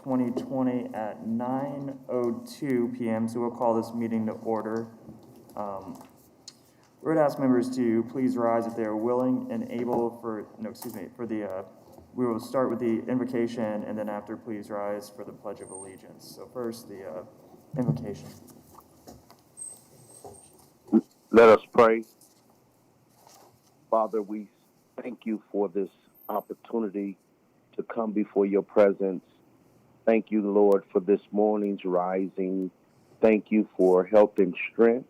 2020 at 9:02 p.m. So we'll call this meeting to order. We're going to ask members to please rise if they are willing and able we will start with the invocation, and then after, please rise for the Pledge of Allegiance. So first, the invocation. Let us pray. Father, we thank you for this opportunity to come before your presence. Thank you, Lord, for this morning's rising. Thank you for health and strength.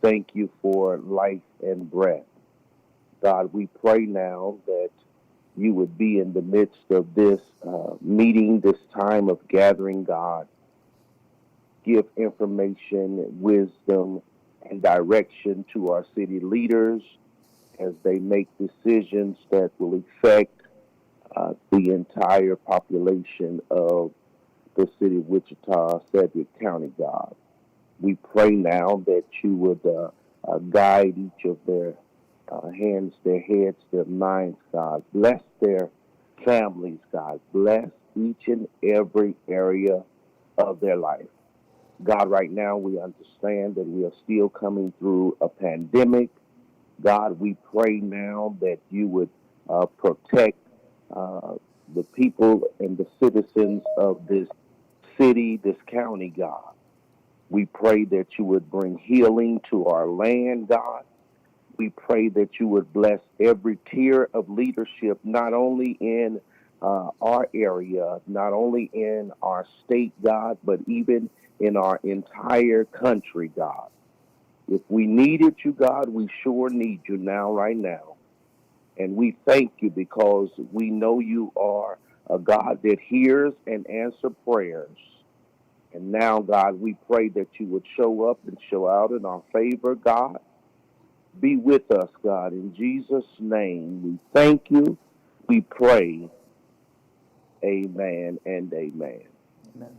Thank you for life and breath. God, we pray now that you would be in the midst of this meeting, this time of gathering, God. Give information, wisdom, and direction to our city leaders as they make decisions that will affect the entire population of the city of Wichita, Sedgwick County, God. We pray now that you would guide each of their hands, their heads, their minds, God. Bless their families, God. Bless each and every area of their life. God, right now we understand that we are still coming through a pandemic. God, we pray now that you would protect the people and the citizens of this city, this county, God. We pray that you would bring healing to our land, God. We pray that you would bless every tier of leadership, not only in our area, not only in our state, God, but even in our entire country, God. If we needed you, God, we sure need you now, right now. And we thank you because we know you are a God that hears and answers prayers. And now, God, we pray that you would show up and show out in our favor, God. Be with us, God. In Jesus' name, we thank you. We pray. Amen and amen. Amen.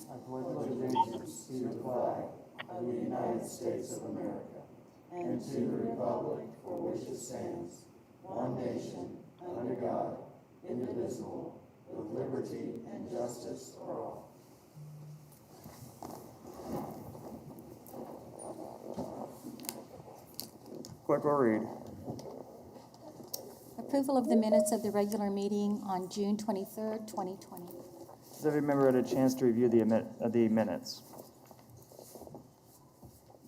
I pledge allegiance to the flag of the United States of America and to the republic for which it stands, one nation, under God, indivisible, with liberty and justice for all. Clerk will read. Approval of the minutes of the regular meeting on June 23rd, 2020. Does every member had a chance to review the minutes?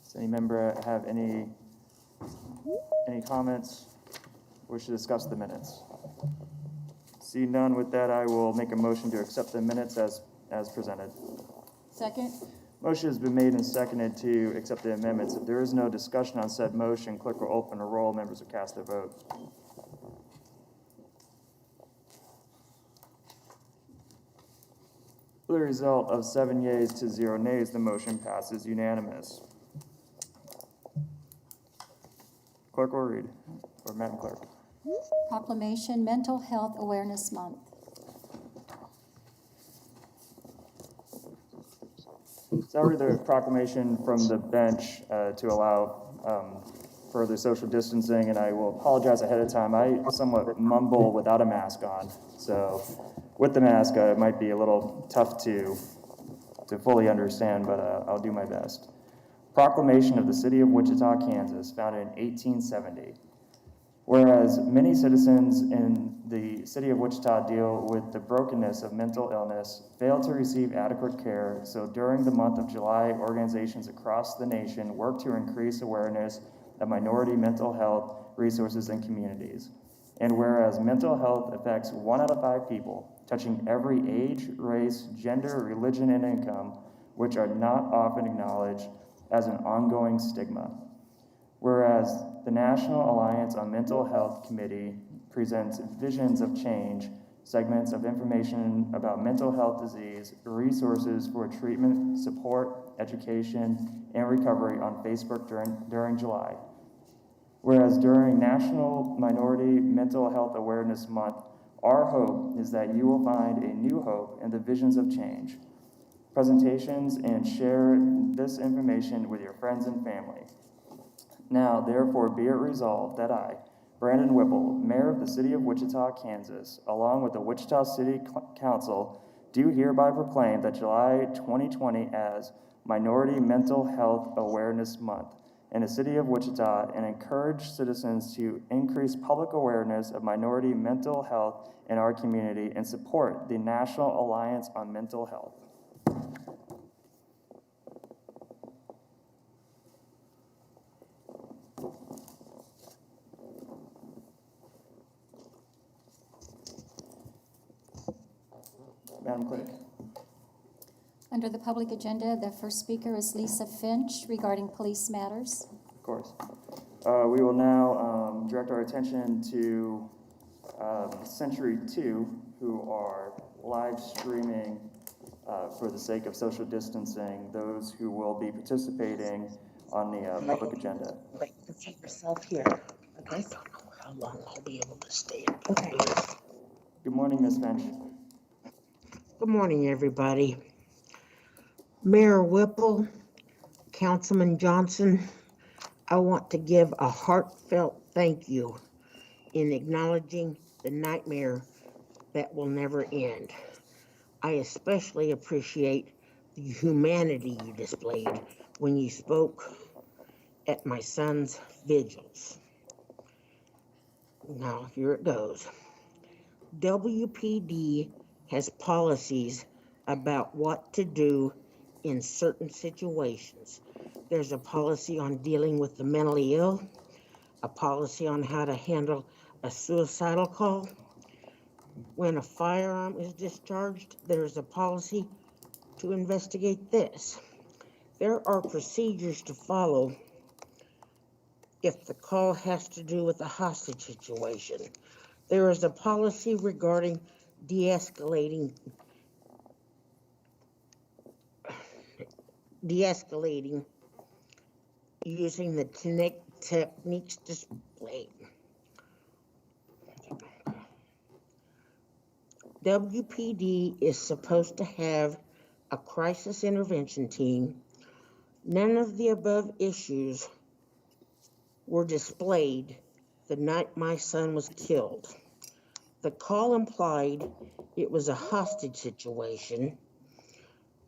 Does any member have any comments? Wish to discuss the minutes? See none. With that, I will make a motion to accept the minutes as presented. Second. Motion has been made and seconded to accept the amendments. If there is no discussion on said motion, clerk will open a roll. Members will cast their vote. For the result of 7 yeas to 0 nays, the motion passes unanimous. Clerk will read, or Madam Clerk. Proclamation Mental Health Awareness Month. So I'll read the proclamation from the bench to allow further social distancing, and I will apologize ahead of time. I somewhat mumble without a mask on, so with the mask it might be a little tough to fully understand, but I'll do my best. Proclamation of the City of Wichita, Kansas, founded in 1870. Whereas many citizens in the city of Wichita deal with the brokenness of mental illness, fail to receive adequate care, so during the month of July, organizations across the nation work to increase awareness of minority mental health resources and communities. And whereas mental health affects 1 out of 5 people, touching every age, race, gender, religion, and income, which are not often acknowledged as an ongoing stigma. Whereas the National Alliance on Mental Health Committee presents visions of change, segments of information about mental health disease, resources for treatment, support, education, and recovery on Facebook during July. Whereas during National Minority Mental Health Awareness Month, our hope is that you will find a new hope in the visions of change. Presentations and share this information with your friends and family. Now, therefore, be it resolved that I, Brandon Whipple, Mayor of the City of Wichita, Kansas, along with the Wichita City Council, do hereby proclaim that July 2020 as Minority Mental Health Awareness Month in the City of Wichita and encourage citizens to increase public awareness of minority mental health in our community and support the National Alliance on Mental Health. Madam Clerk. Under the public agenda, the first speaker is Lisa Finch regarding police matters. Of course. We will now direct our attention to Century 2, who are live streaming for the sake of social distancing, those who will be participating on the public agenda. Wait, take yourself here, okay? I don't know how long I'll be able to stay. Okay. Good morning, Ms. Finch. Good morning, everybody. Mayor Whipple, Councilman Johnson, I want to give a heartfelt thank you in acknowledging the nightmare that will never end. I especially appreciate the humanity you displayed when you spoke at my son's vigils. Now, here it goes. WPD has policies about what to do in certain situations. There's a policy on dealing with the mentally ill, a policy on how to handle a suicidal call. When a firearm is discharged, there's a policy to investigate this. There are procedures to follow if the call has to do with a hostage situation. There is a policy regarding de-escalating using the techniques displayed. WPD is supposed to have a crisis intervention team. None of the above issues were displayed the night my son was killed. The call implied it was a hostage situation.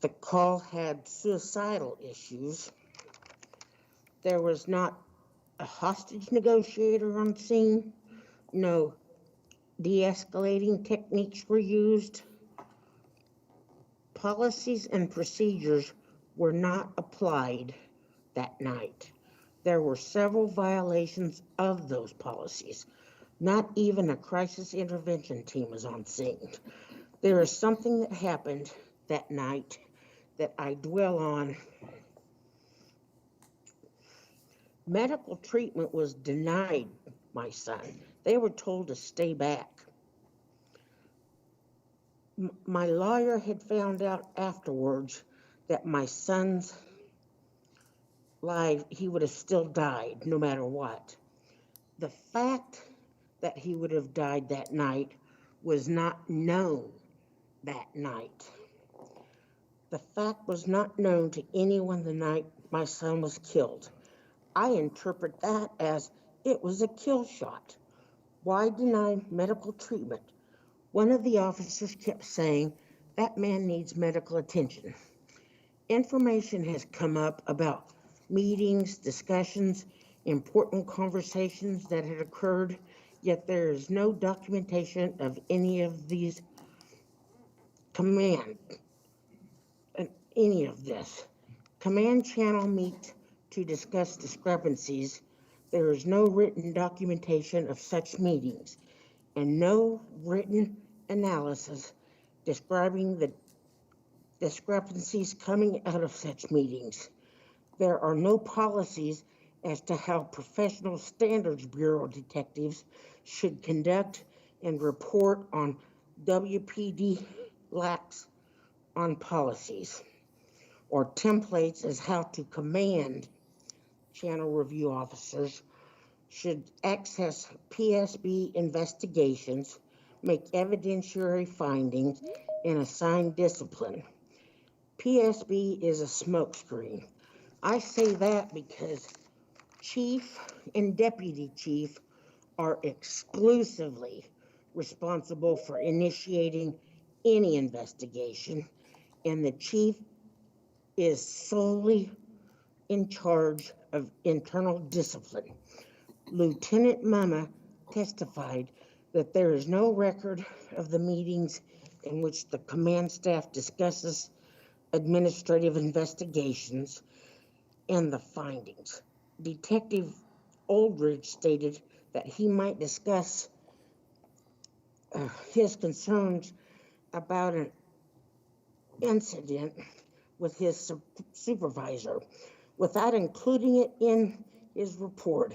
The call had suicidal issues. There was not a hostage negotiator on scene. No de-escalating techniques were used. Policies and procedures were not applied that night. There were several violations of those policies. Not even a crisis intervention team was on scene. There is something that happened that night that I dwell on. Medical treatment was denied my son. They were told to stay back. My lawyer had found out afterwards that my son's life, he would have still died no matter what. The fact that he would have died that night was not known that night. The fact was not known to anyone the night my son was killed. I interpret that as it was a kill shot. Why deny medical treatment? One of the officers kept saying, that man needs medical attention. Information has come up about meetings, discussions, important conversations that had occurred, yet there is no documentation of any of these any of this. Command channel meet to discuss discrepancies. There is no written documentation of such meetings and no written analysis describing the discrepancies coming out of such meetings. There are no policies as to how Professional Standards Bureau detectives should conduct and report on WPD lacks on policies or templates as how to command channel review officers should access PSB investigations, make evidentiary findings, and assign discipline. PSB is a smokescreen. I say that because chief and deputy chief are exclusively responsible for initiating any investigation, and the chief is solely in charge of internal discipline. Lieutenant Mama testified that there is no record of the meetings in which the command staff discusses administrative investigations and the findings. Detective Aldridge stated that he might discuss his concerns about an incident with his supervisor without including it in his report.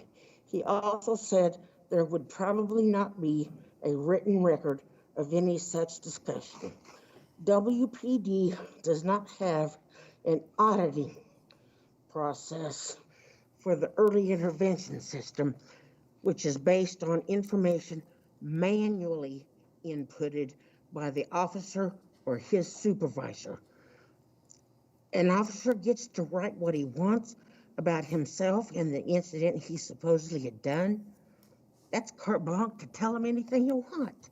He also said there would probably not be a written record of any such discussion. WPD does not have an auditing process for the early intervention system, which is based on information manually inputted by the officer or his supervisor. An officer gets to write what he wants about himself and the incident he supposedly had done. That's carte blanche to tell him anything you want.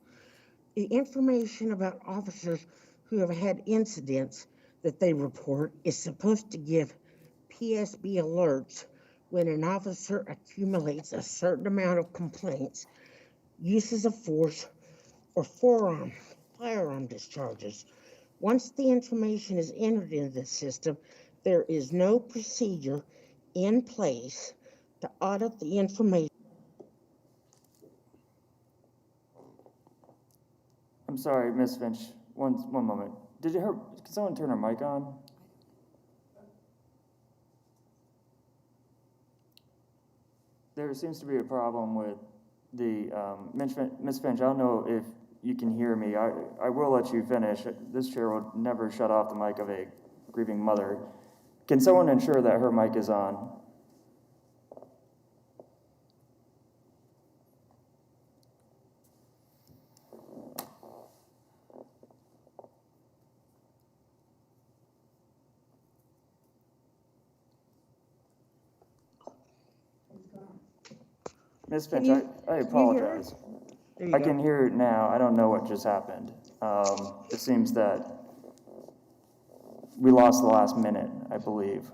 The information about officers who have had incidents that they report is supposed to give PSB alerts when an officer accumulates a certain amount of complaints, uses of force, or firearm discharges. Once the information is entered into the system, there is no procedure in place to audit the information. I'm sorry, Miss Finch, one moment. Could someone turn her mic on? There seems to be a problem with the, Miss Finch, I don't know if you can hear me. I will let you finish. This chair will never shut off the mic of a grieving mother. Can someone ensure that her mic is on? Miss Finch, I apologize. I can hear it now. I don't know what just happened. It seems that we lost the last minute, I believe.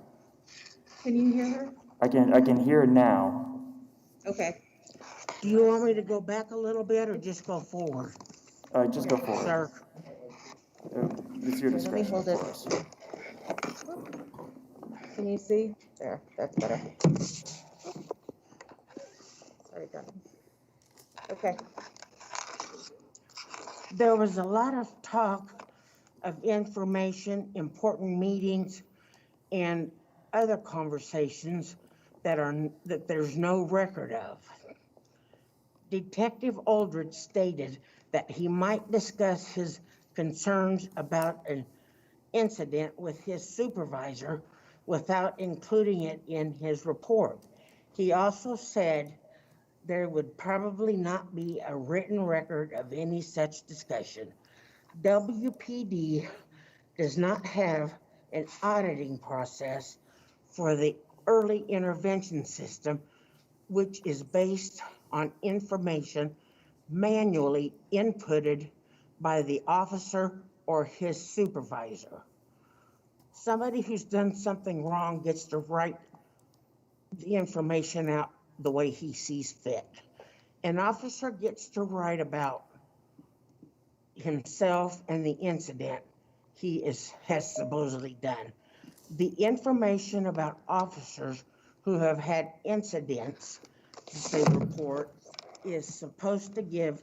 Can you hear her? I can hear it now. Okay. Do you want me to go back a little bit or just go forward? Just go forward. Sir. It's your Let me discretion, hold of it. course. Can you see? There, that's better. Sorry, John. Okay. There was a lot of talk of information, important meetings, and other conversations that there's no record of. Detective Aldridge stated that he might discuss his concerns about an incident with his supervisor without including it in his report. He also said there would probably not be a written record of any such discussion. WPD does not have an auditing process for the early intervention system, which is based on information manually inputted by the officer or his supervisor. Somebody who's done something wrong gets to write the information out the way he sees fit. An officer gets to write about himself and the incident he has supposedly done. The information about officers who have had incidents that they report is supposed to give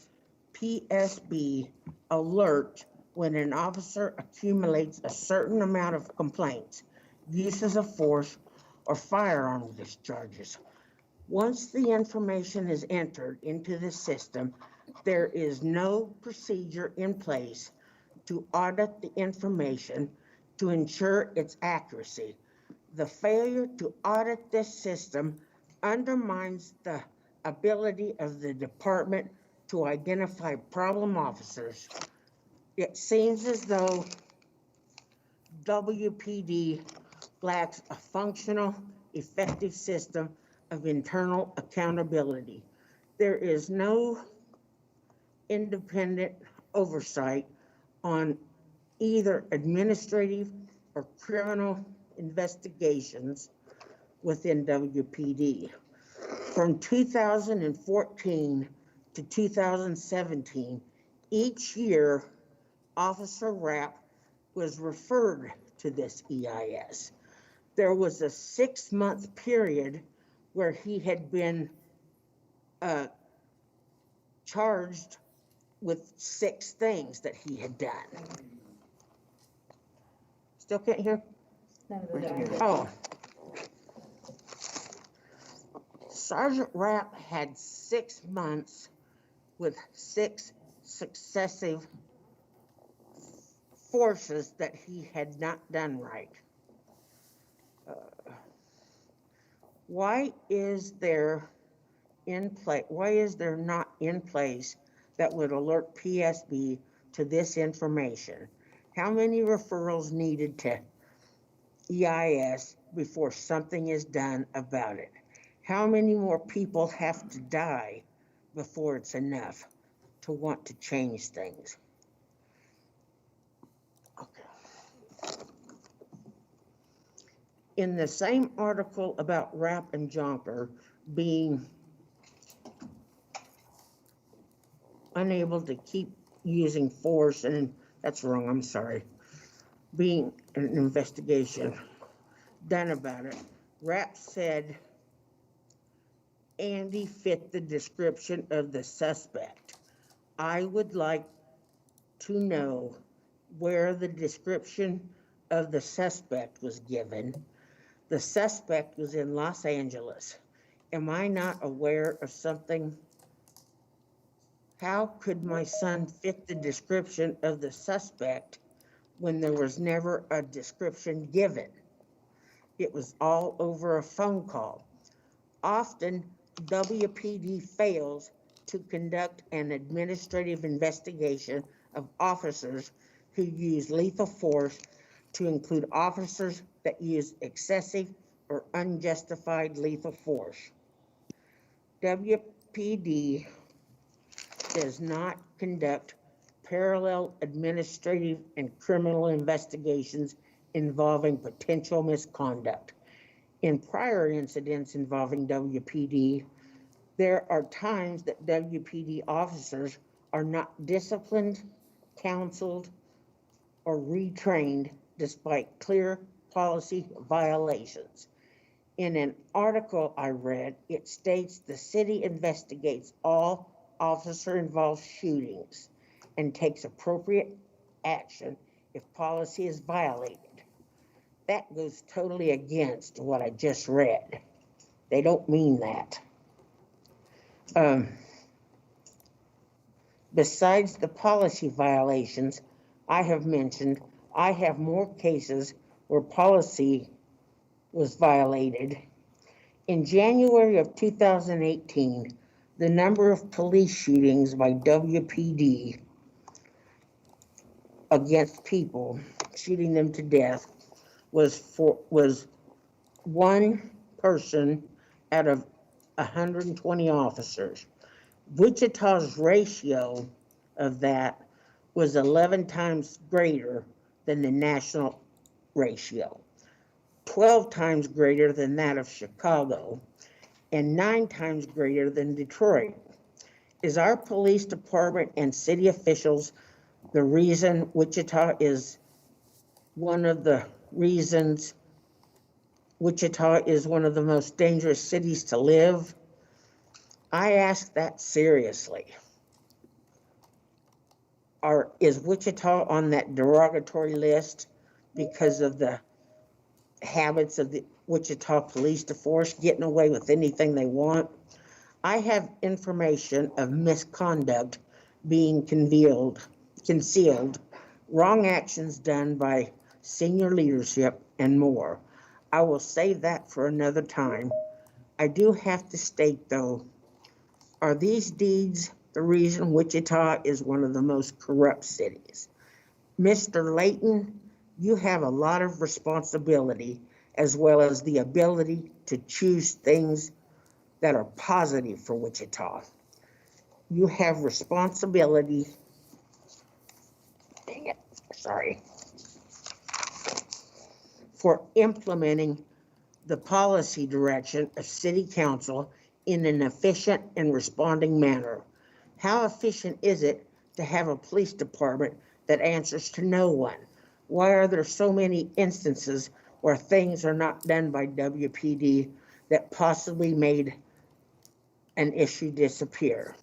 PSB alert when an officer accumulates a certain amount of complaints, uses of force, or firearm discharges. Once the information is entered into the system, there is no procedure in place to audit the information to ensure its accuracy. The failure to audit this system undermines the ability of the department to identify problem officers. It seems as though WPD lacks a functional, effective system of internal accountability. There is no independent oversight on either administrative or criminal investigations within WPD. From 2014 to 2017, each year, Officer Rapp was referred to this EIS. There was a 6-month period where he had been charged with 6 things that he had done. Still can't hear? Oh. Sergeant Rapp had 6 months with 6 successive forces that he had not done right. Why is there not in place that would alert PSB to this information? How many referrals needed to EIS before something is done about it? How many more people have to die before it's enough to want to change things? Okay. In the same article about Rapp and Jonker being unable to keep using force, and that's wrong, I'm sorry, being an investigation done about it, Rapp said Andy fit the description of the suspect. I would like to know where the description of the suspect was given. The suspect was in Los Angeles. Am I not aware of something? How could my son fit the description of the suspect when there was never a description given? It was all over a phone call. Often, WPD fails to conduct an administrative investigation of officers who use lethal force, to include officers that use excessive or unjustified lethal force. WPD does not conduct parallel administrative and criminal investigations involving potential misconduct. In prior incidents involving WPD, there are times that WPD officers are not disciplined, counseled, or retrained despite clear policy violations. In an article I read, it states the city investigates all officer-involved shootings and takes appropriate action if policy is violated. That goes totally against what I just read. They don't mean that. Besides the policy violations I have mentioned, I have more cases where policy was violated. In January of 2018, the number of police shootings by WPD against people, shooting them to death, was 1 person out of 120 officers. Wichita's ratio of that was 11 times greater than the national ratio, 12 times greater than that of Chicago, and 9 times greater than Detroit. Is our police department and city officials the reason Wichita is one of the reasons Wichita is one of the most dangerous cities to live? I ask that seriously. Is Wichita on that derogatory list because of the habits of the Wichita police force getting away with anything they want? I have information of misconduct being concealed, wrong actions done by senior leadership, and more. I will save that for another time. I do have to state, though, are these deeds the reason Wichita is one of the most corrupt cities? Mr. Layton, you have a lot of responsibility as well as the ability to choose things that are positive for Wichita. you have responsibility. Dang it, sorry. For implementing the policy direction of City Council in an efficient and responding manner. How efficient is it to have a police department that answers to no one? Why are there so many instances where things are not done by WPD that possibly made an issue disappear?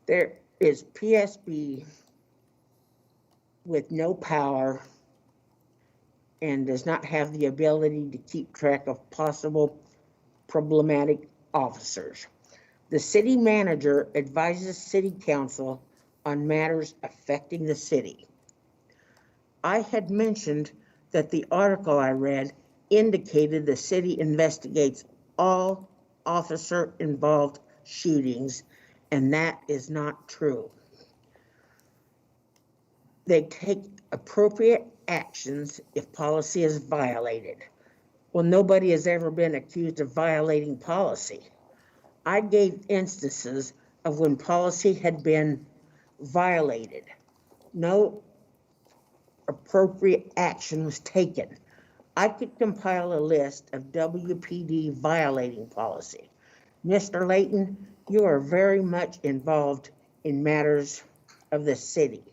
There is PSB with no power and does not have the ability to keep track of possible problematic officers. The city manager advises city council on matters affecting the city. I had mentioned that the article I read indicated the city investigates all officer-involved shootings, and that is not true. They take appropriate actions if policy is violated. Well, nobody has ever been accused of violating policy. I gave instances of when policy had been violated. No appropriate action was taken. I could compile a list of WPD violating policy. Mr. Layton, you are very much involved in matters of the city.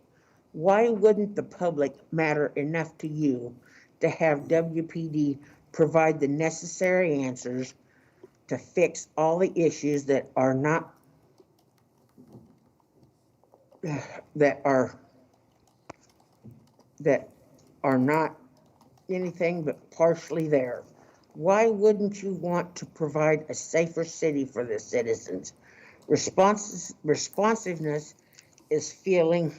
Why wouldn't the public matter enough to you to have WPD provide the necessary answers to fix all the issues that are not anything but partially there? Why wouldn't you want to provide a safer city for the citizens? Responsiveness is feeling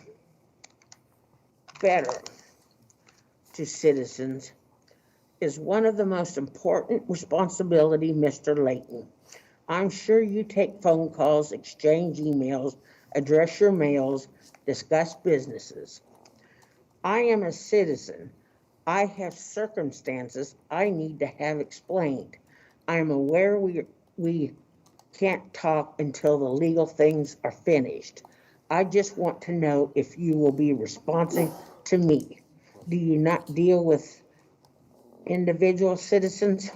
better to citizens is one of the most important responsibility, Mr. Layton. I'm sure you take phone calls, exchange emails, address your mails, discuss businesses. I am a citizen. I have circumstances I need to have explained. I am aware we can't talk until the legal things are finished. I just want to know if you will be responsive to me. Do you not deal with individual citizens?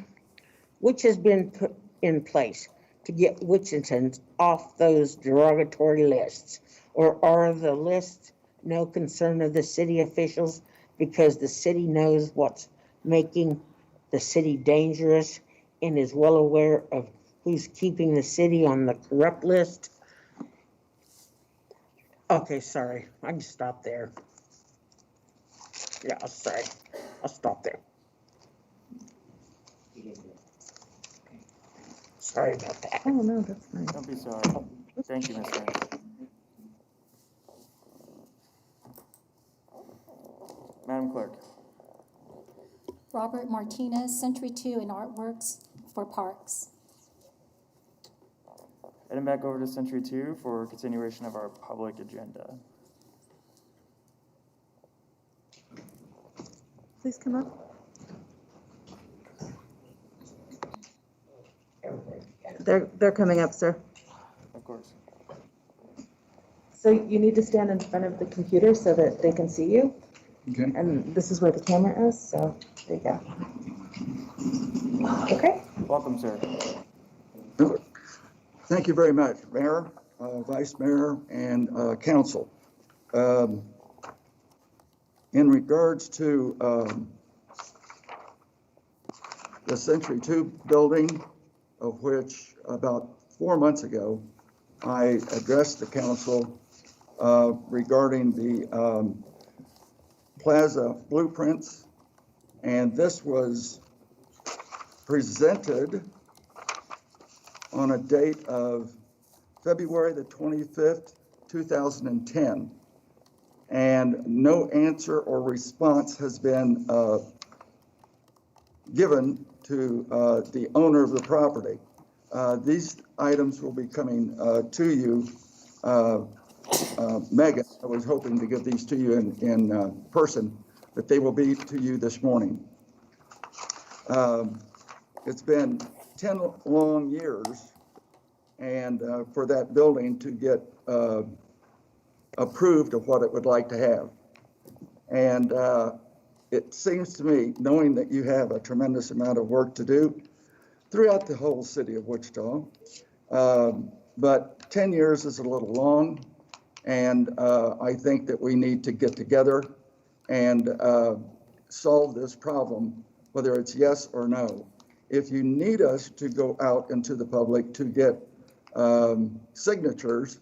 Which has been put in place to get Wichitans off those derogatory lists? Or are the lists no concern of the city officials because the city knows what's making the city dangerous and is well aware of who's keeping the city on the corrupt list? Okay, sorry, I can stop there. Yeah, sorry, I'll stop there. Sorry about that. Oh, no, that's fine. Don't be sorry. Thank you, Ms. Finch. Madam Clerk. Robert Martinez, Century 2 and Artworks for Parks. Heading back over to Century 2 for continuation of our public agenda. Please come up. They're coming up, sir. Of course. So you need to stand in front of the computer so that they can see you. Okay. And this is where the camera is, so there you go. Okay. Welcome, sir. Thank you very much, Mayor, Vice Mayor, and Council. In regards to the Century 2 building, of which about 4 months ago, I addressed the council regarding the plaza blueprints, and this was presented on a date of February the 25th, 2010, and no answer or response has been given to the owner of the property. These items will be coming to you. Megan, I was hoping to give these to you in person, but they will be to you this morning. It's been 10 long years and for that building to get approved of what it would like to have. And it seems to me, knowing that you have a tremendous amount of work to do throughout the whole city of Wichita, but 10 years is a little long, and I think that we need to get together and solve this problem, whether it's yes or no. If you need us to go out into the public to get signatures,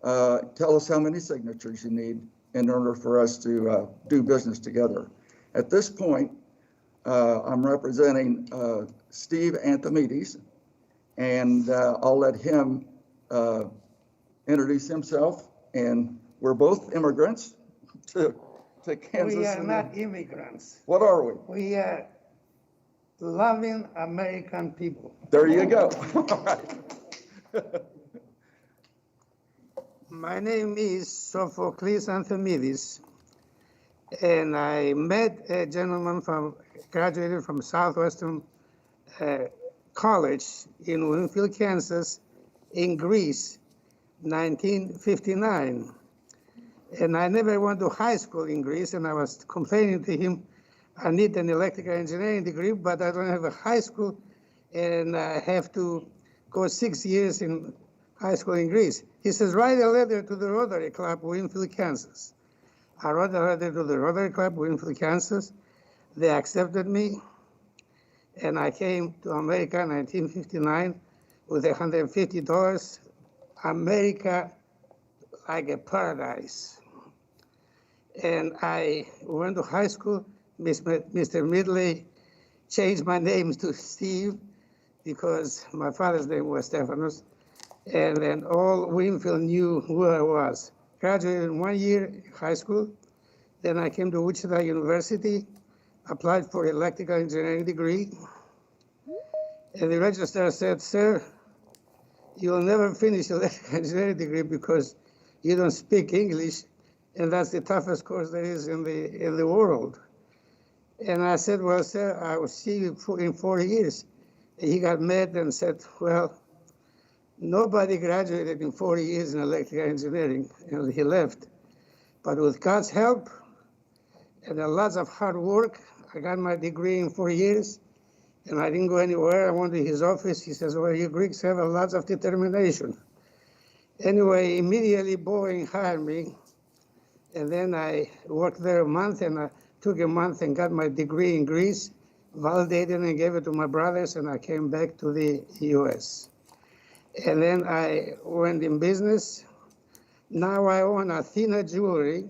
tell us how many signatures you need in order for us to do business together. At this point, I'm representing Steve Anthemides, and I'll let him introduce himself. And we're both immigrants to Kansas. We are not immigrants. What are we? We are loving American people. There you go. All right. My name is Sophocles Anthemides, and I met a gentleman graduated from Southwestern College in Winfield, Kansas, in Greece, 1959. And I never went to high school in Greece, and I was complaining to him, I need an electrical engineering degree, but I don't have a high school, and I have to go 6 years in high school in Greece. He says, write a letter to the Rotary Club, Winfield, Kansas. I wrote a letter to the Rotary Club, Winfield, Kansas. They accepted me, and I came to America in 1959 with $150. America like a paradise. And I went to high school. Mr. Midley changed my name to Steve because my father's name was Stephanus. And then all Winfield knew who I was. Graduated in 1 year in high school. Then I came to Wichita University, applied for electrical engineering degree. And the registrar said, sir, you'll never finish electrical engineering degree because you don't speak English, and that's the toughest course there is in the world. And I said, well, sir, I will see you in 4 years. And he got mad and said, well, nobody graduated in 40 years in electrical engineering, and he left. But with God's help and lots of hard work, I got my degree in 4 years, and I didn't go anywhere. I went to his office. He says, well, you Greeks have lots of determination. Anyway, immediately Boeing hired me, and then I worked there a month, and I took a month and got my degree in Greece, validated and gave it to my brothers, and I came back to the U.S. And then I went in business. Now I own Athena Jewelry,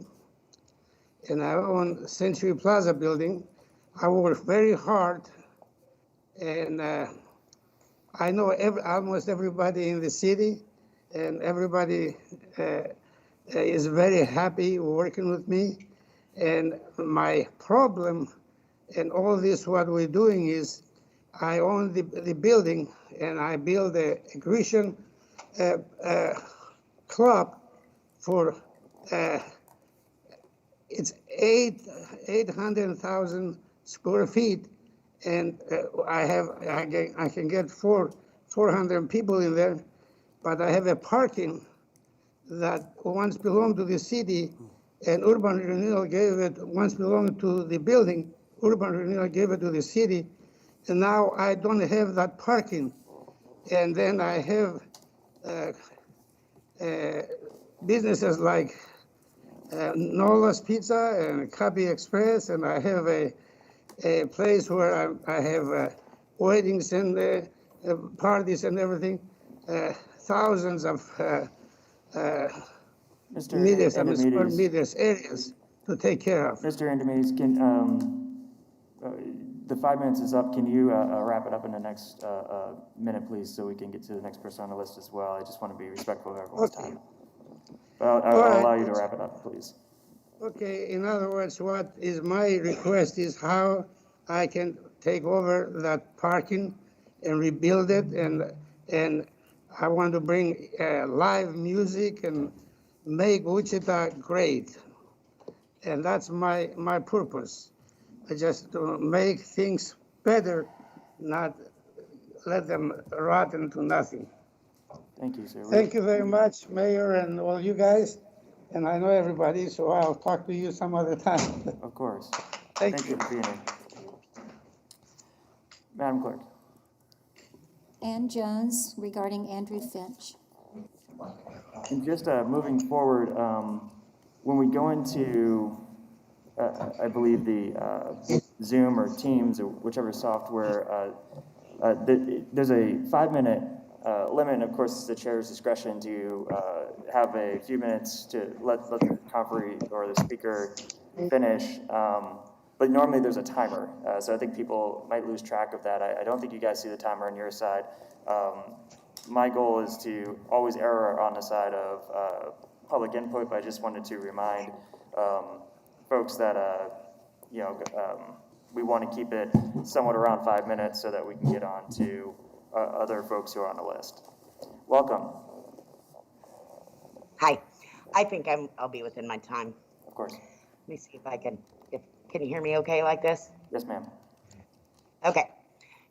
and I own Century Plaza building. I work very hard, and I know almost everybody in the city, and everybody is very happy working with me. And my problem in all this, what we're doing is, I own the building, and I build a Grecian club for it's 800,000 square feet, and I can get 400 people in there, but I have a parking that once belonged to the city, and urban renewal gave it, once belonged to the building, urban renewal gave it to the city, and now I don't have that parking. And then I have businesses like Nola's Pizza and Copy Express, and I have a place where I have weddings and parties and everything, thousands of Mr. meters, I mean, square Anthemides, meters areas to take care of. Mr. Anthemides, the 5 minutes is up. Can you wrap it up in the next minute, please, so we can get to the next person on the list as well? I just want to be respectful of everyone's time. But I'll allow you to wrap it up, please. Okay, in other words, what is my request is how I can take over that parking and rebuild it, and I want to bring live music and make Wichita great. And that's my purpose. Just to make things better, not let them rot into nothing. Thank you, sir. Thank you very much, Mayor, and all you guys. And I know everybody, so I'll talk to you some other time. Of course. Thank Thank you you. for being here. Madam Clerk. Ann Jones regarding Andrew Finch. And just moving forward, when we go into, I believe the Zoom or Teams or whichever software, there's a 5-minute limit, and of course it's the chair's discretion to have a few minutes to let the conferee or the speaker finish. But normally there's a timer, so I think people might lose track of that. I don't think you guys see the timer on your side. My goal is to always err on the side of public input, but I just wanted to remind folks that we want to keep it somewhat around 5 minutes so that we can get on to other folks who are on the list. Welcome. Hi, I think I'll be within my time. Of course. Let me see if I can, can you hear me okay like this? Yes, ma'am. Okay.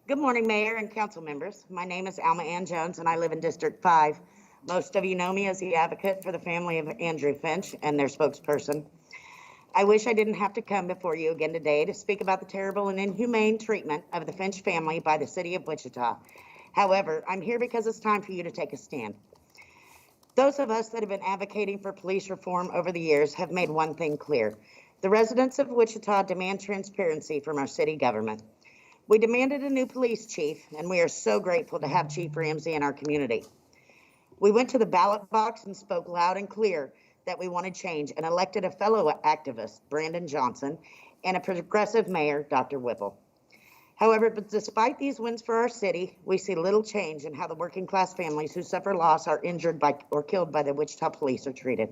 Good morning, Mayor and council members. My name is Alma Ann Jones and I live in District 5. Most of you know me as the advocate for the family of Andrew Finch and their spokesperson. I wish I didn't have to come before you again today to speak about the terrible and inhumane treatment of the Finch family by the city of Wichita. However, I'm here because it's time for you to take a stand. Those of us that have been advocating for police reform over the years have made one thing clear. The residents of Wichita demand transparency from our city government. We demanded a new police chief, and we are so grateful to have Chief Ramsey in our community. We went to the ballot box and spoke loud and clear that we wanted change and elected a fellow activist, Brandon Johnson, and a progressive mayor, Dr. Whipple. However, but despite these wins for our city, we see little change in how the working class families who suffer loss are injured by or killed by the Wichita police are treated.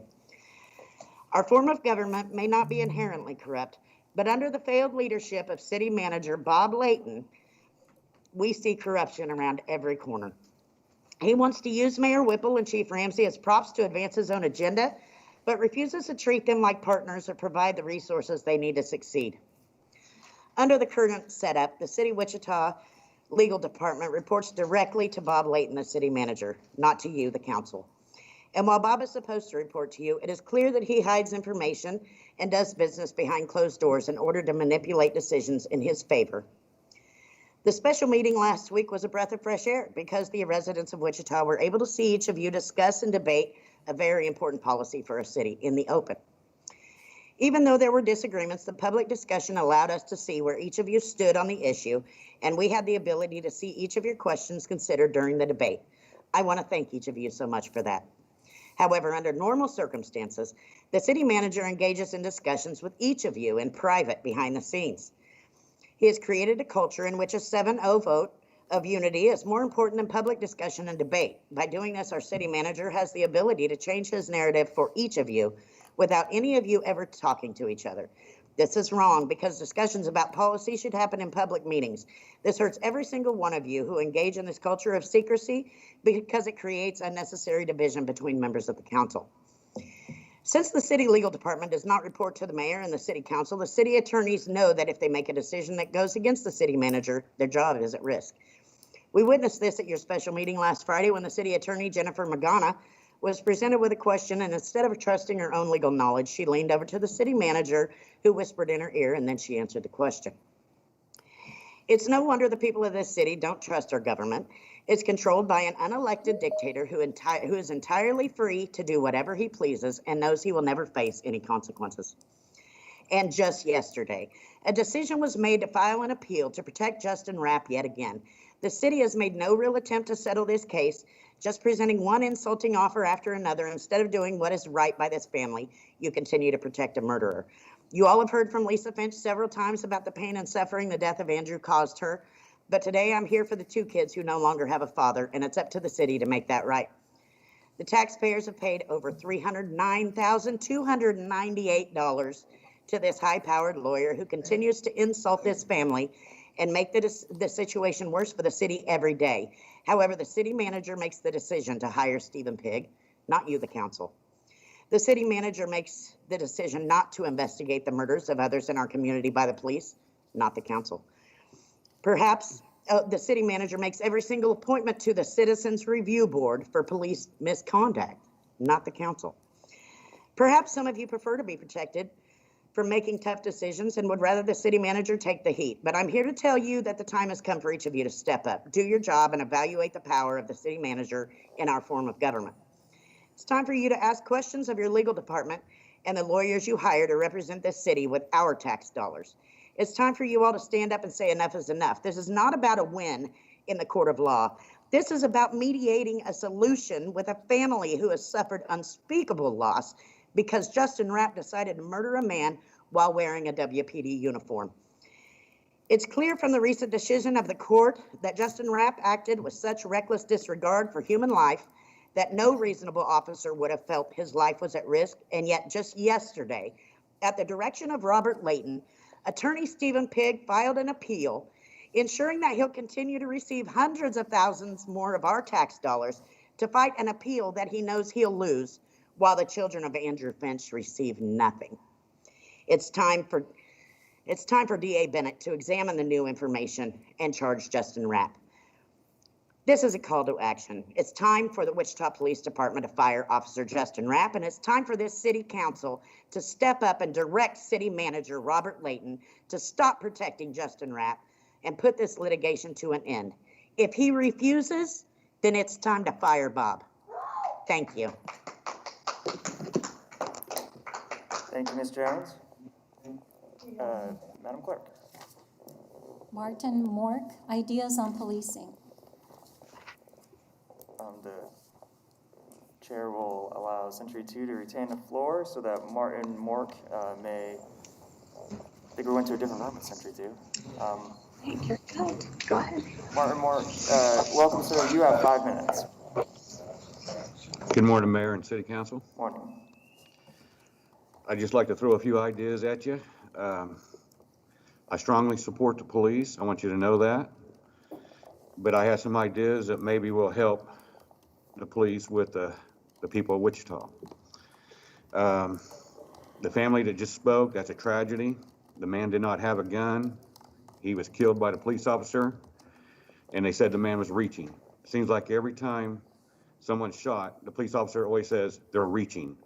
Our form of government may not be inherently corrupt, but under the failed leadership of city manager Bob Layton, we see corruption around every corner. He wants to use Mayor Whipple and Chief Ramsey as props to advance his own agenda, but refuses to treat them like partners or provide the resources they need to succeed. Under the current setup, the City of Wichita Legal Department reports directly to Bob Layton, the city manager, not to you, the council. And while Bob is supposed to report to you, it is clear that he hides information and does business behind closed doors in order to manipulate decisions in his favor. The special meeting last week was a breath of fresh air because the residents of Wichita were able to see each of you discuss and debate a very important policy for our city in the open. Even though there were disagreements, the public discussion allowed us to see where each of you stood on the issue, and we had the ability to see each of your questions considered during the debate. I want to thank each of you so much for that. However, under normal circumstances, the city manager engages in discussions with each of you in private behind the scenes. He has created a culture in which a 7-0 vote of unity is more important than public discussion and debate. By doing this, our city manager has the ability to change his narrative for each of you without any of you ever talking to each other. This is wrong because discussions about policy should happen in public meetings. This hurts every single one of you who engage in this culture of secrecy because it creates unnecessary division between members of the council. Since the city legal department does not report to the mayor and the city council, the city attorneys know that if they make a decision that goes against the city manager, their job is at risk. We witnessed this at your special meeting last Friday when the city attorney, Jennifer Magana, was presented with a question, and instead of trusting her own legal knowledge, she leaned over to the city manager, who whispered in her ear, and then she answered the question. It's no wonder the people of this city don't trust our government. It's controlled by an unelected dictator who is entirely free to do whatever he pleases and knows he will never face any consequences. And just yesterday, a decision was made to file an appeal to protect Justin Rapp yet again. The city has made no real attempt to settle this case, just presenting one insulting offer after another. Instead of doing what is right by this family, you continue to protect a murderer. You all have heard from Lisa Finch several times about the pain and suffering the death of Andrew caused her. But today I'm here for the 2 kids who no longer have a father, and it's up to the city to make that right. The taxpayers have paid over $309,298 to this high-powered lawyer who continues to insult this family and make the situation worse for the city every day. However, the city manager makes the decision to hire Stephen Pigg, not you, the council. The city manager makes the decision not to investigate the murders of others in our community by the police, not the council. Perhaps the city manager makes every single appointment to the Citizens Review Board for police misconduct, not the council. Perhaps some of you prefer to be protected from making tough decisions and would rather the city manager take the heat. But I'm here to tell you that the time has come for each of you to step up, do your job, and evaluate the power of the city manager in our form of government. It's time for you to ask questions of your legal department and the lawyers you hire to represent this city with our tax dollars. It's time for you all to stand up and say enough is enough. This is not about a win in the court of law. This is about mediating a solution with a family who has suffered unspeakable loss because Justin Rapp decided to murder a man while wearing a WPD uniform. It's clear from the recent decision of the court that Justin Rapp acted with such reckless disregard for human life that no reasonable officer would have felt his life was at risk. And yet just yesterday, at the direction of Robert Layton, attorney Stephen Pigg filed an appeal, ensuring that he'll continue to receive hundreds of thousands more of our tax dollars to fight an appeal that he knows he'll lose, while the children of Andrew Finch receive nothing. It's time for DA Bennett to examine the new information and charge Justin Rapp. This is a call to action. It's time for the Wichita Police Department to fire Officer Justin Rapp, and it's time for this city council to step up and direct city manager Robert Layton to stop protecting Justin Rapp and put this litigation to an end. If he refuses, then it's time to fire Bob. Thank you. Thank you, Ms. Jones. Madam Clerk. Martin Mork, ideas on policing. The chair will allow Century 2 to retain the floor so that Martin Mork may, I think we went to a different room at Century 2. You're good. Go ahead. Martin Mork, welcome, sir. You have 5 minutes. Good morning, Mayor and City Council. Morning. I'd just like to throw a few ideas at you. I strongly support the police. I want you to know that. But I have some ideas that maybe will help the police with the people of Wichita. The family that just spoke, that's a tragedy. The man did not have a gun. He was killed by the police officer, and they said the man was reaching. It seems like every time someone's shot, the police officer always says they're reaching.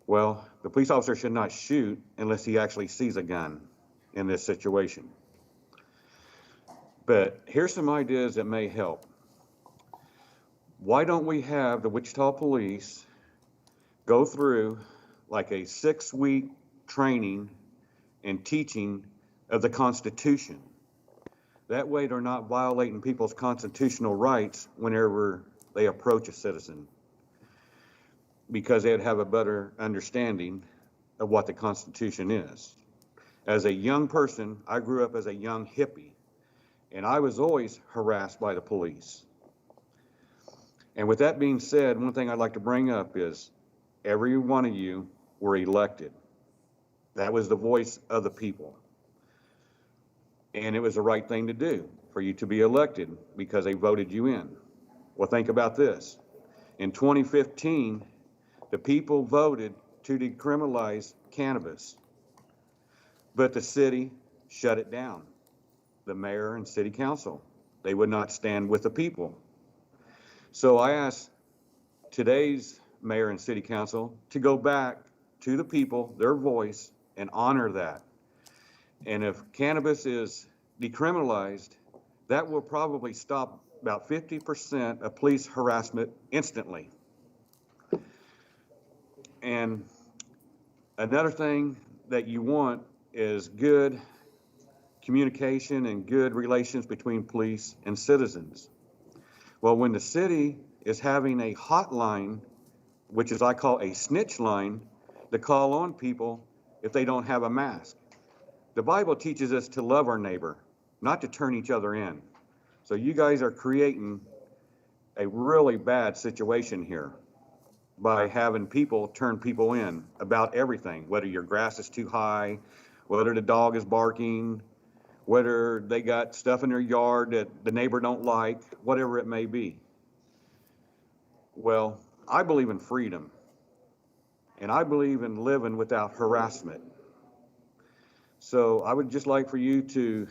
Well, the police officer should not shoot unless he actually sees a gun in this situation. But here's some ideas that may help. Why don't we have the Wichita Police go through like a 6-week training and teaching of the Constitution? That way they're not violating people's constitutional rights whenever they approach a citizen, because they'd have a better understanding of what the Constitution is. As a young person, I grew up as a young hippie, and I was always harassed by the police. And with that being said, one thing I'd like to bring up is every one of you were elected. That was the voice of the people. And it was the right thing to do for you to be elected because they voted you in. Well, think about this. In 2015, the people voted to decriminalize cannabis, but the city shut it down. The mayor and city council, they would not stand with the people. So I asked today's mayor and city council to go back to the people, their voice, and honor that. And if cannabis is decriminalized, that will probably stop about 50% of police harassment instantly. And another thing that you want is good communication and good relations between police and citizens. Well, when the city is having a hotline, which is I call a snitch line, to call on people if they don't have a mask. The Bible teaches us to love our neighbor, not to turn each other in. So you guys are creating a really bad situation here by having people turn people in about everything, whether your grass is too high, whether the dog is barking, whether they got stuff in their yard that the neighbor don't like, whatever it may be. Well, I believe in freedom, and I believe in living without harassment. So I would just like for you to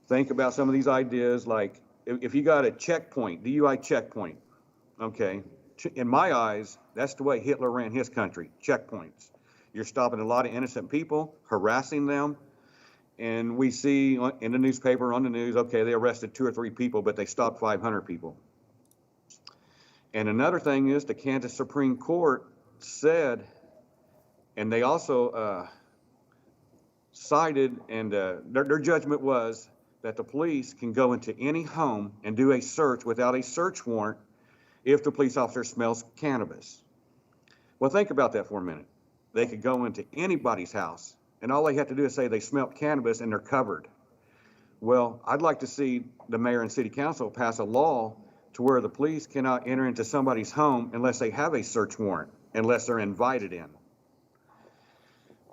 think about some of these ideas, like if you got a checkpoint, DUI checkpoint, okay, in my eyes, that's the way Hitler ran his country, checkpoints. You're stopping a lot of innocent people, harassing them, and we see in the newspaper, on the news, okay, they arrested 2 or 3 people, but they stopped 500 people. And another thing is the Kansas Supreme Court said, and they also cited, and their judgment was that the police can go into any home and do a search without a search warrant if the police officer smells cannabis. Well, think about that for a minute. They could go into anybody's house, and all they have to do is say they smelled cannabis and they're covered. Well, I'd like to see the mayor and city council pass a law to where the police cannot enter into somebody's home unless they have a search warrant, unless they're invited in.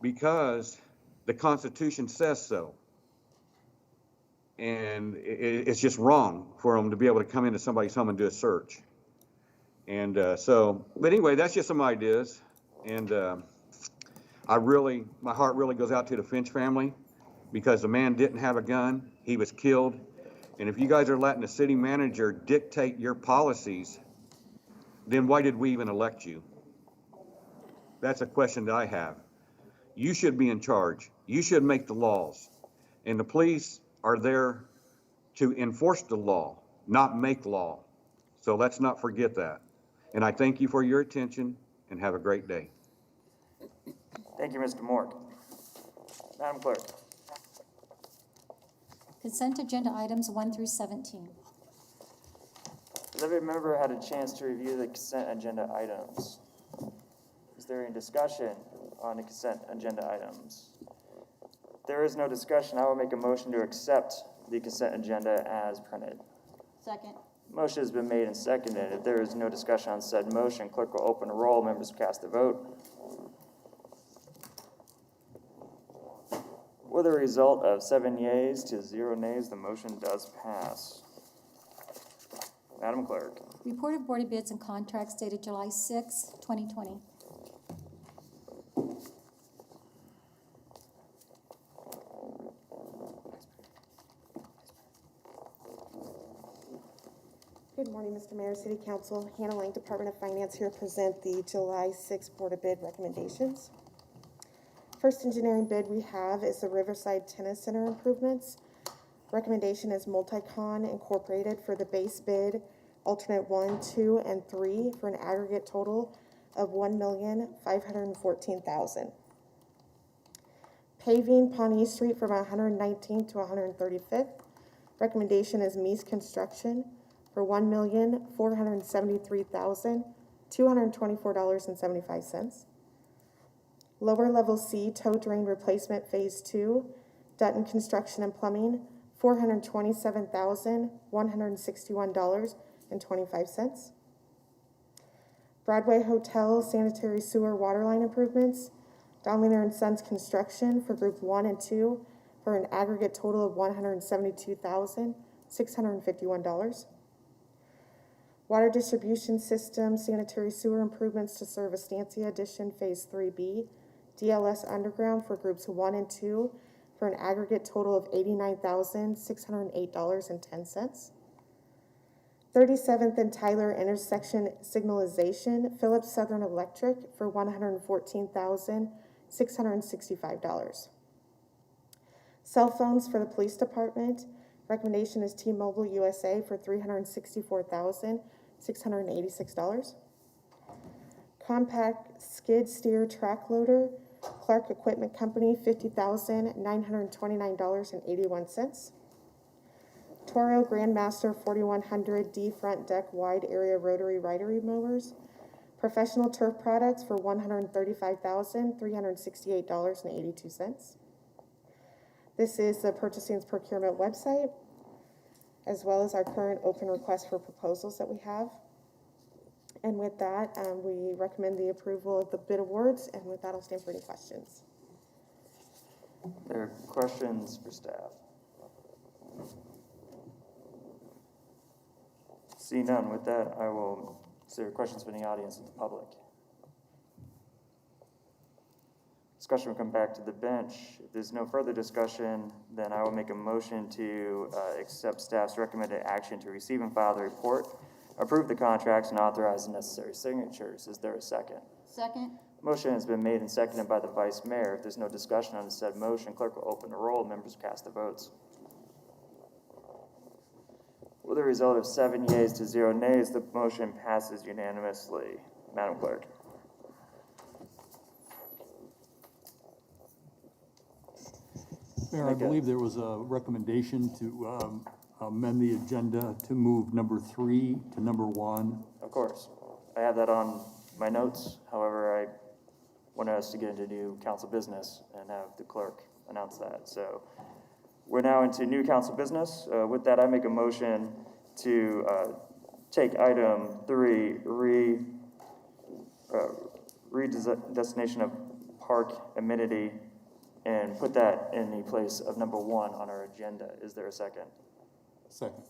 Because the Constitution says so. And it's just wrong for them to be able to come into somebody's home and do a search. And but anyway, that's just some ideas. And my heart really goes out to the Finch family, because the man didn't have a gun. He was killed. And if you guys are letting the city manager dictate your policies, then why did we even elect you? That's a question that I have. You should be in charge. You should make the laws. And the police are there to enforce the law, not make law. So let's not forget that. And I thank you for your attention, and have a great day. Thank you, Mr. Mork. Madam Clerk. Consent agenda items 1 through 17. Has every member had a chance to review the consent agenda items? Is there any discussion on the consent agenda items? If there is no discussion, I will make a motion to accept the consent agenda as printed. Second. Motion has been made and seconded. If there is no discussion on said motion, clerk will open a roll. Members cast a vote. With a result of 7 yeas to 0 nays, the motion does pass. Madam Clerk. Report of Board of Bids and Contracts dated July 6, 2020. Good morning, Mr. Mayor, City Council. Hannah Lang, Department of Finance, here to present the July 6 Board of Bid recommendations. First engineering bid we have is the Riverside Tennis Center improvements. Recommendation is Multicon Incorporated for the base bid, alternate 1, 2, and 3 for an aggregate total of $1,514,000. Paving Pawnee Street from 119th to 135th. Recommendation is Meese Construction for $1,473,224.75. Lower Level C Tow Drain Replacement Phase 2, Dutton Construction and Plumbing, $427,161.25. Broadway Hotel Sanitary Sewer Waterline Improvements, Donlinger and Sons Construction for Group 1 and 2 for an aggregate total of $172,651. Water Distribution System Sanitary Sewer Improvements to serve Estancia Addition Phase 3B, DLS Underground for Groups 1 and 2 for an aggregate total of $89,608.10. 37th and Tyler Intersection Signalization, Phillips Southern Electric for $114,665. Cell phones for the police department. Recommendation is T-Mobile USA for $364,686. Compact skid steer track loader, Clark Equipment Company, $50,929.81. Toro Grandmaster 4100D front deck wide area rotary rotary mowers. Professional turf products for $135,368.82. This is the Purchasing Procurement website, as well as our current open request for proposals that we have. And with that, we recommend the approval of the bid awards, and with that, I'll stand for any questions. There are questions for staff? See none. With that, I will consider questions from the audience and the public. Ms. Discussion will come back to the bench. If there's no further discussion, then I will make a motion to accept staff's recommended action to receive and file the report, approve the contracts, and authorize the necessary signatures. Is there a second? Second. Motion has been made and seconded by the vice mayor. If there's no discussion on the said motion, clerk will open the roll. Members cast the votes. With a result of 7 yeas to 0 nays, the motion passes unanimously. Madam Clerk. Mayor, I believe there was a recommendation to amend the agenda to move number 3 to number 1. Of course. I have that on my notes. However, I wanted us to get into new council business and have the clerk announce that. So we're now into new council business. With that, I make a motion to take item 3, redesignation of park amenity, and put that in the place of number 1 on our agenda. Is there a second? Second.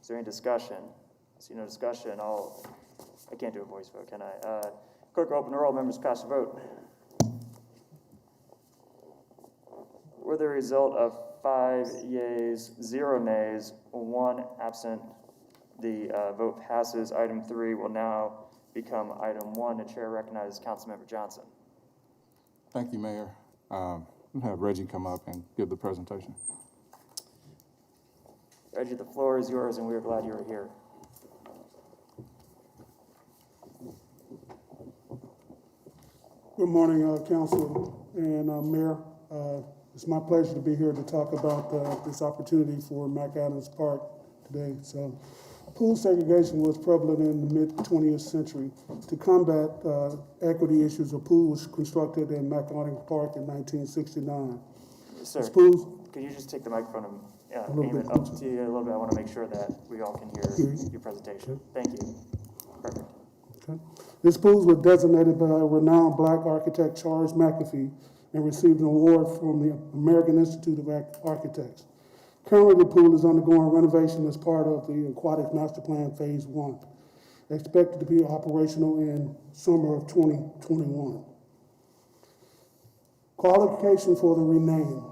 Is there any discussion? I see no discussion. I can't do a voice vote, can I? Clerk will open the roll. Members cast a vote. With the result of 5 yeas, 0 nays, 1 absent, the vote passes. Item 3 will now become item 1. The chair recognizes Councilmember Johnson. Thank you, Mayor. I'll have Reggie come up and give the presentation. Reggie, the floor is yours, and we are glad you are here. Good morning, Council and Mayor. It's my pleasure to be here to talk about this opportunity for McAdams Park today. So, pool segregation was prevalent in the mid-20th century. To combat equity issues, a pool was constructed in McAdams Park in 1969. Sir, could you just take the microphone and aim it up to you a little bit? I want to make sure that we all can hear your presentation. Thank you. Perfect. Okay. This pool was designated by renowned black architect Charles McAfee and received an award from the American Institute of Architects. Currently, the pool is undergoing renovation as part of the Aquatic Master Plan Phase 1, expected to be operational in summer of 2021. Qualification for the rename.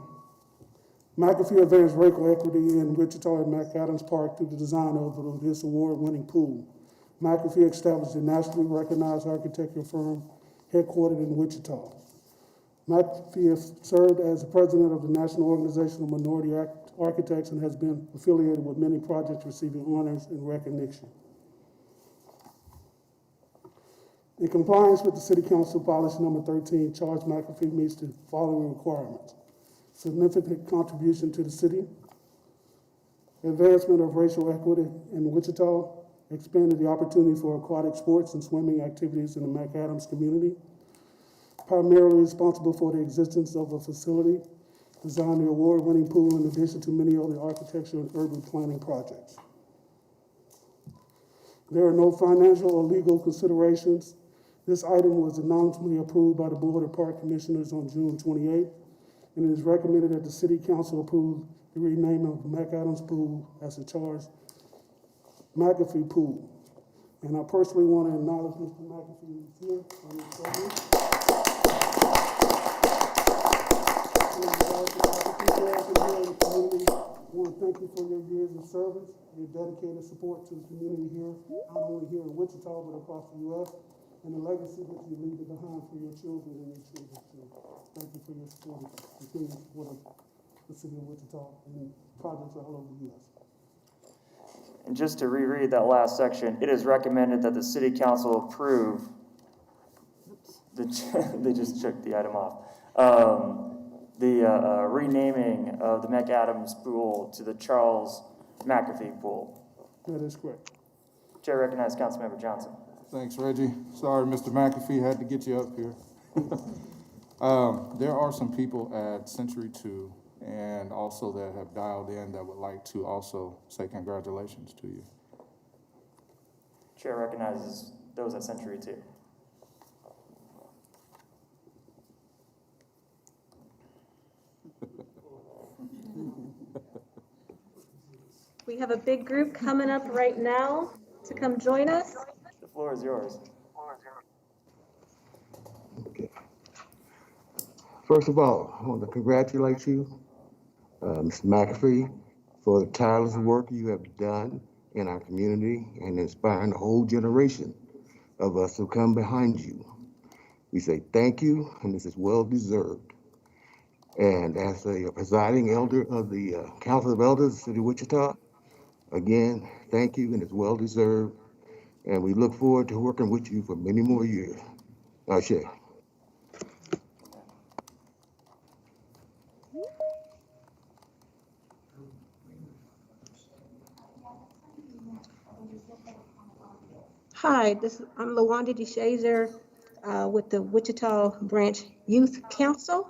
McAfee advanced racial equity in Wichita and McAdams Park through the design of this award-winning pool. McAfee established a nationally recognized architectural firm headquartered in Wichita. McAfee has served as the president of the National Organization of Minority Architects and has been affiliated with many projects receiving honors and recognition. In compliance with the City Council Policy Number 13, Charles McAfee meets the following requirements: significant contribution to the city, advancement of racial equity in Wichita, expanded the opportunity for aquatic sports and swimming activities in the McAdams community, primarily responsible for the existence of a facility, designed the award-winning pool in addition to many other architectural and urban planning projects. There are no financial or legal considerations. This item was unanimously approved by the Board of Park Commissioners on June 28, and it is recommended that the City Council approve the renaming of McAdams Pool as the Charles McAfee Pool. And I personally want to acknowledge Mr. McAfee is here on this program. I want to thank you for your years of service, your dedicated support to the community here, not only here in Wichita, but across the U.S., and the legacy that you leave behind for your children and your children. So thank you for your support and continued support of the city of Wichita and projects all over the U.S. And just to reread that last section, it is recommended that the City Council approve, they just checked the item off, the renaming of the McAdams Pool to the Charles McAfee Pool. That is correct. Chair recognizes Councilmember Johnson. Thanks, Reggie. Sorry, Mr. McAfee, had to get you up here. There are some people at Century 2 and also that have dialed in that would like to also say congratulations to you. Chair recognizes those at Century 2. We have a big group coming up right now to come join us. The floor is yours. First of all, I want to congratulate you, Mr. McAfee, for the tireless work you have done in our community and inspiring a whole generation of us who come behind you. We say thank you, and this is well deserved. And as a presiding elder of the Council of Elders of the City of Wichita, again, thank you, and it's well deserved. And we look forward to working with you for many more years. Ashe. Hi, I'm Lawanda DeShazer with the Wichita Branch Youth Council.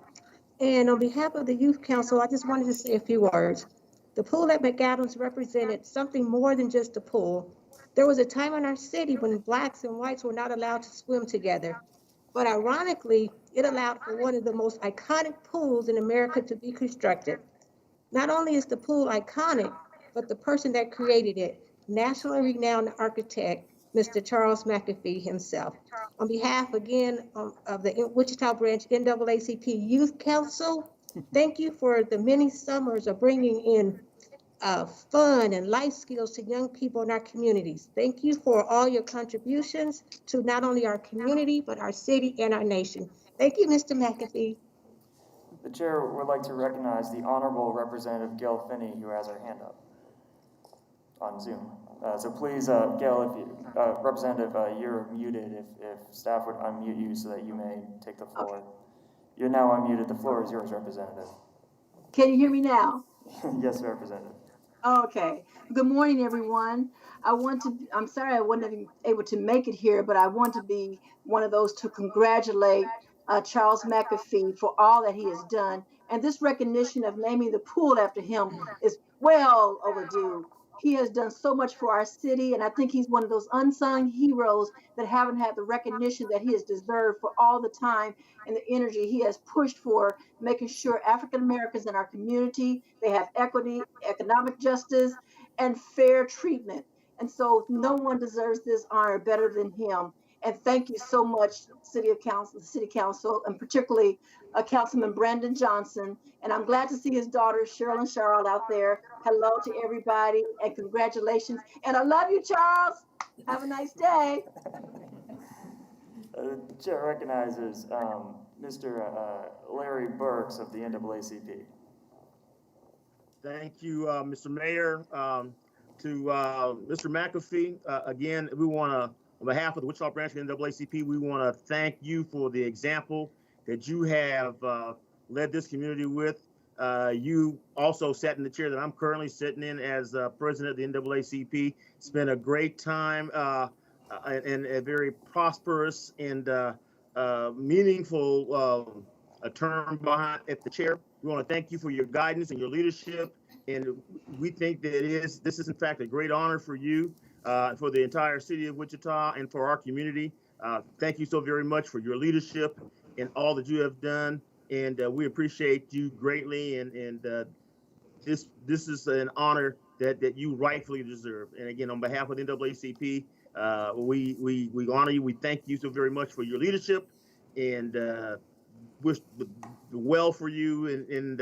And on behalf of the Youth Council, I just wanted to say a few words. The pool at McAdams represented something more than just a pool. There was a time in our city when blacks and whites were not allowed to swim together. But ironically, it allowed for one of the most iconic pools in America to be constructed. Not only is the pool iconic, but the person that created it, nationally renowned architect, Mr. Charles McAfee himself. On behalf again of the Wichita Branch NAACP Youth Council, thank you for the many summers of bringing in fun and life skills to young people in our communities. Thank you for all your contributions to not only our community, but our city and our nation. Thank you, Mr. McAfee. The chair would like to recognize the Honorable Representative Gail Finney, who has her hand up on Zoom. So please, Gail, if you, Representative, you're muted. If staff would unmute you so that you may take the floor. Okay. You're now unmuted. The floor is yours, Representative. Can you hear me now? Yes, Representative. Okay. Good morning, everyone. I'm sorry I wasn't able to make it here, but I want to be one of those to congratulate Charles McAfee for all that he has done. And this recognition of naming the pool after him is well overdue. He has done so much for our city, and I think he's one of those unsung heroes that haven't had the recognition that he has deserved for all the time and the energy he has pushed for making sure African Americans in our community, they have equity, economic justice, and fair treatment. And so no one deserves this honor better than him. And thank you so much, City Council, and particularly Councilman Brandon Johnson. And I'm glad to see his daughter, Cheryl and Charlotte, out there. Hello to everybody, and congratulations. And I love you, Charles. Have a nice day. The chair recognizes Mr. Larry Burks of the NAACP. Thank you, Mr. Mayor. To Mr. McAfee, again, we want to, on behalf of the Wichita Branch of the NAACP, we want to thank you for the example that you have led this community with. You also sat in the chair that I'm currently sitting in as president of the NAACP. It's been a great time and a very prosperous and meaningful term behind at the chair. We want to thank you for your guidance and your leadership. And we think that this is in fact a great honor for you, for the entire city of Wichita and for our community. Thank you so very much for your leadership and all that you have done. And we appreciate you greatly. And this is an honor that you rightfully deserve. And again, on behalf of the NAACP, we honor you. We thank you so very much for your leadership and wish well for you and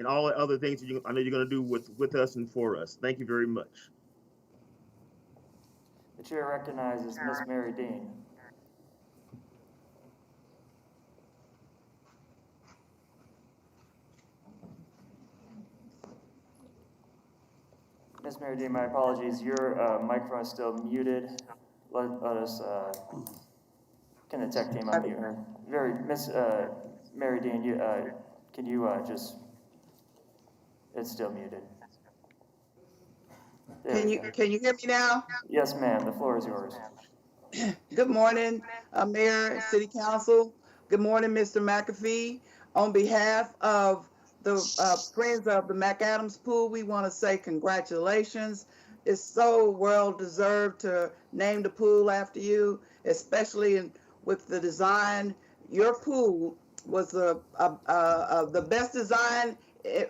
all the other things that I know you're going to do with us and for us. Thank you very much. The chair recognizes Miss Mary Dean. Miss Mary Dean, my apologies. Your microphone is still muted. Let us, can the tech team unmute her? Miss Mary Dean, can you just, it's still muted. Can you hear me now? Yes, ma'am. The floor is yours. Good morning, Mayor, City Council. Good morning, Mr. McAfee. On behalf of the friends of the McAdams Pool, we want to say congratulations. It's so well deserved to name the pool after you, especially with the design. Your pool was the best design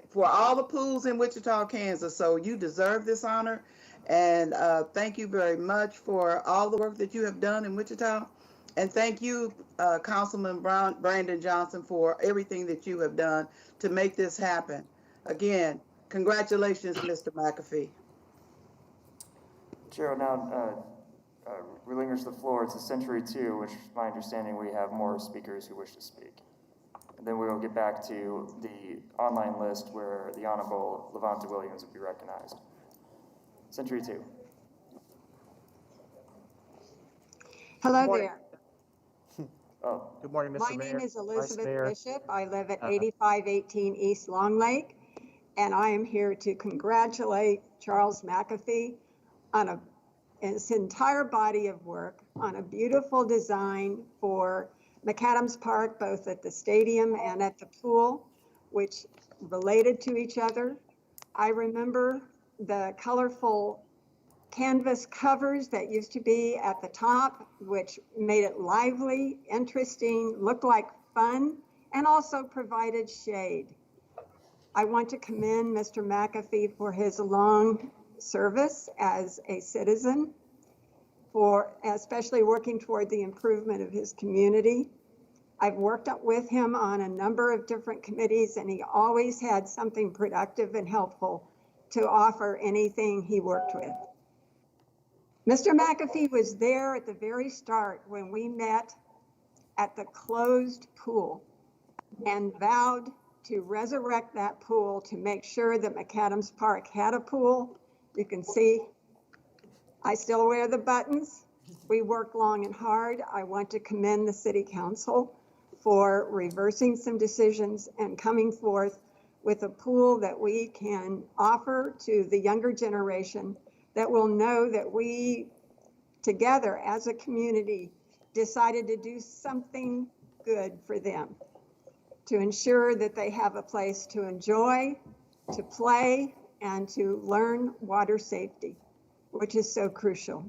for all the pools in Wichita, Kansas. So you deserve this honor. And thank you very much for all the work that you have done in Wichita. And thank you, Councilman Brandon Johnson, for everything that you have done to make this happen. Again, congratulations, Mr. McAfee. Chair will now relinquish the floor to Century 2, which is my understanding we have more speakers who wish to speak. And then we will get back to the online list where the Honorable Levante Williams will be recognized. Century 2. Hello there. Oh. Good morning, Mr. My Mayor. name is Vice Elizabeth Mayor. Bishop. I live at 8518 East Long Lake, and I am here to congratulate Charles McAfee on his entire body of work on a beautiful design for McAdams Park, both at the stadium and at the pool, which related to each other. I remember the colorful canvas covers that used to be at the top, which made it lively, interesting, looked like fun, and also provided shade. I want to commend Mr. McAfee for his long service as a citizen, for especially working toward the improvement of his community. I've worked with him on a number of different committees, and he always had something productive and helpful to offer anything he worked with. Mr. McAfee was there at the very start when we met at the closed pool and vowed to resurrect that pool to make sure that McAdams Park had a pool. You can see I still wear the buttons. We worked long and hard. I want to commend the City Council for reversing some decisions and coming forth with a pool that we can offer to the younger generation that will know that we together as a community decided to do something good for them, to ensure that they have a place to enjoy, to play, and to learn water safety, which is so crucial.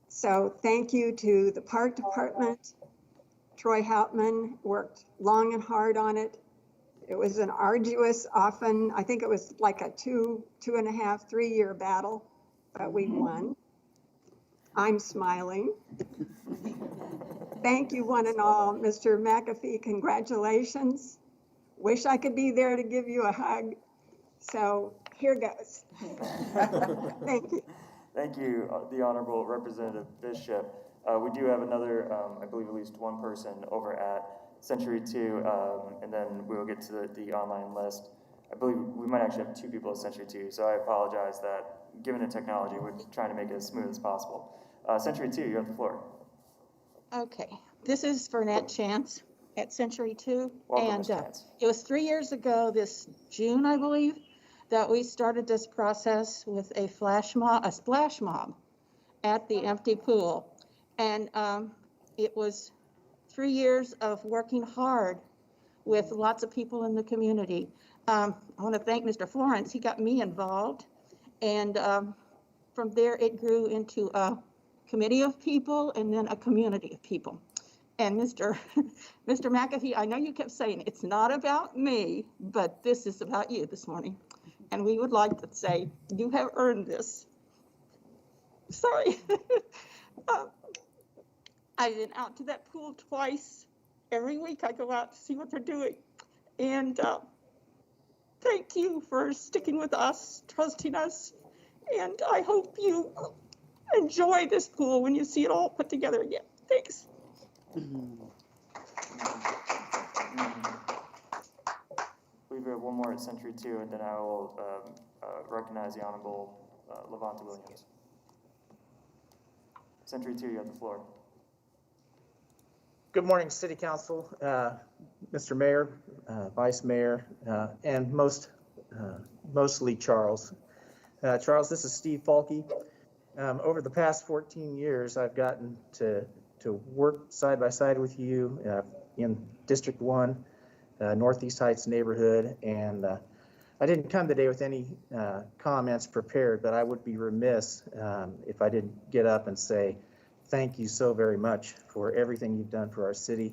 So thank you to the Park Department. Troy Houtman worked long and hard on it. It was an arduous, often, I think it was like a 2.5, 3-year battle, but we won. I'm smiling. Thank you one and all. Mr. McAfee, congratulations. Wish I could be there to give you a hug. So here goes. Thank you. Thank you, the Honorable Representative Bishop. We do have another, I believe at least one person over at Century 2, and then we will get to the online list. I believe we might actually have 2 people at Century 2, so I apologize that given the technology, we're trying to make it as smooth as possible. Century 2, you have the floor. Okay, this is Vernette Chance at Century 2. Welcome, and Ms. Chance. It was 3 years ago, this June, I believe, that we started this process with a splash mob at the empty pool. And it was 3 years of working hard with lots of people in the community. I want to thank Mr. Florence. He got me involved. And from there, it grew into a committee of people and then a community of people. And Mr. McAfee, I know you kept saying, it's not about me, but this is about you this morning. And we would like to say, you have earned this. Sorry. I've been out to that pool twice. Every week I go out to see what they're doing. And thank you for sticking with us, trusting us. And I hope you enjoy this pool when you see it all put together again. Thanks. I believe we have one more at Century 2, and then I will recognize the Honorable Levante Williams. Century 2, you have the floor. Good morning, City Council, Mr. Mayor, Vice Mayor, and mostly Charles. Charles, this is Steve Falke. Over the past 14 years, I've gotten to work side by side with you in District 1, Northeast Heights neighborhood, and I didn't come today with any comments prepared, but I would be remiss if I didn't get up and say thank you so very much for everything you've done for our city.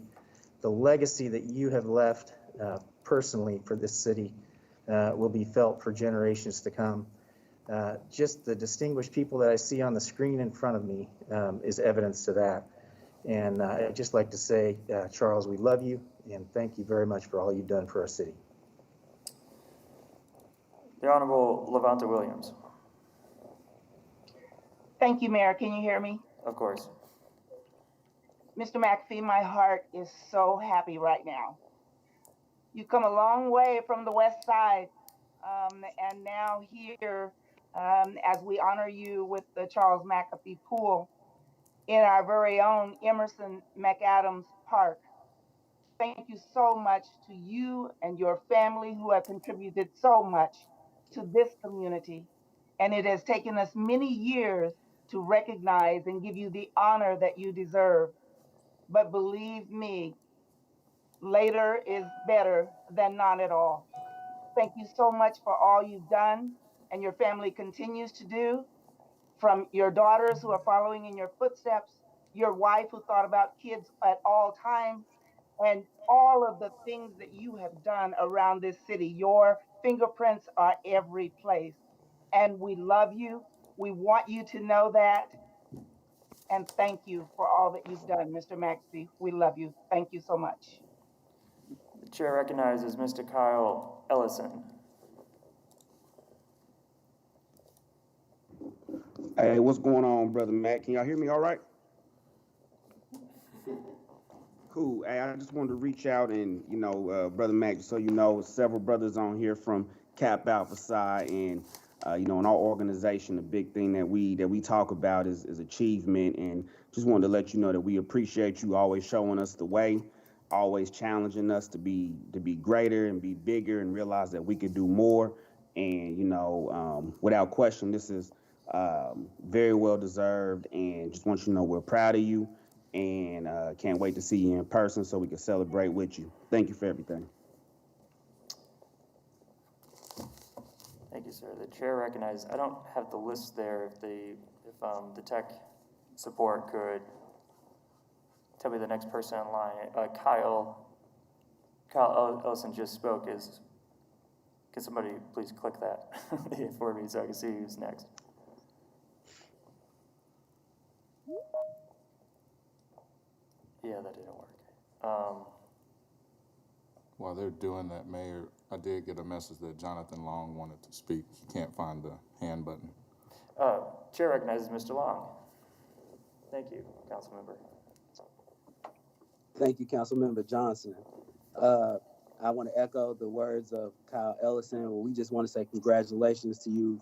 The legacy that you have left personally for this city will be felt for generations to come. Just the distinguished people that I see on the screen in front of me is evidence to that. And I'd just like to say, Charles, we love you and thank you very much for all you've done for our city. The Honorable Levanta Williams. Thank you, Mayor. Can you hear me? Of course. Mr. McAfee, my heart is so happy right now. You've come a long way from the West Side, and now here, as we honor you with the Charles McAfee Pool in our very own Emerson McAdams Park. Thank you so much to you and your family who have contributed so much to this community. And it has taken us many years to recognize and give you the honor that you deserve. But believe me, later is better than not at all. Thank you so much for all you've done and your family continues to do, from your daughters who are following in your footsteps, your wife who thought about kids at all times, and all of the things that you have done around this city. Your fingerprints are every place. And we love you. We want you to know that. And thank you for all that you've done, Mr. Maxey. We love you. Thank you so much. The chair recognizes Mr. Kyle Ellison. Hey, what's going on, Brother Matt? Can y'all hear me all right? Cool. Hey, I just wanted to reach out and, Brother Mac, just so you know, several brothers on here from Cap Alpha Psi, and, in our organization, the big thing that we talk about is achievement, and just wanted to let you know that we appreciate you always showing us the way, always challenging us to be greater and be bigger and realize that we could do more. And, without question, this is very well deserved, and just want you to know we're proud of you. And can't wait to see you in person so we can celebrate with you. Thank you for everything. Thank you, sir. The chair recognizes, I don't have the list there, if the tech support could tell me the next person in line. Kyle Ellison just spoke. Can somebody please click that for me so I can see who's next? Yeah, that didn't work. While they're doing that, Mayor, I did get a message that Jonathan Long wanted to speak. He can't find the hand button. Chair recognizes Mr. Long. Thank you, council member. Thank you, Councilmember Johnson. I want to echo the words of Kyle Ellison. Well, we just want to say congratulations to you,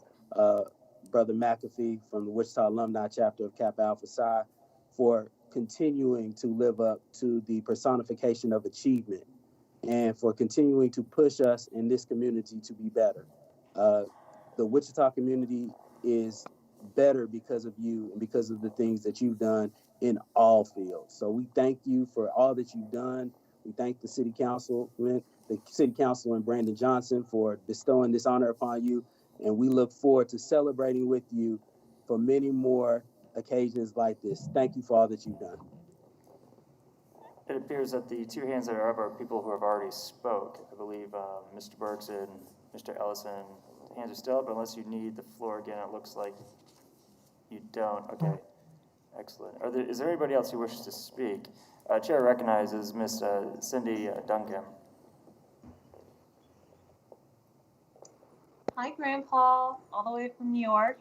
Brother McAfee from the Wichita Alumni Chapter of Kappa Alpha Psi, for continuing to live up to the personification of achievement and for continuing to push us in this community to be better. The Wichita community is better because of you and because of the things that you've done in all fields. So we thank you for all that you've done. We thank the city council and Brandon Johnson for bestowing this honor upon you. And we look forward to celebrating with you for many more occasions like this. Thank you for all that you've done. It appears that the two hands that are up are people who have already spoke. I believe Mr. Bergson, Mr. Ellison, the hands are still up unless you need the floor again. It looks like you don't. Okay, excellent. Is there anybody else who wishes to speak? Chair recognizes Ms. Cindy Duncan. Hi, Grandpa, all the way from New York.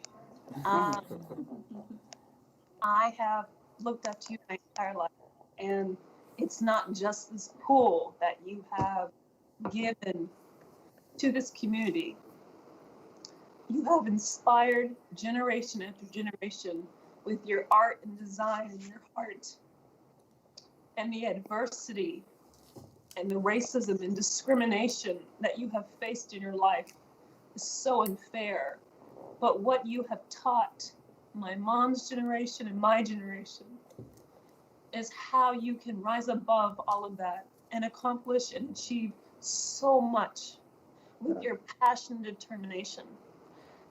I have looked up to you my entire life, and it's not just this pool that you have given to this community. You have inspired generation after generation with your art and design and your heart. And the adversity and the racism and discrimination that you have faced in your life is so unfair. But what you have taught my mom's generation and my generation is how you can rise above all of that and accomplish and achieve so much with your passion and determination.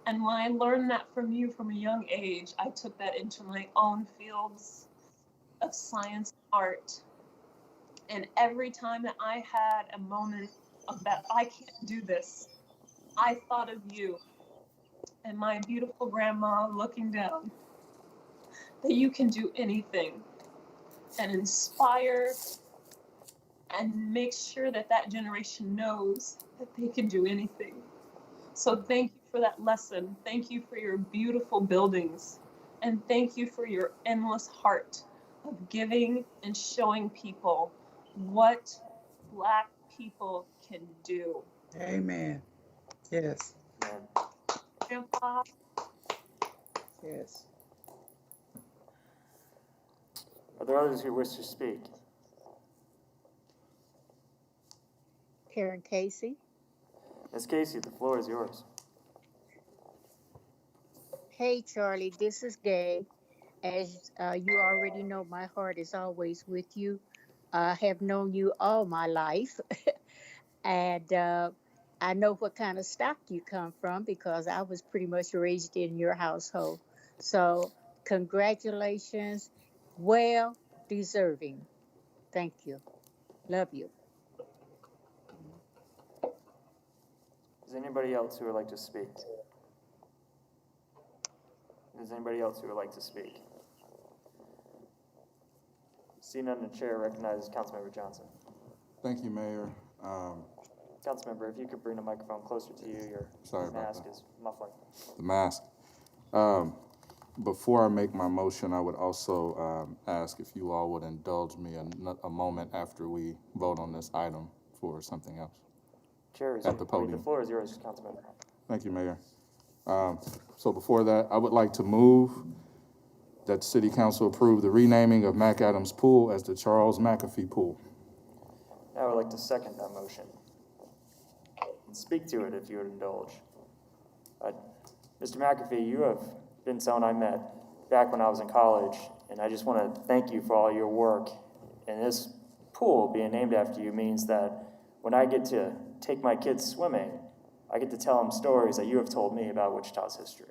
And when I learned that from you from a young age, I took that into my own fields of science and art. And every time that I had a moment of that I can't do this, I thought of you and my beautiful grandma looking down, that you can do anything. and inspire and make sure that that generation knows that they can do anything. So thank you for that lesson. Thank you for your beautiful buildings. And thank you for your endless heart of giving and showing people what Black people can do. Amen. Yes. Grandpa, Yes. Are there others who wish to speak? Karen Casey. Ms. Casey, the floor is yours. Hey, Charlie, this is Gay. As you already know, my heart is always with you. I have known you all my life, and I know what kind of stock you come from because I was pretty much raised in your household. So, congratulations. Well deserving. Thank you. Love you. Is there anybody else who would like to speak? Is anybody else who would like to speak? Seeing none, the chair recognizes Councilmember Johnson. Thank you, Mayor. Councilmember, if you could bring the microphone closer to you, your Sorry about mask that. is muffling. The mask. Before I make my motion, I would also ask if you all would indulge me a moment after we vote on this item for something else. Chair is At the the podium. floor is yours, Councilmember. Thank you, Mayor. So before that, I would like to move that City Council approve the renaming of McAdams Pool as the Charles McAfee Pool. I would like to second that motion and speak to it if you would indulge. Mr. McAfee, you have been someone I met back when I was in college, and I just want to thank you for all your work. And this pool being named after you means that when I get to take my kids swimming, I get to tell them stories that you have told me about Wichita's history.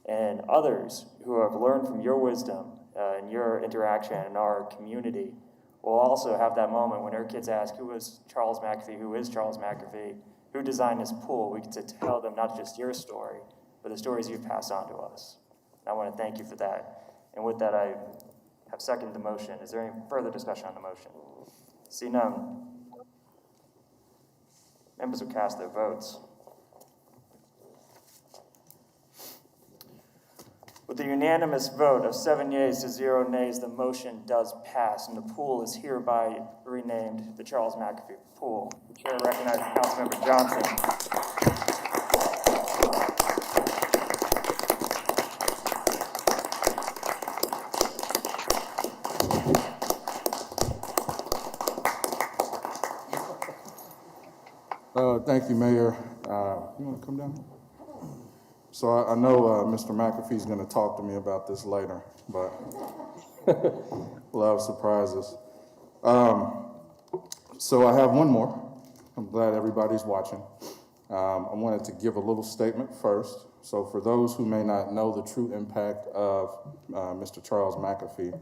And others who have learned from your wisdom and your interaction in our community will also have that moment when their kids ask, who is Charles McAfee, who is Charles McAfee, who designed this pool? We get to tell them not just your story, but the stories you've passed on to us. And I want to thank you for that. And with that, I have seconded the motion. Is there any further discussion on the motion? See none. Members will cast their votes. With a unanimous vote of 7 yeas to 0 nays, the motion does pass, and the pool is hereby renamed the Charles McAfee Pool. The chair recognizes Councilmember Johnson. Thank you, Mayor. You want to come down? So I know Mr. McAfee's going to talk to me about this later, but love surprises. So I have one more. I'm glad everybody's watching. I wanted to give a little statement first. So for those who may not know the true impact of Mr. Charles McAfee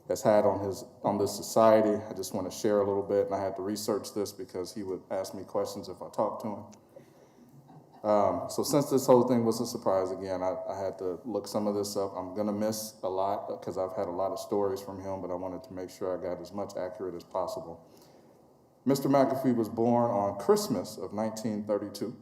has had on this society, I just want to share a little bit, and I had to research this because he would ask me questions if I talked to him. So since this whole thing was a surprise again, I had to look some of this up. I'm gonna miss a lot because I've had a lot of stories from him, but I wanted to make sure I got as much accurate as possible. Mr. McAfee was born on Christmas of 1932.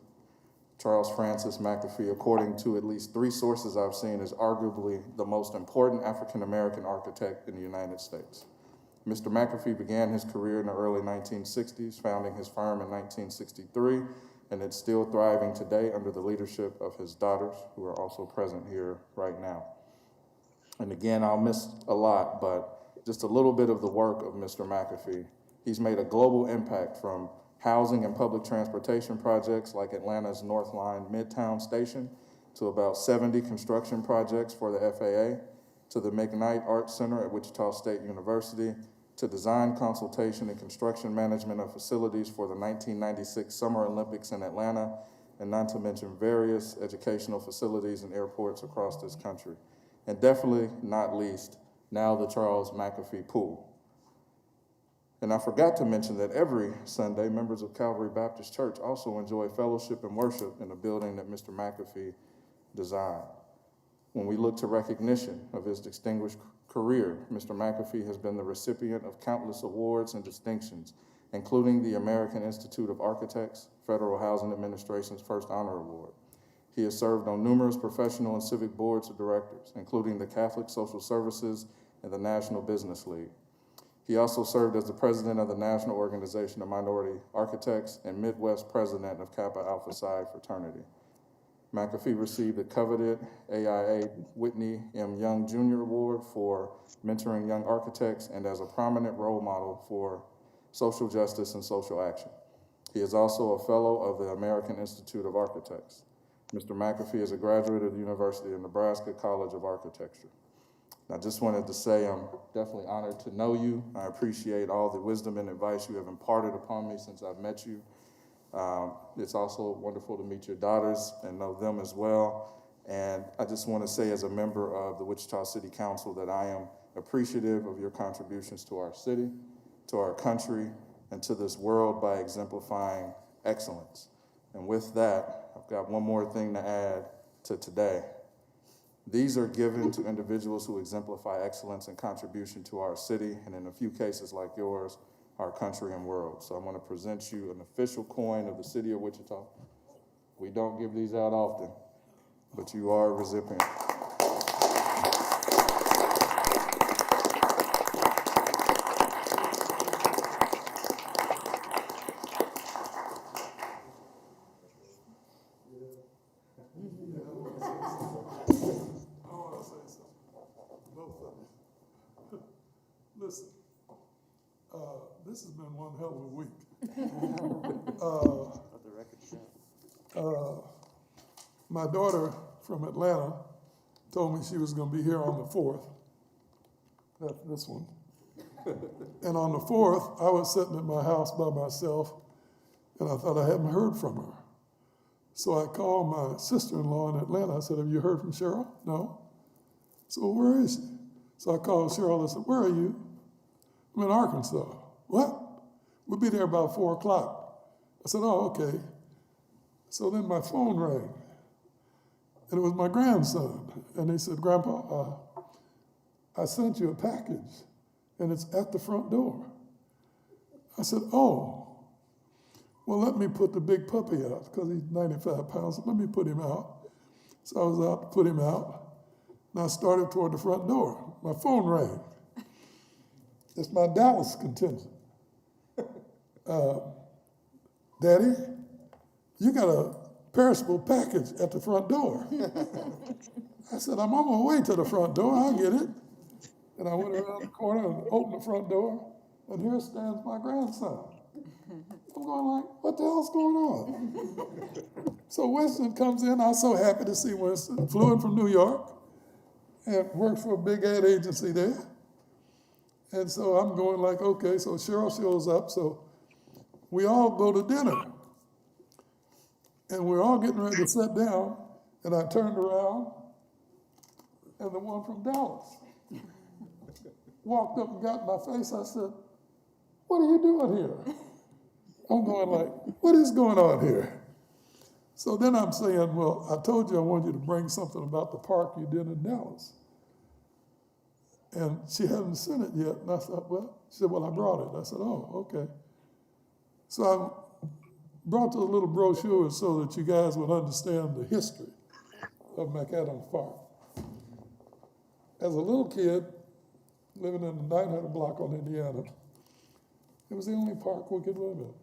Charles Francis McAfee, according to at least 3 sources I've seen, is arguably the most important African-American architect in the United States. Mr. McAfee began his career in the early 1960s, founding his firm in 1963, and it's still thriving today under the leadership of his daughters, who are also present here right now. And again, I'll miss a lot, but just a little bit of the work of Mr. McAfee. He's made a global impact from housing and public transportation projects like Atlanta's North Line Midtown Station, to about 70 construction projects for the FAA, to the McKnight Art Center at Wichita State University, to design, consultation, and construction management of facilities for the 1996 Summer Olympics in Atlanta, and not to mention various educational facilities and airports across this country. And definitely not least, now the Charles McAfee Pool. And I forgot to mention that every Sunday, members of Calvary Baptist Church also enjoy fellowship and worship in the building that Mr. McAfee designed. When we look to recognition of his distinguished Career, Mr. McAfee has been the recipient of countless awards and distinctions, including the American Institute of Architects, Federal Housing Administration's First Honor Award. He has served on numerous professional and civic boards of directors, including the Catholic Social Services and the National Business League. He also served as the president of the National Organization of Minority Architects and Midwest president of Kappa Alpha Psi Fraternity. McAfee received the coveted AIA Whitney M. Young Jr. Award for mentoring young architects and as a prominent role model for social justice and social action. He is also a fellow of the American Institute of Architects. Mr. McAfee is a graduate of the University of Nebraska College of Architecture. I just wanted to say I'm definitely honored to know you. I appreciate all the wisdom and advice you have imparted upon me since I've met you. It's also wonderful to meet your daughters and know them as well. And I just want to say as a member of the Wichita City Council that I am appreciative of your contributions to our city, to our country, and to this world by exemplifying excellence. And with that, I've got one more thing to add to today. These are given to individuals who exemplify excellence and contribution to our city, and in a few cases like yours, our country and world. So I'm going to present you an official coin of the city of Wichita. We don't give these out often, but you are a recipient. Listen, this has been one hell of a week. My daughter from Atlanta told me she was going to be here on the 4th. That's this one. And on the 4th, I was sitting at my house by myself, and I thought I hadn't heard from her. So I called my sister-in-law in Atlanta. I said, "Have you heard from Cheryl?" "No." "So where is she?" So I called Cheryl. I said, "Where are you?" "I'm in Arkansas." "What?" "We'll be there about 4 o'clock. I said, "Oh, okay." So then my phone rang, and it was my grandson. And he said, "Grandpa, I sent you a package, and it's at the front door." I said, "Oh, well, let me put the big puppy out," because he's 95 pounds. So let me put him out. So I was out to put him out, and I started toward the front door. My phone rang. It's my Dallas contingent. "Daddy, you got a perishable package at the front door." I said, "I'm on my way to the front door. I'll get it." And I went around the corner and opened the front door, and here stands my grandson. I'm going like, what the hell's going on? So Winston comes in. I was so happy to see Winston. Flew in from New York and works for a big ad agency there. And so I'm going like, okay, so Cheryl shows up. So we all go to dinner. And we're all getting ready to sit down. And I turned around, and the one from Dallas walked up and got in my face. I said, "What are you doing here?" I'm going like, what is going on here? So then I'm saying, "Well, I told you I wanted you to bring something about the park you did in Dallas." And she hadn't sent it yet. And I said, she said, "Well, I brought it." I said, "Oh, okay." So I brought the little brochure so that you guys would understand the history of McAdams Park. As a little kid, living in the 900 block on Indiana, it was the only park we could live in.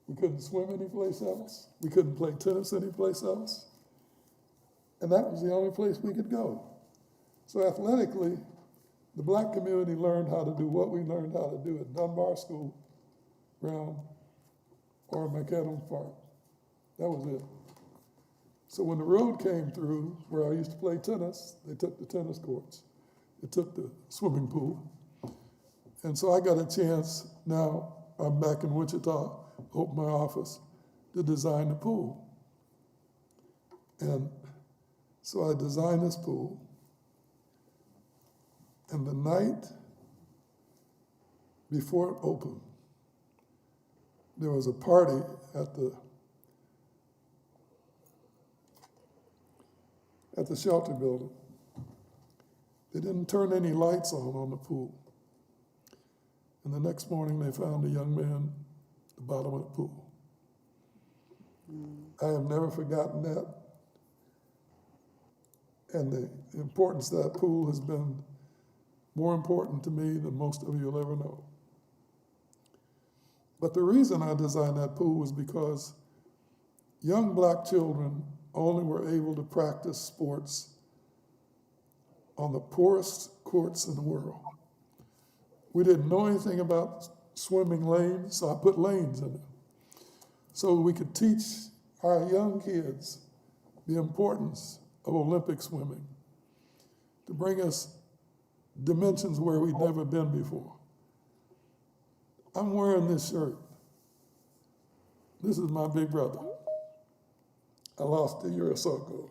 We couldn't swim anyplace else. We couldn't play tennis anyplace else. And that was the only place we could go. So athletically, the black community learned how to do what we learned how to do at Dunbar School Ground or McAdams Park. That was it. So when the road came through where I used to play tennis, they took the tennis courts. They took the swimming pool. And so I got a chance, now I'm back in Wichita, opened my office, to design the pool. And so I designed this pool. And the night before it opened, there was a party at the shelter building. They didn't turn any lights on the pool. And the next morning, they found a young man at the bottom of the pool. I have never forgotten that. And the importance of that pool has been more important to me than most of you will ever know. But the reason I designed that pool was because young black children only were able to practice sports on the poorest courts in the world. We didn't know anything about swimming lanes, so I put lanes in it. So we could teach our young kids the importance of Olympic swimming, to bring us dimensions where we'd never been before. I'm wearing this shirt. This is my big brother. I lost a year or so ago.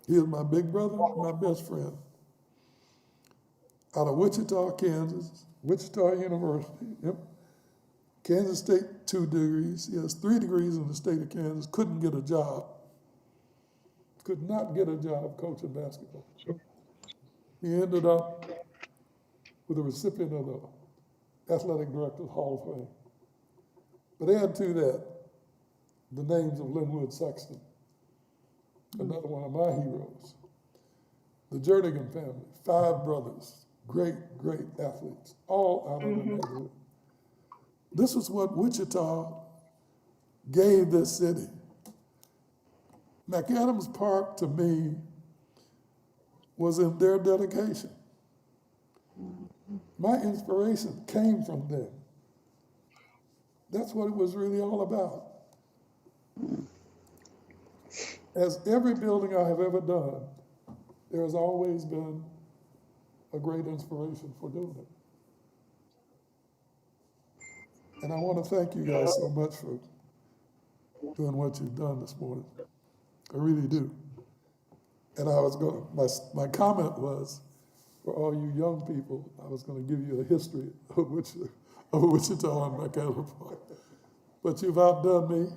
He is my big brother, my best friend. Out of Wichita, Kansas, Wichita University. Yep. Kansas State, 2 degrees. He has 3 degrees in the state of Kansas. Couldn't get a job. Could not get a job coaching basketball. He ended up with a recipient of the Athletic Directors Hall of Fame. But add to that the names of Linwood Sexton, another one of my heroes. The Jernigan family, 5 brothers, great, great athletes, all out of the neighborhood. This is what Wichita gave this city. McAdams Park, to me, was in their dedication. My inspiration came from them. That's what it was really all about. As every building I have ever done, there has always been a great inspiration for doing it. And I want to thank you guys so much for doing what you've done this morning. I really do. And I was going to, my comment was, for all you young people, I was going to give you a history of Wichita and McAdams Park. But you've outdone me.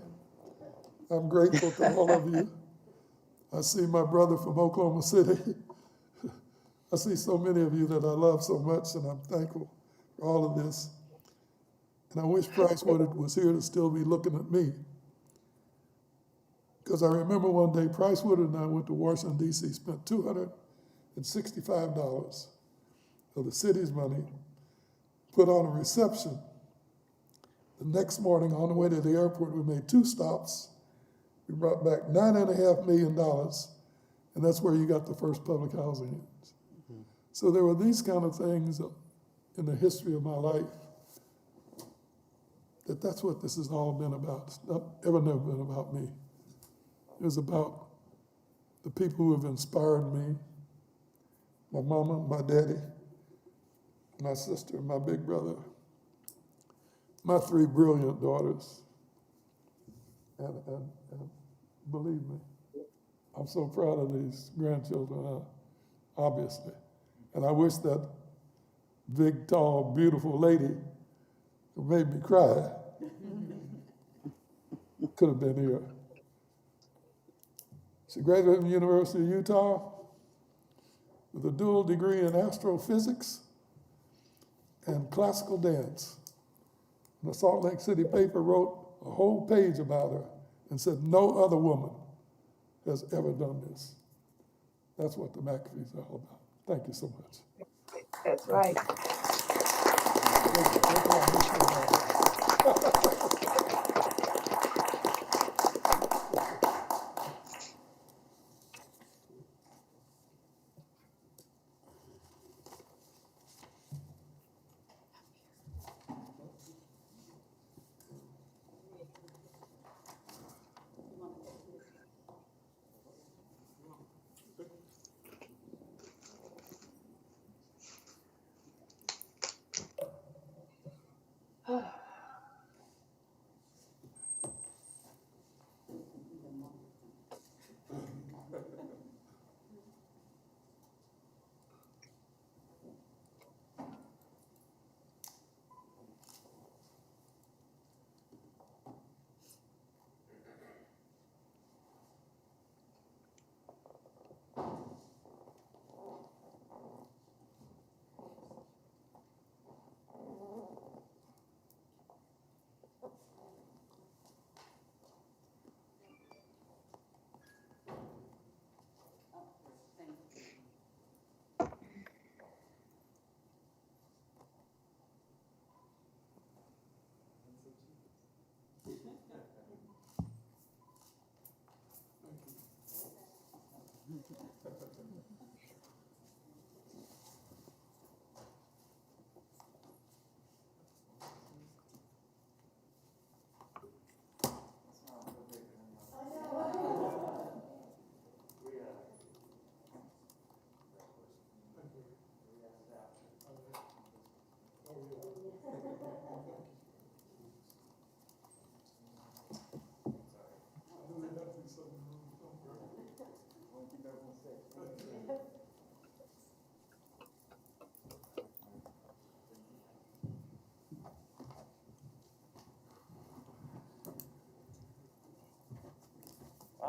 I'm grateful to all of you. I see my brother from Oklahoma City. I see so many of you that I love so much, and I'm thankful for all of this. And I wish Price Woodard was here to still be looking at me. Because I remember one day, Price Woodard and I went to Washington, D.C., spent $265 of the city's money, put on a reception. The next morning, on the way to the airport, we made 2 stops. We brought back $9.5 million, and that's where you got the first public housing units. So there were these kind of things in the history of my life that's what this has all been about. It's never been about me. It was about the people who have inspired me, my mama, my daddy, my sister, my big brother, my 3 brilliant daughters. And believe me, I'm so proud of these grandchildren, obviously. And I wish that big, tall, beautiful lady who made me cry could have been here. She graduated from the University of Utah with a dual degree in astrophysics and classical dance. And the Salt Lake City paper wrote a whole page about her and said, no other woman has ever done this. That's what the McAfee's are all about. Thank you so much. That's right.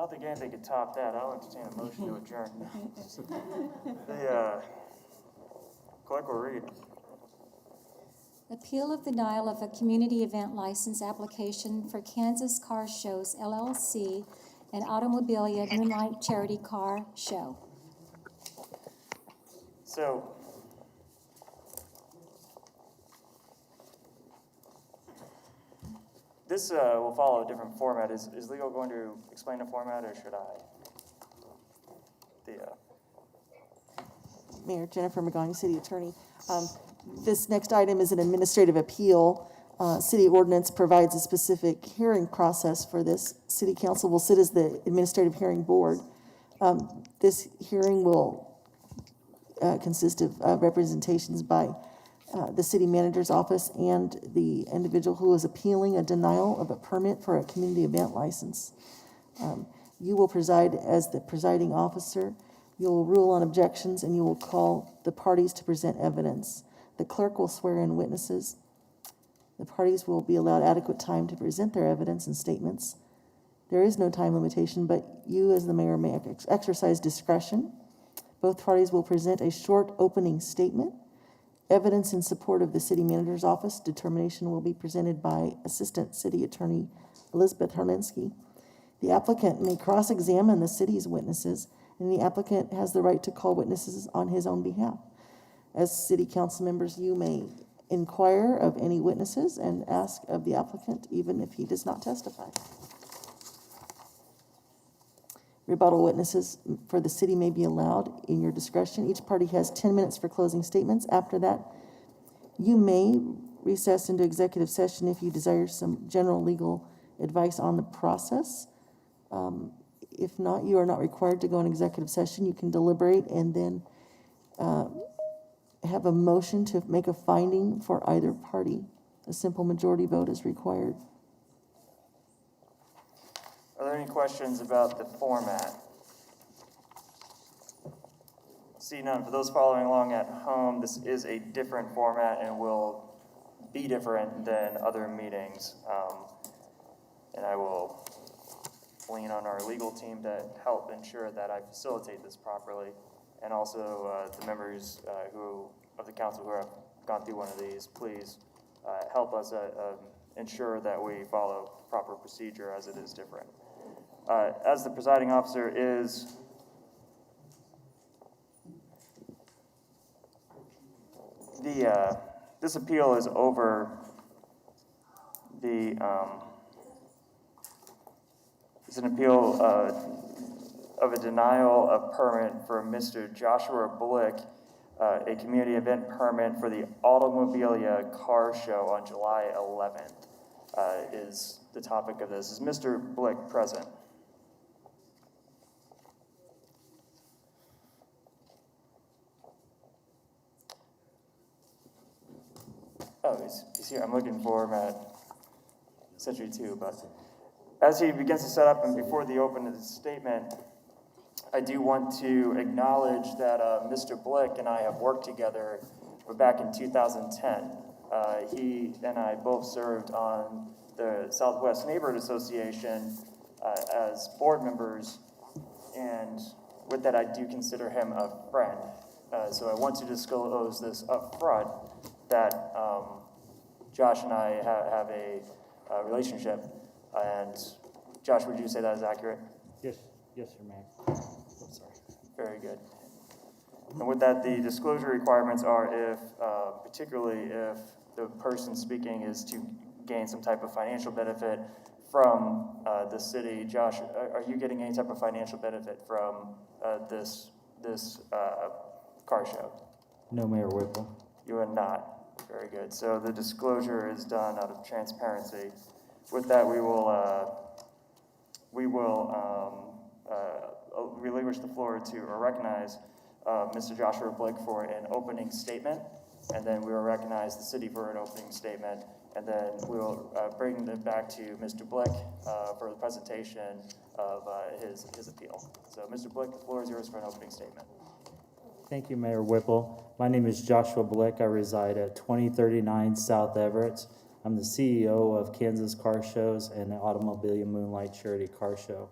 don't think anything could top that. I'll entertain a motion to adjourn. The clerk will read. Appeal of denial of a community event license application for Kansas Car Shows LLC and Automobilia Moonlight Charity Car Show. So, this will follow a different format. Is Leo going to explain the format, or should I? Mayor Jennifer McGonigal, City Attorney. This next item is an administrative appeal. City ordinance provides a specific hearing process for this. City Council will sit as the administrative hearing board. This hearing will consist of representations by the city manager's office and the individual who is appealing a denial of a permit for a community event license. You will preside as the presiding officer. You will rule on objections, and you will call the parties to present evidence. The clerk will swear in witnesses. The parties will be allowed adequate time to present their evidence and statements. There is no time limitation, but you as the mayor may exercise discretion. Both parties will present a short opening statement. Evidence in support of the city manager's office determination will be presented by Assistant City Attorney Elizabeth Harlinsky. The applicant may cross-examine the city's witnesses, and the applicant has the right to call witnesses on his own behalf. As city council members, you may inquire of any witnesses and ask of the applicant, even if he does not testify. Rebuttal witnesses for the city may be allowed in your discretion. Each party has 10 minutes for closing statements. After that, you may recess into executive session if you desire some general legal advice on the process. If not, you are not required to go in executive session. You can deliberate and then have a motion to make a finding for either party. A simple majority vote is required. Are there any questions about the format? See none. For those following along at home, this is a different format and will be different than other meetings. And I will lean on our legal team to help ensure that I facilitate this properly. And also the members of the council who have gone through one of these, please help us ensure that we follow proper procedure as it is different. As the presiding officer is this appeal is over it's an appeal of a denial of permit for Mr. Joshua Blick, a community event permit for the Automobilia Car Show on July 11th, is the topic of this. Is Mr. Blick present? Oh, he's here. I'm looking for him at Century 2, but as he begins to set up and before the open of the statement, I do want to acknowledge that Mr. Blick and I have worked together back in 2010. He and I both served on the Southwest Neighborhood Association as board members, and with that I do consider him a friend. So I want to disclose this up front, that Josh and I have a relationship. And Josh, would you say that is accurate? Yes, sir, Mayor. Sorry. Very good. And with that, the disclosure requirements are particularly if the person speaking is to gain some type of financial benefit from the city. Josh, are you getting any type of financial benefit from this car show? No, Mayor Whipple. You are not. Very good. So the disclosure is done out of transparency. With that, we will relinquish the floor to recognize Mr. Joshua Blake for an opening statement, and then we will recognize the city for an opening statement, and then we will bring it back to Mr. Blake for the presentation of his appeal. So, Mr. Blake, the floor is yours for an opening statement. Thank you, Mayor Whipple. My name is Joshua Blick. I reside at 2039 South Everett. I'm the CEO of Kansas Car Shows and the Automobilia Moonlight Charity Car Show.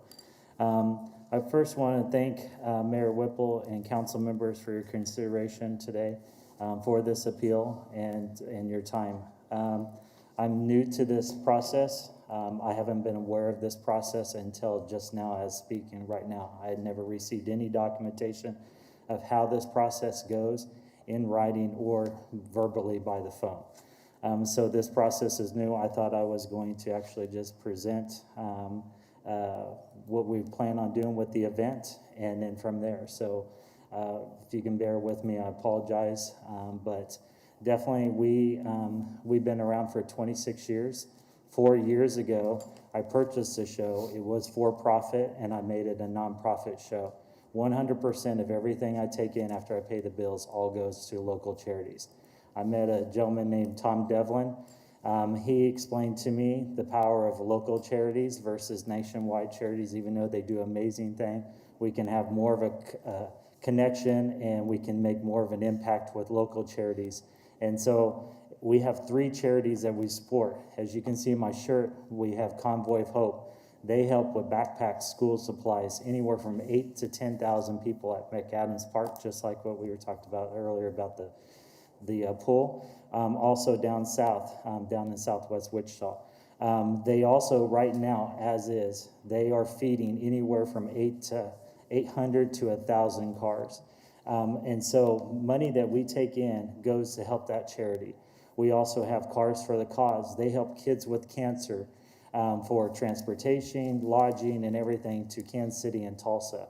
I first want to thank Mayor Whipple and council members for your consideration today for this appeal and your time. I'm new to this process. I haven't been aware of this process until just now as speaking right now. I had never received any documentation of how this process goes in writing or verbally by the phone. So this process is new. I thought I was going to actually just present what we plan on doing with the event and then from there. So if you can bear with me, I apologize. But definitely we've been around for 26 years. 4 years ago, I purchased a show. It was for profit and I made it a nonprofit show. 100% of everything I take in after I pay the bills all goes to local charities. I met a gentleman named Tom Devlin. He explained to me the power of local charities versus nationwide charities. Even though they do amazing things, we can have more of a connection and we can make more of an impact with local charities. And so we have 3 charities that we support. As you can see in my shirt, we have Convoy of Hope. They help with backpacks, school supplies, anywhere from 8,000 to 10,000 people at McAdams Park, just like what we were talking about earlier about the pool. Also down south, down in southwest Wichita. They also, right now, as is, they are feeding anywhere from 800 to 1,000 cars. And so money that we take in goes to help that charity. We also have Cars for the Cause. They help kids with cancer for transportation, lodging, and everything to Kansas City and Tulsa.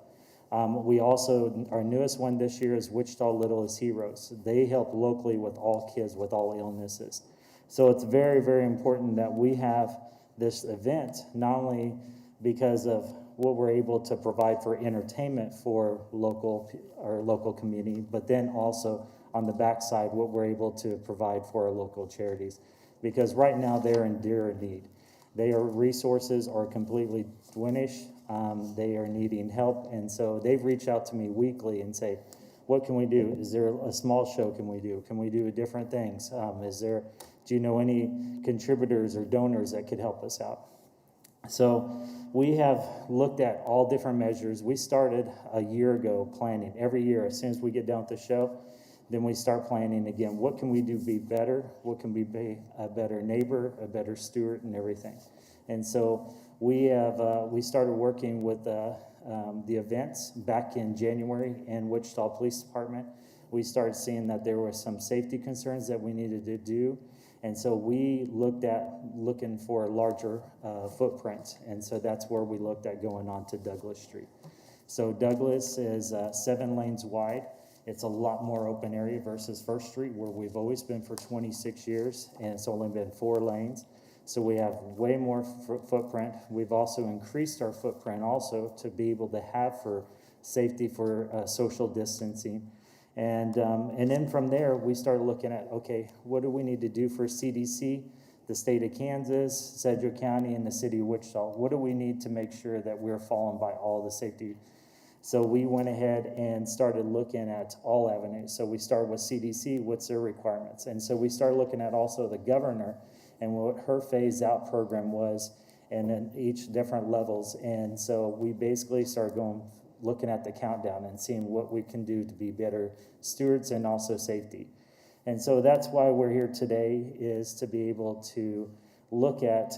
We also, our newest one this year is Wichita Littlest Heroes. They help locally with all kids with all illnesses. So it's very, very important that we have this event, not only because of what we're able to provide for entertainment for our local community, but then also on the backside, what we're able to provide for our local charities. Because right now they're in dire need. Their resources are completely diminished. They are needing help, and so they've reached out to me weekly and say, what can we do? Is there a small show can we do? Can we do different things? Do you know any contributors or donors that could help us out? So we have looked at all different measures. We started a year ago planning. Every year, as soon as we get done with the show, then we start planning again. What can we do to be better? What can we be a better neighbor, a better steward, and everything? And so we started working with the events back in January in Wichita Police Department. We started seeing that there were some safety concerns that we needed to do. And so we looking for a larger footprint. And so that's where we looked at going on to Douglas Street. So Douglas is 7 lanes wide. It's a lot more open area versus First Street, where we've always been for 26 years, and it's only been 4 lanes. So we have way more footprint. We've also increased our footprint also to be able to have for safety for social distancing. And then from there, we started looking at, okay, what do we need to do for CDC, the state of Kansas, Sedgwick County, and the city of Wichita? What do we need to make sure that we're following by all the safety? So we went ahead and started looking at all avenues. So we started with CDC, what's their requirements? And so we started looking at also the governor and what her phase out program was, and then each different levels. And so we basically started looking at the countdown and seeing what we can do to be better stewards and also safety. And so that's why we're here today, is to be able to look at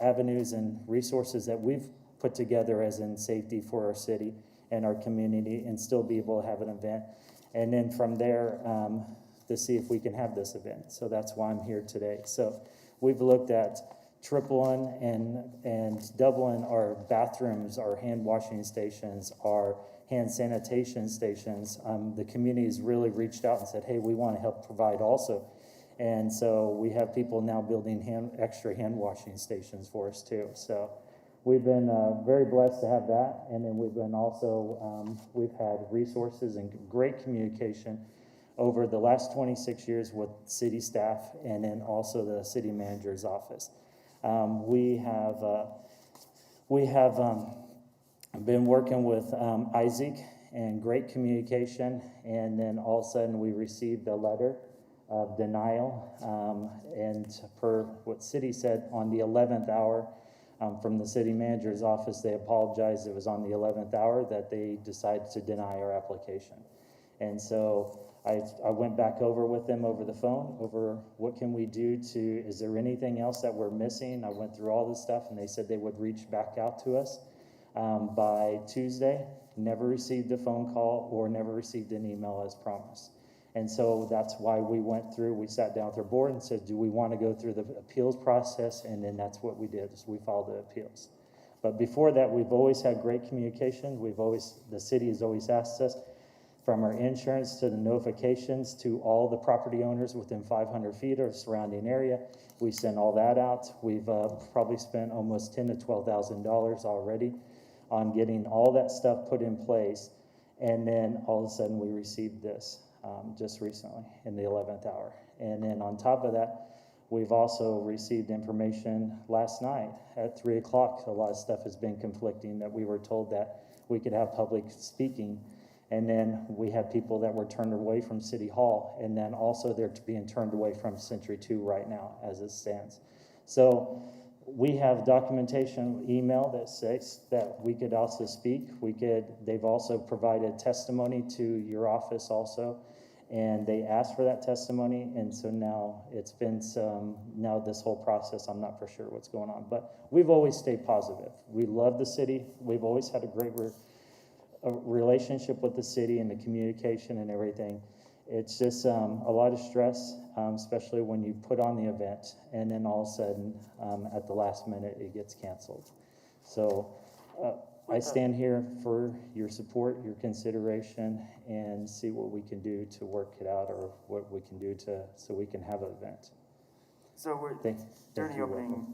avenues and resources that we've put together as in safety for our city and our community, and still be able to have an event. And then from there, to see if we can have this event. So that's why I'm here today. So we've looked at tripling and doubling our bathrooms, our hand washing stations, our hand sanitation stations. The community has really reached out and said, hey, we want to help provide also. And so we have people now building extra hand washing stations for us too. So we've been very blessed to have that. And then we've been also, we've had resources and great communication over the last 26 years with city staff and then also the city manager's office. We have been working with Isaac and great communication, and then all of a sudden we received a letter of denial, and per what city said, on the 11th hour, From the city manager's office, they apologized. It was on the 11th hour that they decided to deny our application. And so I went back over with them over the phone, over what can we do to, is there anything else that we're missing? I went through all this stuff, and they said they would reach back out to us by Tuesday. Never received a phone call or never received an email as promised. And so that's why we sat down with our board and said, do we want to go through the appeals process? And then that's what we did, is we followed the appeals. But before that, we've always had great communication. The city has always asked us, from our insurance to the notifications to all the property owners within 500 feet of surrounding area. We send all that out. We've probably spent almost $10,000 to $12,000 already on getting all that stuff put in place. And then all of a sudden we received this just recently in the 11th hour. And then on top of that, we've also received information last night at 3 o'clock. A lot of stuff has been conflicting, that we were told that we could have public speaking. And then we had people that were turned away from City Hall, and then also they're being turned away from Century 2 right now as it stands. So we have documentation email that says that we could also speak. They've also provided testimony to your office also, and they asked for that testimony. And so now it's been now this whole process, I'm not for sure what's going on, but we've always stayed positive. We love the city. We've always had a great relationship with the city and the communication and everything. It's just a lot of stress, especially when you put on the event and then all of a sudden at the last minute it gets canceled. So I stand here for your support, your consideration, and see what we can do to work it out, or what we can do so we can have an event. So during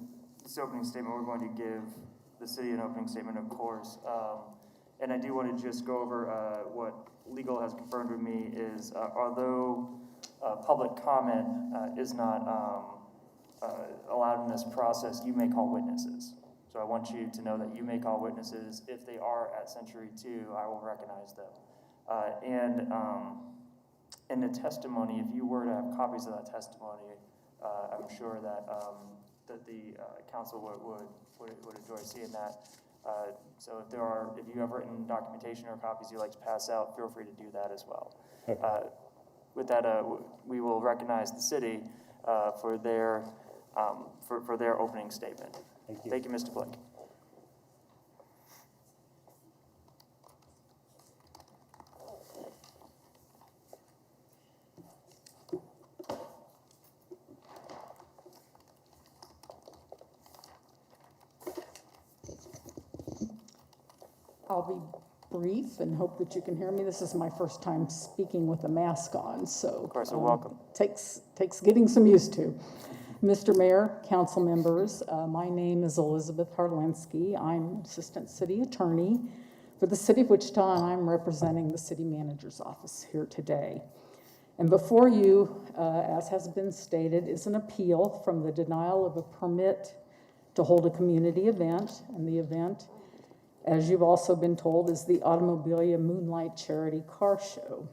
this opening statement, we're going to give the city an opening statement, of course. And I do want to just go over what legal has confirmed with me is, although public comment is not allowed in this process, you may call witnesses. So I want you to know that you may call witnesses. If they are at Century 2, I will recognize them. And in the testimony, if you were to have copies of that testimony, I'm sure that the council would enjoy seeing that. So if you have written documentation or copies you'd like to pass out, feel free to do that as well. Okay. With that, we will recognize the city for their opening statement. Thank you, Mr. Blick. I'll be brief and hope that you can hear me. This is my first time speaking with a mask on, so. Of course, you're welcome. Takes getting some used to. Mr. Mayor, council members, my name is Elizabeth Harlinsky. I'm Assistant City Attorney for the City of Wichita, and I'm representing the City Manager's Office here today. And before you, as has been stated, is an appeal from the denial of a permit to hold a community event, and the event, as you've also been told, is the Automobilia Moonlight Charity Car Show.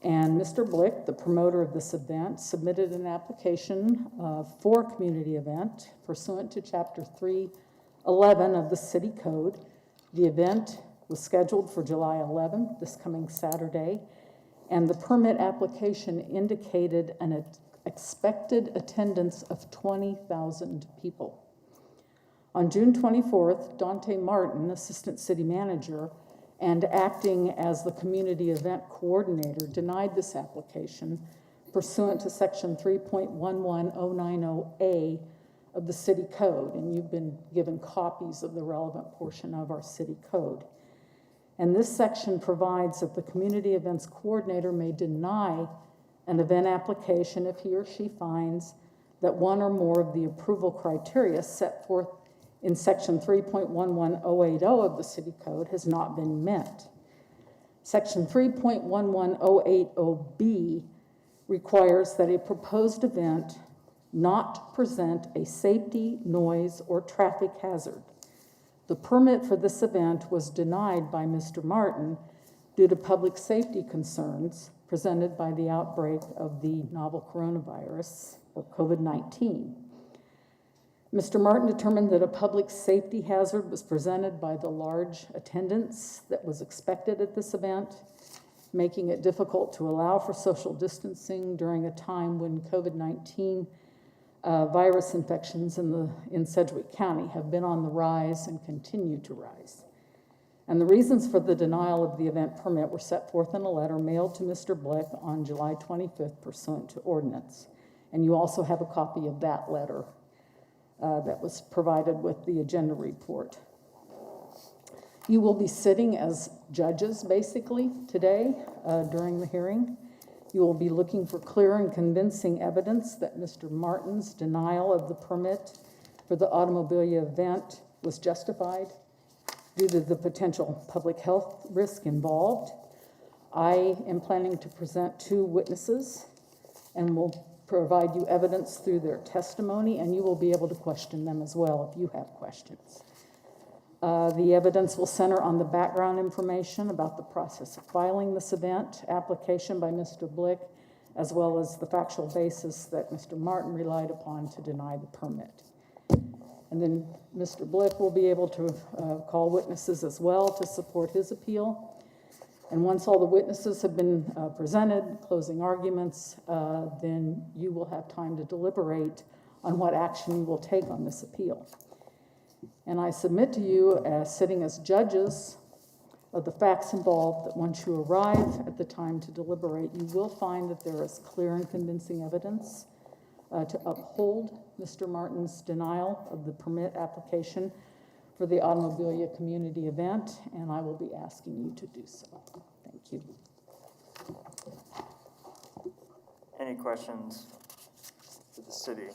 And Mr. Blick, the promoter of this event, submitted an application for a community event pursuant to Chapter 311 of the City Code. The event was scheduled for July 11th, this coming Saturday, and the permit application indicated an expected attendance of 20,000 people. On June 24th, Dante Martin, Assistant City Manager, and acting as the community event coordinator, denied this application pursuant to Section 3.11090A of the City Code, and you've been given copies of the relevant portion of our City Code. And this section provides that the community events coordinator may deny an event application if he or she finds that one or more of the approval criteria set forth in Section 3.11080 of the City Code has not been met. Section 3.11080B requires that a proposed event not present a safety, noise, or traffic hazard. The permit for this event was denied by Mr. Martin due to public safety concerns presented by the outbreak of the novel coronavirus, or COVID-19. Mr. Martin determined that a public safety hazard was presented by the large attendance that was expected at this event, making it difficult to allow for social distancing during a time when COVID-19 virus infections in Sedgwick County have been on the rise and continue to rise. And the reasons for the denial of the event permit were set forth in a letter mailed to Mr. Blick on July 25th pursuant to ordinance. And you also have a copy of that letter that was provided with the agenda report. You will be sitting as judges, basically, today during the hearing. You will be looking for clear and convincing evidence that Mr. Martin's denial of the permit for the automobilia event was justified due to the potential public health risk involved. I am planning to present 2 witnesses and will provide you evidence through their testimony, and you will be able to question them as well if you have questions. The evidence will center on the background information about the process of filing this event application by Mr. Blick, as well as the factual basis that Mr. Martin relied upon to deny the permit. And then Mr. Blick will be able to call witnesses as well to support his appeal. And once all the witnesses have been presented, closing arguments, then you will have time to deliberate on what action you will take on this appeal. And I submit to you, as sitting as judges of the facts involved, that once you arrive at the time to deliberate, you will find that there is clear and convincing evidence to uphold Mr. Martin's denial of the permit application for the automobilia community event, and I will be asking you to do so. Thank you. Any questions for the city?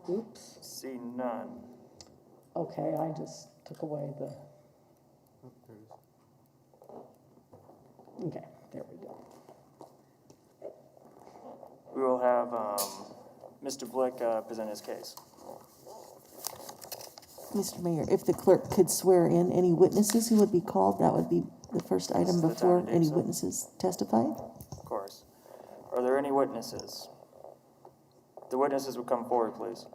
Oops. See none. Okay, I just took away the. Okay, there we go. We will have Mr. Blick present his case. Mr. Mayor, if the clerk could swear in any witnesses who would be called, that would be the first item before any witnesses testify. Of course. Are there any witnesses? The witnesses would come forward, please.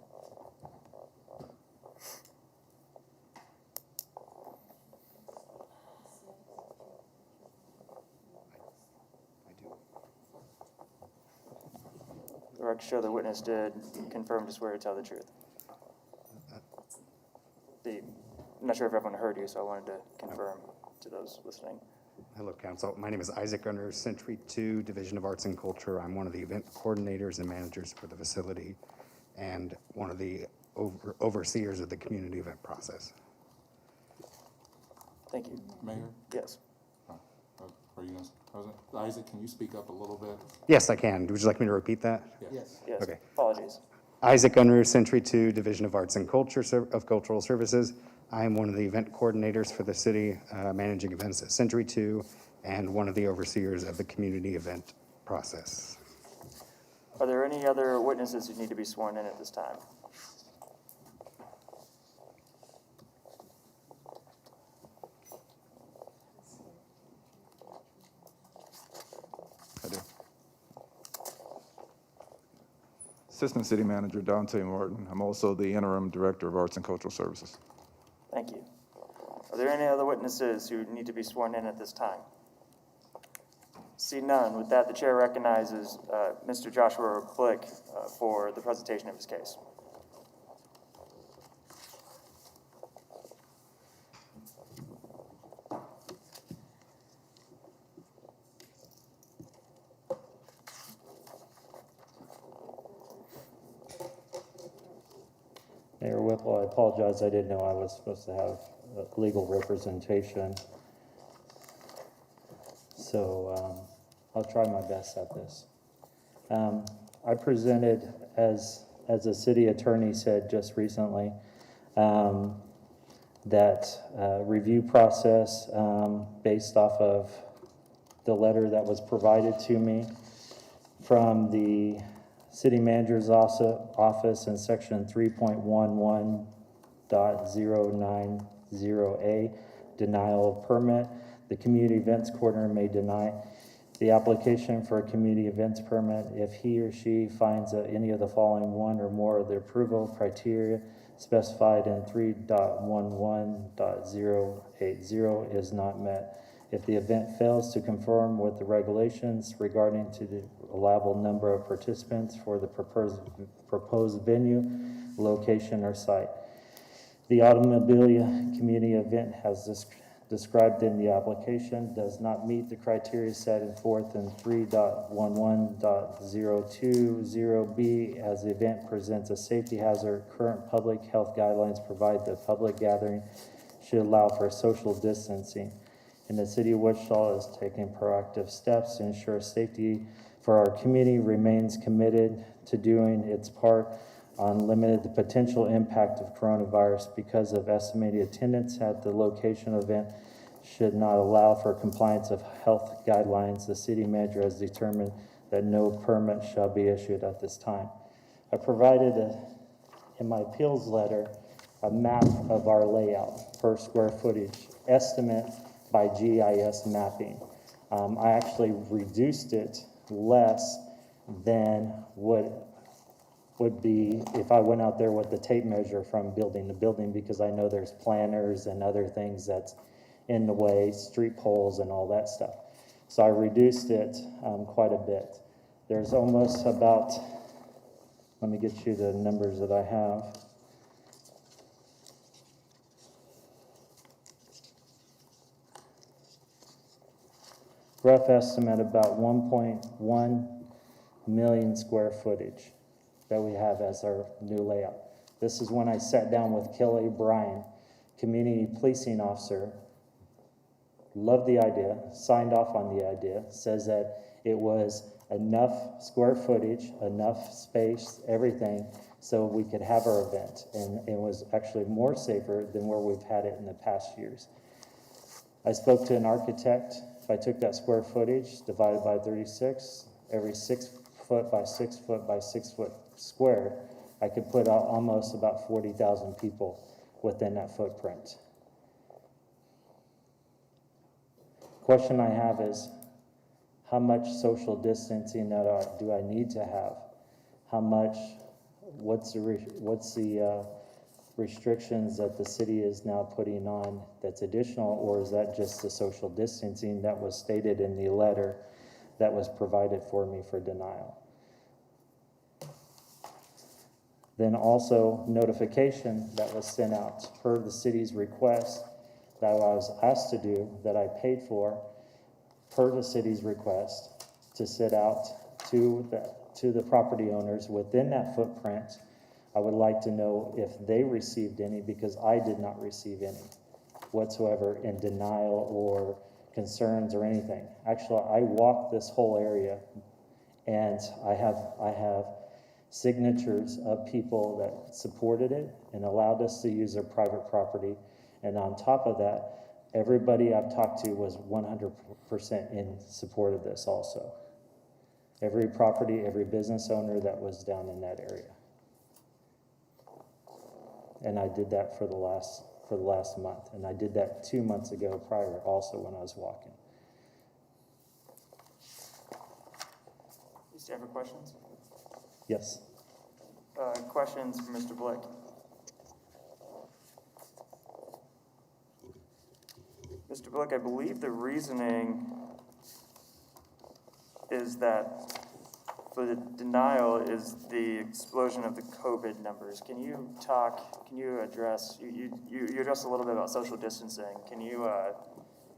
The record show the witness did confirm to swear to tell the truth. I'm not sure if everyone heard you, so I wanted to confirm to those listening. Hello, Council. My name is Isaac under Century 2, Division of Arts and Culture. I'm one of the event coordinators and managers for the facility and one of the overseers of the community event process. Thank you. Mayor? Yes. Are you going to, Isaac, can you speak up a little bit? Yes, I can. Would you like me to repeat that? Yes. Yes. Okay. Apologies. Isaac Unruh, Century 2, Division of Arts and Culture of Cultural Services. I am one of the event coordinators for the city, managing events at Century 2, and one of the overseers of the community event process. Are there any other witnesses who need to be sworn in at this time? I do. Assistant City Manager Dante Martin. I'm also the Interim Director of Arts and Cultural Services. Thank you. Are there any other witnesses who need to be sworn in at this time? See none. With that, the chair recognizes Mr. Joshua Blick for the presentation of his case. Mayor Whipple, I apologize. I didn't know I was supposed to have legal representation. So I'll try my best at this. I presented, as the city attorney said just recently, that review process based off of the letter that was provided to me from the city manager's office in section 3.11.090A, denial of permit. The community events coordinator may deny the application for a community events permit if he or she finds that any of the following one or more of the approval criteria specified in 3.11.080 is not met. If the event fails to conform with the regulations regarding to the allowable number of participants for the proposed venue, location, or site. The automobilia community event has described in the application does not meet the criteria set forth in 3.11.020B as the event presents a safety hazard. Current public health guidelines provide the public gathering should allow for social distancing. And the city of Wichita is taking proactive steps to ensure safety for our community, remains committed to doing its part on limited the potential impact of coronavirus because of estimated attendance at the location event should not allow for compliance of health guidelines. The city manager has determined that no permit shall be issued at this time. I provided in my appeals letter a map of our layout per square footage estimate by GIS mapping. I actually reduced it less than what would be if I went out there with the tape measure from building to building, because I know there's planters and other things that's in the way, street poles and all that stuff. So I reduced it quite a bit. There's almost about, let me get you the numbers that I have. Rough estimate about 1.1 million square footage that we have as our new layout. This is when I sat down with Kelly Bryan, community policing officer, loved the idea, signed off on the idea, says that it was enough square footage, enough space, everything, so we could have our event. And it was actually more safer than where we've had it in the past years. I spoke to an architect. If I took that square footage divided by 36, every 6 foot by 6 foot by 6 foot square, I could put out almost about 40,000 people within that footprint. Question I have is, how much social distancing do I need to have? How much, what's the restrictions that the city is now putting on that's additional, or is that just the social distancing that was stated in the letter that was provided for me for denial? Then also notification that was sent out per the city's request that I was asked to do, that I paid for per the city's request to sit out to the property owners within that footprint. I would like to know if they received any, because I did not receive any whatsoever in denial or concerns or anything. Actually, I walked this whole area, and I have signatures of people that supported it and allowed us to use their private property. And on top of that, everybody I've talked to was 100% in support of this also. Every property, every business owner that was down in that area. And I did that for the last month. And I did that 2 months ago prior also when I was walking. Do you have any questions? Yes. Questions for Mr. Blick? Mr. Blick, I believe the reasoning is that for the denial is the explosion of the COVID numbers. Can you address, you addressed a little bit about social distancing. Can you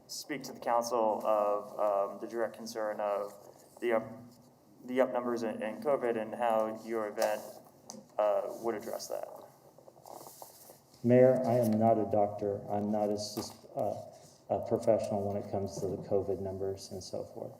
speak to the council of the direct concern of the up numbers in COVID and how your event would address that? Mayor, I am not a doctor. I'm not a professional when it comes to the COVID numbers and so forth.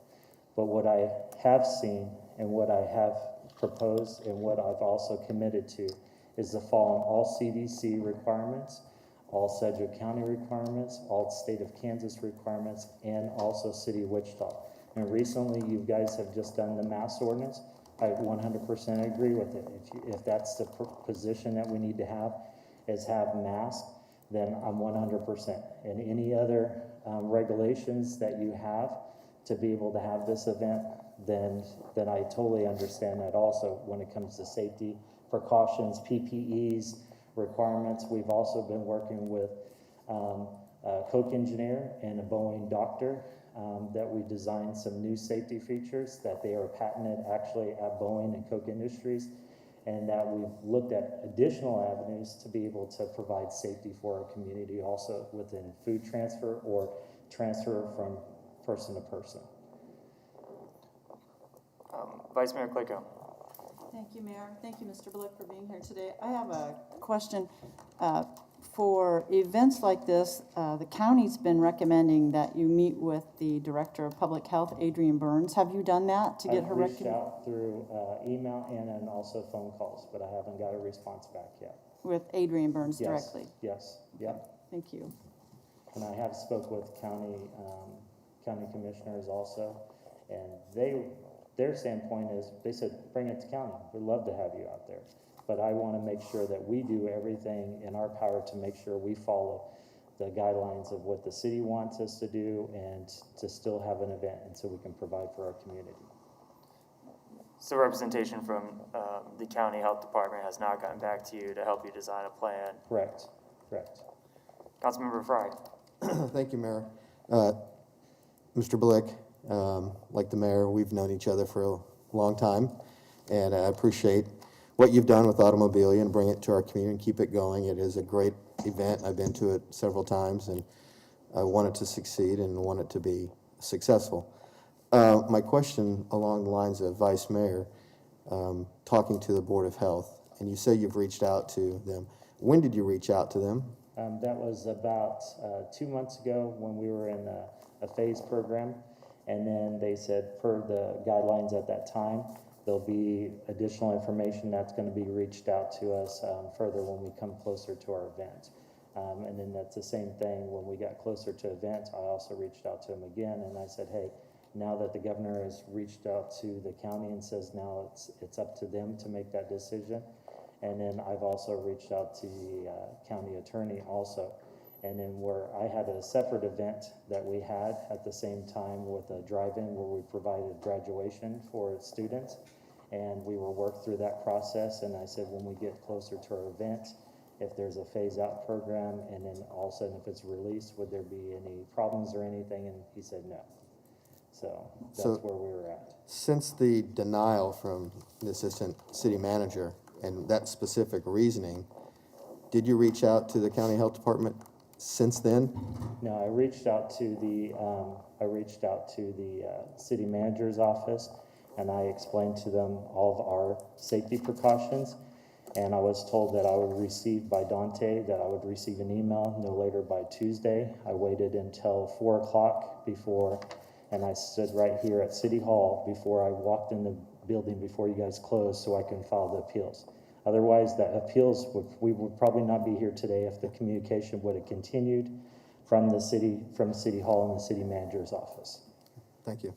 But what I have seen and what I have proposed and what I've also committed to is to follow all CDC requirements, all Sedgwick County requirements, all state of Kansas requirements, and also City of Wichita. And recently, you guys have just done the mask ordinance. I 100% agree with it. If that's the position that we need to have, is have masks, then I'm 100%. And any other regulations that you have to be able to have this event, then I totally understand that also when it comes to safety precautions, PPEs, requirements. We've also been working with a Coke engineer and a Boeing doctor that we designed some new safety features that they are patented actually at Boeing and Coke Industries, and that we've looked at additional avenues to be able to provide safety for our community also within food transfer or transfer from person to person. Vice Mayor Clayco. Thank you, Mayor. Thank you, Mr. Blick, for being here today. I have a question. For events like this, the county's been recommending that you meet with the Director of Public Health, Adrienne Burns. Have you done that to get her I've reached out through email and then also phone calls, but I haven't got a response back yet. with Adrienne Burns Yes, directly? yes, yep. Thank you. And I have spoke with county commissioners also, and their standpoint is, they said, bring it to county. We'd love to have you out there. But I want to make sure that we do everything in our power to make sure we follow the guidelines of what the city wants us to do and to still have an event and so we can provide for our community. So representation from the county health department has not gotten back to you to help you design a plan? Correct, correct. Councilmember Fry. Thank you, Mayor. Mr. Blick, like the mayor, we've known each other for a long time, and I appreciate what you've done with Automobilia and bring it to our community and keep it going. It is a great event. I've been to it several times, and I want it to succeed and want it to be successful. My question along the lines of Vice Mayor, talking to the Board of Health, and you say you've reached out to them. When did you reach out to them? That was about 2 months ago when we were in a phase program, and then they said per the guidelines at that time, there'll be additional information that's going to be reached out to us further when we come closer to our event. And then that's the same thing when we got closer to event. I also reached out to them again, and I said, hey, now that the governor has reached out to the county and says now it's up to them to make that decision. And then I've also reached out to the county attorney also. And then where I had a separate event that we had at the same time with a drive-in where we provided graduation for students. And we will work through that process. And I said, when we get closer to our event, if there's a phase-out program, and then all of a sudden if it's released, would there be any problems or anything? And he said no. So that's where we were at. Since the denial from the assistant city manager and that specific reasoning, did you reach out to the county health department since then? No, I reached out to the city manager's office, and I explained to them all of our safety precautions. And I was told that I would receive by Dante, that I would receive an email no later by Tuesday. I waited until 4 o'clock before, and I stood right here at City Hall before I walked in the building before you guys closed so I can file the appeals. Otherwise, the appeals, we would probably not be here today if the communication would have continued from City Hall and the city manager's office. Thank you.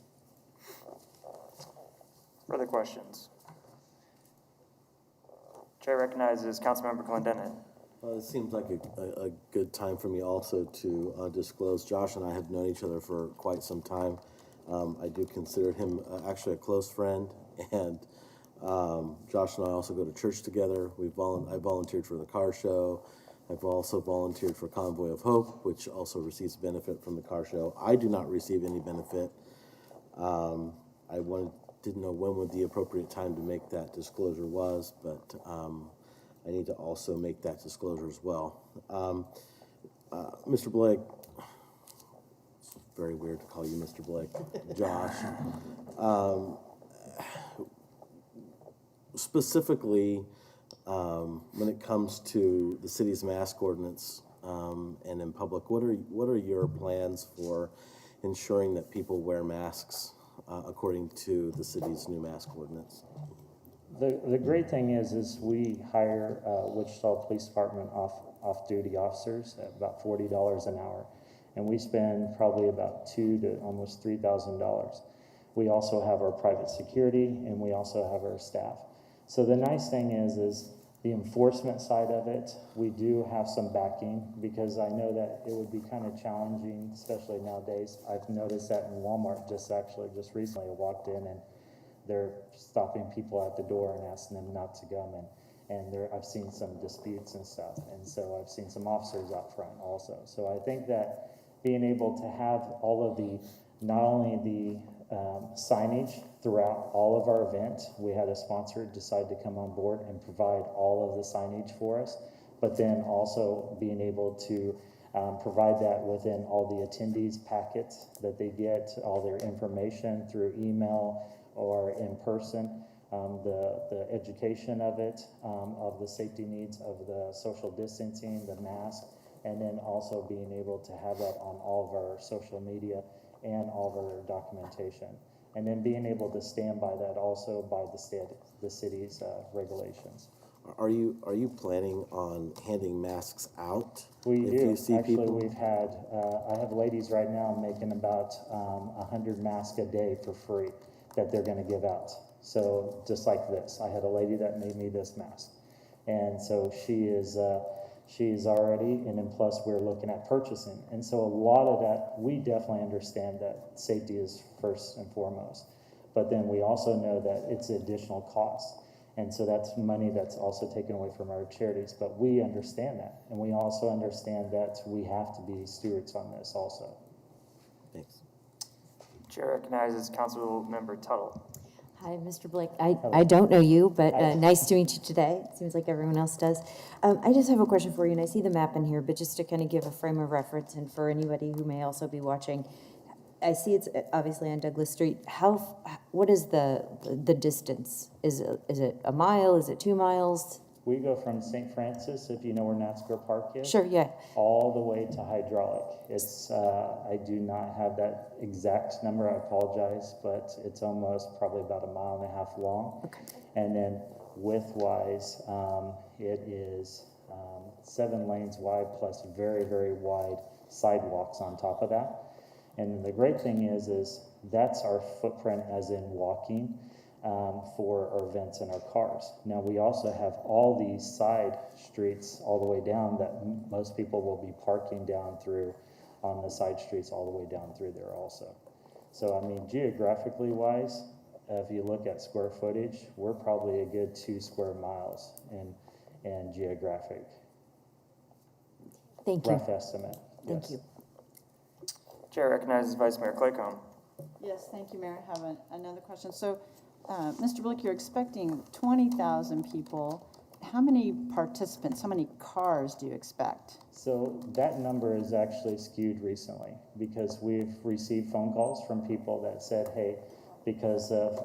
Further questions? Chair recognizes Councilmember Clendenin. It seems like a good time for me also to disclose. Josh and I have known each other for quite some time. I do consider him actually a close friend, and Josh and I also go to church together. I volunteered for the car show. I've also volunteered for Convoy of Hope, which also receives benefit from the car show. I do not receive any benefit. Didn't know when would the appropriate time to make that disclosure was, but I need to also make that disclosure as well. Mr. Blake, it's very weird to call you Mr. Blake, Josh. Specifically, when it comes to the city's mask ordinance and in public, what are your plans for ensuring that people wear masks according to the city's new mask ordinance? The great thing is we hire Wichita Police Department off-duty officers at about $40 an hour, and we spend probably about $2,000 to almost $3,000. We also have our private security, and we also have our staff. So the nice thing is The enforcement side of it, we do have some backing because I know that it would be kind of challenging, especially nowadays. I've noticed that in Walmart just recently I walked in and they're stopping people at the door and asking them not to come in. And I've seen some disputes and stuff. And so I've seen some officers out front also. So I think that being able to have all of the, not only the signage throughout all of our event, we had a sponsor decide to come on board and provide all of the signage for us, but then also being able to provide that within all the attendees packets that they get, all their information through email or in person. The education of it, of the safety needs of the social distancing, the mask, and then also being able to have that on all of our social media and all of our documentation. And then being able to stand by that also by the city's regulations. Are you planning on handing masks out? We if do. You see Actually, people? we've had, I have ladies right now making about 100 masks a day for free that they're gonna give out. So just like this, I had a lady that made me this mask. And so she's already, and then plus we're looking at purchasing. And so a lot of that, we definitely understand that safety is first and foremost. But then we also know that it's additional cost. And so that's money that's also taken away from our charities. But we understand that. And we also understand that we have to be stewards on this also. Thanks. Chair recognizes Council Member Tuttle. Hi, Mr. Blake. I don't know you, but nice to meet you today. It seems like everyone else does. I just have a question for you, and I see the map in here, but just to kind of give a frame of reference and for anybody who may also be watching, I see it's obviously on Douglas Street. What is the distance? Is it a mile? Is it 2 miles? We go from St. Francis, if you know where NASCAR Park is. Sure, yeah. All the way to Hydraulic. It's, I do not have that exact number, I apologize, but it's almost probably about 1.5 miles long. Okay. And then width-wise, it is 7 lanes wide plus very, very wide sidewalks on top of that. And the great thing is that's our footprint as in walking for our events and our cars. Now we also have all these side streets all the way down that most people will be parking down through on the side streets all the way down through there also. So I mean, geographically wise, if you look at square footage, we're probably a good 2 square miles in geographic. Thank you. Rough estimate. Thank Yes. you. Chair recognizes Vice Mayor Claycomb. Yes, thank you, Mayor. I have another question. So, Mr. Blick, you're expecting 20,000 people. How many participants, how many cars do you expect? So that number is actually skewed recently because we've received phone calls from people that said, hey, because of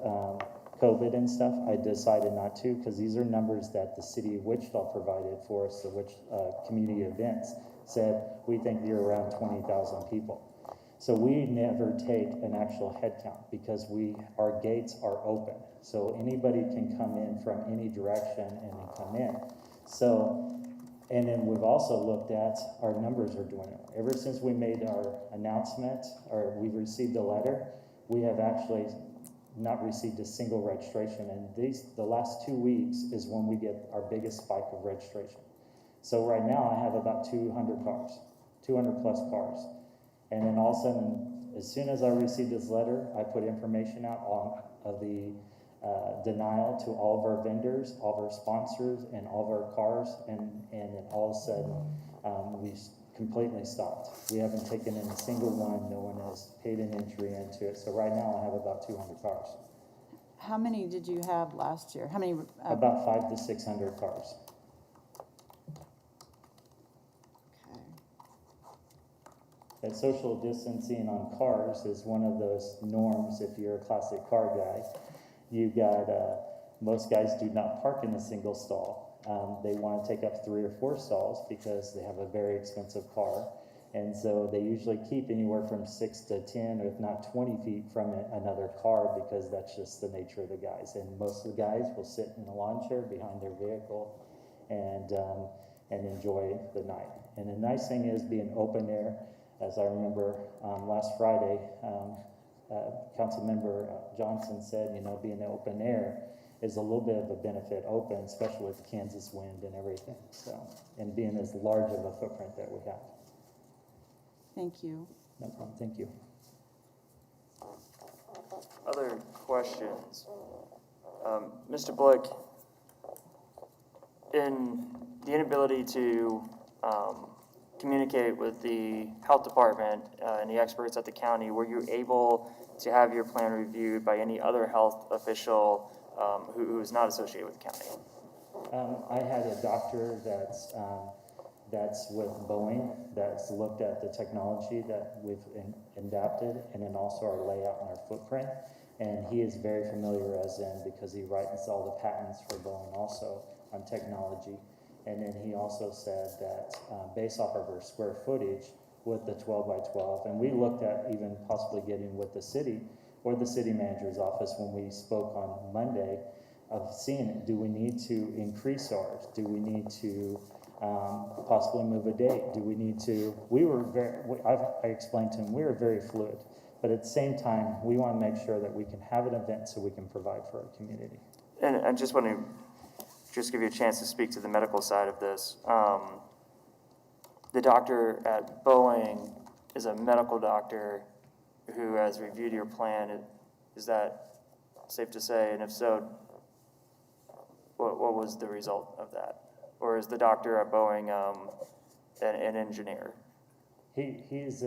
COVID and stuff, I decided not to, because these are numbers that the city of Wichita provided for us, the community events, said we think you're around 20,000 people. So we never take an actual head count because our gates are open. So anybody can come in from any direction and then come in. So, and then we've also looked at our numbers are doing it. Ever since we made our announcement or we received a letter, we have actually not received a single registration. And the last 2 weeks is when we get our biggest spike of registration. So right now I have about 200 cars, 200 plus cars. And then all of a sudden, as soon as I received this letter, I put information out of the denial to all of our vendors, all of our sponsors, and all of our cars, and then all of a sudden, we completely stopped. We haven't taken in a single one. No one has paid an entry into it. So right now, I have about 200 cars. How many did you have last year? How many? About 500 to 600 cars. That social distancing on cars is one of those norms. If you're a classic car guy, you got most guys do not park in a single stall. They want to take up 3 or 4 stalls because they have a very expensive car, and so they usually keep anywhere from 6 to 10, or if not 20 feet from another car because that's just the nature of the guys. And most of the guys will sit in a lawn chair behind their vehicle and enjoy the night. And the nice thing is being open air. As I remember last Friday, Councilmember Johnson said, being open air is a little bit of a benefit open, especially with Kansas wind and everything, so, and being as large of a footprint that we have. Thank you. No problem, thank you. Other questions? Mr. Blick, in the inability to communicate with the health department and the experts at the county, were you able to have your plan reviewed by any other health official who is not associated with the county? I had a doctor that's with Boeing that's looked at the technology that we've adapted, and then also our layout and our footprint. And he is very familiar, as in, because he writes all the patents for Boeing also on technology. And then he also said that based off of our square footage with the 12 by 12, and we looked at even possibly getting with the city or the city manager's office when we spoke on Monday of seeing it. Do we need to increase ours? Do we need to possibly move a date? Do we need to? I explained to him, we were very fluid. But at the same time, we want to make sure that we can have an event so we can provide for our community. And I just want to give you a chance to speak to the medical side of this. The doctor at Boeing is a medical doctor who has reviewed your plan. Is that safe to say? And if so, what was the result of that? Or is the doctor at Boeing an engineer? He's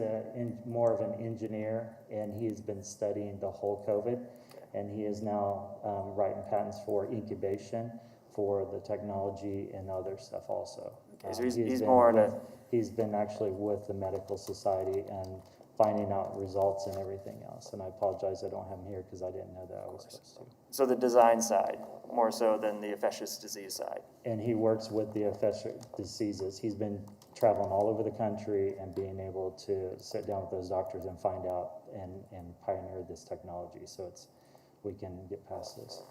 more of an engineer, and he's been studying the whole COVID, and he is now writing patents for incubation for the technology and other stuff also. Okay, so he's more in a... He's been actually with the medical society and finding out results and everything else. And I apologize I don't have him here because I didn't know that I was supposed to. So the design side, more so than the infectious disease side. And he works with the infectious diseases. He's been traveling all over the country and being able to sit down with those doctors and find out and pioneer this technology. So we can get past this.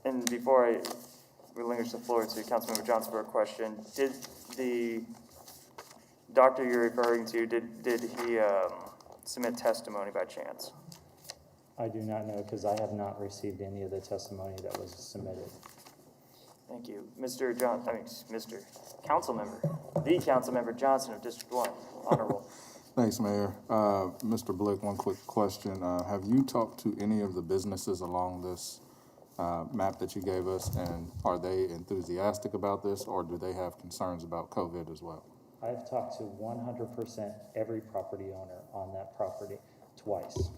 And before I relinquish the floor to Councilmember Johnson for a question, did the doctor you're referring to, did he submit testimony by chance? I do not know because I have not received any of the testimony that was submitted. Thank you. Mr. Councilmember Johnson of District 1, honorable. Thanks, Mayor. Mr. Blick, one quick question. Have you talked to any of the businesses along this map that you gave us, and are they enthusiastic about this, or do they have concerns about COVID as well? I've talked to 100% every property owner on that property twice.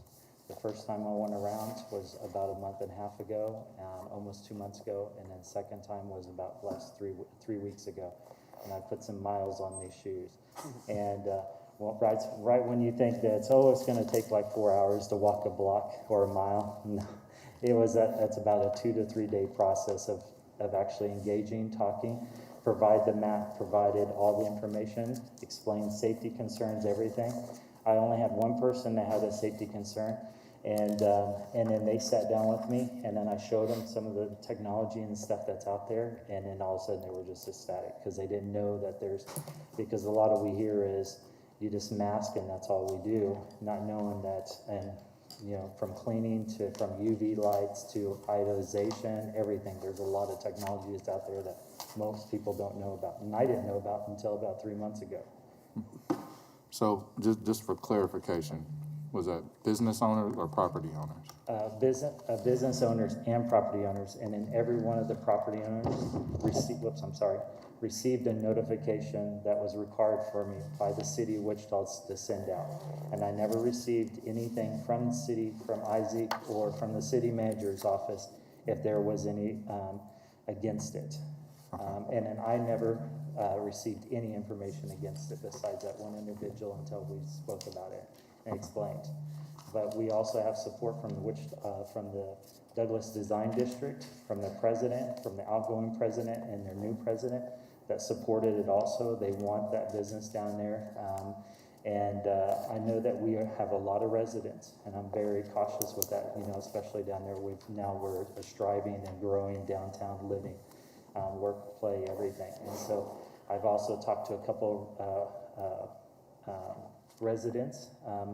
The first time I went around was about a month and a half ago, almost 2 months ago, and then second time was about last three weeks ago. And I put some miles on these shoes. And right when you think that it's going to take like 4 hours to walk a block or a mile, no, that's about a 2 to 3 day process of actually engaging, talking. Provide the map, provided all the information, explained safety concerns, everything. I only had one person that had a safety concern, and then they sat down with me, and then I showed them some of the technology and stuff that's out there, and then all of a sudden they were just ecstatic because they didn't know that because a lot of we hear is you just mask and that's all we do, not knowing that, and from cleaning from UV lights to iodization, everything. There's a lot of technology that's out there that most people don't know about, and I didn't know about until about 3 months ago. So just for clarification, was that business owners or property owners? Business owners and property owners, and then every one of the property owners received a notification that was required for me by the city of Wichita to send out. And I never received anything from the city, from Isaac, or from the city manager's office if there was any against it. And then I never received any information against it besides that one individual until we spoke about it and explained. But we also have support from the Douglas Design District, from the president, from the outgoing president and their new president that supported it also. They want that business down there. I know that we have a lot of residents, and I'm very cautious with that, especially down there. We're striving and growing downtown living, work, play, everything. And so I've also talked to a couple residents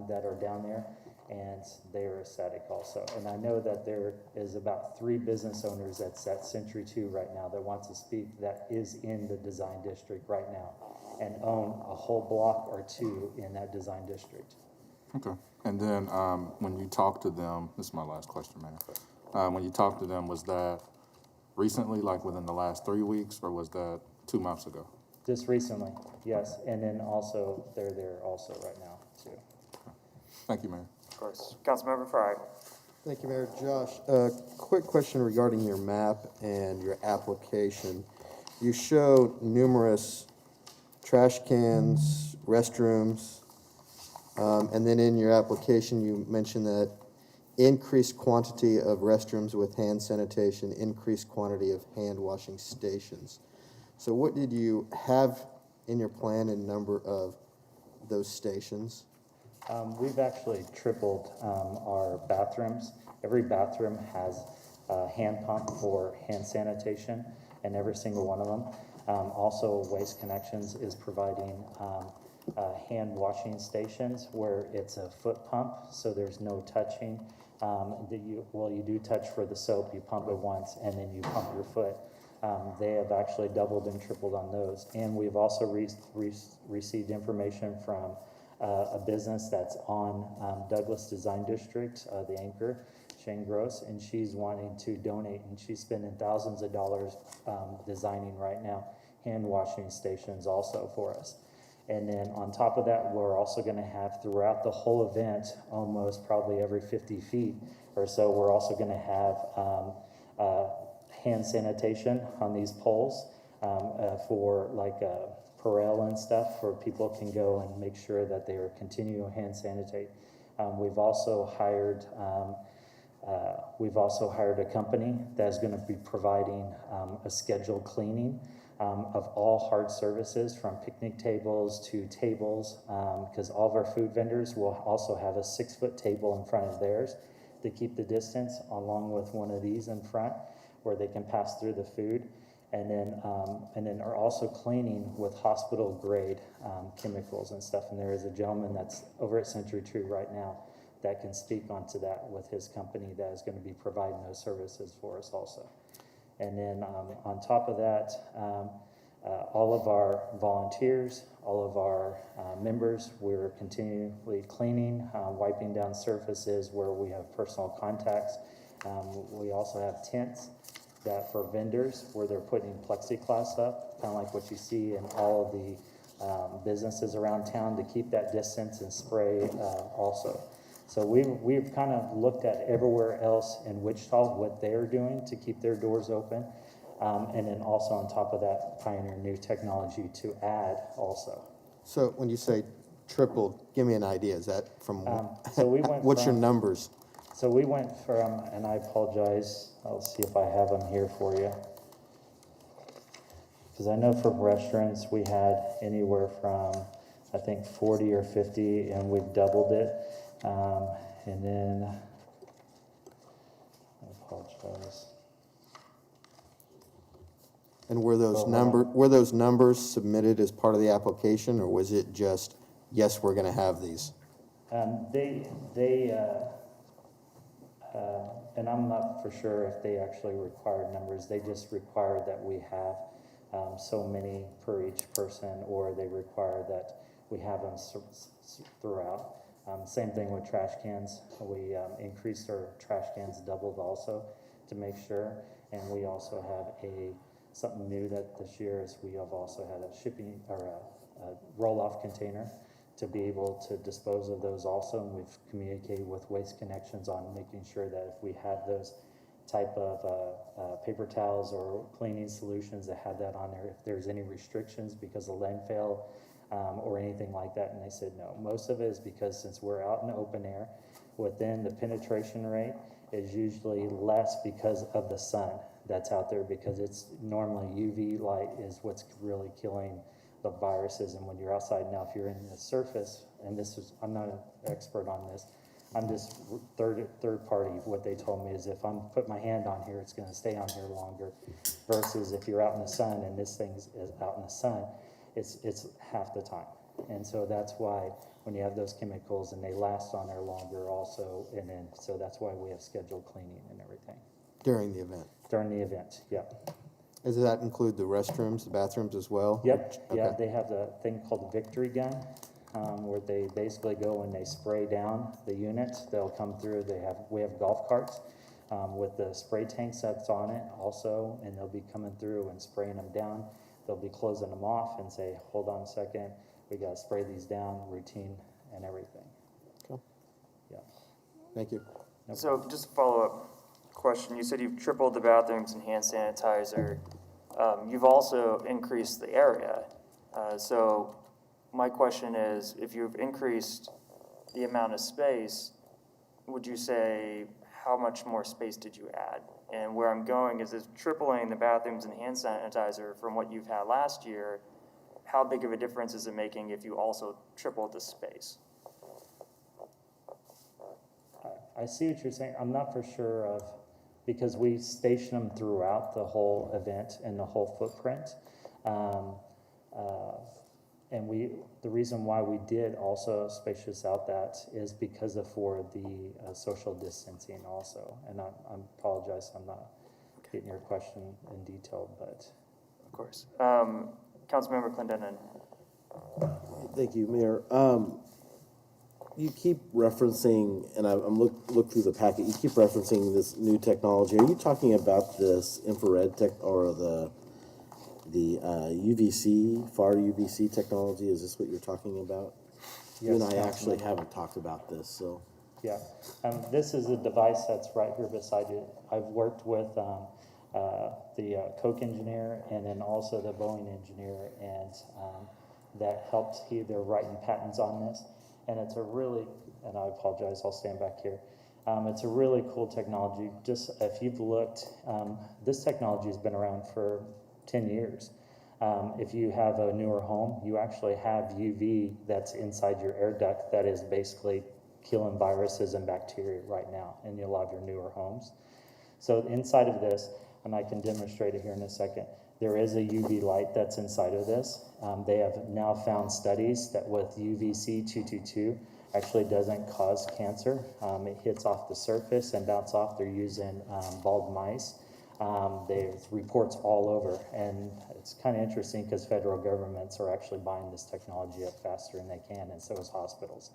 that are down there, and they are ecstatic also. And I know that there is about 3 business owners that's at Century 2 right now that wants to speak that is in the design district right now and own a whole block or 2 in that design district. Okay. And then when you talk to them, this is my last question, Mayor. When you talk to them, was that recently, like within the last 3 weeks, or was that 2 months ago? Just recently, yes. And then also, they're there also right now too. Thank you, Mayor. Of course. Councilmember Frye. Thank you, Mayor. Josh, quick question regarding your map and your application. You show numerous trash cans, restrooms, and then in your application, you mentioned that increased quantity of restrooms with hand sanitation, increased quantity of hand washing stations. So what did you have in your plan in number of those stations? We've actually tripled our bathrooms. Every bathroom has a hand pump for hand sanitation in every single one of them. Also, Waste Connections is providing hand washing stations where it's a foot pump, so there's no touching. You do touch for the soap, you pump it once, and then you pump your foot. They have actually doubled and tripled on those. And we've also received information from a business that's on Douglas Design District, the anchor, Shane Gross, and she's wanting to donate, and she's spending thousands of dollars designing right now hand washing stations also for us. And then on top of that, we're also going to have throughout the whole event, almost probably every 50 feet or so, we're also going to have hand sanitation on these poles for like Perel and stuff, where people can go and make sure that they are continuing to hand sanitate. We've also hired a company that's going to be providing a scheduled cleaning of all hard services, from picnic tables to tables, because all of our food vendors will also have a 6-foot table in front of theirs to keep the distance, along with one of these in front where they can pass through the food. And then are also cleaning with hospital grade chemicals and stuff. And there is a gentleman that's over at Century 2 right now that can speak onto that with his company that is going to be providing those services for us also. And then on top of that, all of our volunteers, all of our members, we're continually cleaning, wiping down surfaces where we have personal contacts. We also have tents that for vendors where they're putting plexiglass up, kind of like what you see in all of the businesses around town, to keep that distance and spray also. So we've kind of looked at everywhere else in Wichita, what they're doing to keep their doors open. And then also on top of that, pioneer new technology to add also. So when you say tripled, give me an idea. Is that from, so we went what's your from- numbers? So we went from, and I apologize, I'll see if I have them here for you. Because I know for restaurants, we had anywhere from, I think, 40 or 50, and we've doubled it. And then, I apologize. And were those numbers submitted as part of the application, or was it just, yes, we're going to have these? And I'm not for sure if they actually required numbers. They just required that we have so many per each person, or they require that we have them throughout. Same thing with trash cans. We increased our trash cans, doubled also, to make sure. And we also have something new that this year is we have also had a shipping or a roll-off container to be able to dispose of those also. And we've communicated with Waste Connections on making sure that if we have those type of paper towels or cleaning solutions, that have that on there, if there's any restrictions because of landfill or anything like that. And they said no. Most of it is because since we're out in the open air, within the penetration rate is usually less because of the sun that's out there, because it's normally UV light is what's really killing the viruses. And when you're outside now, if you're in the surface, and I'm not an expert on this, I'm just third party. What they told me is if I'm put my hand on here, it's going to stay on here longer, versus if you're out in the sun and this thing is out in the sun, it's half the time. And so that's why when you have those chemicals, and they last on there longer also, and then, so that's why we have scheduled cleaning and everything. During the event? During the event, yep. Does that include the restrooms, the bathrooms as well? Yep, yeah, Okay. they have the thing called the Victory Gun, where they basically go and they spray down the unit. They'll come through, we have golf carts with the spray tanks that's on it also, and they'll be coming through and spraying them down. They'll be closing them off and say, hold on a second, we gotta spray these down, routine and everything. Cool. Yeah. Thank you. So just a follow-up question. You said you've tripled the bathrooms and hand sanitizer. You've also increased the area. So my question is, if you've increased the amount of space, would you say how much more space did you add? And where I'm going is tripling the bathrooms and hand sanitizer from what you've had last year, how big of a difference is it making if you also tripled the space? I see what you're saying. I'm not for sure of, because we station them throughout the whole event and the whole footprint. And the reason why we did also spacious out that is because for the social distancing also. And I apologize, I'm not getting your question in detail, but. Of course. Councilmember Clendenin. Thank you, Mayor. You keep referencing, and I'm look through the packet, you keep referencing this new technology. Are you talking about this infrared tech or the UVC, far UVC technology? Is this what you're talking about? Yes, you and I actually Councilman. haven't talked about this, so. Yeah, this is a device that's right here beside you. I've worked with the Coke engineer and then also the Boeing engineer, and that helped. They're writing patents on this, and it's a really, and I apologize, I'll stand back here. It's a really cool technology. Just if you've looked, this technology has been around for 10 years. If you have a newer home, you actually have UV that's inside your air duct that is basically killing viruses and bacteria right now in a lot of your newer homes. So inside of this, and I can demonstrate it here in a second, there is a UV light that's inside of this. They have now found studies that with UVC 222 actually doesn't cause cancer. It hits off the surface and bounce off. They're using bald mice. There's reports all over, and it's kind of interesting because federal governments are actually buying this technology up faster than they can, and so is hospitals.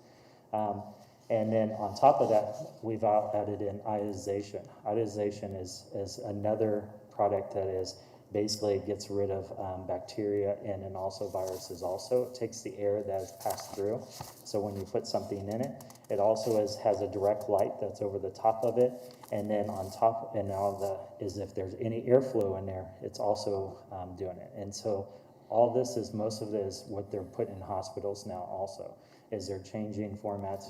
And then on top of that, we've added in ionization. Ionization is another product that is basically gets rid of bacteria and then also viruses also. It takes the air that has passed through. So when you put something in it, it also has a direct light that's over the top of it. And then on top, and now if there's any airflow in there, it's also doing it. And so all this is, most of it is what they're putting in hospitals now also, is they're changing formats.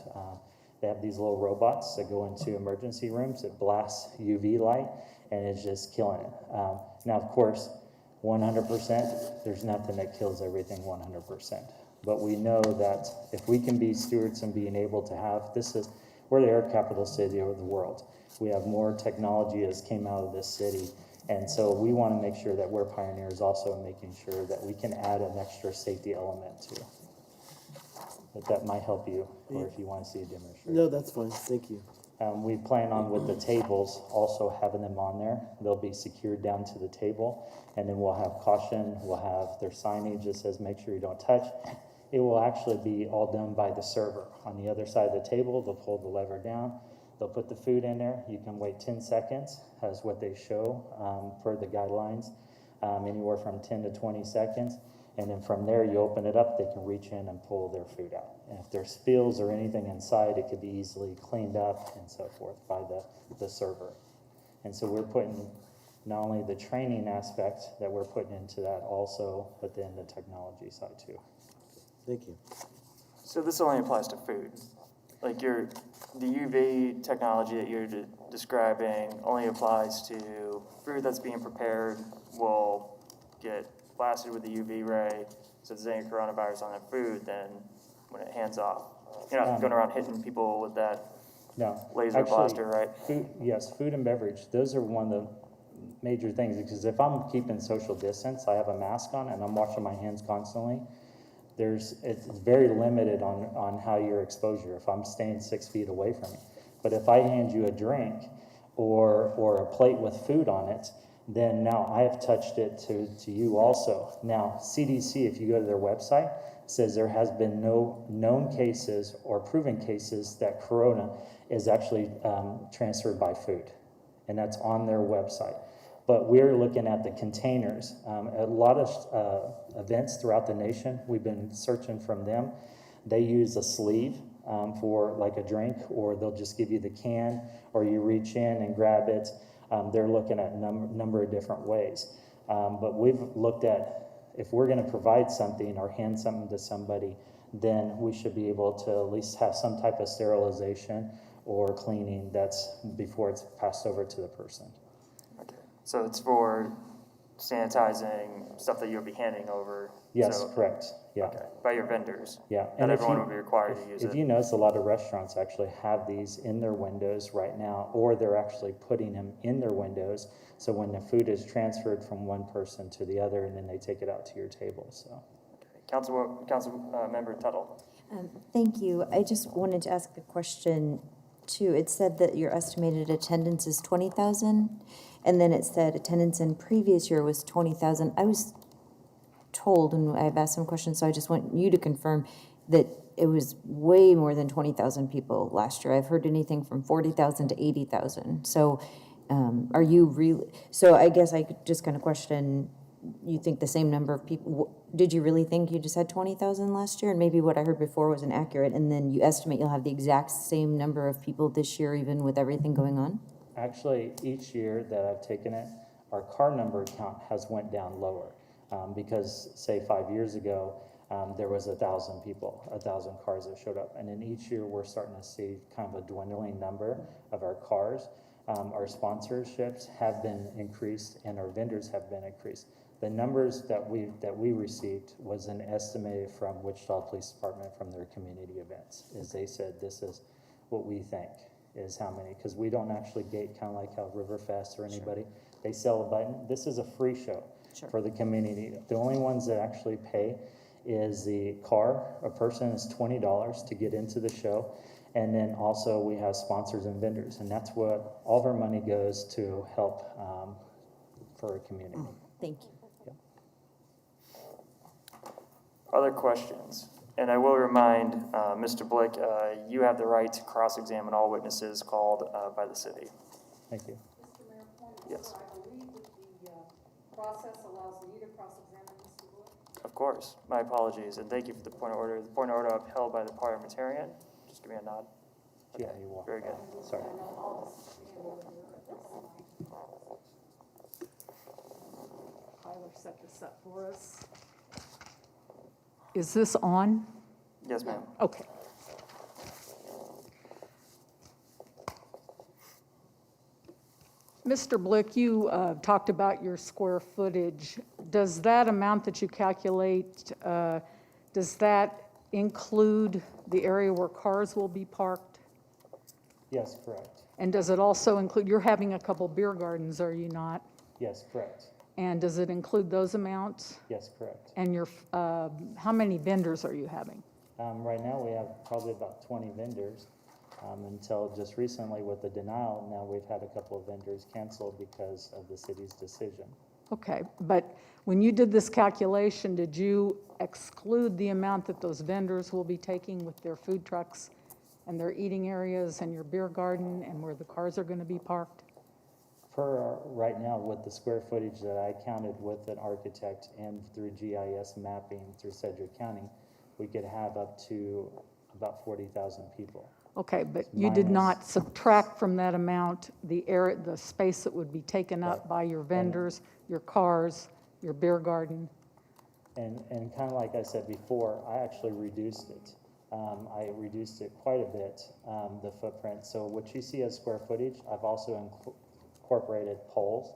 They have these little robots that go into emergency rooms that blast UV light, and it's just killing it. Now, of course, 100%, there's nothing that kills everything 100%. But we know that if we can be stewards and being able to have, we're the air capital city of the world. We have more technology as came out of this city. And so we want to make sure that we're pioneers also in making sure that we can add an extra safety element to it. But that might help you, or if you want to see a demonstration. No, that's fine, thank you. We plan on with the tables also having them on there. They'll be secured down to the table, and then we'll have caution, we'll have their signage that says make sure you don't touch. It will actually be all done by the server. On the other side of the table, they'll pull the lever down, they'll put the food in there. You can wait 10 seconds, as what they show per the guidelines, anywhere from 10 to 20 seconds. And then from there, you open it up, they can reach in and pull their food out. And if there's spills or anything inside, it could be easily cleaned up and so forth by the server. And so we're putting not only the training aspect that we're putting into that also, but then the technology side too. Thank you. So this only applies to food. Like the UV technology that you're describing only applies to food that's being prepared will get blasted with the UV ray. So if there's any coronavirus on that food, then when it hands off, you're not going around hitting people with that laser blaster, right? Food and beverage. Those are one of the major things, because if I'm keeping social distance, I have a mask on and I'm washing my hands constantly. It's very limited on how your exposure, if I'm staying 6 feet away from you. But if I hand you a drink or a plate with food on it, then now I have touched it to you also. Now, CDC, if you go to their website, says there has been no known cases or proven cases that corona is actually transferred by food. And that's on their website. But we're looking at the containers. A lot of events throughout the nation, we've been searching from them. They use a sleeve for like a drink, or they'll just give you the can, or you reach in and grab it. They're looking at a number of different ways. But we've looked at, if we're gonna provide something or hand something to somebody, then we should be able to at least have some type of sterilization or cleaning that's before it's passed over to the person. Okay. So it's for sanitizing stuff that you'll be handing over? Yes, So, correct, yeah. okay, by your vendors? Yeah. Not And if everyone you- will be required to use it? If you notice, a lot of restaurants actually have these in their windows right now, or they're actually putting them in their windows, so when the food is transferred from one person to the other, and then they take it out to your table, so. Council Member Tuttle. Thank you. I just wanted to ask a question too. It said that your estimated attendance is 20,000, and then it said attendance in previous year was 20,000. I was told, and I've asked some questions, so I just want you to confirm that it was way more than 20,000 people last year. I've heard anything from 40,000 to 80,000. So are you really, so I guess I could just kind of question, you think the same number of people, did you really think you just had 20,000 last year? And maybe what I heard before wasn't accurate, and then you estimate you'll have the exact same number of people this year, even with everything going on? Actually, each year that I've taken it, our car number count has went down lower. Because say 5 years ago, there was 1,000 people, 1,000 cars that showed up. And then each year we're starting to see kind of a dwindling number of our cars. Our sponsorships have been increased and our vendors have been increased. The numbers that we received was an estimated from Wichita Police Department from their community events. Is they said this is what we think is how many, because we don't actually gate, kind of like how Riverfest or anybody, they sell a button. This is a free show for the community. The only ones that actually pay is the car. A person is $20 to get into the show. And then also we have sponsors and vendors, and that's what all of our money goes to help for our community. Thank you. Other questions? And I will remind Mr. Blick, you have the right to cross-examine all witnesses called by the city. Thank you. Mr. Mayor, point of Yes. order. I believe that the process allows you to cross-examine Mr. Wood. Of course. My apologies, and thank you for the point of order. The point of order upheld by the parliamentarian. Just give me a nod. Yeah, you are. Very good. Sorry. Tyler set this up for us. Is this on? Yes, ma'am. Okay. Mr. Blick, you talked about your square footage. Does that amount that you calculate, does that include the area where cars will be parked? Yes, correct. And does it also include, you're having a couple beer gardens, are you not? Yes, correct. And does it include those amounts? Yes, correct. And your, how many vendors are you having? Right now we have probably about 20 vendors. Until just recently with the denial, now we've had a couple of vendors canceled because of the city's decision. Okay, but when you did this calculation, did you exclude the amount that those vendors will be taking with their food trucks and their eating areas and your beer garden and where the cars are going to be parked? For right now, with the square footage that I counted with an architect and through GIS mapping through Sedgwick County, we could have up to about 40,000 people. Okay, but you did not subtract from that amount the area, the space that would be taken up by your vendors, your cars, your beer garden? And kind of like I said before, I actually reduced it. I reduced it quite a bit, the footprint. So what you see as square footage, I've also incorporated poles,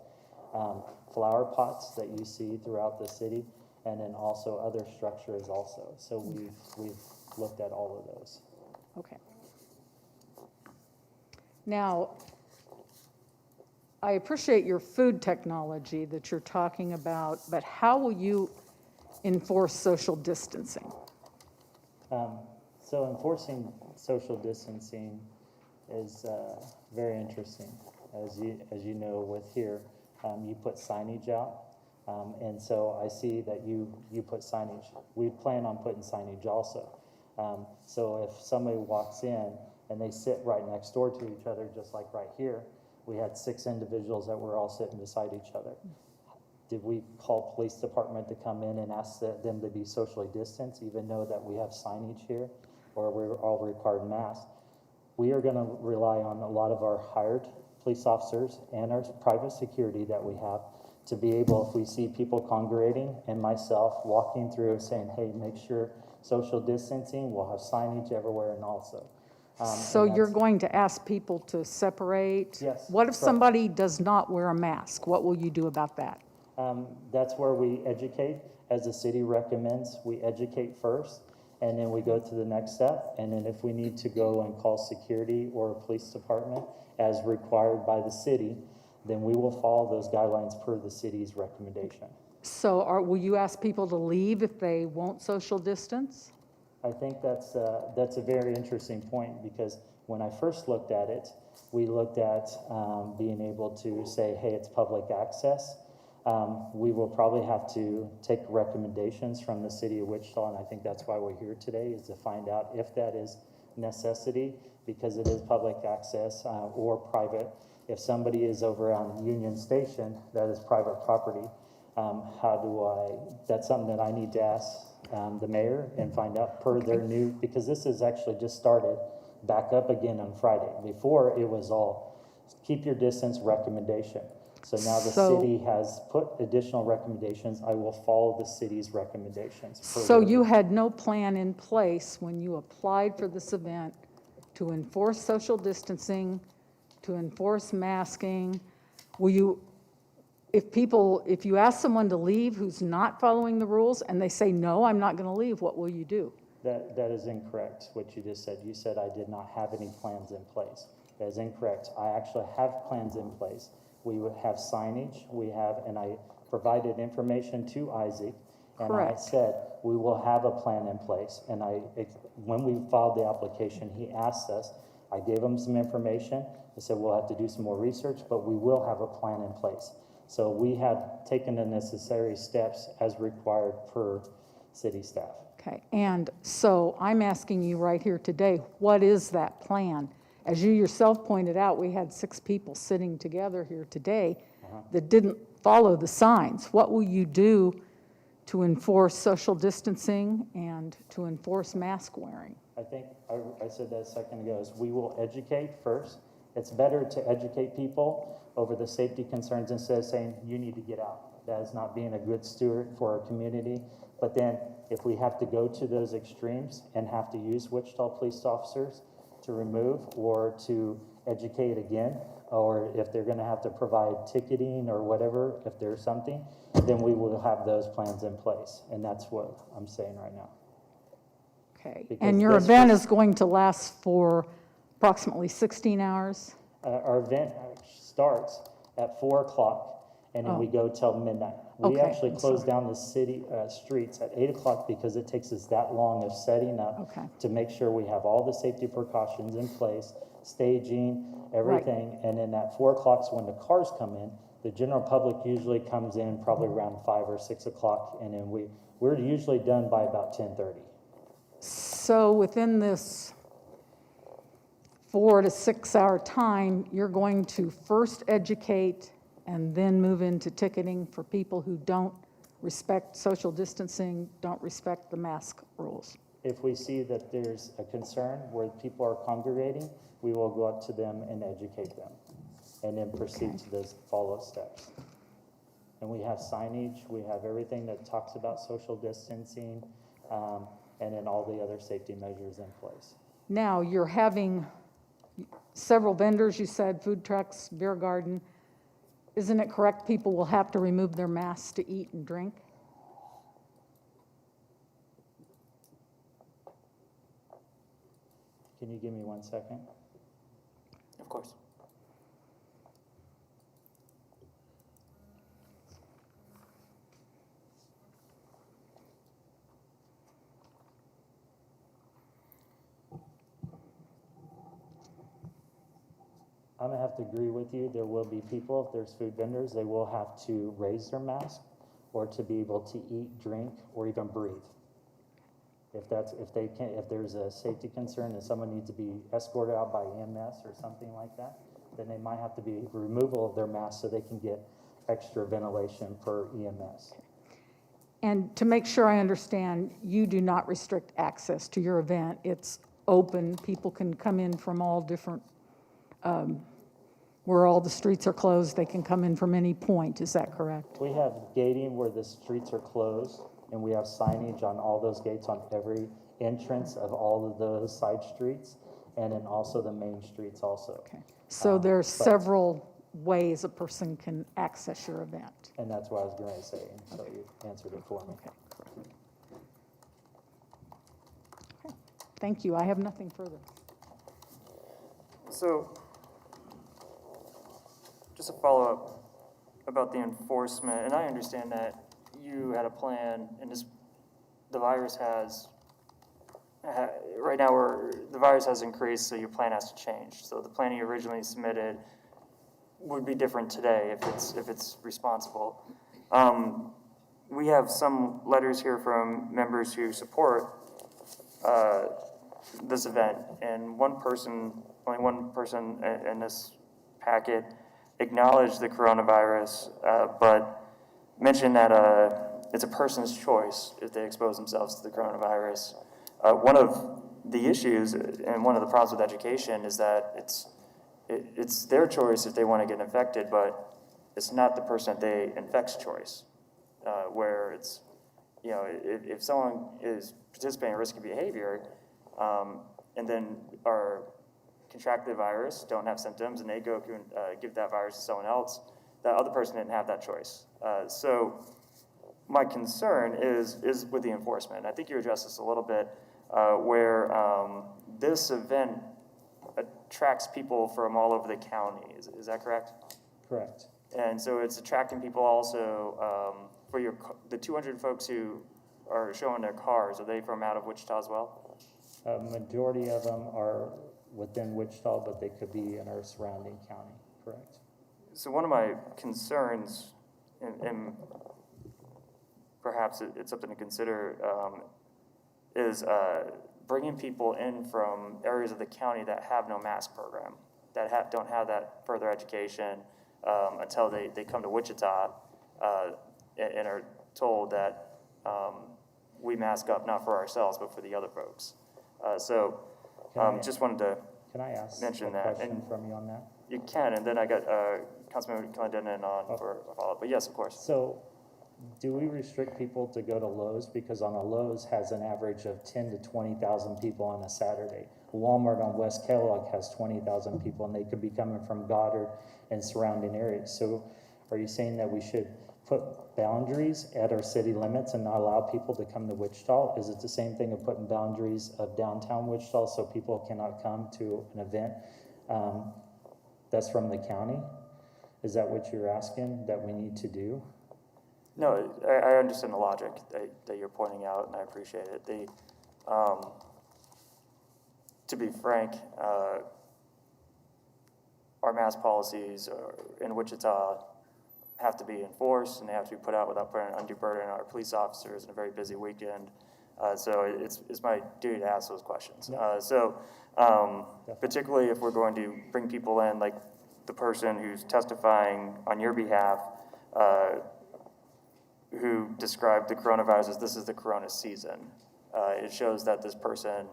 flower pots that you see throughout the city, and then also other structures also. So we've looked at all of those. Okay. Now, I appreciate your food technology that you're talking about, but how will you enforce social distancing? So enforcing social distancing is very interesting. As you know, with here, you put signage out. And so I see that you put signage. We plan on putting signage also. So if somebody walks in and they sit right next door to each other, just like right here, we had 6 individuals that were all sitting beside each other. Did we call police department to come in and ask them to be socially distanced, even though that we have signage here, or we're all required masks? We are gonna rely on a lot of our hired police officers and our private security that we have to be able, if we see people congregating, and myself walking through saying, hey, make sure social distancing, we'll have signage everywhere and also. So and you're that's- going to ask people to separate? Yes, What if correct. somebody does not wear a mask? What will you do about that? That's where we educate, as the city recommends, we educate first, and then we go to the next step. And then if we need to go and call security or a police department as required by the city, then we will follow those guidelines per the city's recommendation. So will you ask people to leave if they won't social distance? I think that's a very interesting point, because when I first looked at it, we looked at being able to say, hey, it's public access. We will probably have to take recommendations from the city of Wichita, and I think that's why we're here today, is to find out if that is necessity, because it is public access or private. If somebody is over on Union Station, that is private property. That's something that I need to ask the mayor and find out per their new, because this is actually just started back up again on Friday. Before, it was all keep your distance recommendation. So now the city has put additional recommendations. I will follow the city's recommendations. So you had no plan in place when you applied for this event to enforce social distancing, to enforce masking? Will you, if you ask someone to leave who's not following the rules and they say, no, I'm not going to leave, what will you do? That is incorrect, what you just said. You said I did not have any plans in place. That is incorrect. I actually have plans in place. We would have signage, and I provided information to Isaac, and Correct. I said, we will have a plan in place. And when we filed the application, he asked us, I gave him some information. I said, we'll have to do some more research, but we will have a plan in place. So we have taken the necessary steps as required per city staff. Okay, and so I'm asking you right here today, what is that plan? As you yourself pointed out, we had 6 people sitting together here today that didn't follow the signs. What will you do to enforce social distancing and to enforce mask wearing? I think I said that a second ago, is we will educate first. It's better to educate people over the safety concerns instead of saying, you need to get out. That is not being a good steward for our community. But then if we have to go to those extremes and have to use Wichita police officers to remove or to educate again, or if they're gonna have to provide ticketing or whatever, if there's something, then we will have those plans in place. And that's what I'm saying right now. Okay, Because and your this event was- is going to last for approximately 16 hours? Our event starts at 4 o'clock, and then we go till midnight. We Okay, actually I'm close sorry. down the city streets at 8 o'clock because it takes us that long of setting up Okay. to make sure we have all the safety precautions in place, staging, everything. And then at 4 o'clock is when the cars come in. The general public usually comes in probably around 5 or 6 o'clock, and then we're usually done by about 10:30. So within this 4 to 6 hour time, you're going to first educate and then move into ticketing for people who don't respect social distancing, don't respect the mask rules. If we see that there's a concern where people are congregating, we will go up to them and educate them, and then proceed to those follow steps. And we have signage, we have everything that talks about social distancing, and then all the other safety measures in place. Now, you're having several vendors, you said, food trucks, beer garden. Isn't it correct people will have to remove their masks to eat and drink? Can you give me 1 second? Of course. I'm gonna have to agree with you. There will be people, if there's food vendors, they will have to raise their mask or to be able to eat, drink, or even breathe. If there's a safety concern and someone needs to be escorted out by EMS or something like that, then they might have to be removal of their mask so they can get extra ventilation per EMS. And to make sure I understand, you do not restrict access to your event. It's open. People can come in from all different, where all the streets are closed, they can come in from any point. Is that correct? We have gating where the streets are closed, and we have signage on all those gates on every entrance of all of those side streets, and then also the main streets also. Okay. So there's several ways a person can access your event. And that's what I was going to say, and so you answered it for me. Okay. Okay. Thank you. I have nothing further. So, just a follow-up about the enforcement, and I understand that you had a plan, and the virus has, right now the virus has increased, so your plan has to change. So the plan you originally submitted would be different today if it's responsible. We have some letters here from members who support this event, and only one person in this packet acknowledged the coronavirus, but mentioned that it's a person's choice if they expose themselves to the coronavirus. One of the issues and one of the problems with education is that it's their choice if they want to get infected, but it's not the person that they infect's choice. Where it's, if someone is participating in risky behavior, and then are contract the virus, don't have symptoms, and they go give that virus to someone else, that other person didn't have that choice. So my concern is with the enforcement. I think you addressed this a little bit, where this event attracts people from all over the county. Is that correct? Correct. And so it's attracting people also for the 200 folks who are showing their cars. Are they from out of Wichita as well? Majority of them are within Wichita, but they could be in our surrounding county, correct? So one of my concerns, and perhaps it's something to consider, is bringing people in from areas of the county that have no mask program, that don't have that further education until they come to Wichita and are told that we mask up not for ourselves but for the other folks. Just wanted to Can I ask mention a that. question And from you on that? you can, and then I got Councilmember Clendenin on for a follow-up. But yes, of course. So do we restrict people to go to Lowe's? Because on a Lowe's has an average of 10 to 20,000 people on a Saturday. Walmart on West Kellogg has 20,000 people, and they could be coming from Goddard and surrounding areas. So are you saying that we should put boundaries at our city limits and not allow people to come to Wichita? Is it the same thing of putting boundaries of downtown Wichita so people cannot come to an event that's from the county? Is that what you're asking that we need to do? No, I understand the logic that you're pointing out, and I appreciate it. To be frank, our mask policies in Wichita have to be enforced, and they have to be put out without putting an undue burden on our police officers in a very busy weekend. So it's my duty to ask those questions. Particularly if we're going to bring people in, like the person who's testifying on your behalf, who described the coronavirus as this is the corona season. It shows that this person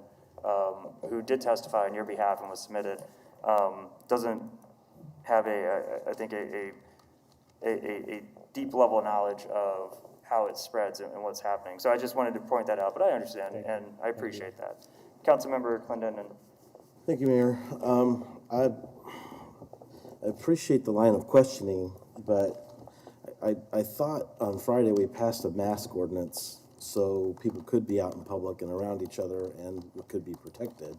who did testify on your behalf and was submitted doesn't have I think a deep level of knowledge of how it spreads and what's happening. So I just wanted to point that out, but I understand and I appreciate that. Councilmember Clendenin. Thank you, Mayor. I appreciate the line of questioning, but I thought on Friday we passed a mask ordinance so people could be out in public and around each other and could be protected.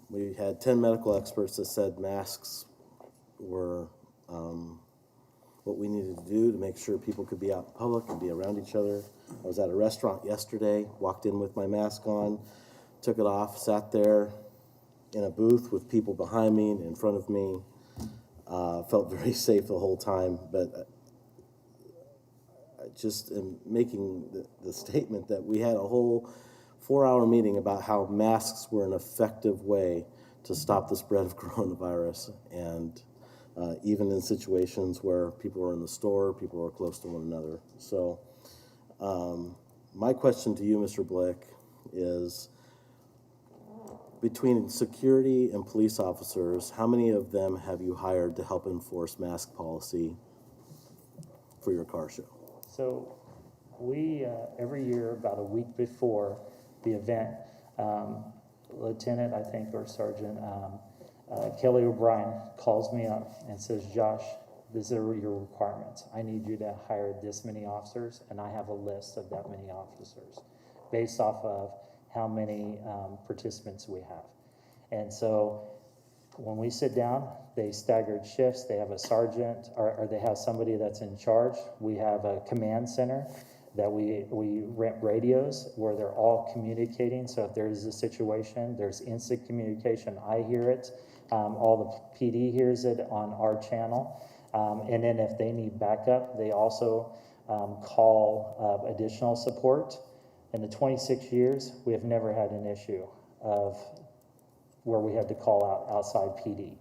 We had 10 medical experts that said masks were what we needed to do to make sure people could be out in public and be around each other. I was at a restaurant yesterday, walked in with my mask on, took it off, sat there, in a booth with people behind me and in front of me. Felt very safe the whole time, but I just am making the statement that we had a whole 4-hour meeting about how masks were an effective way to stop the spread of coronavirus, and even in situations where people were in the store, people were close to one another. So my question to you, Mr. Blick, is between security and police officers, how many of them have you hired to help enforce mask policy for your car show? So we, every year, about a week before the event, Lieutenant, I think, or Sergeant Kelly O'Brien calls me up and says, Josh, these are your requirements. I need you to hire this many officers, and I have a list of that many officers based off of how many participants we have. And so when we sit down, they staggered shifts. They have a sergeant, or they have somebody that's in charge. We have a command center that we rent radios where they're all communicating. So if there's a situation, there's instant communication. I hear it. All the PD hears it on our channel. And then if they need backup, they also call additional support. In the 26 years, we have never had an issue of where we had to call out outside PD.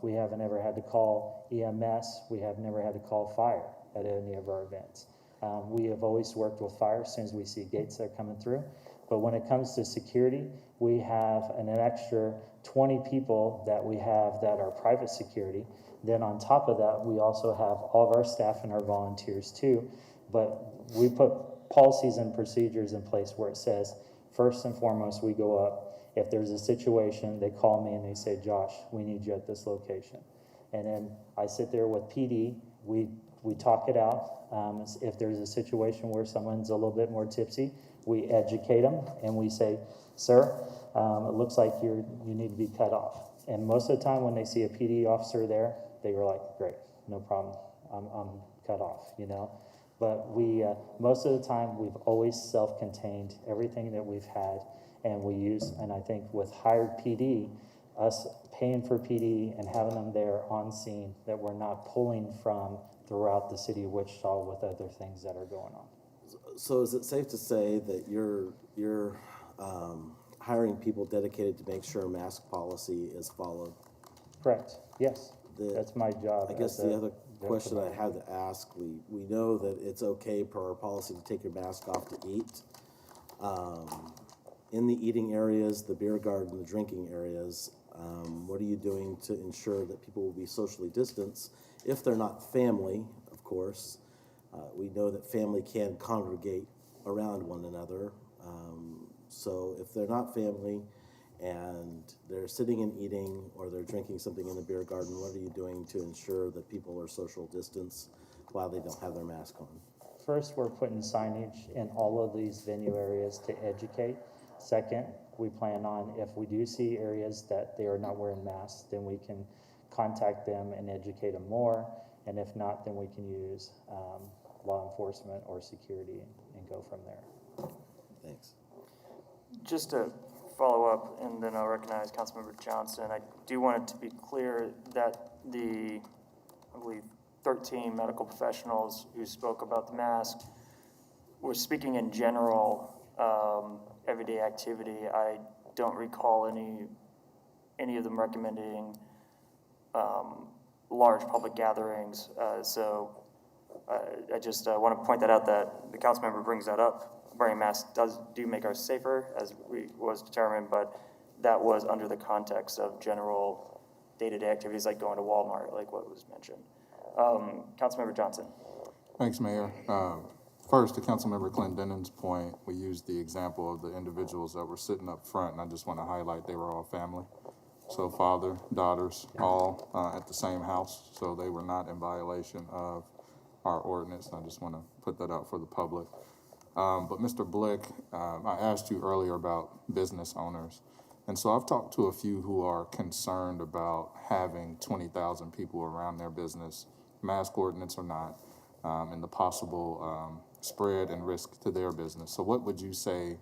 We haven't ever had to call EMS. We have never had to call fire at any of our events. We have always worked with fire as soon as we see gates that are coming through. But when it comes to security, we have an extra 20 people that we have that are private security. Then on top of that, we also have all of our staff and our volunteers too. But we put policies and procedures in place where it says, first and foremost, we go up. If there's a situation, they call me and they say, Josh, we need you at this location. And then I sit there with PD, we talk it out. If there's a situation where someone's a little bit more tipsy, we educate them and we say, sir, it looks like you need to be cut off. And most of the time when they see a PD officer there, they were like, great, no problem, I'm cut off, you know. But we, most of the time, we've always self-contained everything that we've had, and we use, and I think with hired PD, us paying for PD and having them there on scene, that we're not pulling from throughout the city of Wichita with other things that are going on. So is it safe to say that you're hiring people dedicated to make sure mask policy is followed? Correct, yes, that's my job. I guess the other question I had to ask, we know that it's okay per our policy to take your mask off to eat. In the eating areas, the beer garden, the drinking areas, what are you doing to ensure that people will be socially distanced? If they're not family, of course, we know that family can congregate around one another. So if they're not family and they're sitting and eating or they're drinking something in the beer garden, what are you doing to ensure that people are social distance while they don't have their mask on? First, we're putting signage in all of these venue areas to educate. Second, we plan on, if we do see areas that they are not wearing masks, then we can contact them and educate them more. And if not, then we can use law enforcement or security and go from there. Thanks. Just to follow up, and then I'll recognize Councilmember Johnson. I do want it to be clear that I believe, 13 medical professionals who spoke about the mask were speaking in general everyday activity. I don't recall any of them recommending large public gatherings. So I just want to point that out, that the council member brings that up. Wearing masks do make us safer, as was determined, but that was under the context of general day-to-day activities like going to Walmart, like what was mentioned. Councilmember Johnson. Thanks, Mayor. First, to Councilmember Clendenin's point, we used the example of the individuals that were sitting up front, and I just want to highlight they were all family. So father, daughters, all at the same house, so they were not in violation of our ordinance. I just want to put that out for the public. But Mr. Blick, I asked you earlier about business owners. And so I've talked to a few who are concerned about having 20,000 people around their business, mask ordinance or not, and the possible spread and risk to their business. So what would you say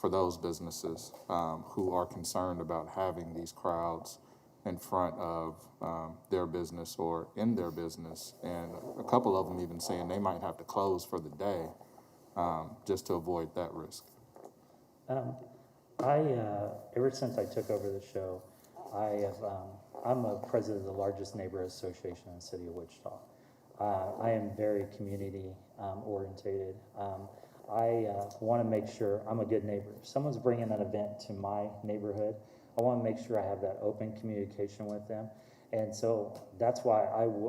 for those businesses who are concerned about having these crowds in front of their business or in their business. And a couple of them even saying they might have to close for the day just to avoid that risk. Ever since I took over the show, I'm a president of the largest neighborhood association in the city of Wichita. I am very community orientated. I want to make sure I'm a good neighbor. If someone's bringing an event to my neighborhood, I want to make sure I have that open communication with them. And so that's why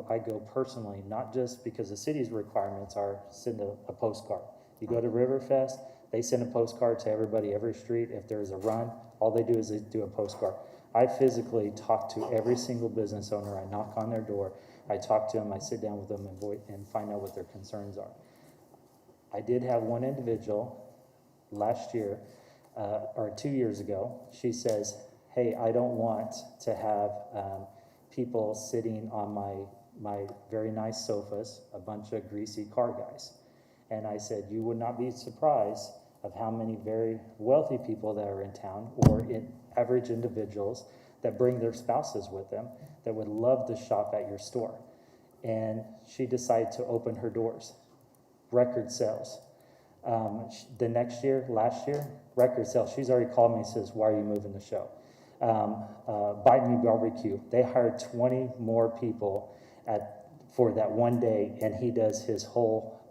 I go personally, not just because the city's requirements are send a postcard. You go to Riverfest, they send a postcard to everybody, every street. If there's a run, all they do is they do a postcard. I physically talk to every single business owner. I knock on their door. I talk to them. I sit down with them and find out what their concerns are. I did have one individual last year, or 2 years ago. She says, hey, I don't want to have people sitting on my very nice sofas, a bunch of greasy car guys. And I said, you would not be surprised of how many very wealthy people that are in town or average individuals that bring their spouses with them that would love to shop at your store. And she decided to open her doors. Record sales. The next year, last year, record sales. She's already called me and says, why are you moving the show? Bite Me Barbecue. They hired 20 more people for that one day, and he does his whole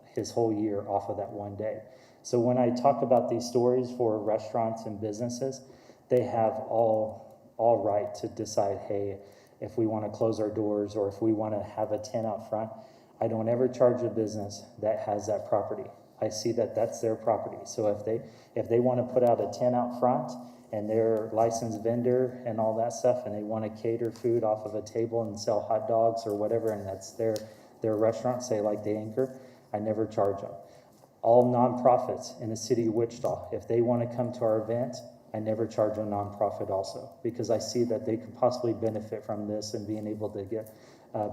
year off of that one day. So when I talk about these stories for restaurants and businesses, they have all right to decide, hey, if we want to close our doors or if we want to have a tent out front. I don't ever charge a business that has that property. I see that that's their property. So if they want to put out a tent out front and they're a licensed vendor and all that stuff, and they want to cater food off of a table and sell hot dogs or whatever, and that's their restaurant, say like the Anchor, I never charge them. All nonprofits in the city of Wichita, if they want to come to our event, I never charge a nonprofit also, because I see that they could possibly benefit from this and being able to get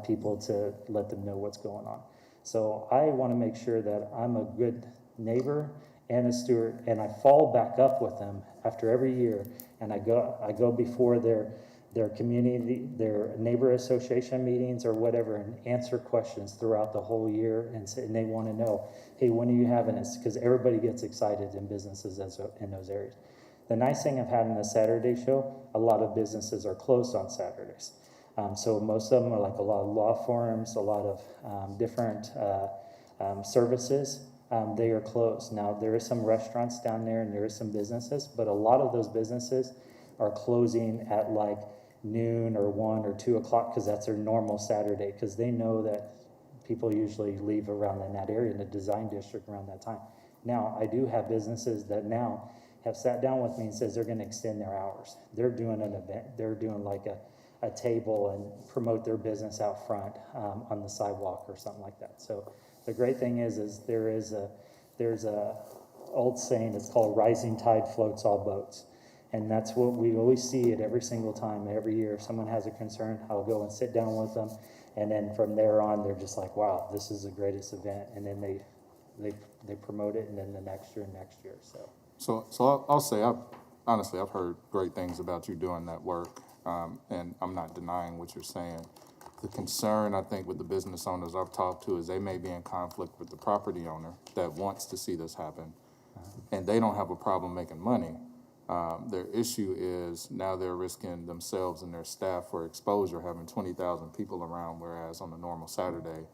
people to let them know what's going on. So I want to make sure that I'm a good neighbor and a steward, and I follow back up with them after every year, and I go before their community, their neighbor association meetings or whatever, and answer questions throughout the whole year, and they want to know, hey, when are you having this? Because everybody gets excited in businesses in those areas. The nice thing of having the Saturday show, a lot of businesses are closed on Saturdays. So most of them are like a lot of law firms, a lot of different services. They are closed. Now, there are some restaurants down there and there are some businesses, but a lot of those businesses are closing at like noon or 1 or 2 o'clock because that's their normal Saturday, because they know that people usually leave around in that area, in the design district around that time. Now, I do have businesses that now have sat down with me and says they're going to extend their hours. They're doing an event. They're doing like a table and promote their business out front on the sidewalk or something like that. So the great thing is there's a old saying, it's called rising tide floats all boats. And that's what we always see it every single time, every year. If someone has a concern, I'll go and sit down with them. And then from there on, they're just like, wow, this is the greatest event. And then they promote it, and then the next year. So I'll say, I've heard great things about you doing that work, and I'm not denying what you're saying. The concern, I think, with the business owners I've talked to is they may be in conflict with the property owner that wants to see this happen, and they don't have a problem making money. Their issue is now they're risking themselves and their staff for exposure, having 20,000 people around, whereas on a normal Saturday,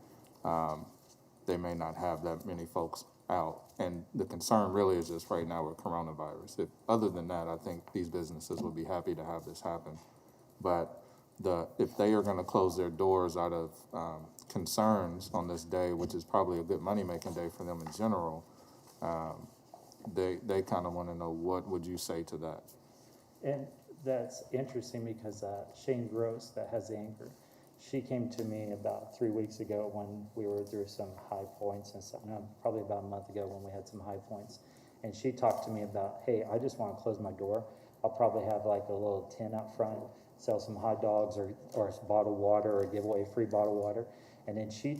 they may not have that many folks out. And the concern really is just right now with coronavirus. Other than that, I think these businesses would be happy to have this happen. But if they are going to close their doors out of concerns on this day, which is probably a good money-making day for them in general, they kind of want to know, what would you say to that? And that's interesting because Shane Gross, that has the Anchor, she came to me about 3 weeks ago when we were through some high points and stuff. No, probably about a month ago when we had some high points. And she talked to me about, hey, I just want to close my door. I'll probably have like a little tent out front, sell some hot dogs or bottled water or give away free bottled water. And then she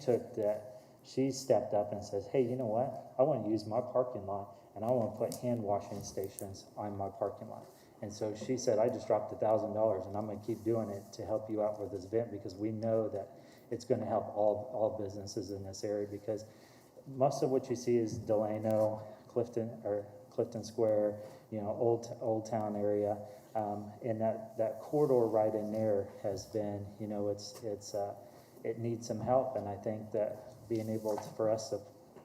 stepped up and says, hey, you know what? I want to use my parking lot and I want to put hand washing stations on my parking lot. And so she said, I just dropped $1,000 and I'm going to keep doing it to help you out with this event, because we know that it's going to help all businesses in this area, because most of what you see is Delano, Clifton Square, you know, Old Town area. And that corridor right in there has been, you know, it needs some help. And I think that being able to, for us to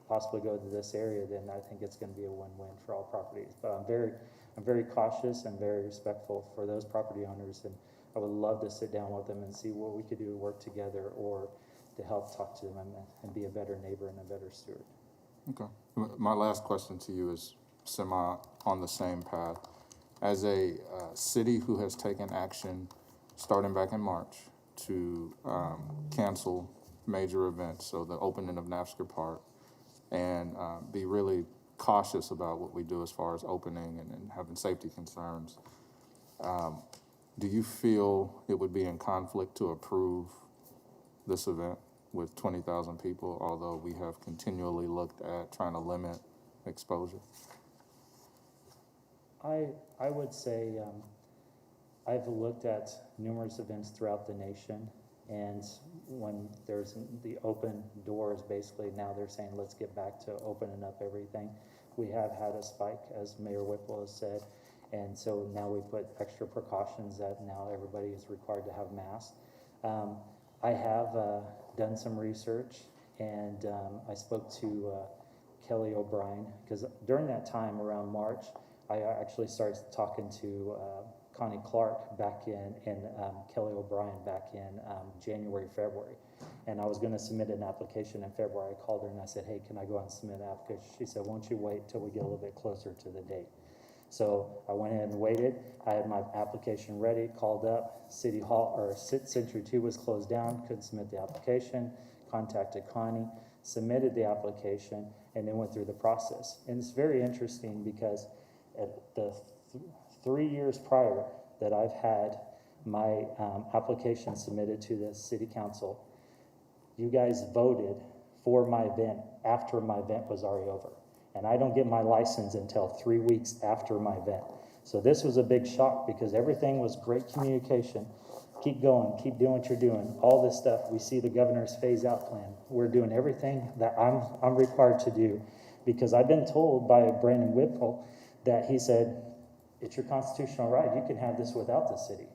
possibly go to this area, then I think it's going to be a win-win for all properties. But I'm very cautious and very respectful for those property owners, and I would love to sit down with them and see what we could do to work together, or to help talk to them and be a better neighbor and a better steward. Okay. My last question to you is semi on the same path. As a city who has taken action starting back in March to cancel major events, so the opening of Napster Park, and be really cautious about what we do as far as opening and having safety concerns, do you feel it would be in conflict to approve this event with 20,000 people, although we have continually looked at trying to limit exposure? I would say I've looked at numerous events throughout the nation, and when there's the open doors, basically now they're saying let's get back to opening up everything. We have had a spike, as Mayor Whipple has said, and so now we put extra precautions that now everybody is required to have masks. I have done some research, and I spoke to Kelly O'Brien, because during that time around March, I actually started talking to Connie Clark back in Kelly O'Brien back in January, February. And I was going to submit an application in February. I called her and I said, hey, can I go out and submit an application? She said, won't you wait till we get a little bit closer to the date? So I went ahead and waited. I had my application ready, called up City Hall, or Century 2 was closed down, couldn't submit the application, contacted Connie, submitted the application, and then went through the process. And it's very interesting because at the 3 years prior that I've had my application submitted to the city council, you guys voted for my event after my event was already over. And I don't get my license until 3 weeks after my event. So this was a big shock, because everything was great communication. Keep going, keep doing what you're doing. All this stuff, we see the governor's phase out plan. We're doing everything that I'm required to do, because I've been told by Brandon Whipple that he said, it's your constitutional right. You can have this without the city.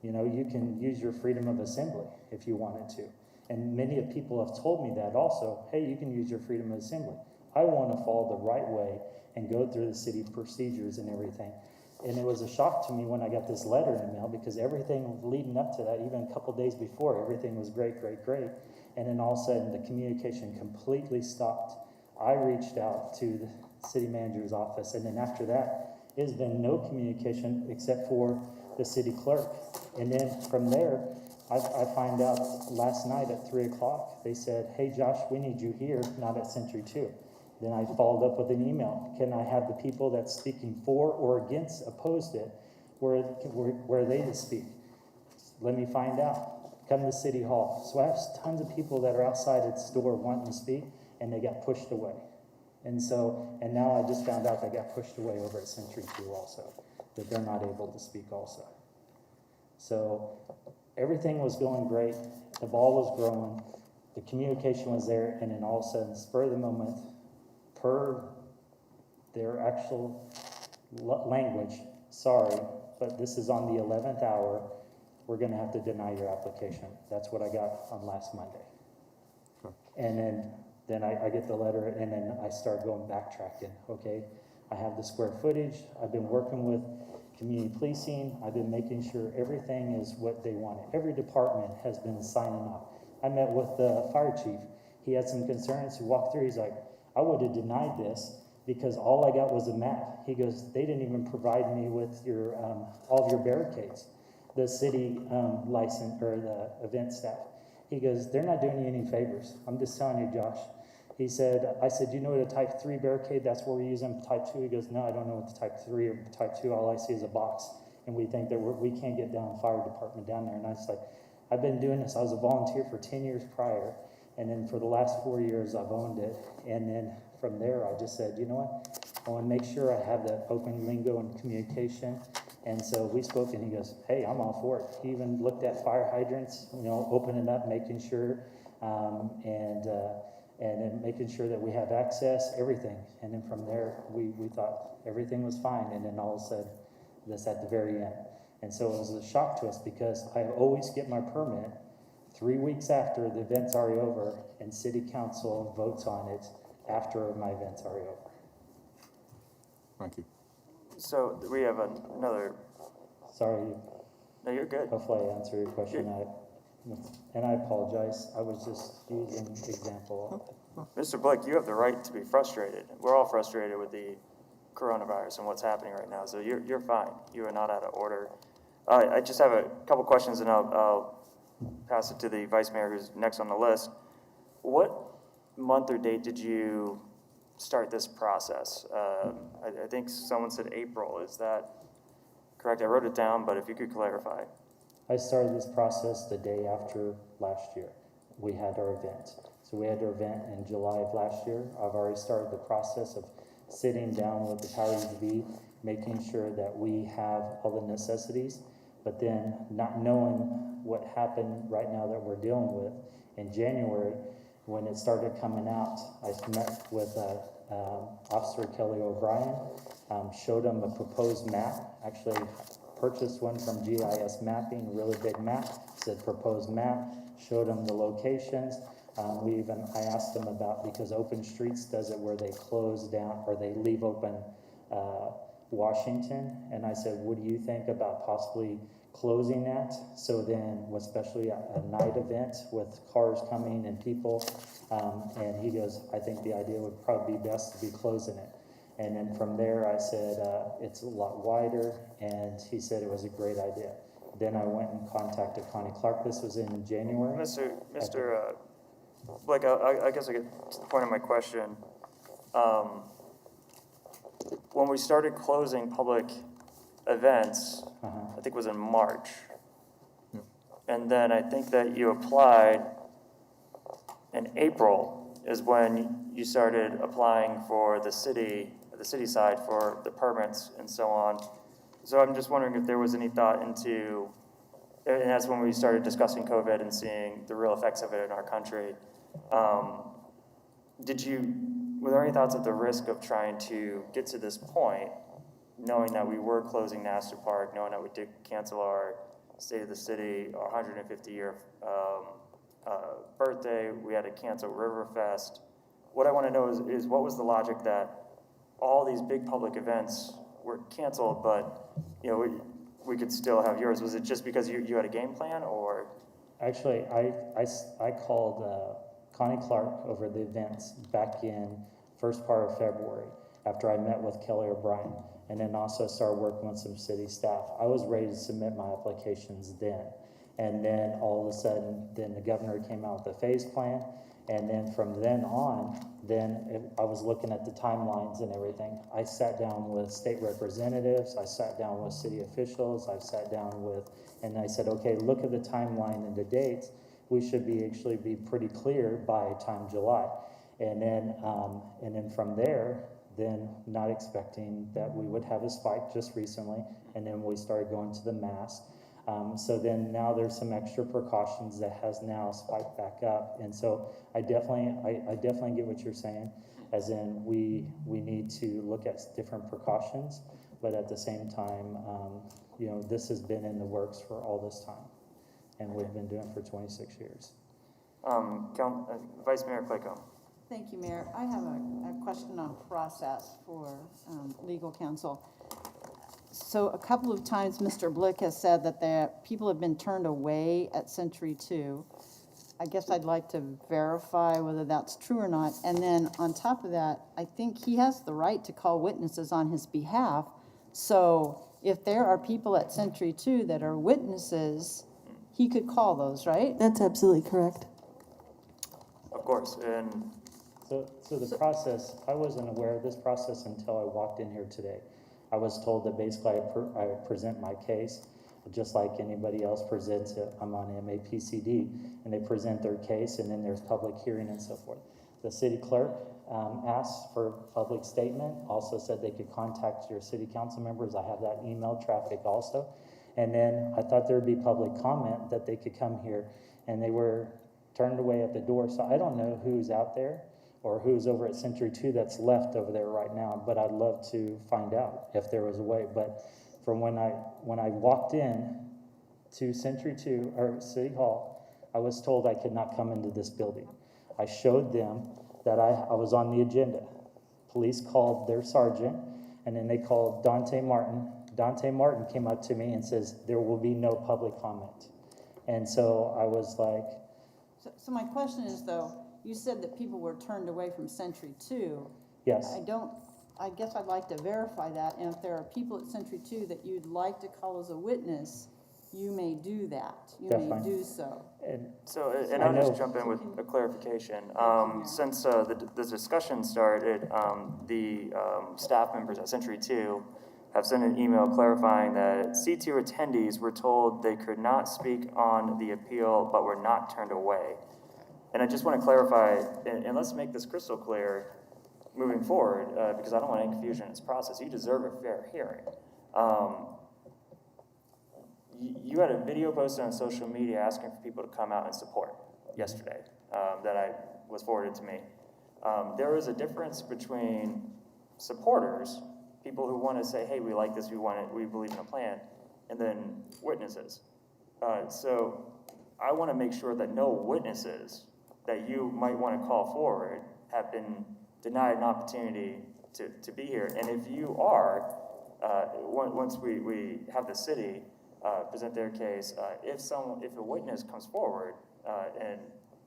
You know, you can use your freedom of assembly if you wanted to. And many of people have told me that also, hey, you can use your freedom of assembly. I want to follow the right way and go through the city procedures and everything. And it was a shock to me when I got this letter in the mail, because everything leading up to that, even a couple days before, everything was great, great, great. And then all of a sudden, the communication completely stopped. I reached out to the city manager's office, and then after that, there's been no communication except for the city clerk. And then from there, I find out last night at 3 o'clock, they said, hey, Josh, we need you here, not at Century 2. Then I followed up with an email. Can I have the people that's speaking for or against, opposed it, where they to speak? Let me find out. Come to City Hall. So I have tons of people that are outside at the store wanting to speak, and they got pushed away. And now I just found out they got pushed away over at Century 2 also, that they're not able to speak also. So everything was going great. The ball was growing. The communication was there, and then all of a sudden, spur of the moment, per their actual language, sorry, but this is on the 11th hour, we're going to have to deny your application. That's what I got on last Monday. Okay. And then I get the letter, and then I start going backtracking. Okay, I have the square footage. I've been working with community policing. I've been making sure everything is what they wanted. Every department has been signing off. I met with the fire chief. He had some concerns. He walked through. He's like, I would have denied this because all I got was a map. He goes, they didn't even provide me with your all of your barricades, the city license or the event staff. He goes, they're not doing you any favors. I'm just telling you, Josh. He said, I said, you know what a type 3 barricade, that's where we use them, type 2? He goes, no, I don't know what the type 3 or type 2, all I see is a box. And we think that we can't get down fire department down there. And I was like, I've been doing this. I was a volunteer for 10 years prior. And then for the last 4 years, I've owned it. And then from there, I just said, you know what? I want to make sure I have that open lingo and communication. And so we spoke, and he goes, hey, I'm all for it. He even looked at fire hydrants, opening up, making sure, and then making sure that we have access, everything. And then from there, we thought everything was fine. And then all of a sudden, this at the very end. And so it was a shock to us because I always get my permit 3 weeks after the event's already over, and city council votes on it after my event's already over. Thank you. So we have another, Sorry, no, you're good. hopefully I answered your question. And I apologize. I was just using an example. Mr. Blick, you have the right to be frustrated. We're all frustrated with the coronavirus and what's happening right now, so you're fine. You are not out of order. I just have a couple questions, and I'll pass it to the vice mayor who's next on the list. What month or date did you start this process? I think someone said April. Is that correct? I wrote it down, but if you could clarify. I started this process the day after last year. We had our event. So we had our event in July of last year. I've already started the process of sitting down with the powers to be, making sure that we have all the necessities, but then not knowing what happened right now that we're dealing with. In January, when it started coming out, I met with Officer Kelly O'Brien, showed him a proposed map, actually purchased one from GIS Mapping, a really big map, said proposed map, showed him the locations. I asked them about, because Open Streets does it where they close down or they leave open Washington, and I said, what do you think about possibly closing that? So then, especially a night event with cars coming and people, and he goes, I think the idea would probably be best to be closing it. And then from there, I said, it's a lot wider, and he said it was a great idea. Then I went and contacted Connie Clark. This was in January. Mr. Blake, I guess I get to the point of my question. When we started closing public events, I think it was in March. Yeah. And then I think that you applied in April is when you started applying for the city side for the permits and so on. So I'm just wondering if there was any thought into, and that's when we started discussing COVID and seeing the real effects of it in our country. Were there any thoughts of the risk of trying to get to this point, knowing that we were closing Nassau Park, knowing that we did cancel our State of the City, our 150-year birthday, we had to cancel Riverfest. What I want to know is what was the logic that all these big public events were canceled, but we could still have yours? Was it just because you had a game plan, or? Actually, I called Connie Clark over the events back in first part of February after I met with Kelly O'Brien, and then also started working with some city staff. I was ready to submit my applications then. And then all of a sudden, then the governor came out with a phase plan. And then from then on, I was looking at the timelines and everything. I sat down with state representatives, I sat down with city officials, I sat down with, and I said, okay, look at the timeline and the dates. We should actually be pretty clear by time July. And then from there, then not expecting that we would have a spike just recently, and then we started going to the mask. So then now there's some extra precautions that has now spiked back up. And so I definitely get what you're saying, as in we need to look at different precautions, but at the same time, this has been in the works for all this time, and we've been doing it for 26 years. Vice Mayor Claycomb. Thank you, Mayor. I have a question on process for legal counsel. So a couple of times, Mr. Blick has said that people have been turned away at Century 2. I guess I'd like to verify whether that's true or not. And then on top of that, I think he has the right to call witnesses on his behalf. So if there are people at Century 2 that are witnesses, he could call those, right? That's absolutely correct. Of course, and So the process, I wasn't aware of this process until I walked in here today. I was told that basically I present my case just like anybody else presents it. I'm on MAPCD, and they present their case, and then there's public hearing and so forth. The city clerk asked for a public statement, also said they could contact your city council members. I have that email traffic also. And then I thought there would be public comment that they could come here, and they were turned away at the door. So I don't know who's out there or who's over at Century 2 that's left over there right now, but I'd love to find out if there was a way. But from when I walked in to Century 2 or City Hall, I was told I could not come into this building. I showed them that I was on the agenda. Police called their sergeant, and then they called Dante Martin. Dante Martin came up to me and says, there will be no public comment. And so I was like, So my question is though, you said that people were turned away from Century 2. yes. I guess I'd like to verify that, and if there are people at Century 2 that you'd like to call as a witness, you may do that. You may Definitely. do so. So, and I'll just jump in with a clarification. Since the discussion started, the staff members at Century 2 have sent an email clarifying that C2 attendees were told they could not speak on the appeal, but were not turned away. And I just want to clarify, and let's make this crystal clear moving forward, because I don't want any confusion in this process. You deserve a fair hearing. You had a video posted on social media asking for people to come out and support yesterday that was forwarded to me. There is a difference between supporters, people who want to say, hey, we like this, we believe in a plan, and then witnesses. So I want to make sure that no witnesses that you might want to call forward have been denied an opportunity to be here. And if you are, once we have the city present their case, if a witness comes forward and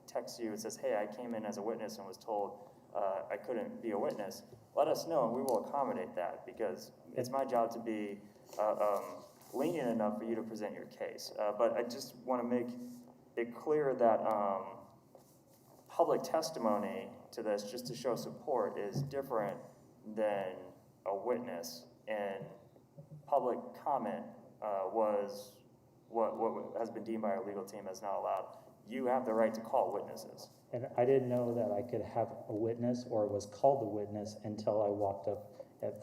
texts you and says, hey, I came in as a witness and was told I couldn't be a witness, let us know and we will accommodate that, because it's my job to be lenient enough for you to present your case. But I just want to make it clear that public testimony to this, just to show support, is different than a witness, and public comment was what has been deemed by our legal team as not allowed. You have the right to call witnesses. And I didn't know that I could have a witness or was called a witness until I walked up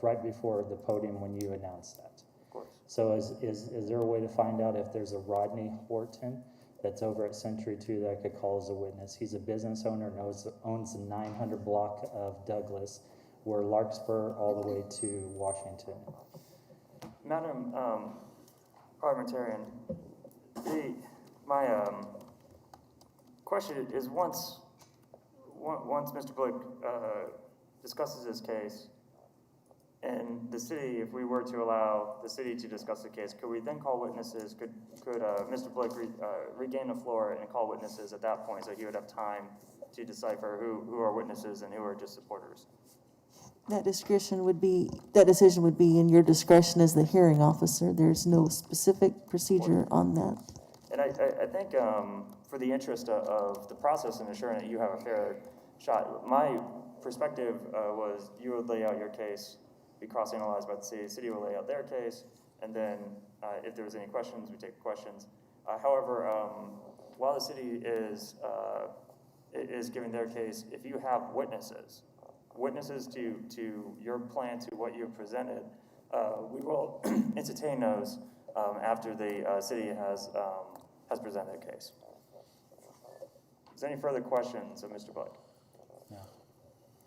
right before the podium when you announced that. Of course. So is there a way to find out if there's a Rodney Horton that's over at Century 2 that I could call as a witness? He's a business owner and owns the 900 block of Douglas, where Larkspur all the way to Washington. Madam Parliamentarian, my question is, once Mr. Blick discusses his case, and the city, if we were to allow the city to discuss the case, could we then call witnesses? Could Mr. Blick regain the floor and call witnesses at that point, so he would have time to decipher who are witnesses and who are just supporters? That decision would be in your discretion as the hearing officer. There's no specific procedure on that. And I think for the interest of the process and ensuring that you have a fair shot, my perspective was you would lay out your case, be cross-analyzed by the city will lay out their case, and then if there was any questions, we take questions. However, while the city is giving their case, if you have witnesses to your plan, to what you have presented, we will entertain those after the city has presented their case. Is there any further questions of Mr. Blick? No.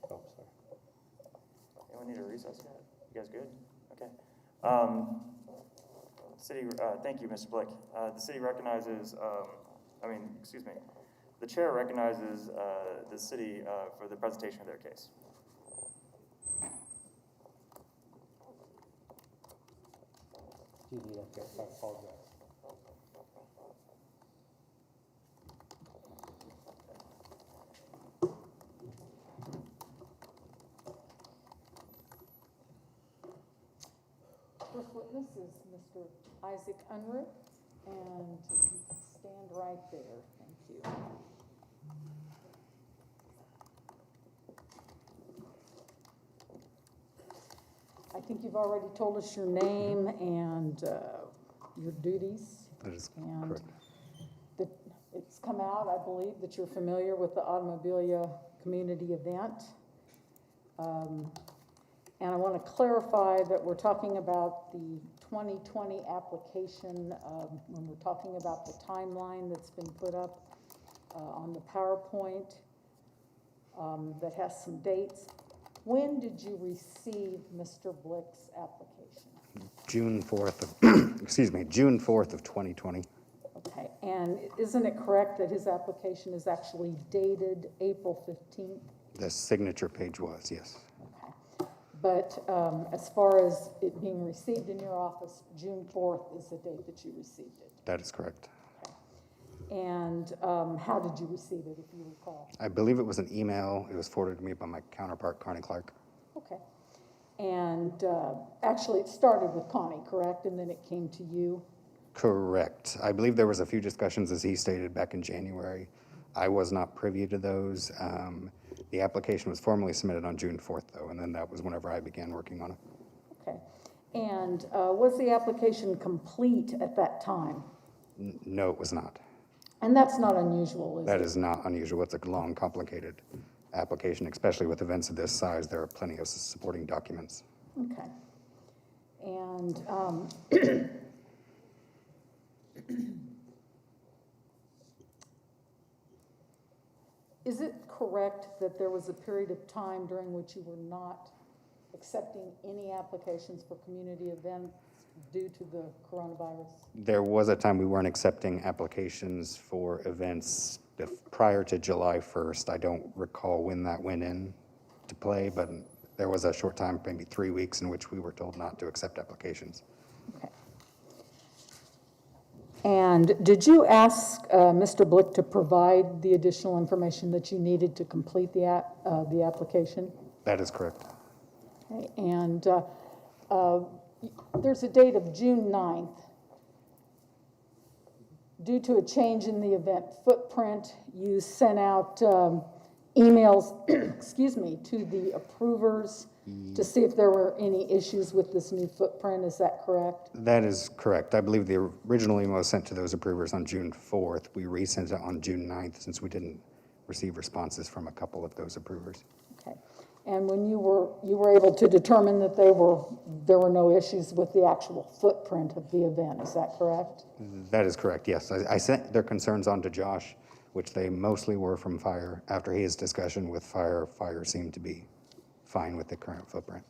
Oh, sorry. Anyone need a recess yet? You guys good? Okay. Thank you, Mr. Blick. The city recognizes, the chair recognizes the city for the presentation of their case. Do you need up there? I apologize. First witness is Mr. Isaac Unruh, and stand right there. Thank you. I think you've already told us your name and your duties. That is and correct. It's come out, I believe, that you're familiar with the Automobilia community event. And I want to clarify that we're talking about the 2020 application, when we're talking about the timeline that's been put up on the PowerPoint that has some dates. When did you receive Mr. Blick's application? June 4th of, excuse me, June 4th of 2020. Okay, and isn't it correct that his application is actually dated April 15th? The signature page was, yes. But as far as it being received in your office, June 4th is the date that you received it. That is correct. And how did you receive it, if you recall? I believe it was an email. It was forwarded to me by my counterpart, Connie Clark. Okay. And actually, it started with Connie, correct? And then it came to you? Correct. I believe there was a few discussions, as he stated, back in January. I was not privy to those. The application was formally submitted on June 4th, though, and then that was whenever I began working on it. Okay. And was the application complete at that time? No, it was not. And that's not unusual, is it? That is not unusual. It's a long, complicated application, especially with events of this size. There are plenty of supporting documents. Okay. And is it correct that there was a period of time during which you were not accepting any applications for community events due to the coronavirus? There was a time we weren't accepting applications for events prior to July 1st. I don't recall when that went in to play, but there was a short time, maybe 3 weeks, in which we were told not to accept applications. Okay. And did you ask Mr. Blick to provide the additional information that you needed to complete the application? That is correct. Okay. And there's a date of June 9th. Due to a change in the event footprint, you sent out emails, excuse me, to the approvers to see if there were any issues with this new footprint. Is that correct? That is correct. I believe the original email was sent to those approvers on June 4th. We resent it on June 9th since we didn't receive responses from a couple of those approvers. Okay. And when you were able to determine that there were no issues with the actual footprint of the event, is that correct? That is correct, yes. I sent their concerns on to Josh, which they mostly were from fire. After his discussion with fire seemed to be fine with the current footprint.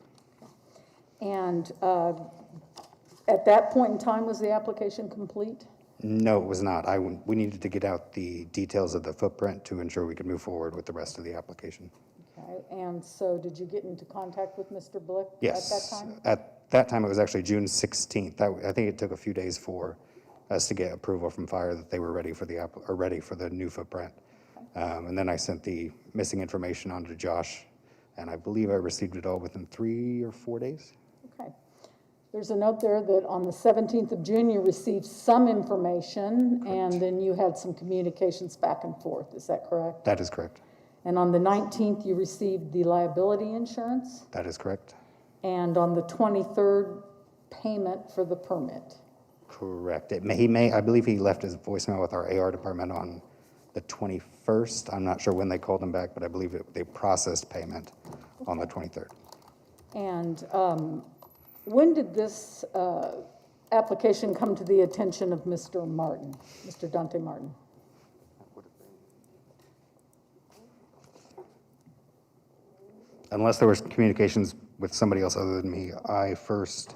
And at that point in time, was the application complete? No, it was not. We needed to get out the details of the footprint to ensure we could move forward with the rest of the application. Okay. And so did you get into contact with Mr. Blick Yes. at that time? At that time, it was actually June 16th. I think it took a few days for us to get approval from fire that they were ready for the new footprint. And then I sent the missing information on to Josh, and I believe I received it all within 3 or 4 days. Okay. There's a note there that on the 17th of June, you received some information, and then you had some communications back and forth. Is that correct? That is correct. And on the 19th, you received the liability insurance, That is correct. and on the 23rd, payment for the permit. Correct. I believe he left his voicemail with our AR department on the 21st. I'm not sure when they called him back, but I believe they processed payment on the 23rd. And when did this application come to the attention of Mr. Martin, Mr. Dante Martin? Unless there was communications with somebody else other than me, I first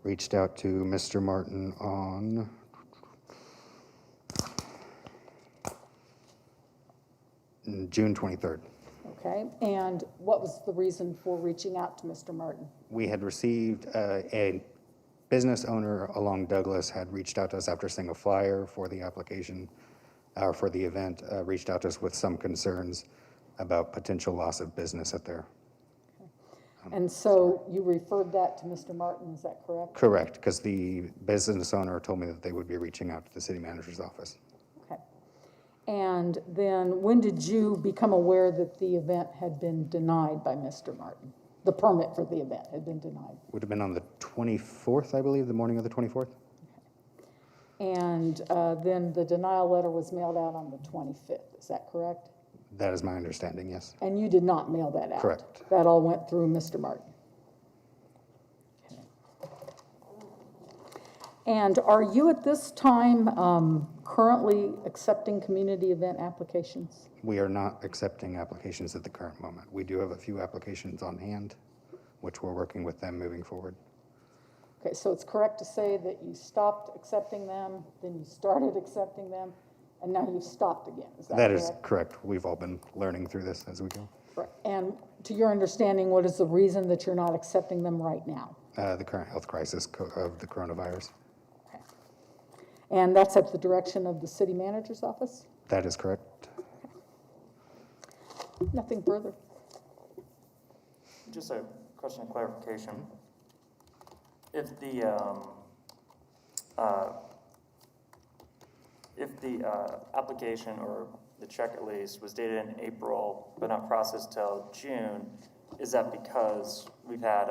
reached out to Mr. Martin on June 23rd. Okay, and what was the reason for reaching out to Mr. Martin? We had received a business owner along Douglas had reached out to us after seeing a flyer for the application, or for the event, reached out to us with some concerns about potential loss of business at their. And so you referred that to Mr. Martin, is that correct? Correct, because the business owner told me that they would be reaching out to the city manager's office. Okay. And then when did you become aware that the event had been denied by Mr. Martin? The permit for the event had been denied? Would have been on the 24th, I believe, the morning of the 24th. And then the denial letter was mailed out on the 25th, is that correct? That is my understanding, yes. And you did not mail that out? Correct. That all went through Mr. Martin? And are you at this time currently accepting community event applications? We are not accepting applications at the current moment. We do have a few applications on hand, which we're working with them moving forward. Okay, so it's correct to say that you stopped accepting them, then you started accepting them, and now you've stopped again, is that correct? That is correct. We've all been learning through this as we go. Right. And to your understanding, what is the reason that you're not accepting them right now? The current health crisis of the coronavirus. Okay. And that's at the direction of the city manager's office? That is correct. Nothing further. Just a question of clarification. If the application, or the check at least, was dated in April but not processed till June, is that because we've had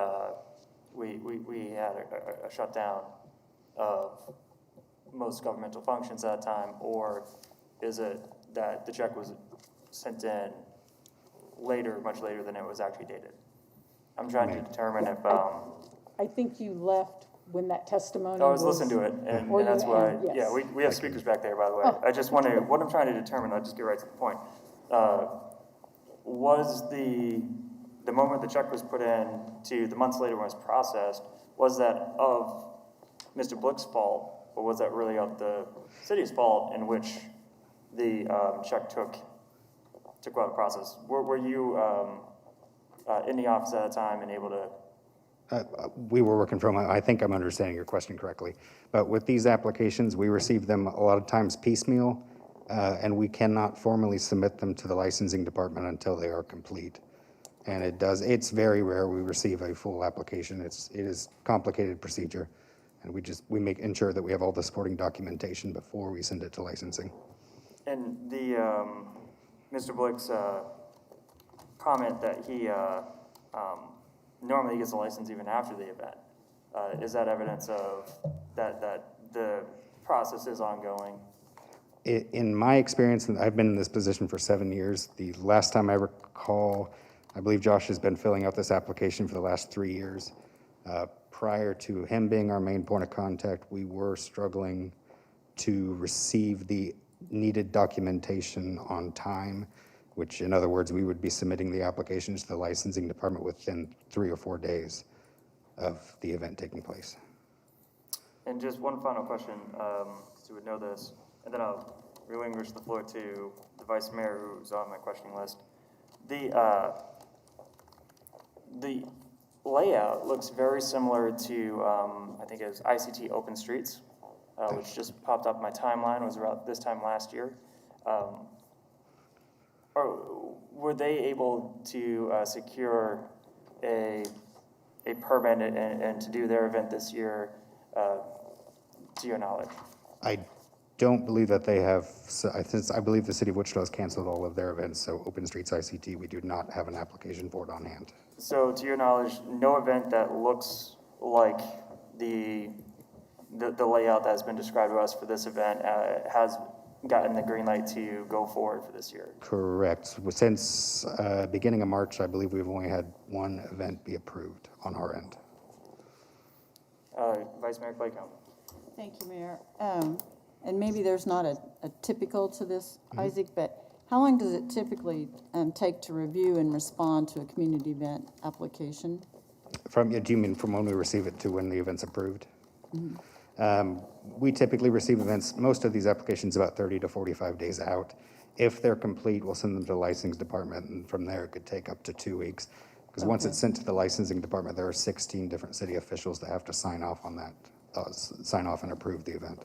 we had a shutdown of most governmental functions at that time, or is it that the check was sent in later, much later than it was actually dated? I'm trying to determine if I think you left when that testimony I was listening to it, and that's why, yes. yeah, we have speakers back there, by the way. I just want to, what I'm trying to determine, I'll just get right to the point. Was the moment the check was put in to the months later when it was processed, was that of Mr. Blick's fault, or was that really of the city's fault in which the check took out of process? Were you in the office at that time and able to? We were working from, I think I'm understanding your question correctly, but with these applications, we receive them a lot of times piecemeal, and we cannot formally submit them to the licensing department until they are complete. And it's very rare we receive a full application. It is complicated procedure, and we ensure that we have all the supporting documentation before we send it to licensing. And the, Mr. Blick's comment that he normally gets a license even after the event. Is that evidence of that the process is ongoing? In my experience, and I've been in this position for 7 years, the last time I recall, I believe Josh has been filling out this application for the last 3 years. Prior to him being our main point of contact, we were struggling to receive the needed documentation on time, which in other words, we would be submitting the applications to the licensing department within 3 or 4 days of the event taking place. And just one final question, so you would know this, and then I'll relinquish the floor to the vice mayor who's on my questioning list. The layout looks very similar to, I think it was ICT Open Streets, which just popped up my timeline. It was around this time last year. Or were they able to secure a permit and to do their event this year, to your knowledge? I don't believe that they have, I believe the city of Wichita has canceled all of their events, so Open Streets ICT, we do not have an application for it on hand. So to your knowledge, no event that looks like the layout that has been described to us for this event has gotten the green light to go forward for this year? Correct. Since beginning of March, I believe we've only had one event be approved on our end. Vice Mayor Claycomb. Thank you, Mayor. And maybe there's not a typical to this, Isaac, but how long does it typically take to review and respond to a community event application? Do you mean from when we receive it to when the event's approved? We typically receive events, most of these applications about 30 to 45 days out. If they're complete, we'll send them to the licensing department, and from there it could take up to 2 weeks. Because once it's sent to the licensing department, there are 16 different city officials that have to sign off on that, sign off and approve the event.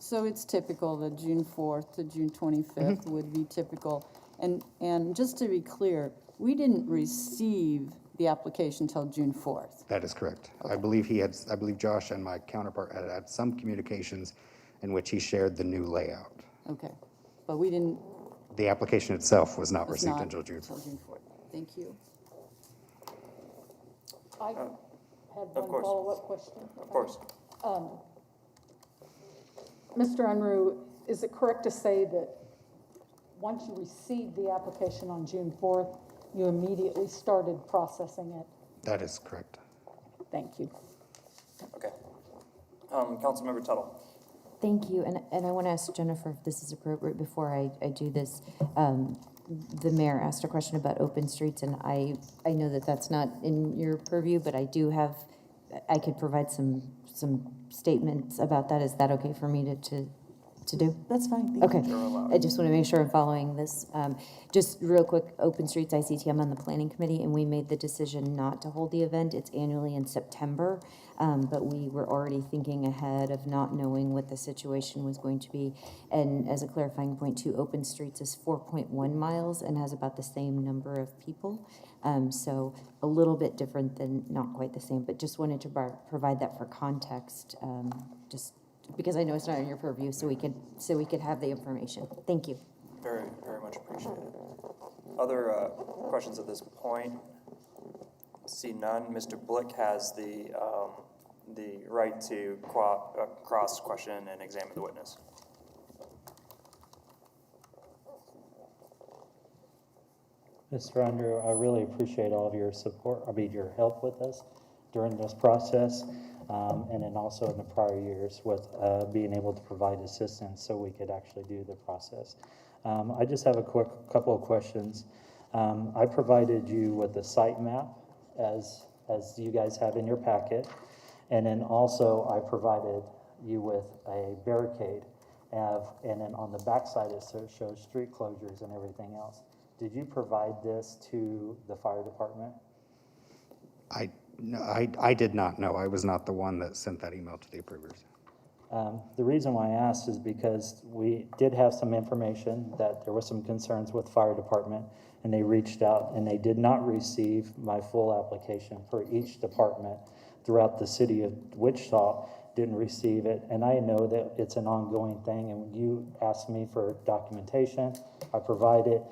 So it's typical that June 4th to June 25th would be typical. And just to be clear, we didn't receive the application till June 4th. That is correct. Okay. I believe Josh and my counterpart had some communications in which he shared the new layout. Okay, but we didn't. The application itself was not received until June 4th. Thank you. I have one follow-up question. Of course. Mr. Unruh, is it correct to say that once you received the application on June 4th, you immediately started processing it. That is correct. Thank you. Okay. Councilmember Tuttle. Thank you, and I want to ask Jennifer if this is appropriate before I do this. The mayor asked a question about open streets, and I know that that's not in your purview, but I could provide some statements about that. Is that okay for me to do? That's fine. Thank Okay. you. I just want to make sure I'm following this. Just real quick, Open Streets ICT, I'm on the planning committee, and we made the decision not to hold the event. It's annually in September, but we were already thinking ahead of not knowing what the situation was going to be. And as a clarifying point too, Open Streets is 4.1 miles and has about the same number of people. So a little bit different than, not quite the same, but just wanted to provide that for context, just because I know it's not in your purview, so we could have the information. Thank you. Very, very much appreciated. Other questions at this point? See none. Mr. Blick has the right to cross-question and examine the witness. Mr. Andrew, I really appreciate all of your support, your help with us during this process, and then also in the prior years with being able to provide assistance so we could actually do the process. I just have a quick couple of questions. I provided you with the site map as you guys have in your packet, and then also I provided you with a barricade, and then on the back side it shows street closures and everything else. Did you provide this to the fire department? I did not know. I was not the one that sent that email to the approvers. The reason why I asked is because we did have some information that there was some concerns with fire department, and they reached out and they did not receive my full application for each department throughout the city of Wichita, didn't receive it. And I know that it's an ongoing thing, and when you asked me for documentation, I provided.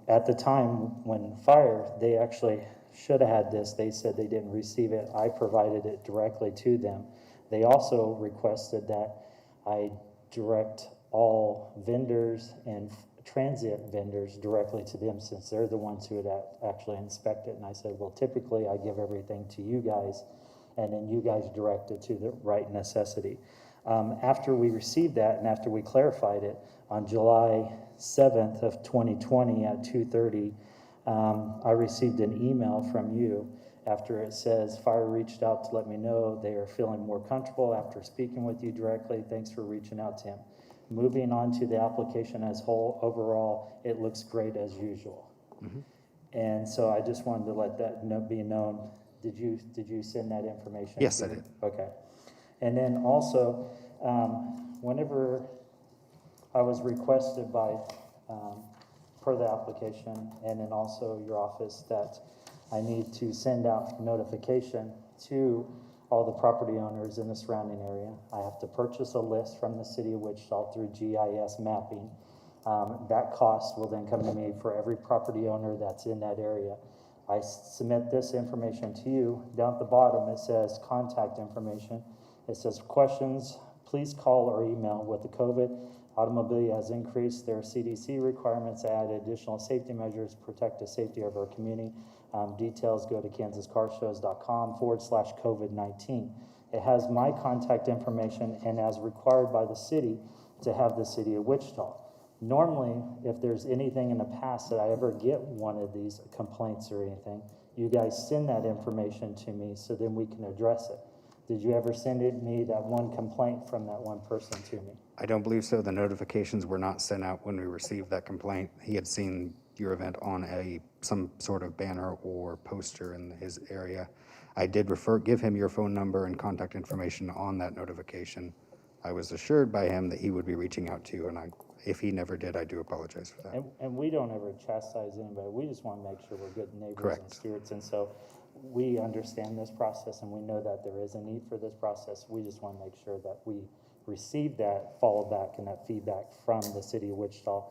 At the time when fire, they actually should have had this. They said they didn't receive it. I provided it directly to them. They also requested that I direct all vendors and transit vendors directly to them, since they're the ones who would actually inspect it. And I said, well, typically I give everything to you guys, and then you guys direct it to the right necessity. After we received that and after we clarified it on July 7th of 2020 at 2:30, I received an email from you after it says, fire reached out to let me know they are feeling more comfortable after speaking with you directly. Thanks for reaching out to him. Moving on to the application as whole, overall, it looks great as usual. Mm-hmm. And so I just wanted to let that be known. Did you send that information? Yes, I did. Okay. And then also, whenever I was requested by, per the application, and then also your office, that I need to send out notification to all the property owners in the surrounding area. I have to purchase a list from the city of Wichita through GIS mapping. That cost will then come to me for every property owner that's in that area. I submit this information to you. Down at the bottom, it says contact information. It says questions, please call or email. With the COVID, Automobilia has increased their CDC requirements, added additional safety measures, protect the safety of our community. Details go to kansascarshows.com/COVID-19. It has my contact information, and as required by the city to have the city of Wichita. Normally, if there's anything in the past that I ever get one of these complaints or anything, you guys send that information to me so then we can address it. Did you ever send me that one complaint from that one person to me? I don't believe so. The notifications were not sent out when we received that complaint. He had seen your event on some sort of banner or poster in his area. I did give him your phone number and contact information on that notification. I was assured by him that he would be reaching out to you, and if he never did, I do apologize for that. And we don't ever chastise anybody. We just want to make sure we're good neighbors Correct. and stewards. And so we understand this process, and we know that there is a need for this process. We just want to make sure that we receive that follow back and that feedback from the city of Wichita,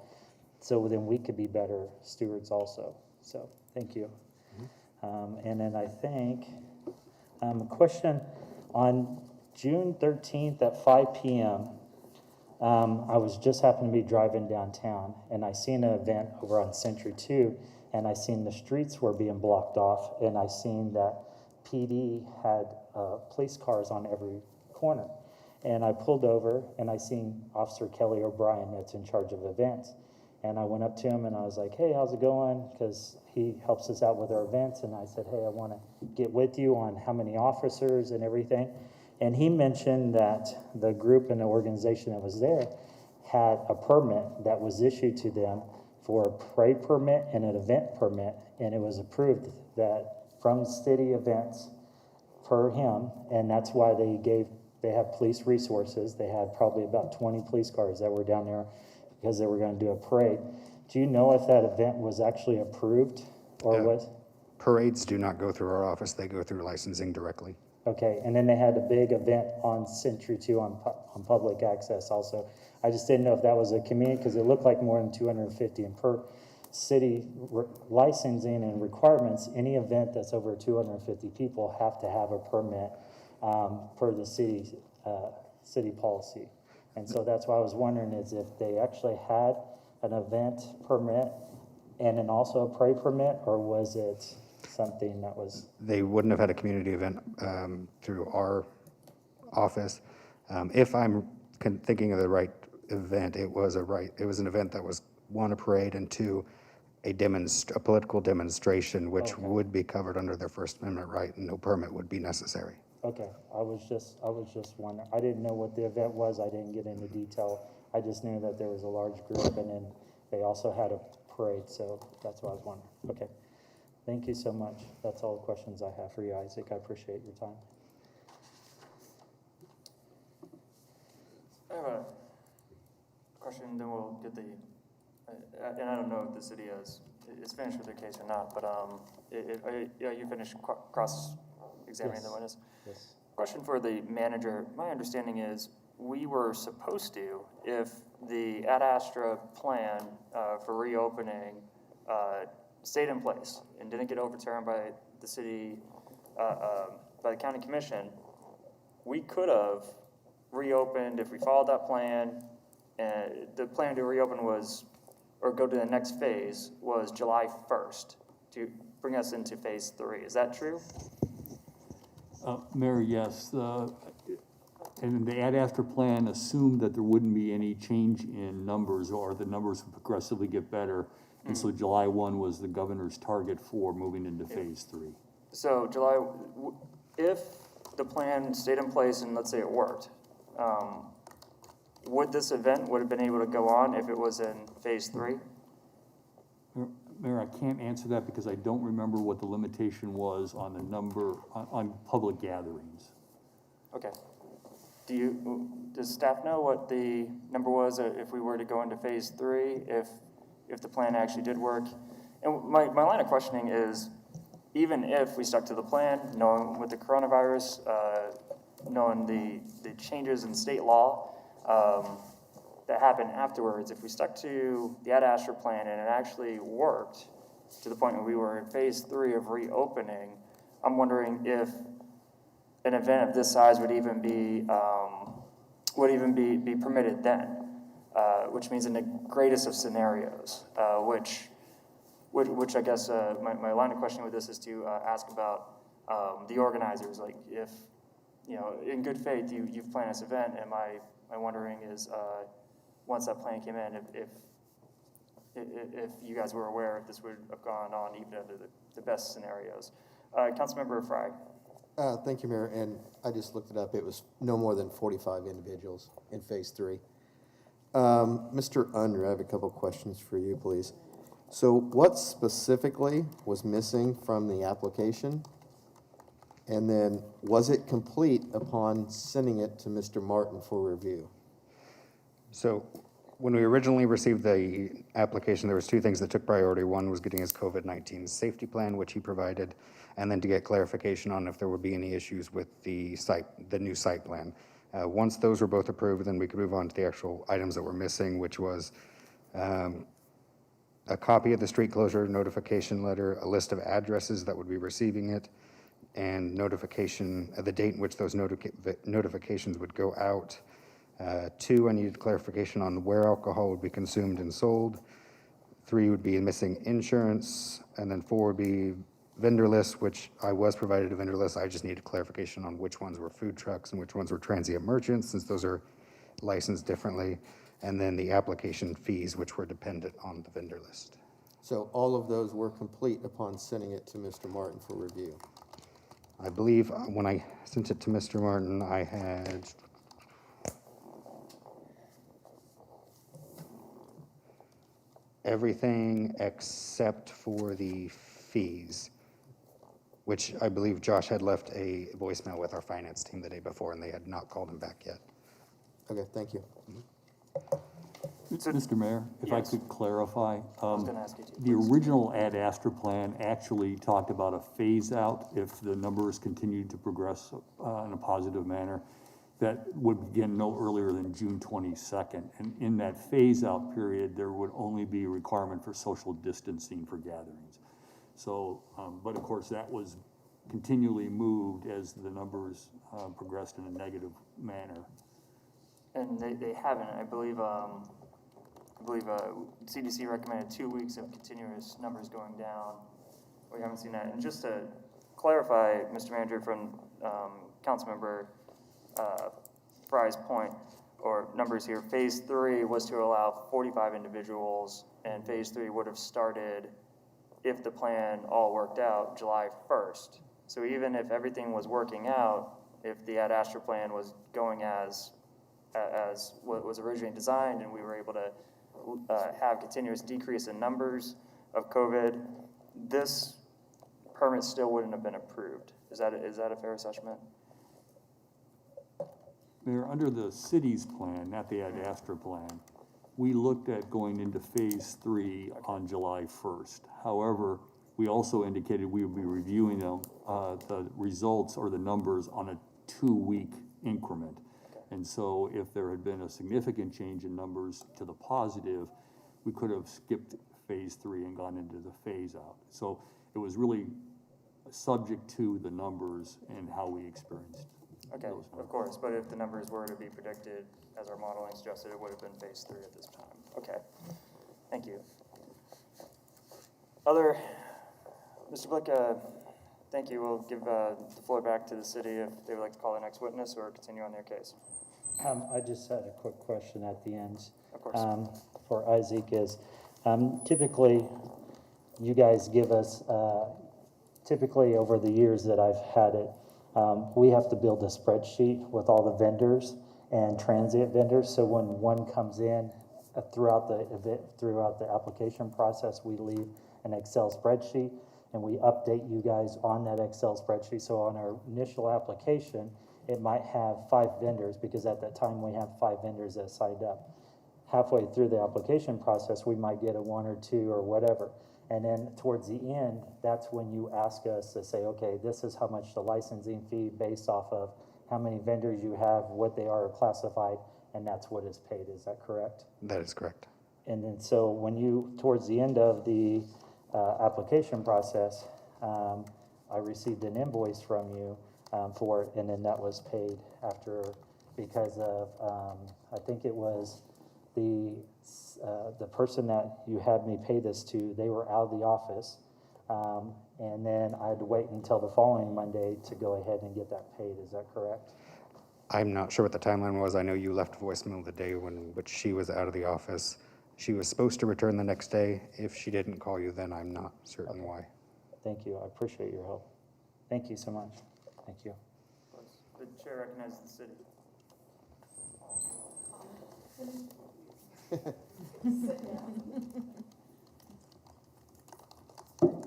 so then we could be better stewards also. So thank you. Mm-hmm. And then I think a question on June 13th at 5 p.m. I was just happened to be driving downtown, and I seen an event over on Century 2, and I seen the streets were being blocked off, and I seen that PD had police cars on every corner. And I pulled over, and I seen Officer Kelly O'Brien that's in charge of events. And I went up to him, and I was like, hey, how's it going? Because he helps us out with our events. And I said, hey, I want to get with you on how many officers and everything. And he mentioned that the group and the organization that was there had a permit that was issued to them for a parade permit and an event permit, and it was approved that from city events per him, and that's why they have police resources. They had probably about 20 police cars that were down there because they were going to do a parade. Do you know if that event was actually approved or was? Parades do not go through our office, they go through licensing directly. Okay, and then they had a big event on Century 2 on public access also. I just didn't know if that was a community, because it looked like more than 250, and per city licensing and requirements, any event that's over 250 people have to have a permit per the city policy. And so that's why I was wondering is if they actually had an event permit and then also a parade permit, or was it something that was? They wouldn't have had a community event through our office. If I'm thinking of the right event, it was an event that was, one, a parade, and two, a political demonstration, which would be covered under their First Amendment right, and no permit would be necessary. Okay, I was just wondering. I didn't know what the event was. I didn't get into detail. I just knew that there was a large group, and then they also had a parade, so that's what I was wondering. Okay, thank you so much. That's all the questions I have for you, Isaac. I appreciate your time. I have a question, then we'll get the, and I don't know if the city is finished with their case or not, but you finished cross-examining the witness? Yes. Question for the manager. My understanding is we were supposed to, if the Ad Astra plan for reopening stayed in place and didn't get overturned by the city, by the county commission, we could have reopened if we followed that plan. And the plan to reopen was, or go to the next phase, was July 1st to bring us into phase 3. Is that true? Mayor, yes. And the Ad Astra plan assumed that there wouldn't be any change in numbers, or the numbers would progressively get better. And so July 1 was the governor's target for moving into phase 3. So if the plan stayed in place and let's say it worked, would this event would have been able to go on if it was in phase 3? Mayor, I can't answer that because I don't remember what the limitation was on the number, on public gatherings. Okay. Does staff know what the number was if we were to go into phase 3, if the plan actually did work? And my line of questioning is, even if we stuck to the plan, knowing with the coronavirus, knowing the changes in state law that happened afterwards, if we stuck to the Ad Astra plan and it actually worked to the point where we were in phase 3 of reopening, I'm wondering if an event of this size would even be permitted then, which means in the greatest of scenarios, which I guess my line of questioning with this is to ask about the organizers, like if, in good faith, you've planned this event, and my wondering is, once that plan came in, if you guys were aware if this would have gone on even under the best scenarios. Councilmember Frye. Thank you, Mayor, and I just looked it up. It was no more than 45 individuals in phase 3. Mr. Unruh, I have a couple questions for you, please. So what specifically was missing from the application? And then was it complete upon sending it to Mr. Martin for review? So when we originally received the application, there was two things that took priority. One was getting his COVID-19 safety plan, which he provided, and then to get clarification on if there would be any issues with the new site plan. Once those were both approved, then we could move on to the actual items that were missing, which was a copy of the street closure notification letter, a list of addresses that would be receiving it, and notification of the date in which those notifications would go out, 2, I needed clarification on where alcohol would be consumed and sold. 3 would be missing insurance, and then 4 would be vendor lists, which I was provided a vendor list. I just needed clarification on which ones were food trucks and which ones were transient merchants, since those are licensed differently. And then the application fees, which were dependent on the vendor list. So all of those were complete upon sending it to Mr. Martin for review. I believe when I sent it to Mr. Martin, I had everything except for the fees, which I believe Josh had left a voicemail with our finance team the day before, and they had not called him back yet. Okay, thank you. Mr. Mayor, if I Yes. could clarify, gonna ask you to, the original Ad Astra plan actually talked about a phase out if the numbers continued to progress in a positive manner that would begin no earlier than June 22nd. And in that phase out period, there would only be a requirement for social distancing for gatherings. So, but of course, that was continually moved as the numbers progressed in a negative manner. And they haven't, I believe CDC recommended 2 weeks of continuous numbers going down. We haven't seen that. And just to clarify, Mr. Manager, from Councilmember Fry's point, or numbers here, phase 3 was to allow 45 individuals, and phase 3 would have started, if the plan all worked out, July 1st. So even if everything was working out, if the Ad Astra plan was going as what was originally designed, and we were able to have continuous decrease in numbers of COVID, this permit still wouldn't have been approved. Is that a fair assessment? Mayor, under the city's plan, not the Ad Astra plan, we looked at going into phase 3 on July 1st. However, we also indicated we would be reviewing them, the results or the numbers on a 2-week increment. And so if there had been a significant change in numbers to the positive, we could have skipped phase 3 and gone into the phase out. So it was really subject to the numbers and how we experienced Okay, those numbers. of course, but if the numbers were to be predicted, as our modeling suggested, it would have been phase 3 at this time. Okay, thank you. Mr. Blick, thank you. We'll give the floor back to the city if they would like to call the next witness or continue on their case. I just had a quick question at the end. Of course. For Isaac is, typically, you guys give us, typically over the years that I've had it, we have to build a spreadsheet with all the vendors and transient vendors. So when one comes in throughout the application process, we leave an Excel spreadsheet and we update you guys on that Excel spreadsheet. So on our initial application, it might have 5 vendors, because at that time we have 5 vendors that signed up. Halfway through the application process, we might get a 1 or 2 or whatever. And then towards the end, that's when you ask us to say, okay, this is how much the licensing fee based off of how many vendors you have, what they are classified, and that's what is paid. Is that correct? That is correct. And then so when you, towards the end of the application process, I received an invoice from you for it, and then that was paid after, because of, I think it was the person that you had me pay this to, they were out of the office. And then I had to wait until the following Monday to go ahead and get that paid. Is that correct? I'm not sure what the timeline was. I know you left voicemail the day which she was out of the office. She was supposed to return the next day. If she didn't call you, then I'm not certain why. Thank you. I appreciate your help. Thank you so much. Thank you. The chair recognizes the city.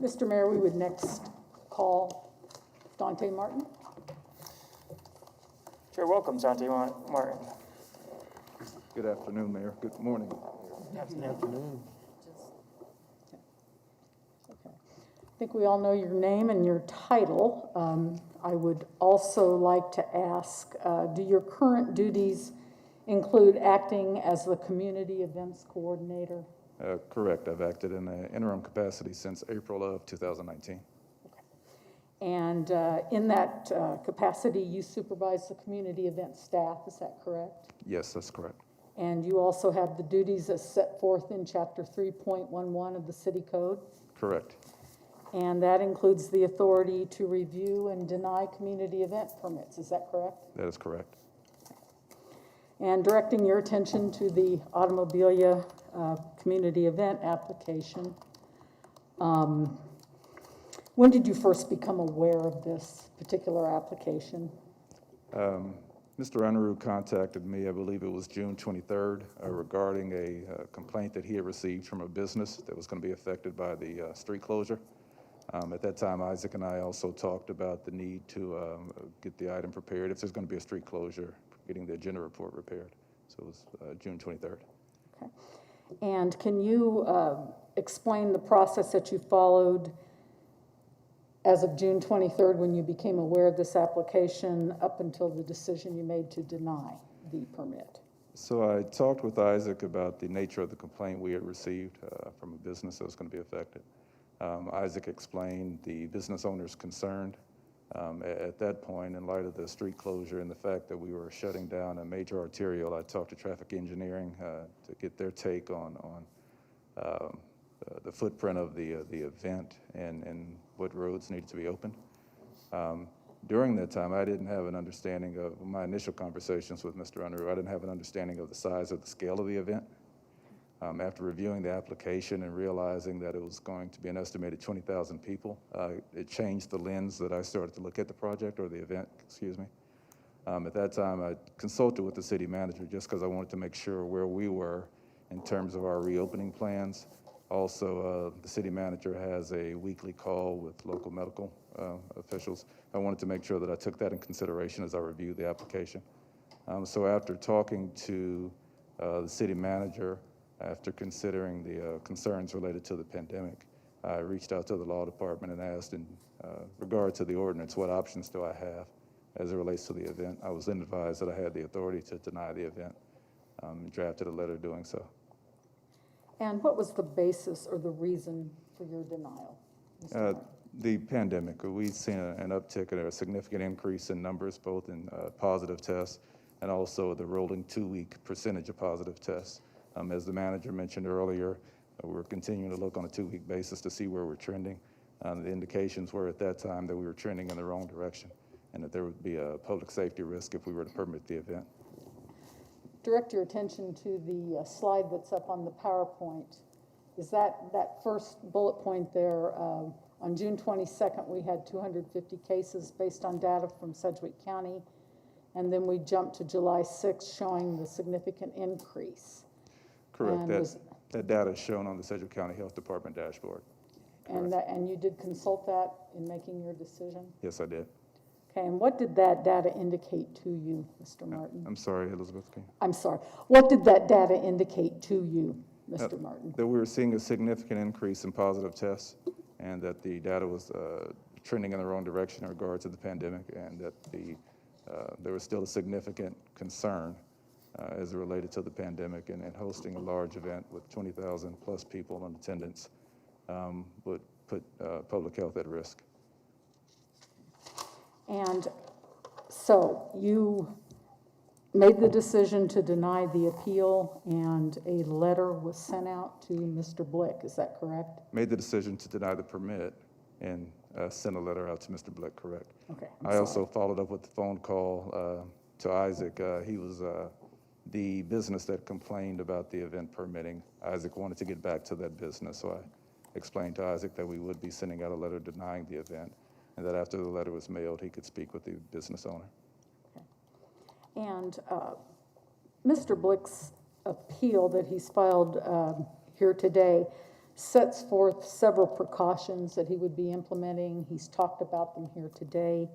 Mr. Mayor, we would next call Dante Martin. Chair welcomes Dante Martin. Good afternoon, Mayor. Good morning. Good afternoon. Okay. I think we all know your name and your title. I would also like to ask, do your current duties include acting as the community events coordinator? Correct. I've acted in an interim capacity since April of 2019. And in that capacity, you supervise the community event staff, is that correct? Yes, that's correct. And you also have the duties as set forth in Chapter 3.11 of the City Code? Correct. And that includes the authority to review and deny community event permits, is that correct? That is correct. And directing your attention to the Automobilia community event application. When did you first become aware of this particular application? Mr. Unruh contacted me, I believe it was June 23rd, regarding a complaint that he had received from a business that was going to be affected by the street closure. At that time, Isaac and I also talked about the need to get the item prepared if there's going to be a street closure, getting the agenda report prepared. So it was June 23rd. Okay. And can you explain the process that you followed as of June 23rd when you became aware of this application up until the decision you made to deny the permit? So I talked with Isaac about the nature of the complaint we had received from a business that was going to be affected. Isaac explained the business owner's concern at that point in light of the street closure and the fact that we were shutting down a major arterial. I talked to traffic engineering to get their take on the footprint of the event and what roads needed to be opened. During that time, I didn't have an understanding of my initial conversations with Mr. Unruh. I didn't have an understanding of the size or the scale of the event. After reviewing the application and realizing that it was going to be an estimated 20,000 people, it changed the lens that I started to look at the project, or the event, excuse me. At that time, I consulted with the city manager just because I wanted to make sure where we were in terms of our reopening plans. Also, the city manager has a weekly call with local medical officials. I wanted to make sure that I took that in consideration as I reviewed the application. So after talking to the city manager, after considering the concerns related to the pandemic, I reached out to the law department and asked in regard to the ordinance, what options do I have as it relates to the event? I was then advised that I had the authority to deny the event, and drafted a letter doing so. And what was the basis or the reason for your denial? The pandemic. We've seen an uptick and a significant increase in numbers, both in positive tests and also the rolling 2-week percentage of positive tests. As the manager mentioned earlier, we're continuing to look on a 2-week basis to see where we're trending. The indications were at that time that we were trending in the wrong direction and that there would be a public safety risk if we were to permit the event. Direct your attention to the slide that's up on the PowerPoint. Is that first bullet point there? On June 22nd, we had 250 cases based on data from Sedgwick County, and then we jumped to July 6th showing the significant increase. Correct. That data is shown on the Sedgwick County Health Department dashboard. And you did consult that in making your decision? Yes, I did. Okay, and what did that data indicate to you, Mr. Martin? I'm sorry, Elizabeth. I'm sorry. What did that data indicate to you, Mr. Martin? That we were seeing a significant increase in positive tests and that the data was trending in the wrong direction in regard to the pandemic, and that there was still a significant concern as it related to the pandemic, and hosting a large event with 20,000 plus people in attendance would put public health at risk. And so you made the decision to deny the appeal, and a letter was sent out to Mr. Blick, is that correct? Made the decision to deny the permit and sent a letter out to Mr. Blick, correct. Okay. I also followed up with the phone call to Isaac. He was the business that complained about the event permitting. Isaac wanted to get back to that business, so I explained to Isaac that we would be sending out a letter denying the event, and that after the letter was mailed, he could speak with the business owner. Okay. And Mr. Blick's appeal that he's filed here today sets forth several precautions that he would be implementing. He's talked about them here today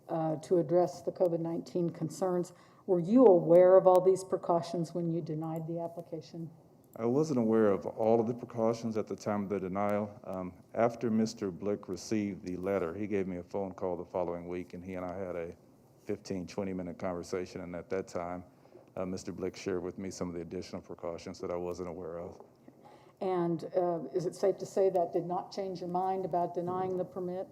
to address the COVID-19 concerns. Were you aware of all these precautions when you denied the application? I wasn't aware of all of the precautions at the time of the denial. After Mr. Blick received the letter, he gave me a phone call the following week, and he and I had a 15, 20-minute conversation, and at that time, Mr. Blick shared with me some of the additional precautions that I wasn't aware of. And is it safe to say that did not change your mind about denying the permit?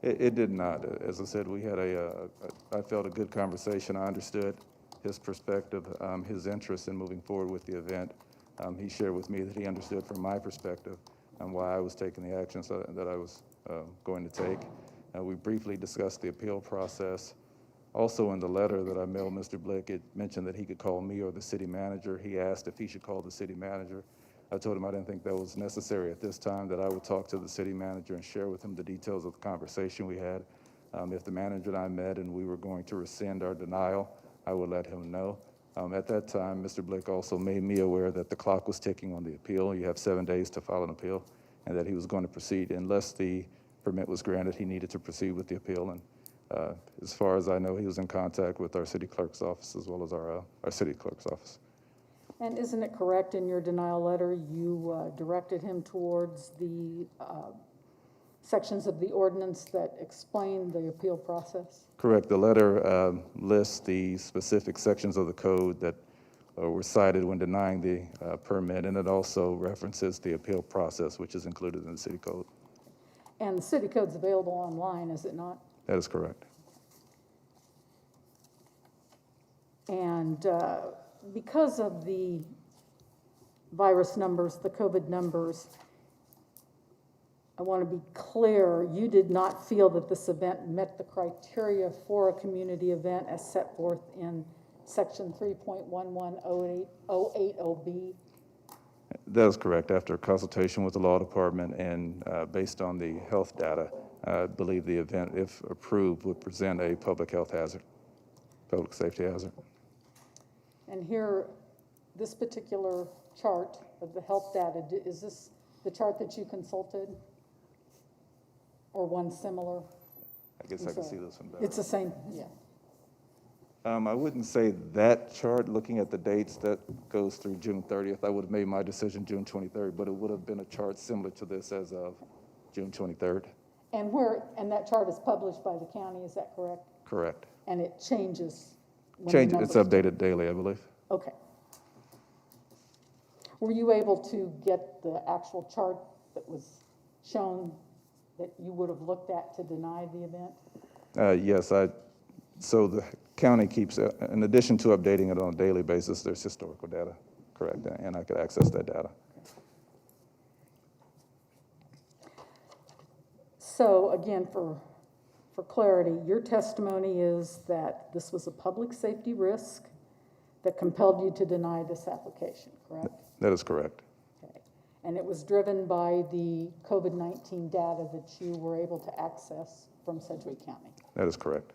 It did not. As I said, we had I felt a good conversation. I understood his perspective, his interest in moving forward with the event. He shared with me that he understood from my perspective why I was taking the actions that I was going to take. We briefly discussed the appeal process. Also in the letter that I mailed Mr. Blick, it mentioned that he could call me or the city manager. He asked if he should call the city manager. I told him I didn't think that was necessary at this time, that I would talk to the city manager and share with him the details of the conversation we had. If the manager and I met and we were going to rescind our denial, I would let him know. At that time, Mr. Blick also made me aware that the clock was ticking on the appeal. You have 7 days to file an appeal, and that he was going to proceed. Unless the permit was granted, he needed to proceed with the appeal. And as far as I know, he was in contact with our city clerk's office as well as our city clerk's office. And isn't it correct in your denial letter, you directed him towards the sections of the ordinance that explain the appeal process? Correct. The letter lists the specific sections of the code that were cited when denying the permit, and it also references the appeal process, which is included in the city code. And the city code's available online, is it not? That is correct. And because of the virus numbers, the COVID numbers, I want to be clear, you did not feel that this event met the criteria for a community event as set forth in section 3.11080B? That is correct. After consultation with the law department and based on the health data, I believe the event, if approved, would present a public health hazard, public safety hazard. And here, this particular chart of the health data, is this the chart that you consulted? Or one similar? I guess I can see this one better. It's the same, yeah. I wouldn't say that chart, looking at the dates, that goes through June 30th. I would have made my decision June 23rd, but it would have been a chart similar to this as of June 23rd. And that chart is published by the county, is that correct? Correct. And it changes? It's updated daily, I believe. Okay. Were you able to get the actual chart that was shown that you would have looked at to deny the event? Yes, so the county keeps, in addition to updating it on a daily basis, there's historical data, correct, and I could access that data. So again, for clarity, your testimony is that this was a public safety risk that compelled you to deny this application, correct? That is correct. Okay. And it was driven by the COVID-19 data that you were able to access from Sedgwick County? That is correct.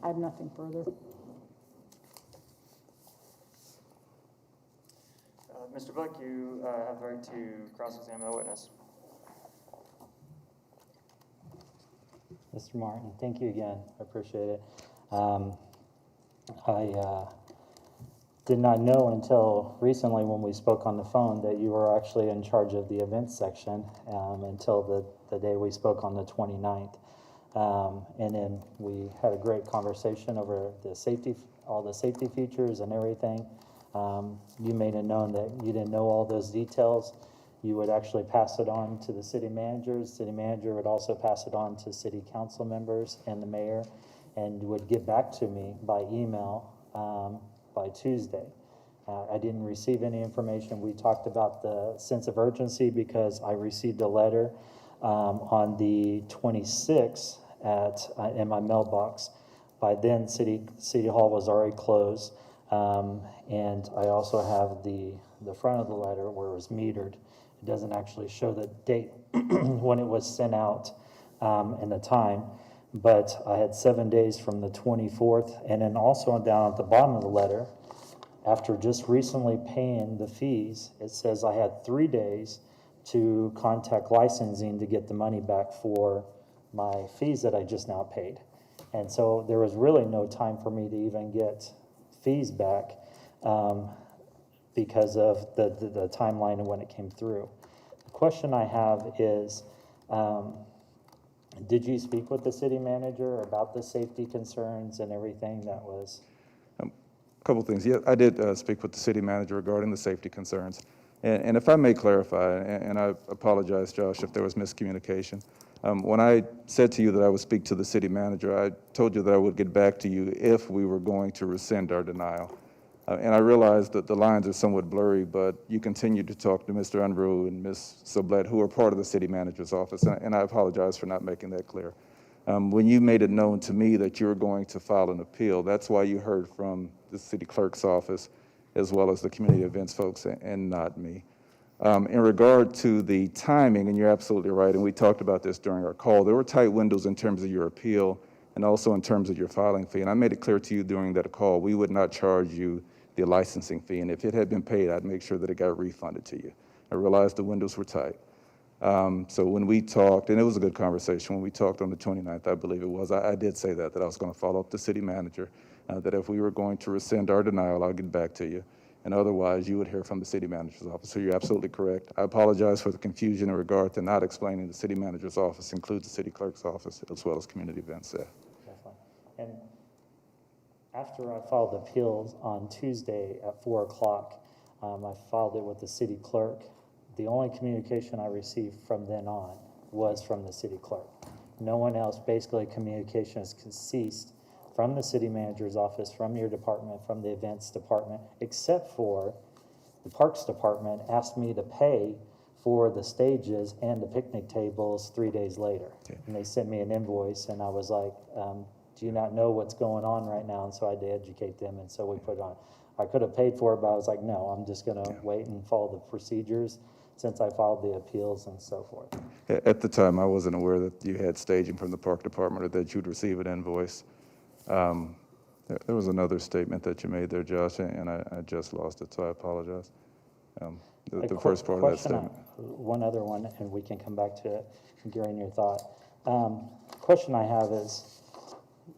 I have nothing further. Mr. Blick, you have the right to cross-examine the witness. Mr. Martin, thank you again. I appreciate it. I did not know until recently when we spoke on the phone that you were actually in charge of the events section until the day we spoke on the 29th. And then we had a great conversation over the safety, all the safety features and everything. You made it known that you didn't know all those details. You would actually pass it on to the city managers. City manager would also pass it on to city council members and the mayor, and would get back to me by email by Tuesday. I didn't receive any information. We talked about the sense of urgency because I received a letter on the 26th in my mailbox. By then, City Hall was already closed, and I also have the front of the letter where it was metered. It doesn't actually show the date when it was sent out and the time, but I had 7 days from the 24th, and then also down at the bottom of the letter, after just recently paying the fees, it says I had 3 days to contact licensing to get the money back for my fees that I just now paid. And so there was really no time for me to even get fees back because of the timeline and when it came through. The question I have is, did you speak with the city manager about the safety concerns and everything that was? A couple things. Yeah, I did speak with the city manager regarding the safety concerns. And if I may clarify, and I apologize, Josh, if there was miscommunication, When I said to you that I would speak to the city manager, I told you that I would get back to you if we were going to rescind our denial. And I realize that the lines are somewhat blurry, but you continue to talk to Mr. Unruh and Ms. Sublette, who are part of the city manager's office, and I apologize for not making that clear. When you made it known to me that you were going to file an appeal, that's why you heard from the city clerk's office, as well as the community events folks, and not me. In regard to the timing, and you're absolutely right, and we talked about this during our call, there were tight windows in terms of your appeal and also in terms of your filing fee. And I made it clear to you during that call, we would not charge you the licensing fee. And if it had been paid, I'd make sure that it got refunded to you. I realized the windows were tight. So when we talked, and it was a good conversation, when we talked on the 29th, I believe it was, I did say that I was going to follow up the city manager, that if we were going to rescind our denial, I'll get back to you. And otherwise, you would hear from the city manager's office. So you're absolutely correct. I apologize for the confusion in regard to not explaining the city manager's office includes the city clerk's office as well as community events staff. Definitely. And after I filed the appeals on Tuesday at 4 o'clock, I filed it with the city clerk. The only communication I received from then on was from the city clerk. No one else, basically communication has ceased from the city manager's office, from your department, from the events department, except for the parks department asked me to pay for the stages and the picnic tables 3 days later. And they sent me an invoice, and I was like, do you not know what's going on right now? And so I had to educate them, and so we put it on. I could have paid for it, but I was like, no, I'm just gonna wait and follow the procedures since I filed the appeals and so forth. At the time, I wasn't aware that you had staging from the park department or that you'd receive an invoice. There was another statement that you made there, Josh, and I just lost it, so I apologize. The first part of that statement. One other one, and we can come back to it, Gary, in your thought. Question I have is,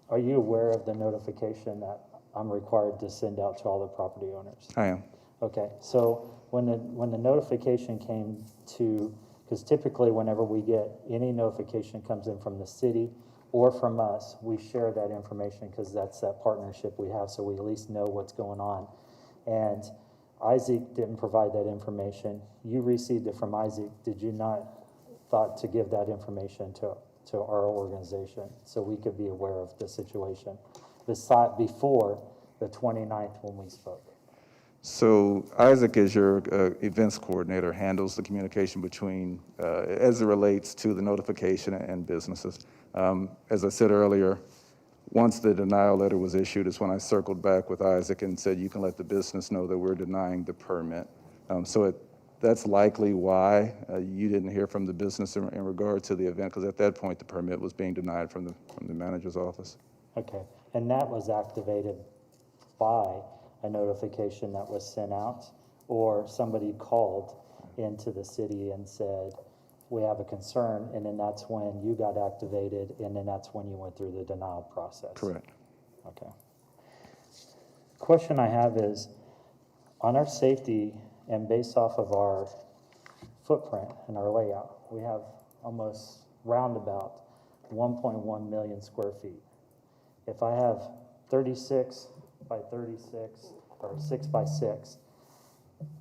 are you aware of the notification that I'm required to send out to all the property owners? I am. Okay, so when the notification came to, because typically whenever we get any notification comes in from the city or from us, we share that information because that's that partnership we have, so we at least know what's going on. And Isaac didn't provide that information. You received it from Isaac. Did you not thought to give that information to our organization so we could be aware of the situation before the 29th when we spoke? So Isaac, as your events coordinator, handles the communication between, as it relates to the notification and businesses. As I said earlier, once the denial letter was issued is when I circled back with Isaac and said, you can let the business know that we're denying the permit. That's likely why you didn't hear from the business in regard to the event, because at that point, the permit was being denied from the manager's office. Okay, and that was activated by a notification that was sent out, or somebody called into the city and said, we have a concern, and then that's when you got activated, and then that's when you went through the denial process. Correct. Okay. Question I have is, on our safety and based off of our footprint and our layout, we have almost roundabout 1.1 million square feet. If I have 36 by 36 or 6 by 6,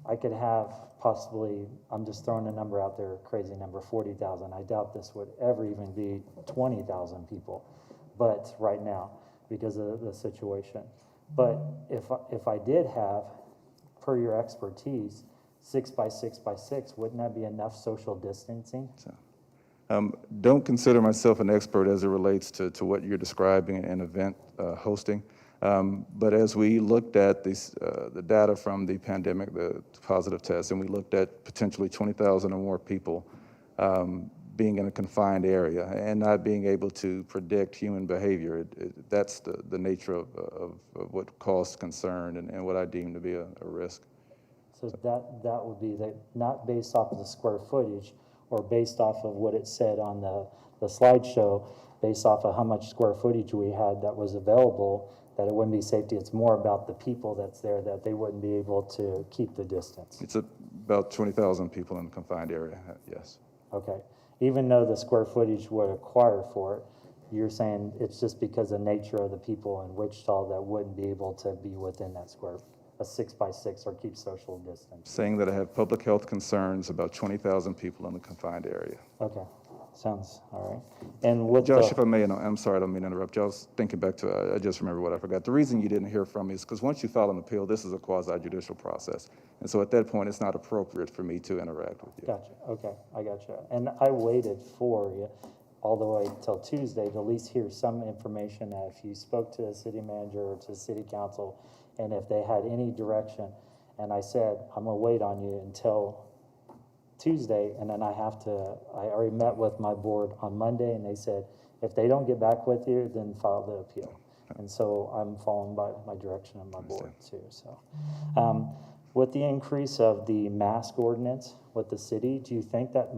I could have possibly, I'm just throwing a number out there, crazy number, 40,000. I doubt this would ever even be 20,000 people, but right now, because of the situation. But if I did have, per your expertise, 6 by 6 by 6, wouldn't that be enough social distancing? Don't consider myself an expert as it relates to what you're describing in event hosting. But as we looked at the data from the pandemic, the positive tests, and we looked at potentially 20,000 or more people being in a confined area and not being able to predict human behavior, that's the nature of what caused concern and what I deem to be a risk. So that would be not based off of the square footage or based off of what it said on the slideshow, based off of how much square footage we had that was available, that it wouldn't be safety. It's more about the people that's there, that they wouldn't be able to keep the distance. It's about 20,000 people in a confined area, yes. Okay. Even though the square footage would acquire for it, you're saying it's just because of the nature of the people in Wichita that wouldn't be able to be within that a 6 by 6 or keep social distance. Saying that I have public health concerns about 20,000 people in the confined area. Okay. Sounds all right. And with Josh, if I may, and I'm sorry, I don't mean to interrupt you. I was thinking back to, I just remember what I forgot. The reason you didn't hear from me is because once you file an appeal, this is a quasi-judicial process. And so at that point, it's not appropriate for me to interact with you. Gotcha. Okay, I gotcha. And I waited for you all the way till Tuesday to at least hear some information that if you spoke to the city manager or to the city council, and if they had any direction. And I said, I'm gonna wait on you until Tuesday, and then I already met with my board on Monday, and they said, if they don't get back with you, then file the appeal. And so I'm following by my direction of my board too, so. With the increase of the mask ordinance with the city, do you think that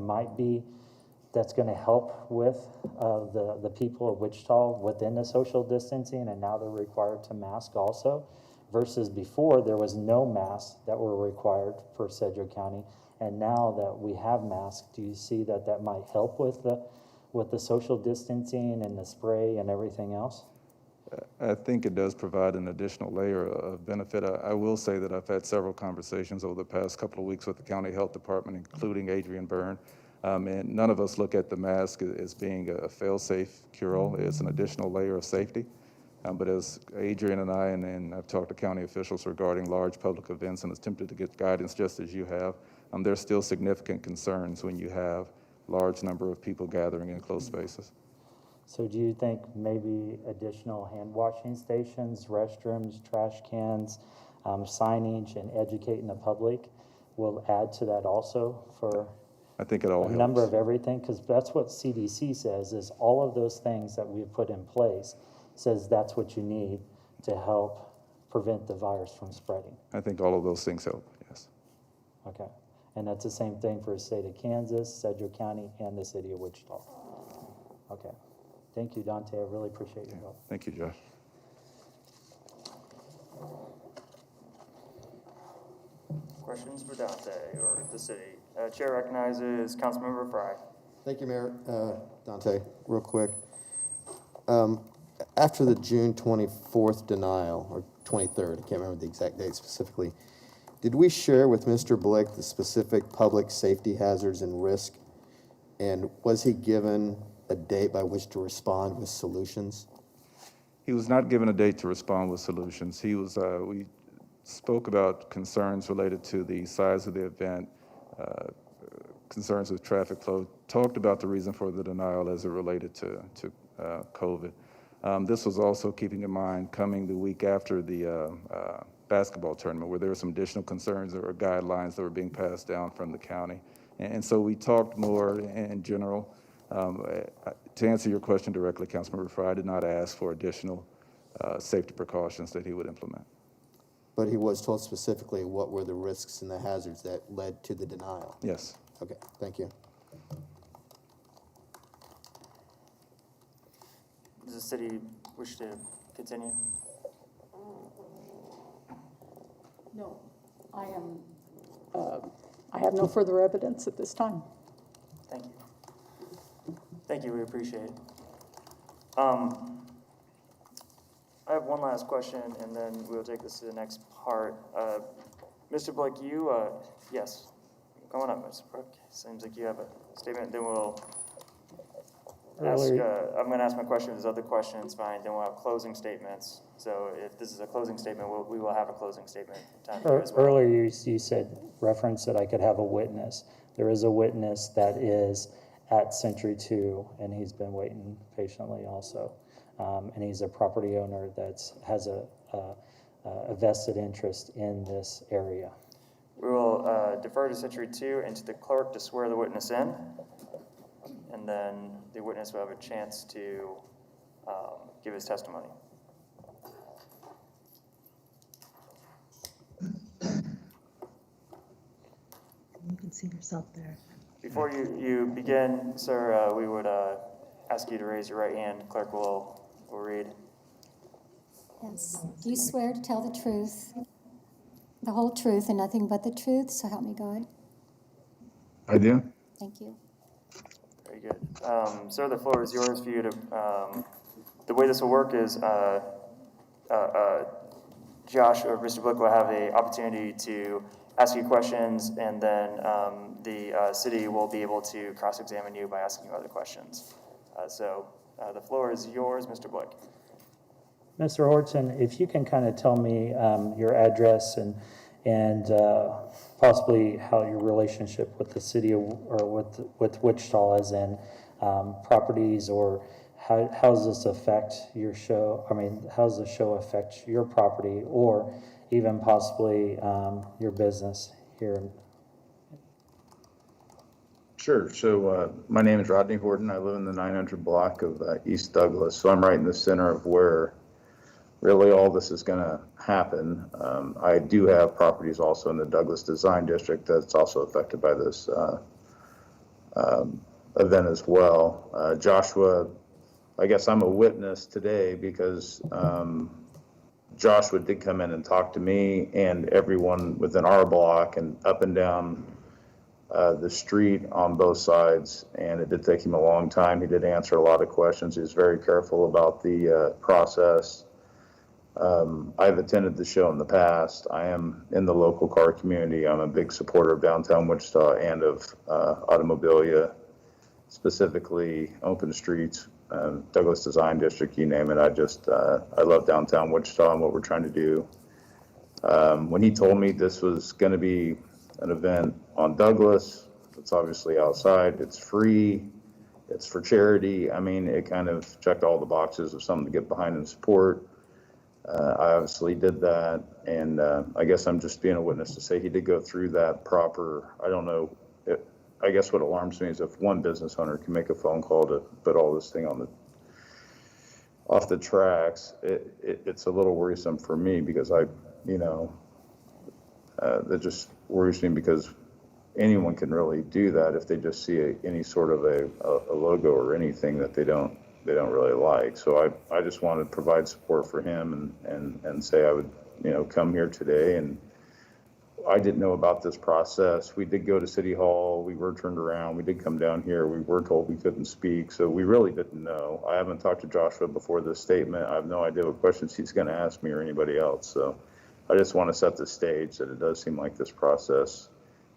that's gonna help with the people of Wichita within the social distancing, and now they're required to mask also? Versus before, there was no masks that were required for Sedgwick County. And now that we have masks, do you see that might help with the social distancing and the spray and everything else? I think it does provide an additional layer of benefit. I will say that I've had several conversations over the past couple of weeks with the county health department, including Adrian Byrne. And none of us look at the mask as being a fail-safe cure-all. It's an additional layer of safety. But as Adrian and I, and I've talked to county officials regarding large public events and attempted to get guidance just as you have, there's still significant concerns when you have large number of people gathering in closed spaces. So do you think maybe additional hand washing stations, restrooms, trash cans, signage, and educating the public will add to that also for I think it all a helps. number of everything? Because that's what CDC says, is all of those things that we've put in place says that's what you need to help prevent the virus from spreading. I think all of those things help, yes. Okay. And that's the same thing for the state of Kansas, Sedgwick County, and the city of Wichita. Okay. Thank you, Dante. I really appreciate your help. Thank you, Josh. Questions for Dante or the city? Chair recognizes Councilmember Fry. Thank you, Mayor. Dante, real quick. After the June 24th denial, or 23rd, I can't remember the exact date specifically, did we share with Mr. Blick the specific public safety hazards and risk? And was he given a date by which to respond with solutions? He was not given a date to respond with solutions. He was, we spoke about concerns related to the size of the event, concerns with traffic flow, talked about the reason for the denial as it related to COVID. This was also keeping in mind coming the week after the basketball tournament, where there were some additional concerns or guidelines that were being passed down from the county. And so we talked more in general. To answer your question directly, Councilmember Fry, I did not ask for additional safety precautions that he would implement. But he was told specifically what were the risks and the hazards that led to the denial? Yes. Okay, thank you. Does the city wish to continue? No, I have no further evidence at this time. Thank you. Thank you, we appreciate it. I have one last question, and then we'll take this to the next part. Mr. Blake, yes, go on up, Mr. Brook. Seems like you have a statement, then we'll ask, I'm gonna ask my question, if there's other questions, fine, then we'll have closing statements. So if this is a closing statement, we will have a closing statement time for you as well. Earlier, you said, reference that I could have a witness. There is a witness that is at Century 2, and he's been waiting patiently also. And he's a property owner that has a vested interest in this area. We will defer to Century 2 and to the clerk to swear the witness in, and then the witness will have a chance to give his testimony. You can see yourself there. Before you begin, sir, we would ask you to raise your right hand. Clerk will read. Yes. Do you swear to tell the truth, the whole truth, and nothing but the truth, so help me God? I do. Thank you. Very good. Sir, the floor is yours for you to, the way this will work is Josh or Mr. Blick will have the opportunity to ask you questions, and then the city will be able to cross-examine you by asking you other questions. So the floor is yours, Mr. Blick. Mr. Horton, if you can kind of tell me your address and possibly how your relationship with the city or with Wichita is in properties, or how does this affect your show? I mean, how does the show affect your property or even possibly your business here? Sure. So my name is Rodney Horton. I live in the 900 block of East Douglas. So I'm right in the center of where really all this is going to happen. I do have properties also in the Douglas Design District that's also affected by this event as well. Joshua, I guess I'm a witness today because Joshua did come in and talk to me and everyone within our block and up and down the street on both sides, and it did take him a long time. He did answer a lot of questions. He was very careful about the process. I've attended the show in the past. I am in the local car community. I'm a big supporter of downtown Wichita and of automobilia, specifically open streets, Douglas Design District, you name it. I love downtown Wichita and what we're trying to do. When he told me this was going to be an event on Douglas, it's obviously outside, it's free, it's for charity. I mean, it kind of checked all the boxes of something to get behind and support. I obviously did that, and I guess I'm just being a witness to say he did go through that proper, I don't know, I guess what alarms me is if one business owner can make a phone call to put all this thing off the tracks, it's a little worrisome for me because that just worries me because anyone can really do that if they just see any sort of a logo or anything that they don't really like. So I just want to provide support for him and say I would come here today. And I didn't know about this process. We did go to City Hall. We were turned around. We did come down here. We were told we couldn't speak. So we really didn't know. I haven't talked to Joshua before this statement. I have no idea what questions he's going to ask me or anybody else. So I just want to set the stage that it does seem like this process,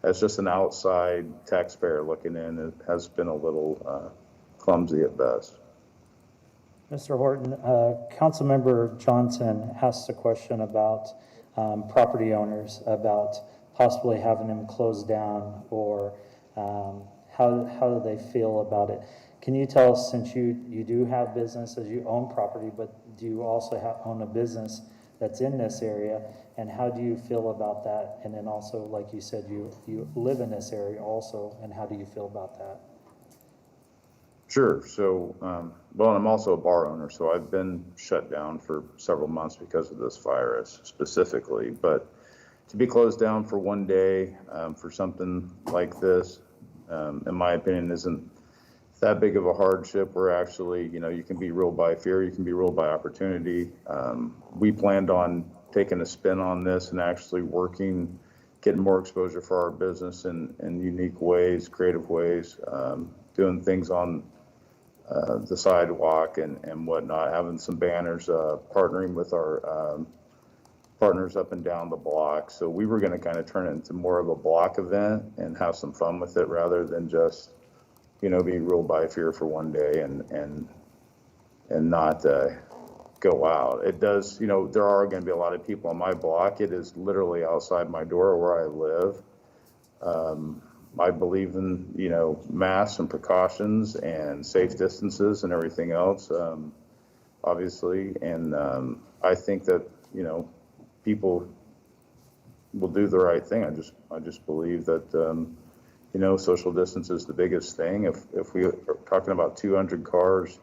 as just an outside taxpayer looking in, it has been a little clumsy at best. Mr. Horton, Councilmember Johnson asked a question about property owners, about possibly having them closed down, or how do they feel about it? Can you tell us, since you do have businesses, you own property, but do you also own a business that's in this area, and how do you feel about that? And then also, like you said, you live in this area also, and how do you feel about that? Sure. So, well, I'm also a bar owner, so I've been shut down for several months because of this virus specifically. But to be closed down for one day for something like this, in my opinion, isn't that big of a hardship. We're actually, you can be ruled by fear, you can be ruled by opportunity. We planned on taking a spin on this and actually working, getting more exposure for our business in unique ways, creative ways, doing things on the sidewalk and whatnot, having some banners, partnering with our partners up and down the block. So we were going to kind of turn it into more of a block event and have some fun with it rather than just, be ruled by fear for one day and not go out. It does, there are going to be a lot of people on my block. It is literally outside my door where I live. I believe in, masks and precautions and safe distances and everything else, obviously. And I think that, people will do the right thing. I just believe that, social distance is the biggest thing. If we are talking about 200 cars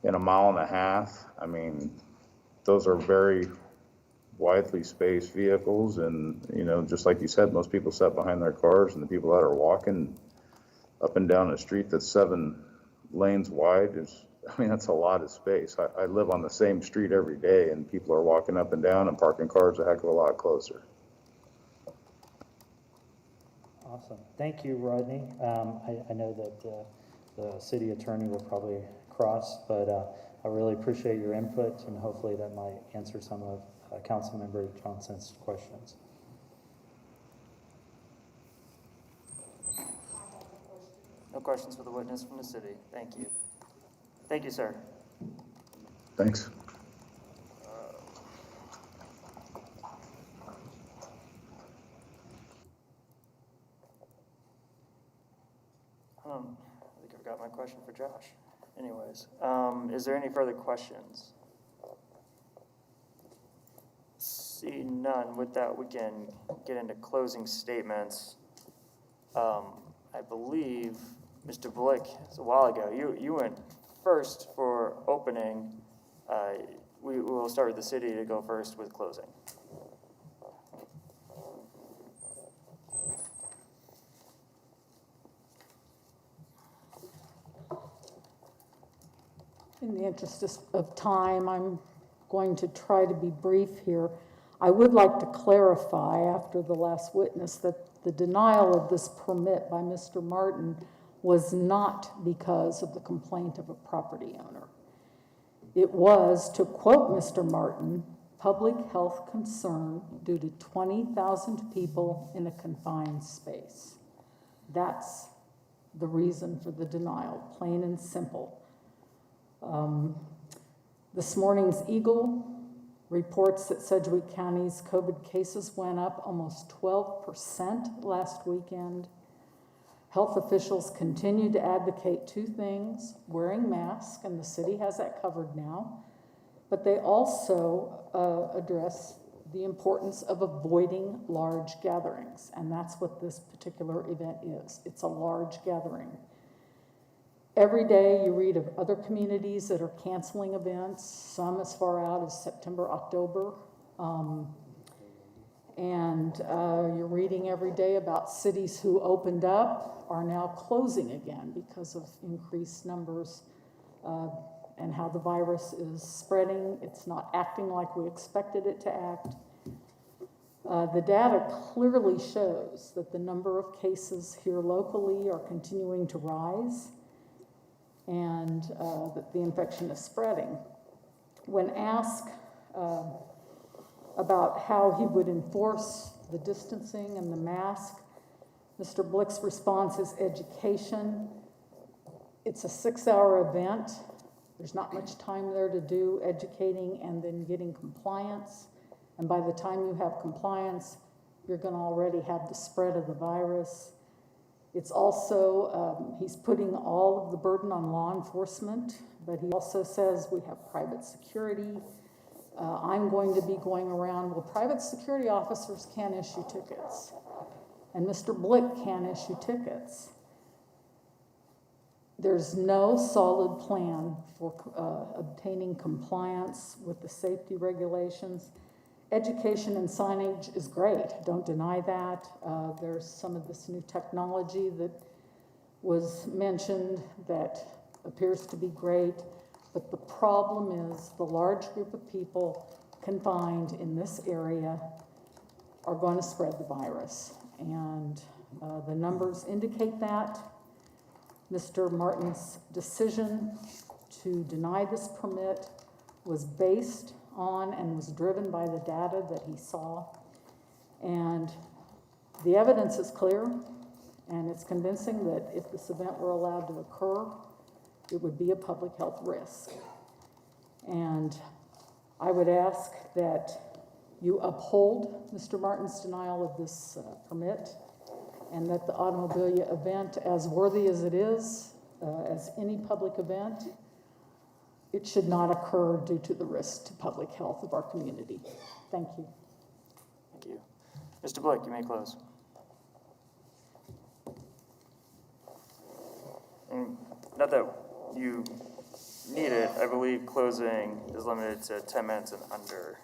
in a mile and a half, I mean, those are very widely spaced vehicles, and just like you said, most people sit behind their cars, and the people that are walking up and down a street that's 7 lanes wide that's a lot of space. I live on the same street every day, and people are walking up and down and parking cars a heck of a lot closer. Awesome. Thank you, Rodney. I know that the city attorney will probably cross, but I really appreciate your input, and hopefully that might answer some of Councilmember Johnson's questions. No questions for the witness from the city. Thank you. Thank you, sir. Thanks. I think I've got my question for Josh. Anyways, is there any further questions? See none. With that, we can get into closing statements. I believe, Mr. Blick, a while ago, you went first for opening. We will start with the city to go first with closing. In the interest of time, I'm going to try to be brief here. I would like to clarify after the last witness that the denial of this permit by Mr. Martin was not because of the complaint of a property owner. It was, to quote Mr. Martin, public health concern due to 20,000 people in a confined space. That's the reason for the denial, plain and simple. This morning's Eagle reports that Sedgwick County's COVID cases went up almost 12% last weekend. Health officials continue to advocate two things: wearing masks, and the city has that covered now, but they also address the importance of avoiding large gatherings, and that's what this particular event is. It's a large gathering. Every day you read of other communities that are canceling events, some as far out as September, October. You're reading every day about cities who opened up are now closing again because of increased numbers and how the virus is spreading. It's not acting like we expected it to act. The data clearly shows that the number of cases here locally are continuing to rise, and that the infection is spreading. When asked about how he would enforce the distancing and the mask, Mr. Blick's response is education. It's a 6-hour event. There's not much time there to do educating and then getting compliance. And by the time you have compliance, you're going to already have the spread of the virus. It's also, he's putting all of the burden on law enforcement, but he also says we have private security. I'm going to be going around. Well, private security officers can issue tickets, and Mr. Blick can issue tickets. There's no solid plan for obtaining compliance with the safety regulations. Education and signage is great, don't deny that. There's some of this new technology that was mentioned that appears to be great, but the problem is the large group of people confined in this area are going to spread the virus, and the numbers indicate that. Mr. Martin's decision to deny this permit was based on and was driven by the data that he saw. And the evidence is clear, and it's convincing that if this event were allowed to occur, it would be a public health risk. And I would ask that you uphold Mr. Martin's denial of this permit, and that the Automobilia event, as worthy as it is, as any public event, it should not occur due to the risk to public health of our community. Thank you. Thank you. Mr. Blick, you may close. And not that you need it, I believe closing is limited to 10 minutes and under.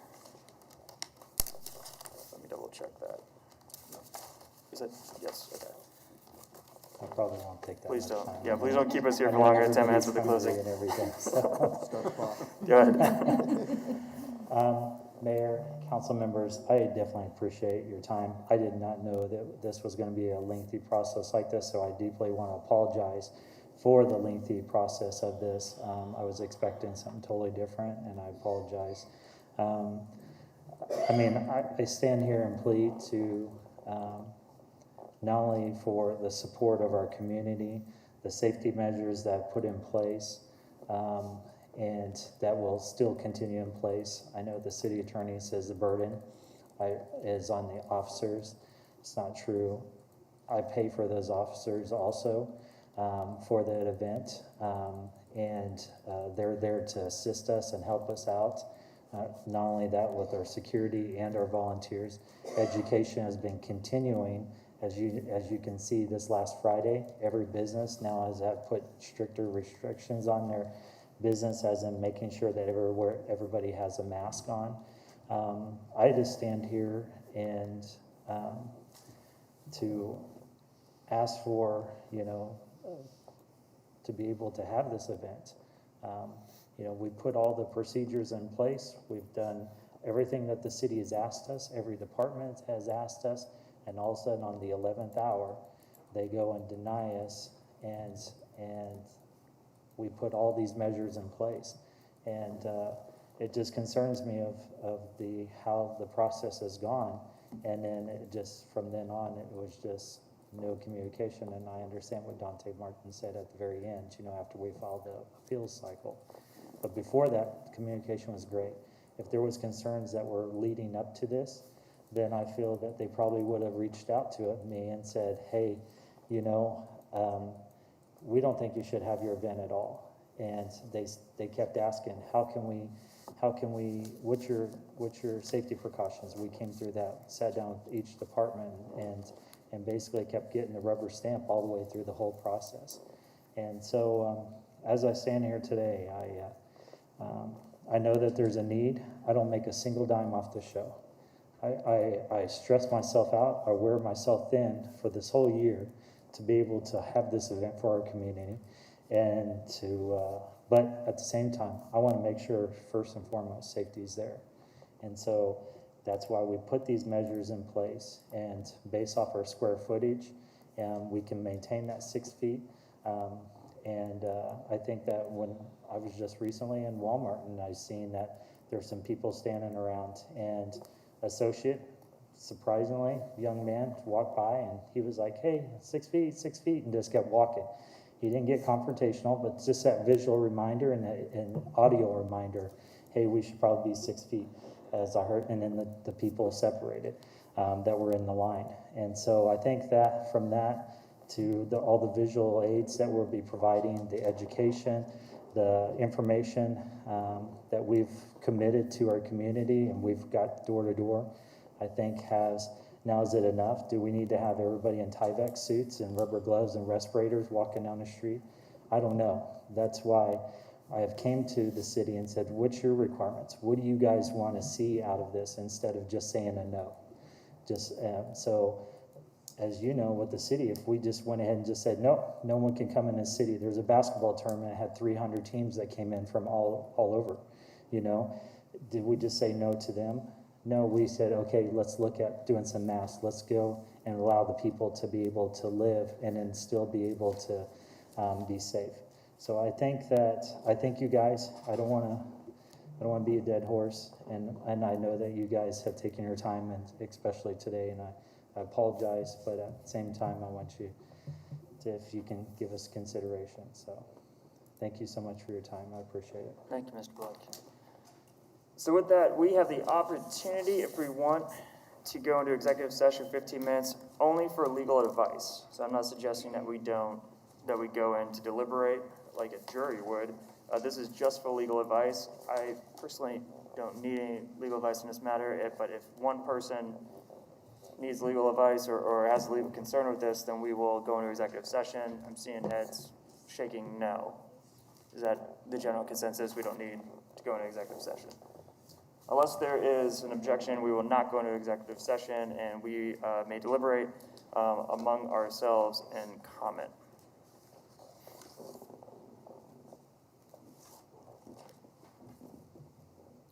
Let me double check that. Is it? Yes, okay. I probably won't take that Please much don't. time. Yeah, please don't keep us here for longer than 10 minutes with the closing. And everything, so. Go ahead. Mayor, council members, I definitely appreciate your time. I did not know that this was going to be a lengthy process like this, so I deeply want to apologize for the lengthy process of this. I was expecting something totally different, and I apologize. I mean, I stand here and plead to not only for the support of our community, the safety measures that I've put in place, and that will still continue in place. I know the city attorney says the burden is on the officers. It's not true. I pay for those officers also for that event, and they're there to assist us and help us out. Not only that, with our security and our volunteers. Education has been continuing. As you can see, this last Friday, every business now has put stricter restrictions on their business, as in making sure that everybody has a mask on. I just stand here and to ask for, to be able to have this event. We put all the procedures in place. We've done everything that the city has asked us. Every department has asked us. And all of a sudden, on the 11th hour, they go and deny us, and we put all these measures in place. And it just concerns me of how the process has gone. And then from then on, it was just no communication. And I understand what Dante Martin said at the very end, after we filed the appeals cycle. But before that, communication was great. If there was concerns that were leading up to this, then I feel that they probably would have reached out to me and said, hey, we don't think you should have your event at all. And they kept asking, what's your safety precautions? We came through that, sat down with each department, and basically kept getting the rubber stamp all the way through the whole process. And so as I stand here today, I know that there's a need. I don't make a single dime off the show. I stress myself out. I wear myself thin for this whole year to be able to have this event for our community, and but at the same time, I want to make sure first and foremost safety is there, and so that's why we put these measures in place. And based off our square footage, we can maintain that 6 feet. I think that when I was just recently in Walmart, and I seen that there's some people standing around, and associate, surprisingly, young man walked by, and he was like, hey, 6 feet, 6 feet, and just kept walking. He didn't get confrontational, but just that visual reminder and an audio reminder, hey, we should probably be 6 feet, as I heard, and then the people separated that were in the line. And so I think that from that to all the visual aids that we'll be providing, the education, the information that we've committed to our community, and we've got door to door, I think now is it enough? Do we need to have everybody in Tyvek suits and rubber gloves and respirators walking down the street? I don't know. That's why I have came to the city and said, what's your requirements? What do you guys want to see out of this, instead of just saying a no? So as you know, with the city, if we just went ahead and just said, no one can come in the city. There's a basketball tournament that had 300 teams that came in from all over, Did we just say no to them? No, we said, okay, let's look at doing some masks. Let's go and allow the people to be able to live and then still be able to be safe. So I think you guys, I don't want to be a dead horse, and I know that you guys have taken your time, and especially today, and I apologize, but at the same time, I want you to, if you can give us consideration. So thank you so much for your time. I appreciate it. Thank you, Mr. Blake. So with that, we have the opportunity, if we want, to go into executive session 15 minutes only for legal advice. So I'm not suggesting that we go in to deliberate like a jury would. This is just for legal advice. I personally don't need any legal advice in this matter, but if one person needs legal advice or has a legal concern with this, then we will go into executive session. I'm seeing heads shaking no. Is that the general consensus? We don't need to go into executive session. Unless there is an objection, we will not go into executive session, and we may deliberate among ourselves and comment.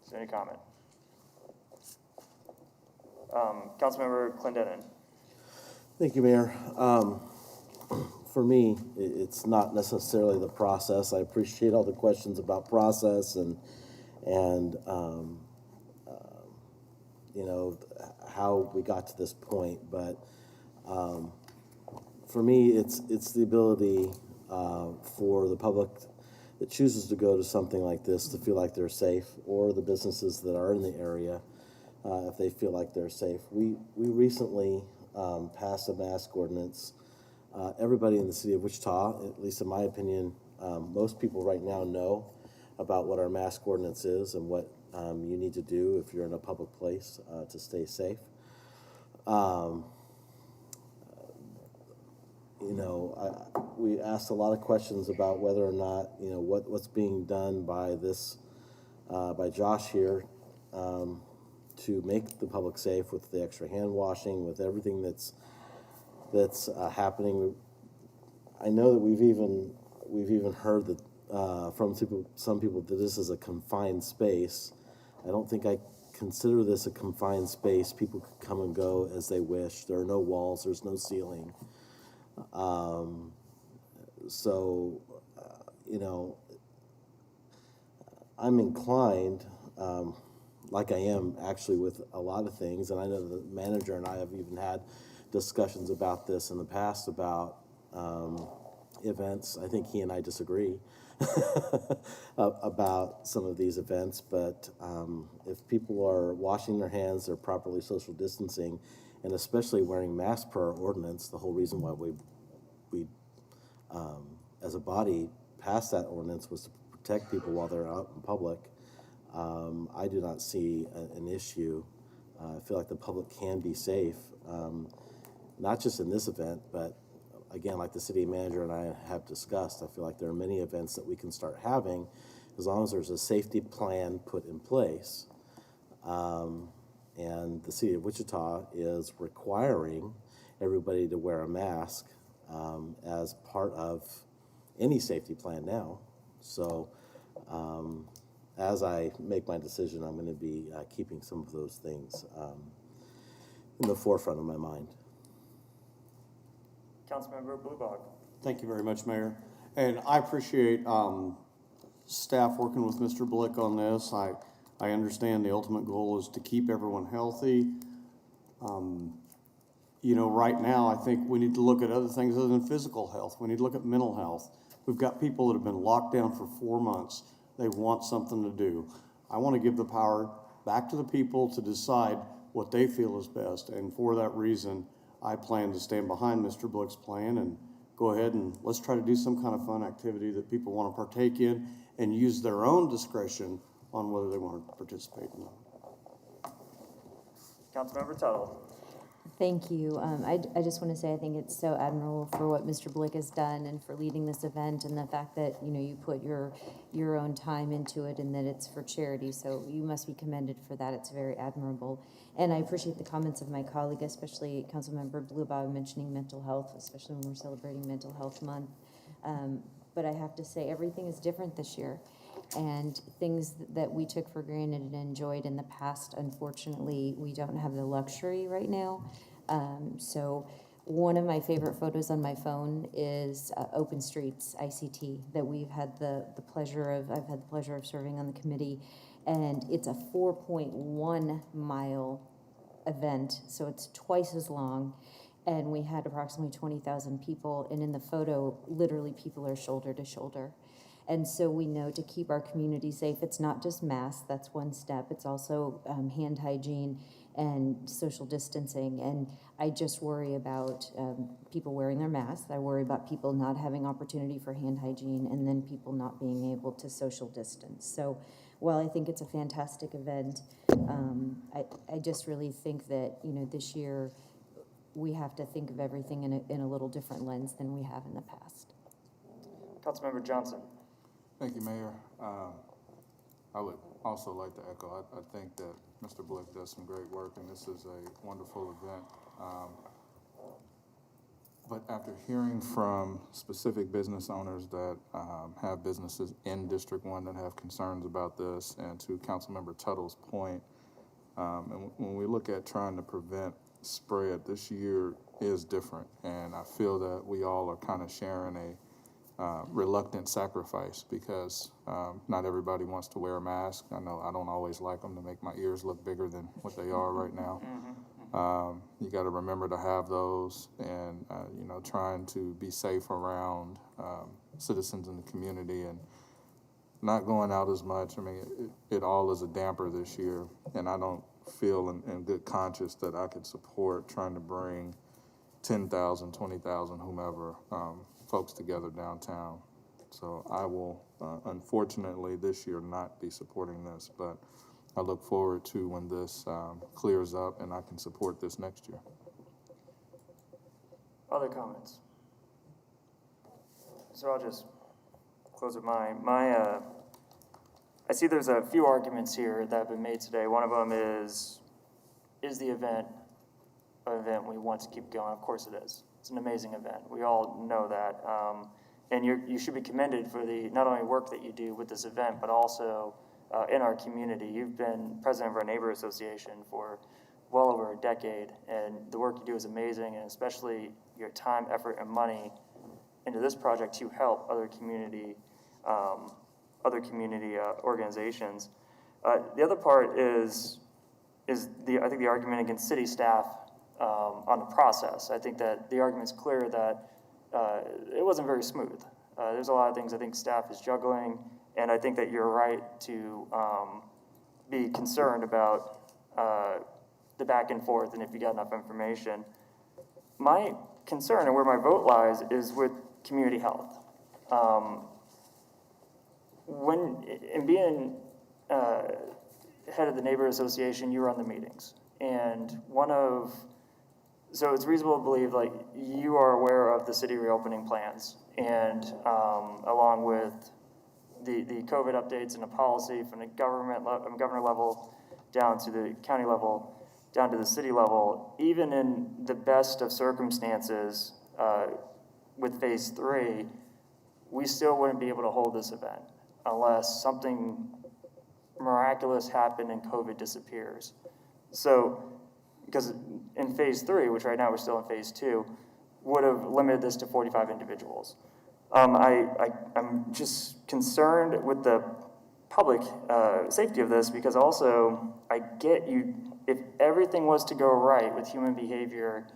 Is there any comment? Councilmember Clendenin. Thank you, Mayor. For me, it's not necessarily the process. I appreciate all the questions about process and how we got to this point. But for me, it's the ability for the public that chooses to go to something like this to feel like they're safe, or the businesses that are in the area, if they feel like they're safe. We recently passed a mask ordinance. Everybody in the city of Wichita, at least in my opinion, most people right now know about what our mask ordinance is and what you need to do if you're in a public place to stay safe. We asked a lot of questions about whether or not, what's being done by by Josh here to make the public safe with the extra hand washing, with everything that's happening. I know that we've even heard that from some people that this is a confined space. I don't think I consider this a confined space. People could come and go as they wish. There are no walls. There's no ceiling. I'm inclined, like I am actually with a lot of things, and I know the manager and I have even had discussions about this in the past about events. I think he and I disagree about some of these events, but if people are washing their hands, they're properly social distancing, and especially wearing masks per our ordinance, the whole reason why we as a body passed that ordinance was to protect people while they're out in public. I do not see an issue. I feel like the public can be safe, not just in this event, but again, like the city manager and I have discussed, I feel like there are many events that we can start having as long as there's a safety plan put in place. And the city of Wichita is requiring everybody to wear a mask as part of any safety plan now. So as I make my decision, I'm going to be keeping some of those things in the forefront of my mind. Councilmember Bluebog. Thank you very much, Mayor. And I appreciate staff working with Mr. Blick on this. I understand the ultimate goal is to keep everyone healthy. Right now, I think we need to look at other things other than physical health. We need to look at mental health. We've got people that have been locked down for 4 months. They want something to do. I want to give the power back to the people to decide what they feel is best. And for that reason, I plan to stand behind Mr. Blick's plan and go ahead and let's try to do some kind of fun activity that people want to partake in and use their own discretion on whether they want to participate or not. Councilmember Tuttle. Thank you. I just want to say I think it's so admirable for what Mr. Blick has done and for leading this event, and the fact that you put your own time into it and that it's for charity. So you must be commended for that. It's very admirable. And I appreciate the comments of my colleague, especially Councilmember Bluebow, mentioning mental health, especially when we're celebrating Mental Health Month. But I have to say everything is different this year. And things that we took for granted and enjoyed in the past, unfortunately, we don't have the luxury right now. So one of my favorite photos on my phone is Open Streets, ICT, that I've had the pleasure of serving on the committee. And it's a 4.1 mile event, so it's twice as long. And we had approximately 20,000 people. And in the photo, literally people are shoulder to shoulder. And so we know to keep our community safe, it's not just masks, that's one step. It's also hand hygiene and social distancing. And I just worry about people wearing their masks. I worry about people not having opportunity for hand hygiene and then people not being able to social distance. So while I think it's a fantastic event, I just really think that, this year we have to think of everything in a little different lens than we have in the past. Councilmember Johnson. Thank you, Mayor. I would also like to echo, I think that Mr. Blick does some great work, and this is a wonderful event. But after hearing from specific business owners that have businesses in District 1 that have concerns about this, and to Councilmember Tuttle's point, and when we look at trying to prevent spread, this year is different, and I feel that we all are kind of sharing a reluctant sacrifice because not everybody wants to wear a mask. I know I don't always like them to make my ears look bigger than what they are right now. You got to remember to have those, and you know, trying to be safe around citizens in the community and not going out as much. I mean, it all is a damper this year, and I don't feel in good conscience that I could support trying to bring 10,000, 20,000, whomever, folks together downtown. So I will, unfortunately, this year not be supporting this, but I look forward to when this clears up and I can support this next year. Other comments? So I'll just close with mine. I see there's a few arguments here that have been made today. One of them is the event an event we want to keep going? Of course it is. It's an amazing event. We all know that. And you should be commended for the not only work that you do with this event, but also in our community. You've been president of our neighbor association for well over a decade, and the work you do is amazing, and especially your time, effort, and money into this project to help other community organizations. The other part is I think the argument against city staff on the process. I think that the argument's clear that it wasn't very smooth. There's a lot of things I think staff is juggling, and I think that you're right to be concerned about the back and forth and if you got enough information. My concern and where my vote lies is with community health. In being head of the neighbor association, you run the meetings, and so it's reasonable to believe like you are aware of the city reopening plans, and along with the COVID updates and the policy from the governor level down to the county level, down to the city level. Even in the best of circumstances, with phase 3, we still wouldn't be able to hold this event unless something miraculous happened and COVID disappears. So, because in phase 3, which right now we're still in phase 2, would have limited this to 45 individuals. I'm just concerned with the public safety of this, because also I get you, if everything was to go right with human behavior,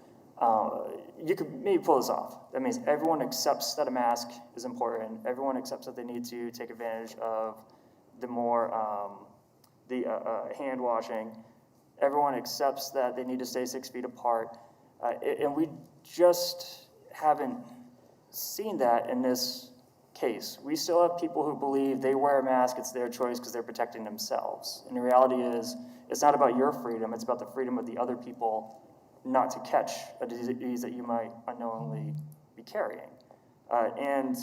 you could maybe pull this off. That means everyone accepts that a mask is important. Everyone accepts that they need to take advantage of the more hand washing. Everyone accepts that they need to stay 6 feet apart. And we just haven't seen that in this case. We still have people who believe they wear a mask, it's their choice because they're protecting themselves. And the reality is, it's not about your freedom, it's about the freedom of the other people not to catch a disease that you might unknowingly be carrying. And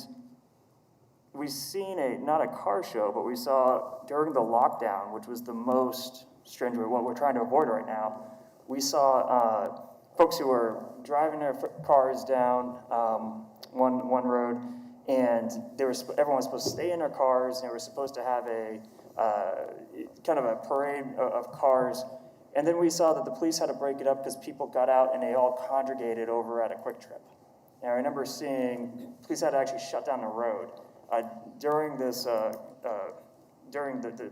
we've seen not a car show, but we saw during the lockdown, which was the most stringent, what we're trying to avoid right now, we saw folks who were driving their cars down one road, and everyone was supposed to stay in their cars, and they were supposed to have a kind of a parade of cars. And then we saw that the police had to break it up because people got out and they all congregated over at a Quick Trip. And I remember seeing police had to actually shut down the road during this during the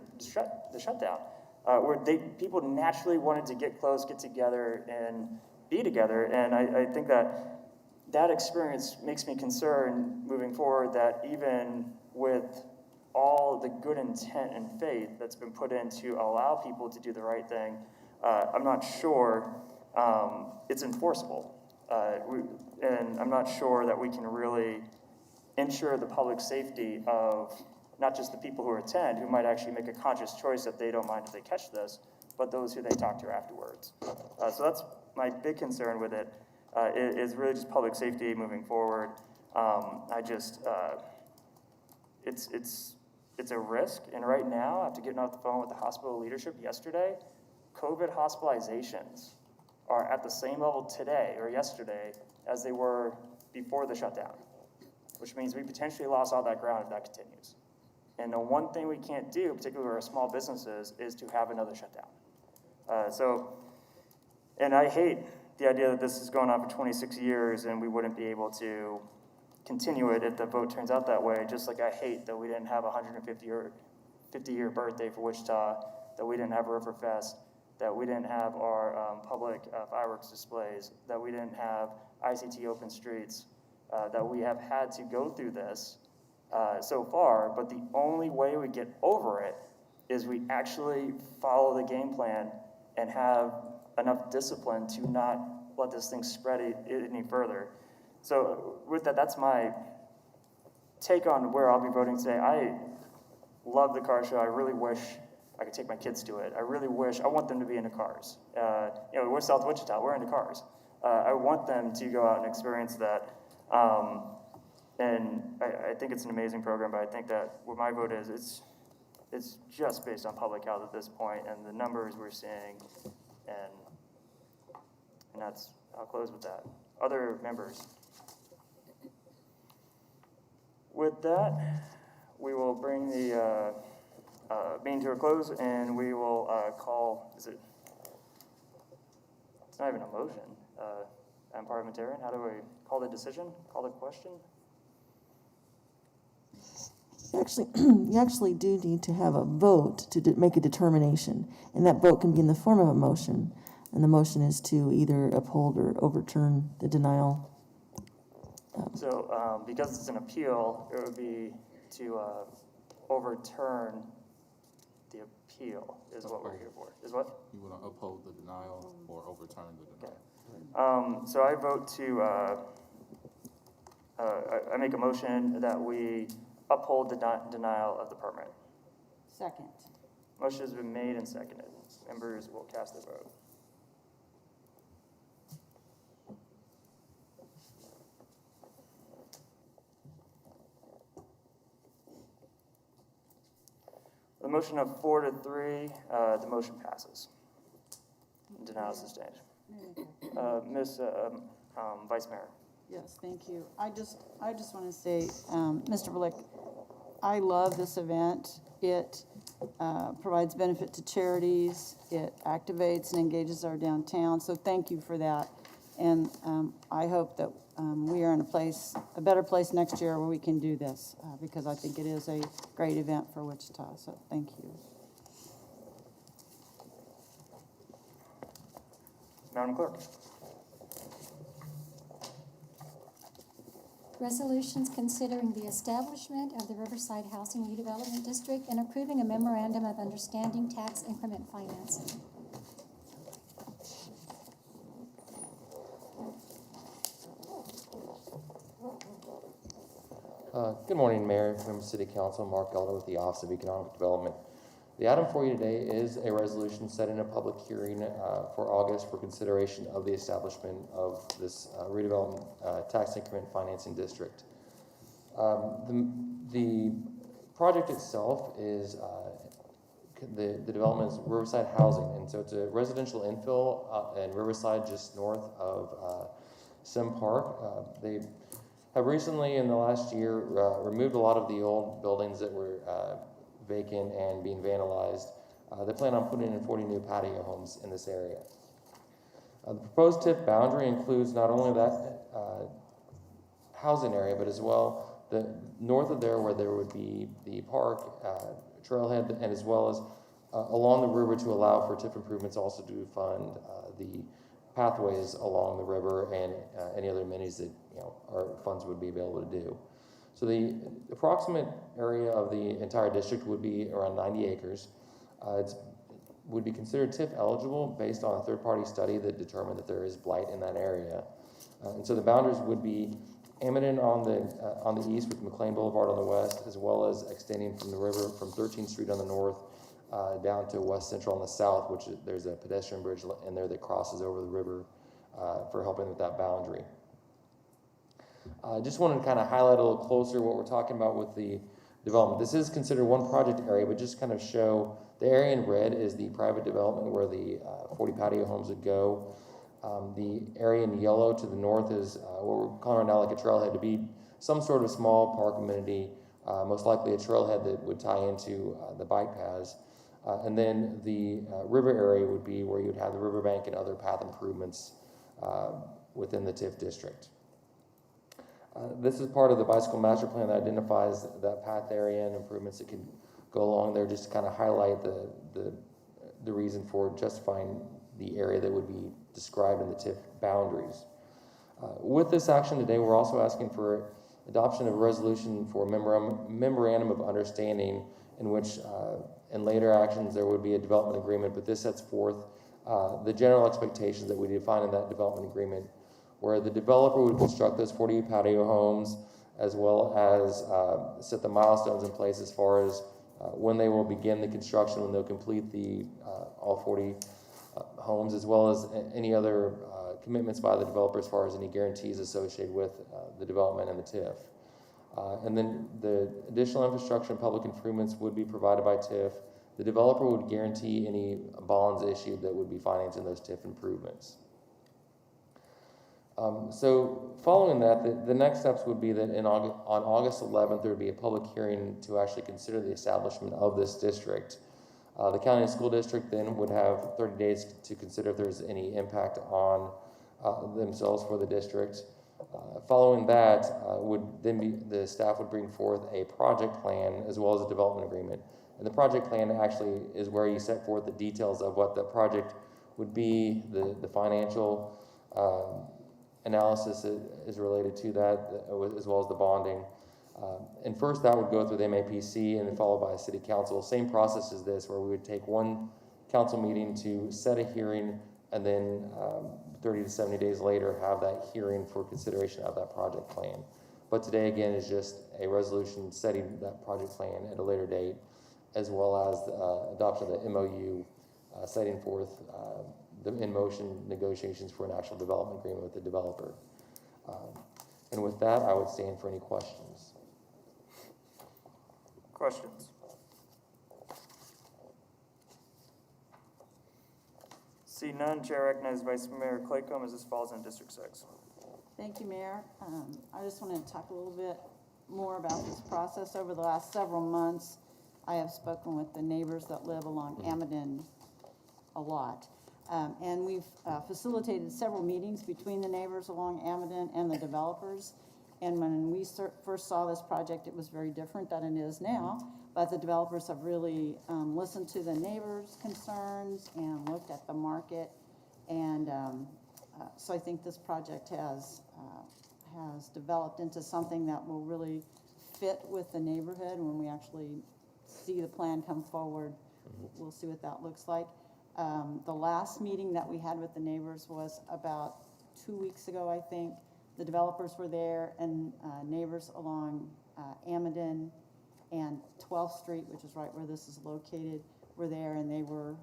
shutdown, where people naturally wanted to get close, get together, and be together. And I think that experience makes me concerned moving forward that even with all the good intent and faith that's been put in to allow people to do the right thing, I'm not sure it's enforceable. And I'm not sure that we can really ensure the public safety of not just the people who attend, who might actually make a conscious choice that they don't mind if they catch this, but those who they talk to afterwards. So that's my big concern with it, is really just public safety moving forward. It's a risk, and right now, after getting off the phone with the hospital leadership yesterday, COVID hospitalizations are at the same level today or yesterday as they were before the shutdown, which means we potentially lost all that ground if that continues. And the one thing we can't do, particularly our small businesses, is to have another shutdown. And I hate the idea that this is going on for 26 years and we wouldn't be able to continue it if the vote turns out that way, just like I hate that we didn't have a 150-year birthday for Wichita, that we didn't have Riverfest. that we didn't have our public fireworks displays, that we didn't have ICT open streets, that we have had to go through this so far, but the only way we get over it is we actually follow the game plan and have enough discipline to not let this thing spread any further. So with that, that's my take on where I'll be voting today. I love the car show. I really wish I could take my kids to it. I want them to be into cars. We're South Wichita, we're into cars. I want them to go out and experience that. And I think it's an amazing program, but I think that what my vote is, it's just based on public health at this point and the numbers we're seeing, and I'll close with that. Other members? With that, we will bring the meeting to a close, and we will call, it's not even a motion. I'm parliamentarian. How do we call the decision? Call the question? You actually do need to have a vote to make a determination, and that vote can be in the form of a motion, and the motion is to either uphold or overturn the denial. So because it's an appeal, it would be to overturn the appeal is what we're here for. Is what? You want to uphold the denial or overturn the denial? Okay. So I vote to, I make a motion that we uphold the denial of the permit. Second. Motion has been made and seconded. Members will cast their vote. The motion of 4-3, the motion passes. Denial is sustained. Ms. Vice Mayor. Yes, thank you. I just want to say, Mr. Blick, I love this event. It provides benefit to charities. It activates and engages our downtown. So thank you for that. And I hope that we are in a better place next year where we can do this because I think it is a great event for Wichita. So thank you. Madam Clerk. Resolutions considering the establishment of the Riverside Housing Redevelopment District and approving a memorandum of understanding tax increment financing. Good morning, Mayor, members of City Council. Mark Elder with the Office of Economic Development. The item for you today is a resolution setting a public hearing for August for consideration of the establishment of this redevelopment tax increment financing district. The project itself is the development is Riverside Housing, and so it's a residential infill in Riverside, just north of Sim Park. They have recently, in the last year, removed a lot of the old buildings that were vacant and being vandalized. They plan on putting in 40 new patio homes in this area. The proposed TIF boundary includes not only that housing area, but as well the north of there where there would be the park, trailhead, and as well as along the river to allow for TIF improvements, also to fund the pathways along the river and any other amenities that our funds would be available to do. So the approximate area of the entire district would be around 90 acres. It would be considered TIF eligible based on a third-party study that determined that there is blight in that area. And so the boundaries would be Amidon on the east with McLean Boulevard on the west, as well as extending from the river from 13th Street on the north down to West Central on the south, which there's a pedestrian bridge in there that crosses over the river for helping with that boundary. Just wanted to kind of highlight a little closer what we're talking about with the development. This is considered one project area, but just kind of show the area in red is the private development where the 40 patio homes would go. The area in yellow to the north is what we're calling right now like a trailhead, to be some sort of small park amenity, most likely a trailhead that would tie into the bike paths. And then the river area would be where you'd have the riverbank and other path improvements within the TIF district. This is part of the bicycle master plan that identifies that path area and improvements that could go along there, just to kind of highlight the the reason for justifying the area that would be described in the TIF boundaries. With this action today, we're also asking for adoption of a resolution for a memorandum of understanding in which in later actions there would be a development agreement, but this sets forth the general expectations that we define in that development agreement, where the developer would construct those 40 patio homes, as well as set the milestones in place as far as when they will begin the construction, when they'll complete the all 40 homes, as well as any other commitments by the developer as far as any guarantees associated with the development and the TIF. And then the additional infrastructure and public improvements would be provided by TIF. The developer would guarantee any bonds issued that would be financing those TIF improvements. So following that, the next steps would be that on August 11th, there would be a public hearing to actually consider the establishment of this district. The county and school district then would have 30 days to consider if there's any impact on themselves for the district. Following that, the staff would bring forth a project plan as well as a development agreement. And the project plan actually is where you set forth the details of what the project would be, the financial analysis is related to that, as well as the bonding. And first that would go through the MAPC and then followed by a city council. Same process as this, where we would take one council meeting to set a hearing and then 30 to 70 days later have that hearing for consideration of that project plan. But today again is just a resolution setting that project plan at a later date, as well as the adoption of the MOU setting forth the in-motion negotiations for an actual development agreement with the developer. And with that, I would stand for any questions. Questions? See none, Chair recognizes Vice Mayor Claycomb as this falls in District 6. Thank you, Mayor. I just want to talk a little bit more about this process. Over the last several months, I have spoken with the neighbors that live along Amadon a lot. And we've facilitated several meetings between the neighbors along Amadon and the developers. And when we first saw this project, it was very different than it is now. But the developers have really listened to the neighbors' concerns and looked at the market. And so I think this project has developed into something that will really fit with the neighborhood. When we actually see the plan come forward, we'll see what that looks like. The last meeting that we had with the neighbors was about 2 weeks ago, I think. The developers were there, and neighbors along Amadon and 12th Street, which is right where this is located, were there, and they were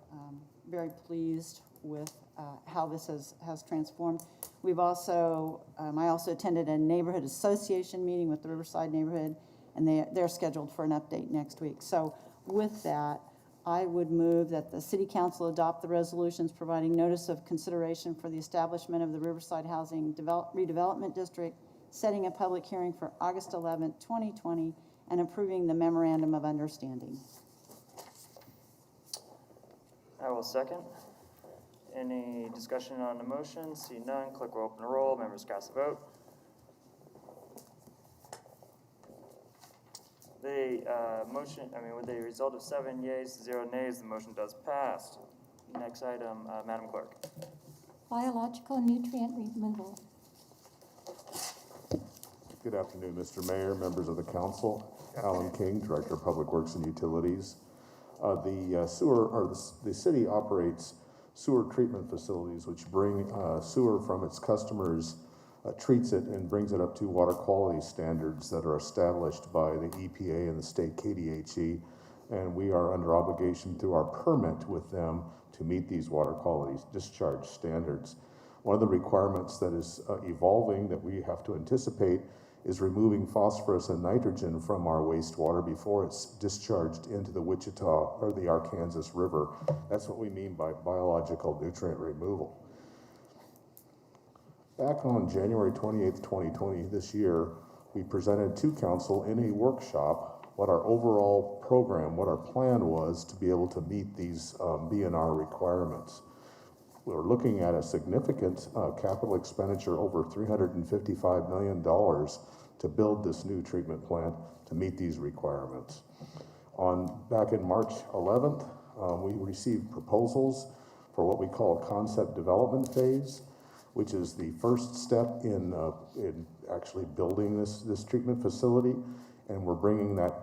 very pleased with how this has transformed. We've also, I also attended a neighborhood association meeting with the Riverside neighborhood, and they're scheduled for an update next week. So with that, I would move that the City Council adopt the resolutions providing notice of consideration for the establishment of the Riverside Housing Redevelopment District, setting a public hearing for August 11, 2020, and approving the Memorandum of Understanding. I will second. Any discussion on the motion? See none, clerk will open the roll. Members cast the vote. The motion, with a result of 7 yeas, 0 nays, the motion does pass. Next item, Madam Clerk. Biological nutrient removal. Good afternoon, Mr. Mayor, members of the council. Alan King, Director of Public Works and Utilities. The city operates sewer treatment facilities which bring sewer from its customers, treats it and brings it up to water quality standards that are established by the EPA and the state KDHE, and we are under obligation through our permit with them to meet these water quality discharge standards. One of the requirements that is evolving that we have to anticipate is removing phosphorus and nitrogen from our wastewater before it's discharged into the Wichita or the Arkansas River. That's what we mean by biological nutrient removal. Back on January 28th, 2020, this year, we presented to council in a workshop what our overall program, what our plan was to be able to meet these BNR requirements. We were looking at a significant capital expenditure, over $355 million, to build this new treatment plant to meet these requirements. Back in March 11th, We received proposals for what we call a concept development phase, which is the first step in actually building this treatment facility, and we're bringing that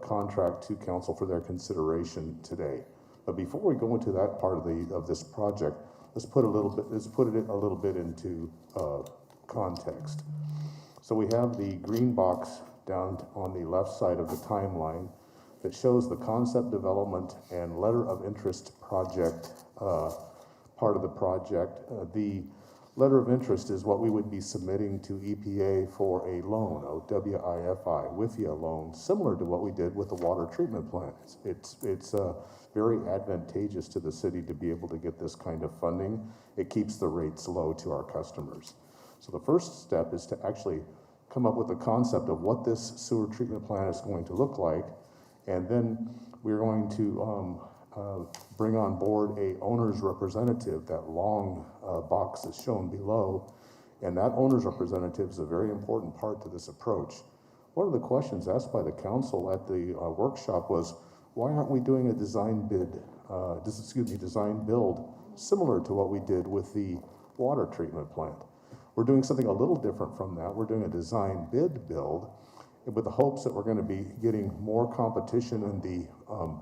contract to council for their consideration today. But before we go into that part of this project, let's put it a little bit into context. So we have the green box down on the left side of the timeline that shows the concept development and letter of interest project part of the project. The letter of interest is what we would be submitting to EPA for a loan, a WIFI loan, similar to what we did with the water treatment plant. It's very advantageous to the city to be able to get this kind of funding. It keeps the rates low to our customers. So the first step is to actually come up with a concept of what this sewer treatment plant is going to look like, and then we're going to bring on board a owner's representative. That long box is shown below, and that owner's representative is a very important part to this approach. One of the questions asked by the council at the workshop was, why aren't we doing a design build similar to what we did with the water treatment plant? We're doing something a little different from that. We're doing a design bid build with the hopes that we're going to be getting more competition in the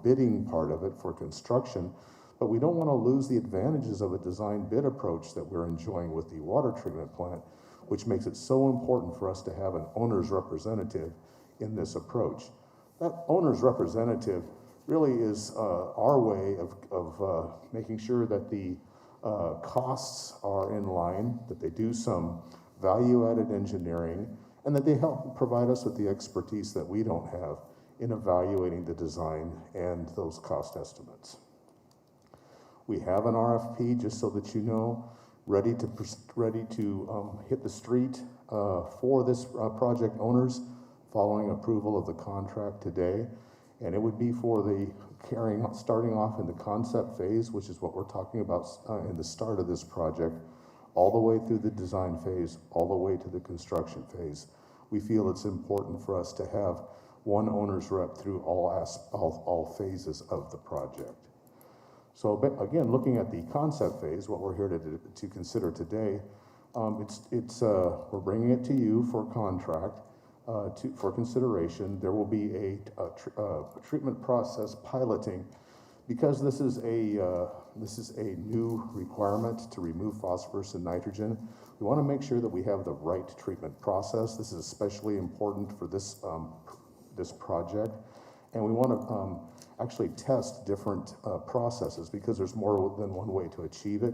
bidding part of it for construction, but we don't want to lose the advantages of a design bid approach that we're enjoying with the water treatment plant, which makes it so important for us to have an owner's representative in this approach. That owner's representative really is our way of making sure that the costs are in line, that they do some value-added engineering, and that they help provide us with the expertise that we don't have in evaluating the design and those cost estimates. We have an RFP, just so that you know, ready to hit the street for this project owners following approval of the contract today. And it would be for the starting off in the concept phase, which is what we're talking about in the start of this project, all the way through the design phase, all the way to the construction phase. We feel it's important for us to have one owner's rep through all phases of the project. So again, looking at the concept phase, what we're here to consider today, we're bringing it to you for contract. For consideration. There will be a treatment process piloting, because this is a new requirement to remove phosphorus and nitrogen. We want to make sure that we have the right treatment process. This is especially important for this project, and we want to actually test different processes, because there's more than one way to achieve it,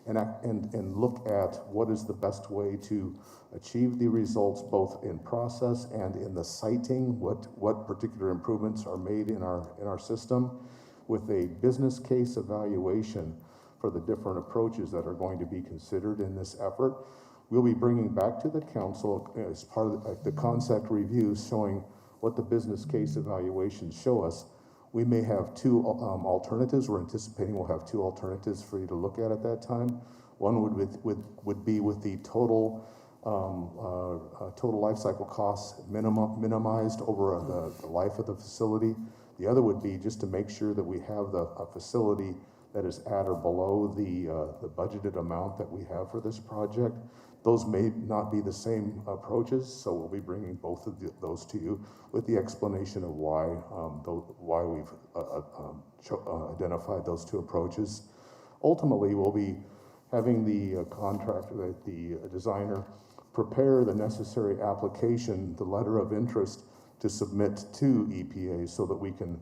and look at what is the best way to achieve the results both in process and in the siting, what particular improvements are made in our system, with a business case evaluation for the different approaches that are going to be considered in this effort. We'll be bringing back to the council as part of the concept review, showing what the business case evaluations show us. We may have two alternatives. We're anticipating we'll have two alternatives for you to look at that time. One would be with the total life cycle costs minimized over the life of the facility. The other would be just to make sure that we have a facility that is at or below the budgeted amount that we have for this project. Those may not be the same approaches, so we'll be bringing both of those to you with the explanation of why we've identified those two approaches. Ultimately, we'll be having the contractor, the designer, prepare the necessary application, the letter of interest, to submit to EPA so that we can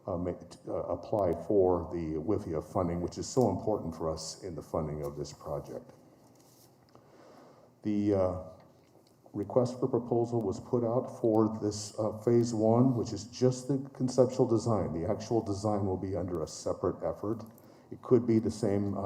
apply for the WIFIA funding, which is so important for us in the funding of this project. The request for proposal was put out for this phase one, which is just the conceptual design. The actual design will be under a separate effort. It could be the same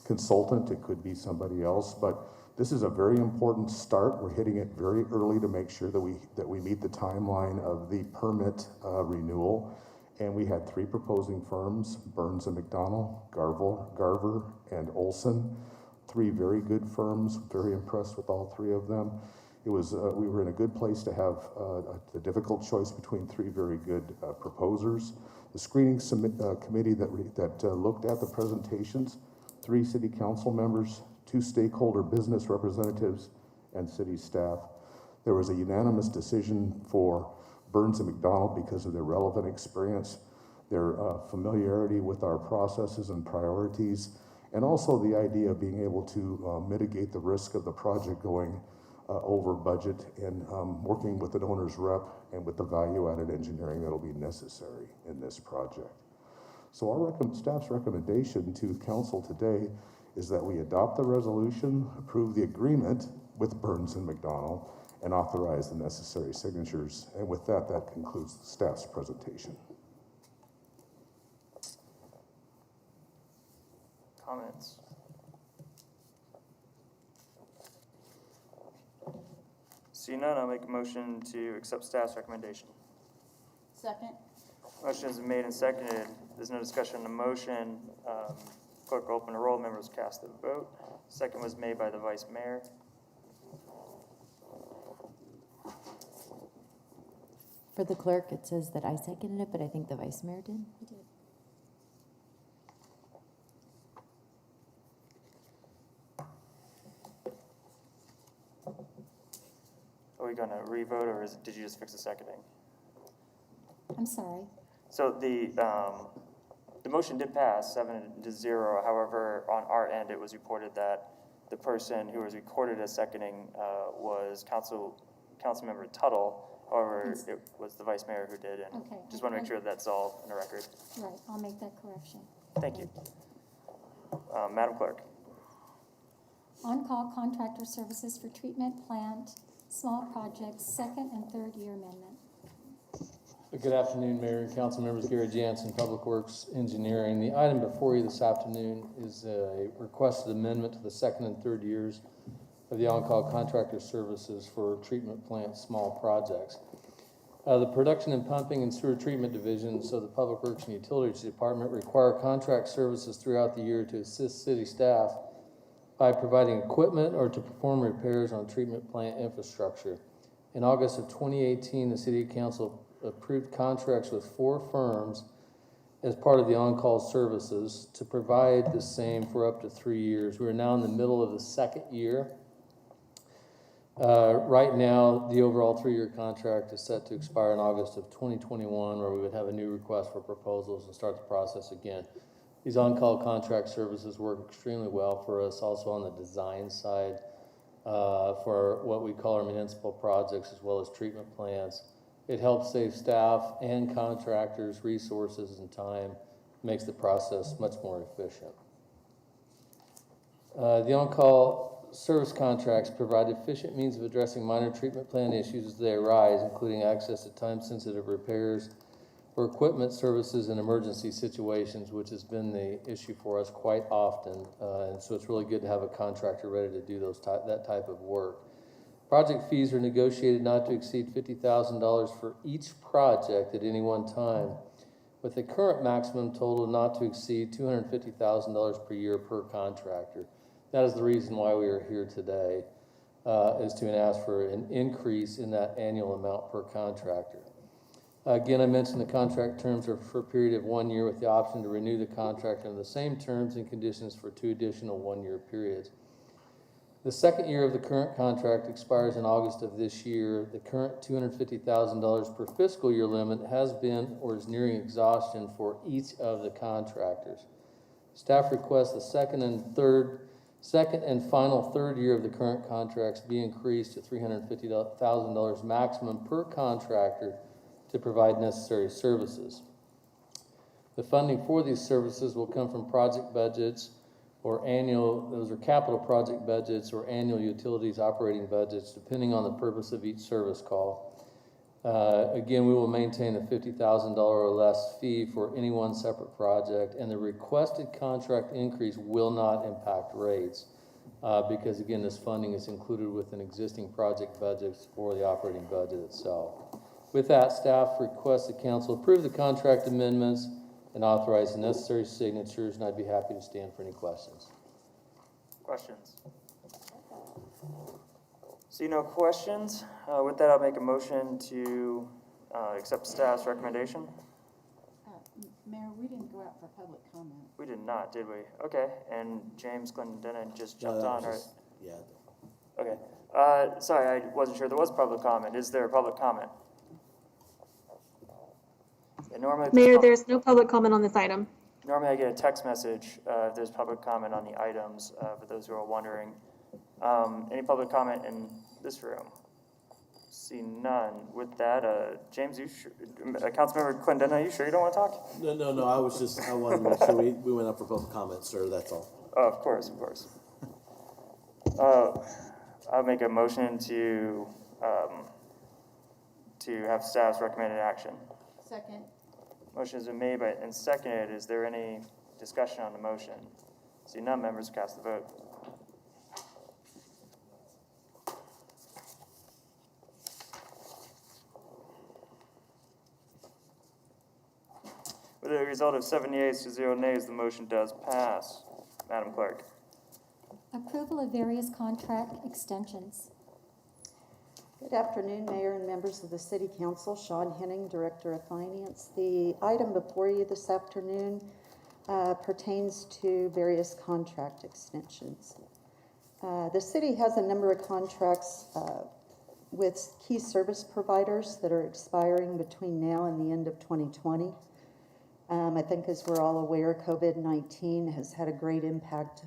consultant, it could be somebody else, but this is a very important start. We're hitting it very early to make sure that we meet the timeline of the permit renewal. And we had three proposing firms: Burns and McDonnell, Garver, and Olson. Three very good firms. Very impressed with all three of them. It was we were in a good place to have the difficult choice between three very good proposers. The screening committee that looked at the presentations, 3 city council members, 2 stakeholder business representatives, and city staff. There was a unanimous decision for Burns and McDonald because of their relevant experience, their familiarity with our processes and priorities, and also the idea of being able to mitigate the risk of the project going over budget and working with the owner's rep and with the value-added engineering that will be necessary in this project. So our staff's recommendation to council today is that we adopt the resolution, approve the agreement with Burns and McDonald, and authorize the necessary signatures. And with that, that concludes the staff's presentation. Comments? Seeing none, I'll make a motion to accept staff's recommendation. Second? Motion has been made and seconded. There's no discussion on the motion. Clerk will open the roll. Members cast the vote. Second was made by the vice mayor. For the clerk, it says that I seconded it, but I think the vice mayor did. He did. Are we going to revote, or did you just fix the seconding? I'm sorry. So the motion did pass 7-0. However, on our end, it was reported that the person who was recorded as seconding was Councilmember Tuttle. However, it was the vice mayor who did, and Okay, just want to make sure that's all in the record. Right, I'll make that correction. Thank you. Madam Clerk. On-call contractor services for treatment plant, small projects, second and third year amendment. Good afternoon, Mayor and Council members. Gary Jansen, Public Works Engineering. The item before you this afternoon is a requested amendment to the second and third years of the on-call contractor services for treatment plant small projects. The Production and Pumping and Sewer Treatment Divisions of the Public Works and Utilities Department require contract services throughout the year to assist city staff by providing equipment or to perform repairs on treatment plant infrastructure. In August of 2018, the City Council approved contracts with 4 firms as part of the on-call services to provide the same for up to 3 years. We are now in the middle of the second year. Right now, the overall 3-year contract is set to expire in August of 2021, where we would have a new request for proposals and start the process again. These on-call contract services work extremely well for us, also on the design side, for what we call our municipal projects as well as treatment plants. It helps save staff and contractors resources and time, makes the process much more efficient. The on-call service contracts provide efficient means of addressing minor treatment plant issues as they arise, including access to time-sensitive repairs or equipment services in emergency situations, which has been the issue for us quite often. And so it's really good to have a contractor ready to do that type of work. Project fees are negotiated not to exceed $50,000 for each project at any one time, with the current maximum total not to exceed $250,000 per year per contractor. That is the reason why we are here today, is to ask for an increase in that annual amount per contractor. Again, I mentioned the contract terms are for a period of 1 year with the option to renew the contract under the same terms and conditions for 2 additional 1-year periods. The second year of the current contract expires in August of this year. The current $250,000 per fiscal year limit has been or is nearing exhaustion for each of the contractors. Staff requests the second and final third year of the current contracts be increased to $350,000 maximum per contractor to provide necessary services. The funding for these services will come from project budgets or those are capital project budgets or annual utilities operating budgets, depending on the purpose of each service call. Again, we will maintain a $50,000 or less fee for any one separate project, and the requested contract increase will not impact rates because, again, this funding is included within existing project budgets or the operating budget itself. With that, staff requests the council approve the contract amendments and authorize the necessary signatures, and I'd be happy to stand for any questions. Questions? See no questions. With that, I'll make a motion to accept staff's recommendation. Mayor, we didn't go out for public comment. We did not, did we? Okay, and James Clendenin just No, jumped that on, was right? just- Yeah. Okay. Sorry, I wasn't sure there was public comment. Is there a public comment? Yeah, Mayor, there's no public comment on this item. Normally I get a text message if there's public comment on the items, for those who are wondering. Any public comment in this room? See none. With that, James, Councilmember Clendenin, are you sure you don't want to talk? No, I wanted to make sure we went up for public comment, sir, that's all. Oh, of course, of course. I'll make a motion to have staff's recommended action. Second. Motion has been made and seconded. Is there any discussion on the motion? See none, members cast the vote. With a result of 7 yeas to 0 nays, the motion does pass. Madam Clerk. Approval of various contract extensions. Good afternoon, Mayor and members of the City Council. Sean Henning, Director of Finance. The item before you this afternoon pertains to various contract extensions. The city has a number of contracts with key service providers that are expiring between now and the end of 2020. I think as we're all aware, COVID-19 has had a great impact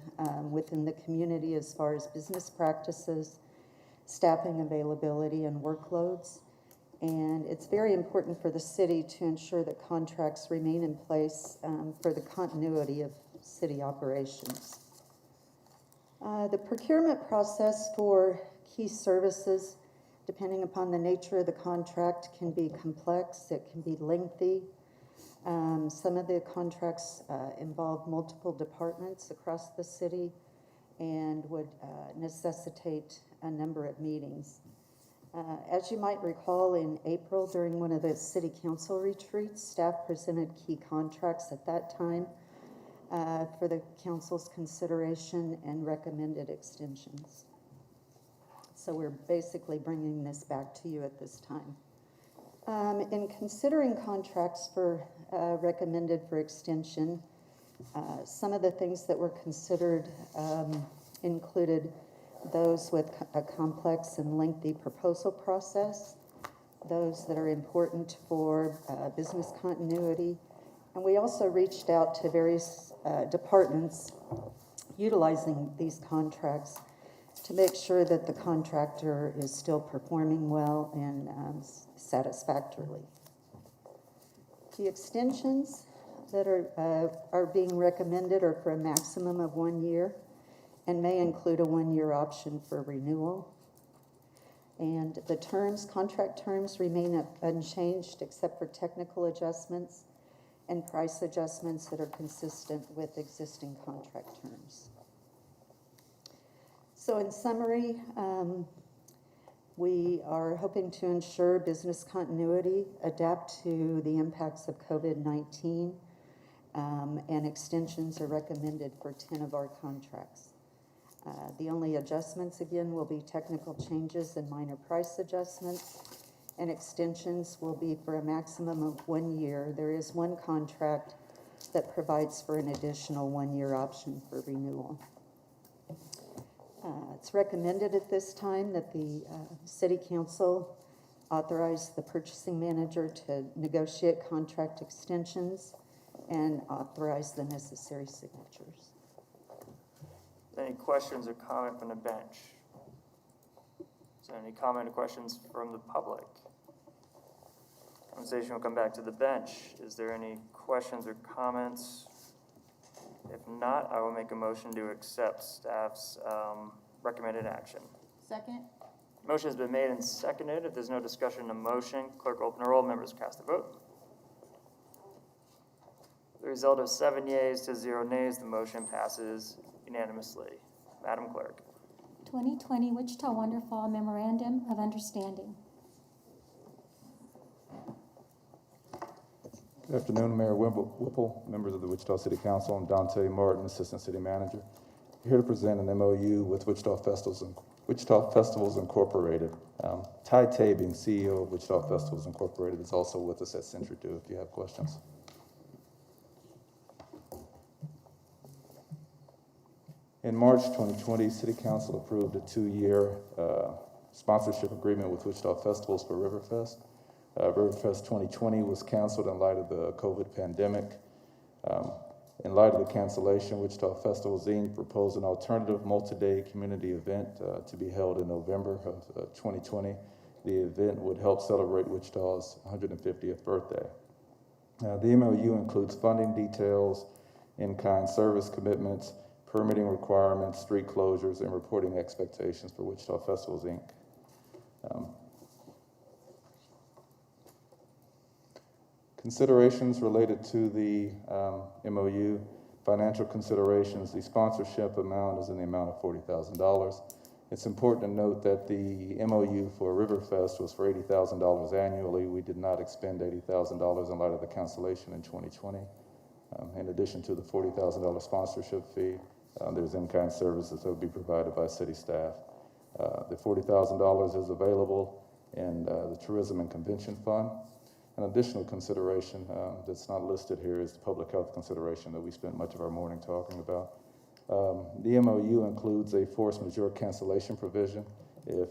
within the community as far as business practices, staffing availability, and workloads. And it's very important for the city to ensure that contracts remain in place for the continuity of city operations. The procurement process for key services, depending upon the nature of the contract, can be complex, it can be lengthy. Some of the contracts involve multiple departments across the city and would necessitate a number of meetings. As you might recall, in April, during one of the city council retreats, staff presented key contracts at that time for the council's consideration and recommended extensions. So we're basically bringing this back to you at this time. In considering contracts recommended for extension, some of the things that were considered included those with a complex and lengthy proposal process, those that are important for business continuity, and we also reached out to various departments utilizing these contracts to make sure that the contractor is still performing well and satisfactorily. The extensions that are being recommended are for a maximum of 1 year and may include a 1-year option for renewal. And the contract terms remain unchanged except for technical adjustments and price adjustments that are consistent with existing contract terms. So in summary, we are hoping to ensure business continuity, adapt to the impacts of COVID-19, and extensions are recommended for 10 of our contracts. The only adjustments, again, will be technical changes and minor price adjustments, and extensions will be for a maximum of 1 year. There is one contract that provides for an additional 1-year option for renewal. It's recommended at this time that the City Council authorize the purchasing manager to negotiate contract extensions and authorize the necessary signatures. Any questions or comment from the bench? Is there any comment or questions from the public? Conversation will come back to the bench. Is there any questions or comments? If not, I will make a motion to accept staff's recommended action. Second. Motion has been made and seconded. If there's no discussion on the motion, clerk open the roll, members cast the vote. The result of 7 yeas to 0 nays, the motion passes unanimously. Madam Clerk. 2020 Wichita Wonderfall Memorandum of Understanding. Good afternoon, Mayor Whipple, members of the Wichita City Council. I'm Dante Martin, Assistant City Manager. Here to present an MOU with Wichita Festivals Incorporated. Ty Tabing, CEO of Wichita Festivals Incorporated, is also with us at Century 2 if you have questions. In March 2020, City Council approved a 2-year sponsorship agreement with Wichita Festivals for Riverfest. Riverfest 2020 was canceled in light of the COVID pandemic. In light of the cancellation, Wichita Festivals Inc. proposed an alternative multi-day community event to be held in November of 2020. The event would help celebrate Wichita's 150th birthday. The MOU includes funding details, in-kind service commitments, permitting requirements, street closures, and reporting expectations for Wichita Festivals Inc. Considerations related to the MOU, financial considerations, the sponsorship amount is in the amount of $40,000. It's important to note that the MOU for Riverfest was for $80,000 annually. We did not expend $80,000 in light of the cancellation in 2020. In addition to the $40,000 sponsorship fee, there's in-kind services that will be provided by city staff. The $40,000 is available in the Tourism and Convention Fund. An additional consideration that's not listed here is the public health consideration that we spent much of our morning talking about. The MOU includes a force majeure cancellation provision. If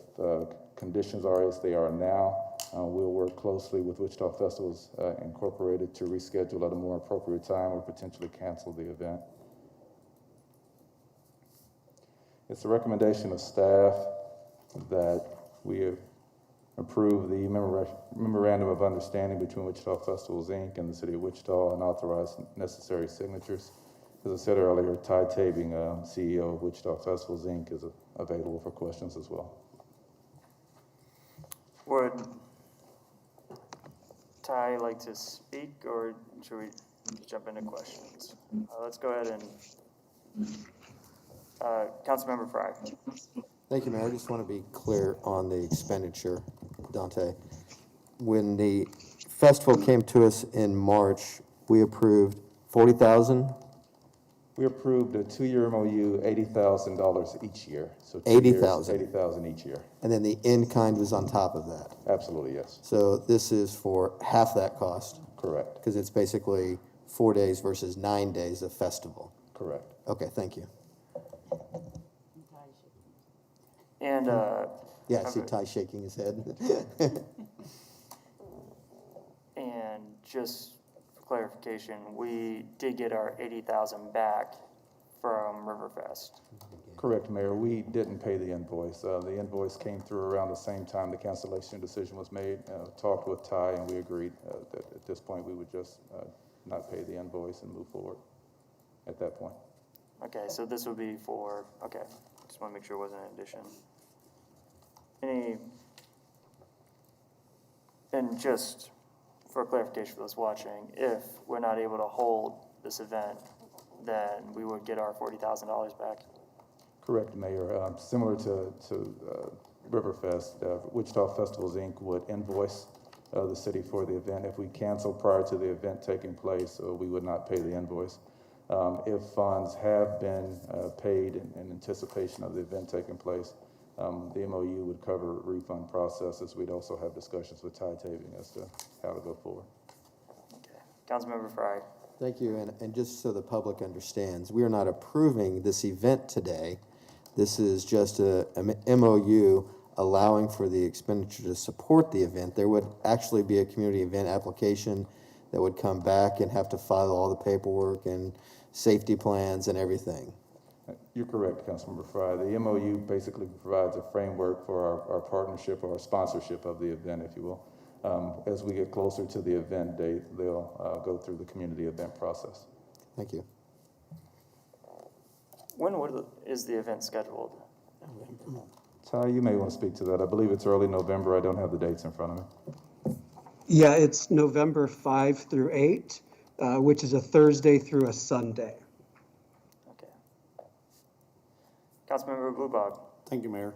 conditions are as they are now, we'll work closely with Wichita Festivals Incorporated to reschedule at a more appropriate time or potentially cancel the event. It's the recommendation of staff that we approve the memorandum of understanding between Wichita Festivals Inc. and the City of Wichita and authorize necessary signatures. As I said earlier, Ty Tabing, CEO of Wichita Festivals Inc. is available for questions as well. Would Ty like to speak, or should we jump into questions? Let's go ahead and Councilmember Frye. Thank you, Mayor. I just want to be clear on the expenditure, Dante. When the festival came to us in March, we approved $40,000. We approved a 2-year MOU, $80,000 each year. So $80,000. $80,000 each year. And then the in-kind was on top of that. Absolutely, yes. So this is for half that cost? Correct. Because it's basically 4 days versus 9 days of festival? Correct. Okay, thank you. And yeah, I see Ty shaking his head. And just for clarification, we did get our $80,000 back from Riverfest. Correct, Mayor. We didn't pay the invoice. The invoice came through around the same time the cancellation decision was made. Talked with Ty, and we agreed that at this point we would just not pay the invoice and move forward at that point. Okay, so this would be for, okay, just want to make sure it wasn't an addition. And just for clarification for those watching, if we're not able to hold this event, then we would get our $40,000 back? Correct, Mayor. Similar to Riverfest, Wichita Festivals Inc. would invoice the city for the event. If we cancel prior to the event taking place, we would not pay the invoice. If funds have been paid in anticipation of the event taking place, the MOU would cover refund processes. We'd also have discussions with Ty Tabing as to how to go forward. Okay. Councilmember Frye. Thank you, and just so the public understands, we are not approving this event today. This is just a MOU allowing for the expenditure to support the event. There would actually be a community event application that would come back and have to file all the paperwork and safety plans and everything. You're correct, Councilmember Frye. The MOU basically provides a framework for our partnership or our sponsorship of the event, if you will. As we get closer to the event date, they'll go through the community event process. Thank you. When is the event scheduled? Ty, you may want to speak to that. I believe it's early November. I don't have the dates in front of me. Yeah, it's November 5 through 8, which is a Thursday through a Sunday. Okay. Councilmember Blubog. Thank you, Mayor.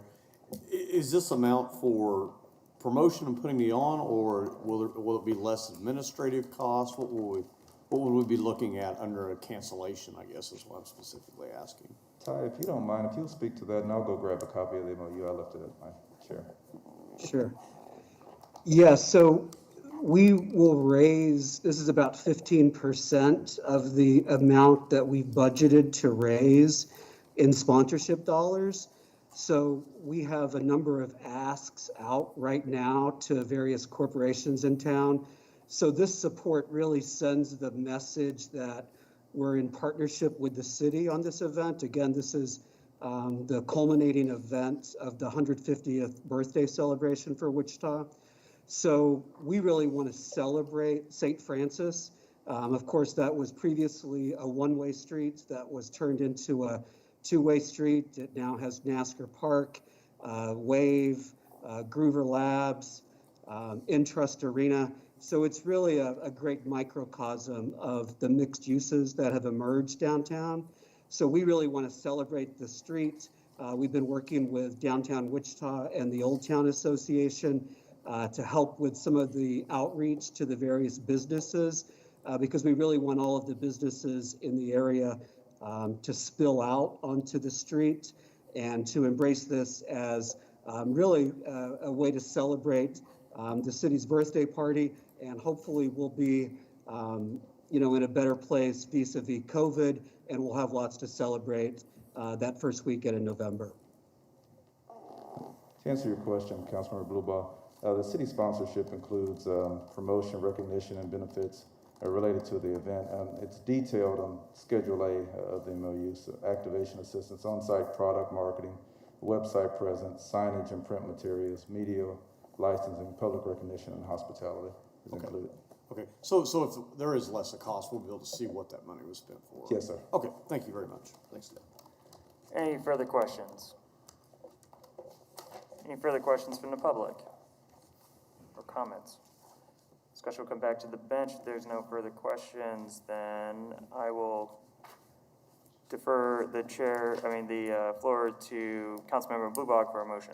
Is this amount for promotion and putting me on, or will it be less administrative costs? What would we be looking at under a cancellation, I guess, is what I'm specifically asking. Ty, if you don't mind, if you'll speak to that, and I'll go grab a copy of the MOU. I left it at my chair. Sure. Yeah, so we will raise, this is about 15% of the amount that we've budgeted to raise. in sponsorship dollars. So we have a number of asks out right now to various corporations in town. So this support really sends the message that we're in partnership with the city on this event. Again, this is the culminating event of the 150th birthday celebration for Wichita. So we really want to celebrate St. Francis. Of course, that was previously a one-way street that was turned into a two-way street. It now has NASCAR Park, Wave, Groover Labs, Intrust Arena. So it's really a great microcosm of the mixed uses that have emerged downtown. So we really want to celebrate the street. We've been working with Downtown Wichita and the Old Town Association to help with some of the outreach to the various businesses because we really want all of the businesses in the area to spill out onto the street and to embrace this as really a way to celebrate the city's birthday party, and hopefully we'll be in a better place vis-a-vis COVID, and we'll have lots to celebrate that first weekend in November. To answer your question, Councilmember Bluebow, the city sponsorship includes promotion, recognition, and benefits related to the event. It's detailed on Schedule A of the MOU, so activation assistance, on-site product marketing, website presence, signage and print materials, media licensing, public recognition, and hospitality is included. Okay, so if there is less a cost, we'll be able to see what that money was spent for. Yes, sir. Okay, thank you very much. Thanks. Any further questions? Any further questions from the public or comments? Discussion will come back to the bench. If there's no further questions, then I will defer the floor to Councilmember Bluebow for a motion.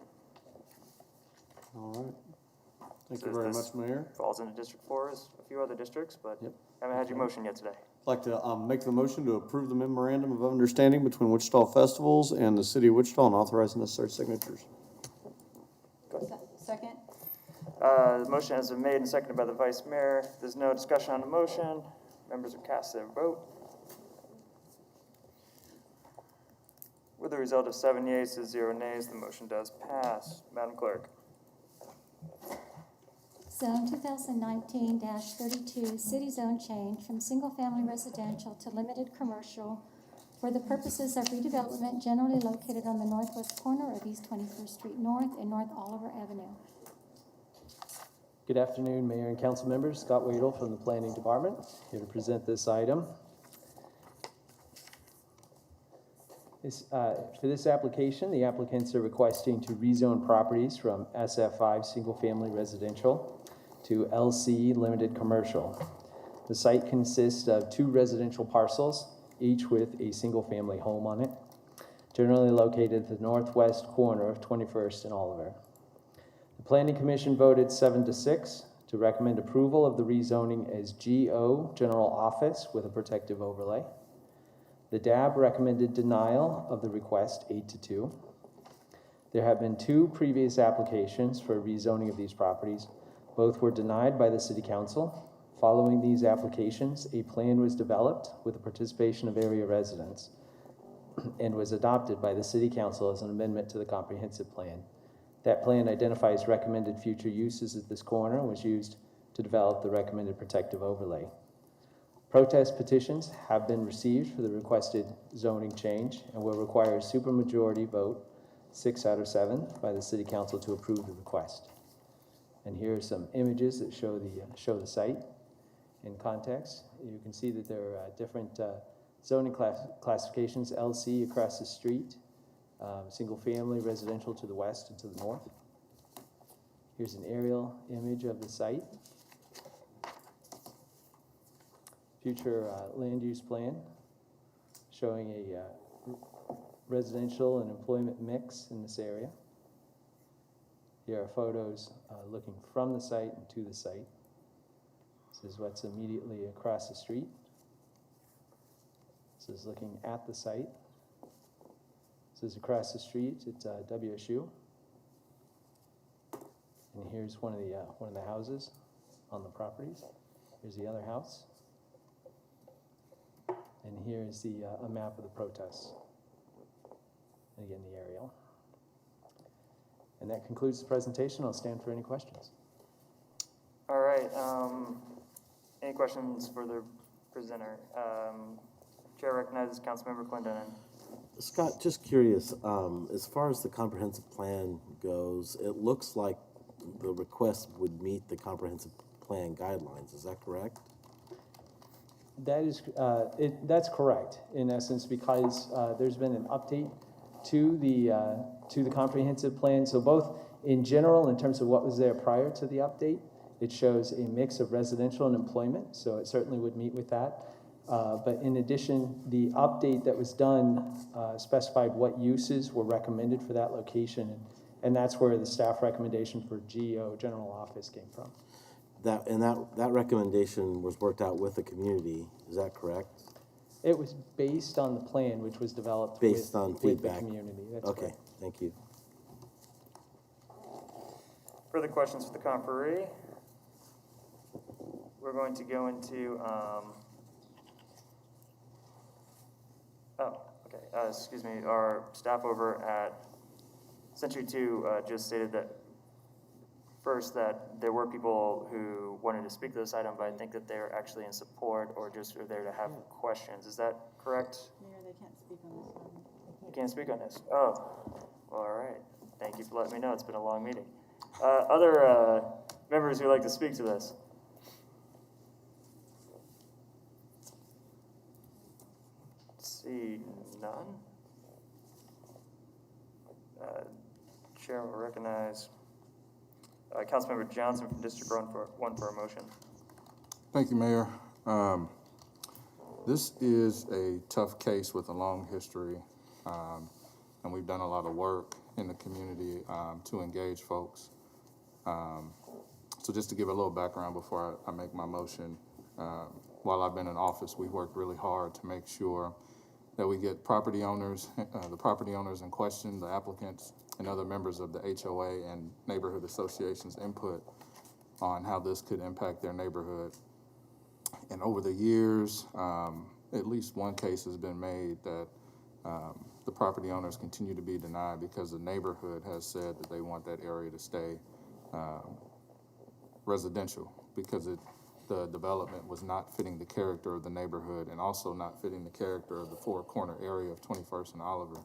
All right. Thank you very much, Mayor. Falls into District 4 as a few other districts, but haven't had your motion yet today. I'd like to make the motion to approve the memorandum of understanding between Wichita Festivals and the City of Wichita and authorize necessary signatures. Second? The motion has been made and seconded by the Vice Mayor. There's no discussion on the motion. Members will cast their vote. With a result of 7 yeas to 0 nays, the motion does pass. Madam Clerk. Zone 2019-32, city zone change from single-family residential to limited commercial for the purposes of redevelopment generally located on the northwest corner of East 21st Street North and North Oliver Avenue. Good afternoon, Mayor and Council members. Scott Wadle from the Planning Department, here to present this item. For this application, the applicants are requesting to rezone properties from SF5 single-family residential to LC limited commercial. The site consists of 2 residential parcels, each with a single-family home on it, generally located at the northwest corner of 21st and Oliver. The Planning Commission voted 7-6 to recommend approval of the rezoning as GO, General Office, with a protective overlay. The DAB recommended denial of the request 8-2. There have been 2 previous applications for rezoning of these properties. Both were denied by the City Council. Following these applications, a plan was developed with the participation of area residents and was adopted by the City Council as an amendment to the comprehensive plan. That plan identifies recommended future uses at this corner and was used to develop the recommended protective overlay. Protest petitions have been received for the requested zoning change and will require a supermajority vote, 6 out of 7, by the City Council to approve the request. And here are some images that show the site in context. You can see that there are different zoning classifications: LC across the street, single-family residential to the west and to the north. Here's an aerial image of the site. Future land use plan showing a residential and employment mix in this area. Here are photos looking from the site and to the site. This is what's immediately across the street. This is looking at the site. This is across the street at WSU. And here's one of the houses on the properties. Here's the other house. And here's a map of the protests. again, the aerial. And that concludes the presentation. I'll stand for any questions. All right, any questions for the presenter? Chair recognizes Councilmember Clendenin. Scott, just curious, as far as the comprehensive plan goes, it looks like the request would meet the comprehensive plan guidelines. Is that correct? That is, that's correct, in essence, because there's been an update to the comprehensive plan. So both in general, in terms of what was there prior to the update, it shows a mix of residential and employment, so it certainly would meet with that. But in addition, the update that was done specified what uses were recommended for that location, and that's where the staff recommendation for GO, General Office, came from. That recommendation was worked out with the community, is that correct? It was based on the plan, which was developed Based on with feedback. the community. That's okay, correct. Thank you. Further questions for the conferee? We're going to go into, excuse me, our staff over at Century 2 just stated that first that there were people who wanted to speak to this item, but I think that they're actually in support or just are there to have questions. Is that correct? Mayor, they can't speak on this one. You can't speak on this? Oh, well, all right. Thank you for letting me know. It's been a long meeting. Other members who'd like to speak to this? See none. Chair will recognize Councilmember Johnson from District 1 for a motion. Thank you, Mayor. This is a tough case with a long history, and we've done a lot of work in the community to engage folks. So just to give a little background before I make my motion, while I've been in office, we've worked really hard to make sure that we get property owners, the property owners in question, the applicants, and other members of the HOA and neighborhood associations input on how this could impact their neighborhood. And over the years, at least one case has been made that the property owners continue to be denied because the neighborhood has said that they want that area to stay residential because the development was not fitting the character of the neighborhood and also not fitting the character of the four corner area of 21st and Oliver.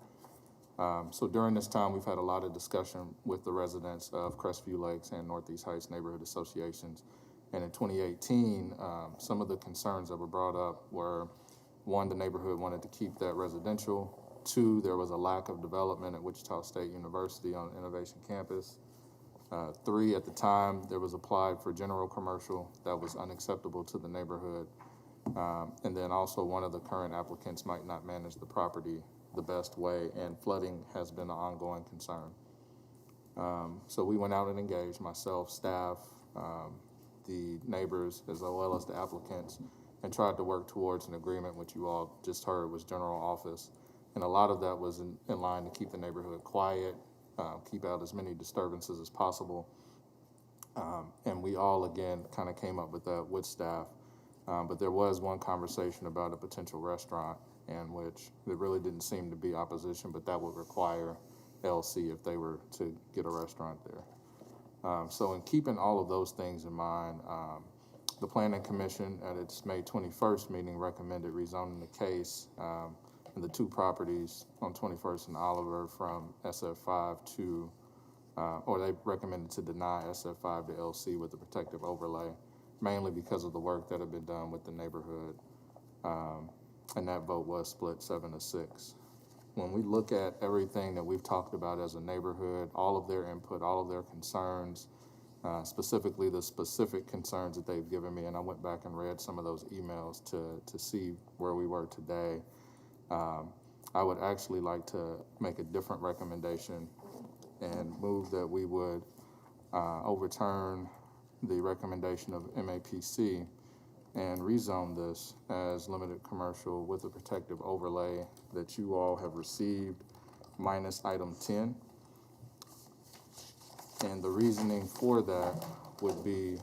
So during this time, we've had a lot of discussion with the residents of Crestview Lakes and Northeast Heights neighborhood associations. And in 2018, some of the concerns that were brought up were, one, the neighborhood wanted to keep that residential. Two, there was a lack of development at Wichita State University on Innovation Campus. Three, at the time, there was applied for general commercial that was unacceptable to the neighborhood. And then also one of the current applicants might not manage the property the best way, and flooding has been an ongoing concern. So we went out and engaged, myself, staff, the neighbors, as well as the applicants, and tried to work towards an agreement, which you all just heard was general office. And a lot of that was in line to keep the neighborhood quiet, keep out as many disturbances as possible. And we all, again, kind of came up with that with staff. But there was one conversation about a potential restaurant in which there really didn't seem to be opposition, but that would require LC if they were to get a restaurant there. So in keeping all of those things in mind, the Planning Commission at its May 21st meeting recommended rezoning the case and the two properties on 21st and Oliver from SF5 to, or they recommended to deny SF5 to LC with the protective overlay, mainly because of the work that had been done with the neighborhood. And that vote was split 7-6. When we look at everything that we've talked about as a neighborhood, all of their input, all of their concerns, specifically the specific concerns that they've given me, and I went back and read some of those emails to see where we were today, I would actually like to make a different recommendation and move that we would overturn the recommendation of MAPC and rezone this as limited commercial with a protective overlay that you all have received, minus item 10. And the reasoning for that would be,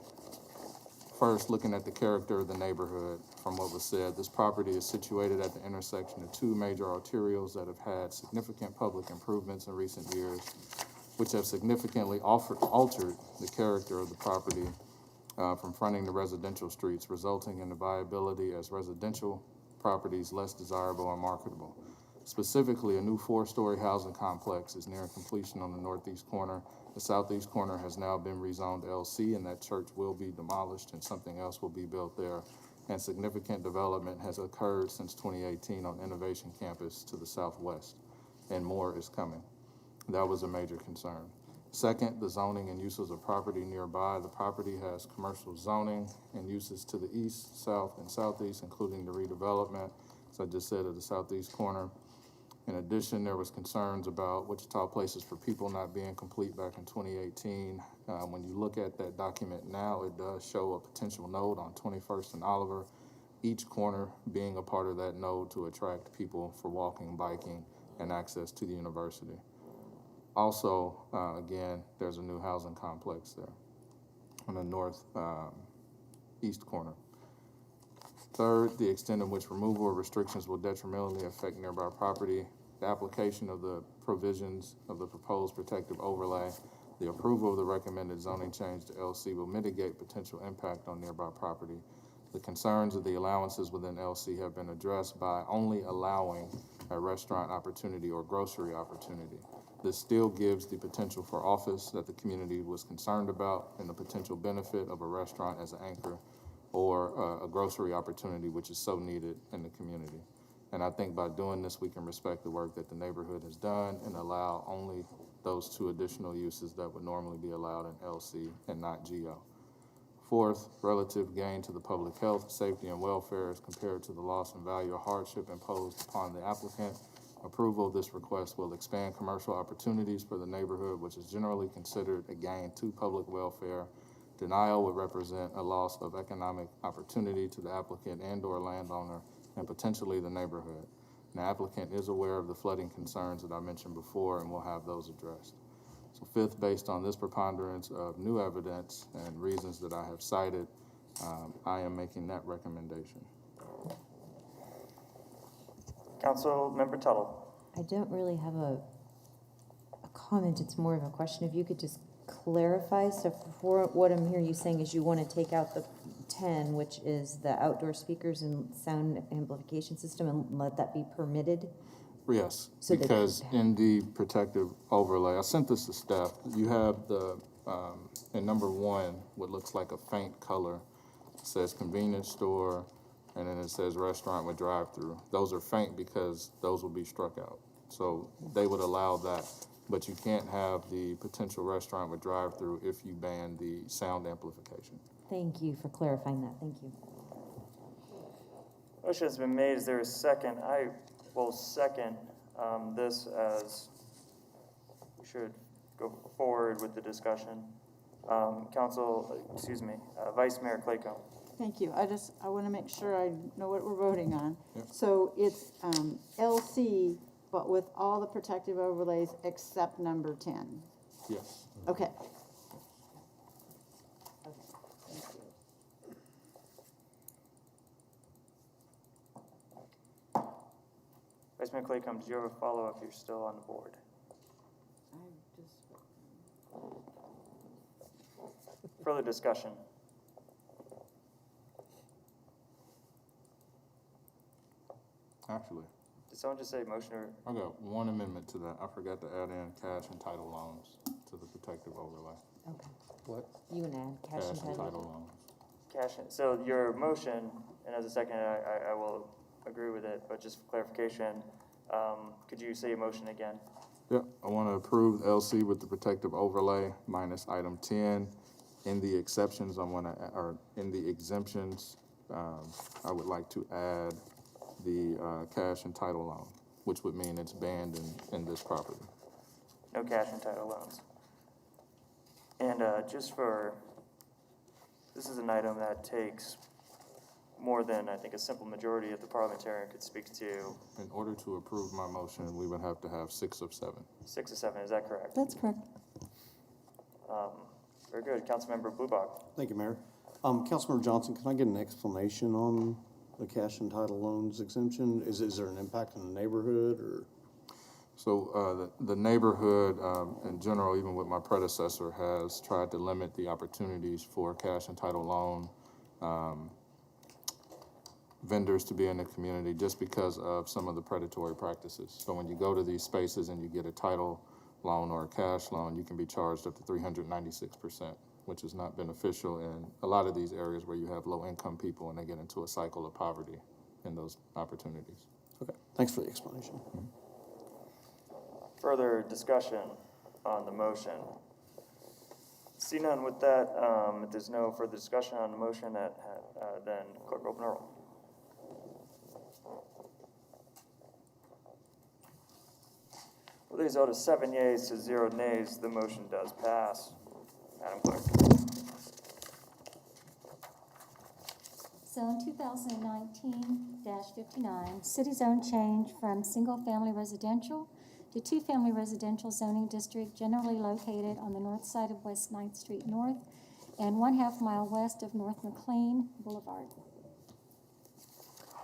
first, looking at the character of the neighborhood, from what was said. This property is situated at the intersection of two major arterials that have had significant public improvements in recent years, which have significantly altered the character of the property from fronting the residential streets, resulting in the viability as residential properties less desirable and marketable. Specifically, a new 4-story housing complex is nearing completion on the northeast corner. The southeast corner has now been rezoned LC, and that church will be demolished and something else will be built there. And significant development has occurred since 2018 on Innovation Campus to the southwest, and more is coming. That was a major concern. Second, the zoning and uses of property nearby. The property has commercial zoning and uses to the east, south, and southeast, including the redevelopment, as I just said, of the southeast corner. In addition, there was concerns about Wichita Places for People not being complete back in 2018. When you look at that document now, it does show a potential node on 21st and Oliver, each corner being a part of that node to attract people for walking, biking, and access to the university. Also, again, there's a new housing complex there on the north east corner. Third, the extent in which removal or restrictions will detrimentally affect nearby property, the application of the provisions of the proposed protective overlay, the approval of the recommended zoning change to LC will mitigate potential impact on nearby property. The concerns of the allowances within LC have been addressed by only allowing a restaurant opportunity or grocery opportunity. This still gives the potential for office that the community was concerned about and the potential benefit of a restaurant as an anchor or a grocery opportunity, which is so needed in the community. And I think by doing this, we can respect the work that the neighborhood has done and allow only those 2 additional uses that would normally be allowed in LC and not GO. Fourth, relative gain to the public health, safety, and welfare as compared to the loss in value or hardship imposed upon the applicant. Approval of this request will expand commercial opportunities for the neighborhood, which is generally considered a gain to public welfare. Denial would represent a loss of economic opportunity to the applicant and/or landowner and potentially the neighborhood. The applicant is aware of the flooding concerns that I mentioned before and will have those addressed. So fifth, based on this preponderance of new evidence and reasons that I have cited, I am making that recommendation. Councilmember Tuttle. I don't really have a comment, it's more of a question. If you could just clarify, so for what I'm hearing you saying is you want to take out the 10, which is the outdoor speakers and sound amplification system, and let that be permitted? Yes, So because in the protective overlay, I sent this to staff, you have the, in number 1, what looks like a faint color. It says convenience store, and then it says restaurant with drive-through. Those are faint because those will be struck out. So they would allow that, but you can't have the potential restaurant with drive-through if you ban the sound amplification. Thank you for clarifying that. Thank you. Motion has been made. Is there a second? I will second this as we should go forward with the discussion. Vice Mayor Claycomb. Thank you. I want to make sure I know what we're voting on. Yep. So it's LC, but with all the protective overlays except number 10. Yes. Okay. Vice Mayor Claycomb, did you have a follow-up? You're still on the board. Further discussion. Actually, Did someone just say motion or? I got one amendment to that. I forgot to add in cash and title loans to the protective overlay. Okay. What? You and add cash and title. loans. Cash, so your motion, and as a second, I will agree with it, but just for clarification, could you say your motion again? Yep, I want to approve LC with the protective overlay minus item 10. In the exceptions, in the exemptions, I would like to add the cash and title loan, which would mean it's banned in this property. No cash and title loans. And this is an item that takes more than, I think, a simple majority of the parliamentarian could speak to. In order to approve my motion, we would have to have 6 of 7. 6 of 7, is that correct? That's correct. Very good. Councilmember Blubach. Thank you, Mayor. Councilmember Johnson, can I get an explanation on the cash and title loans exemption? Is there an impact on the neighborhood or? So the neighborhood, in general, even with my predecessor, has tried to limit the opportunities for cash and title loan vendors to be in the community just because of some of the predatory practices. So when you go to these spaces and you get a title loan or a cash loan, you can be charged up to 396%, which is not beneficial in a lot of these areas where you have low-income people and they get into a cycle of poverty in those opportunities. Okay, thanks for the explanation. Further discussion on the motion? See none with that, if there's no further discussion on the motion, then clerk open the roll. With a result of 7 yeas to 0 nays, the motion does pass. Madam Clerk. Zone 2019-59, city zone change from single-family residential to two-family residential zoning district generally located on the north side of West 9th Street North and 1/2 mile west of North McLean Boulevard.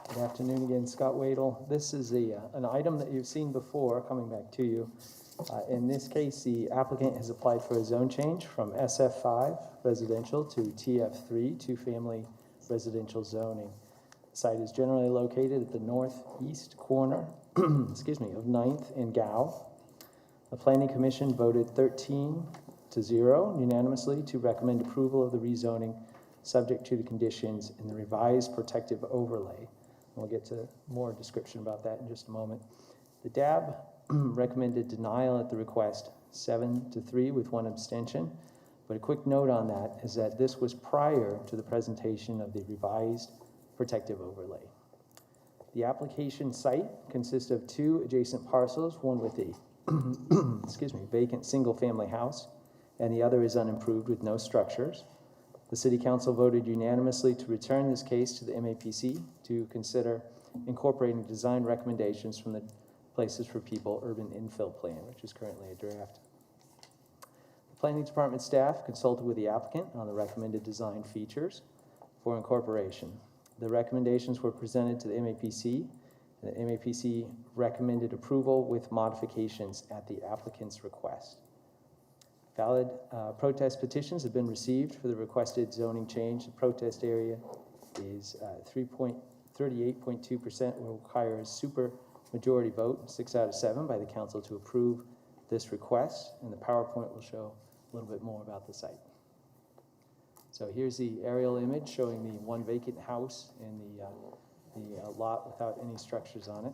Good afternoon again, Scott Wadle. This is an item that you've seen before, coming back to you. In this case, the applicant has applied for a zone change from SF5 residential to TF3 two-family residential zoning. The site is generally located at the northeast corner excuse me, of 9th and Gow. The Planning Commission voted 13-0 unanimously to recommend approval of the rezoning subject to the conditions in the revised protective overlay. We'll get to more description about that in just a moment. The DAB recommended denial at the request 7-3 with 1 abstention. But a quick note on that is that this was prior to the presentation of the revised protective overlay. The application site consists of 2 adjacent parcels, one with a excuse me, vacant single-family house, and the other is unimproved with no structures. The City Council voted unanimously to return this case to the MAPC to consider incorporating design recommendations from the Places for People Urban Infill Plan, which is currently a draft. The Planning Department staff consulted with the applicant on the recommended design features for incorporation. The recommendations were presented to the MAPC. The MAPC recommended approval with modifications at the applicant's request. Valid protest petitions have been received for the requested zoning change. The protest area is 38.2%, will require a super majority vote, 6 out of 7, by the council to approve this request, and the PowerPoint will show a little bit more about the site. So here's the aerial image showing the 1 vacant house in the lot without any structures on it.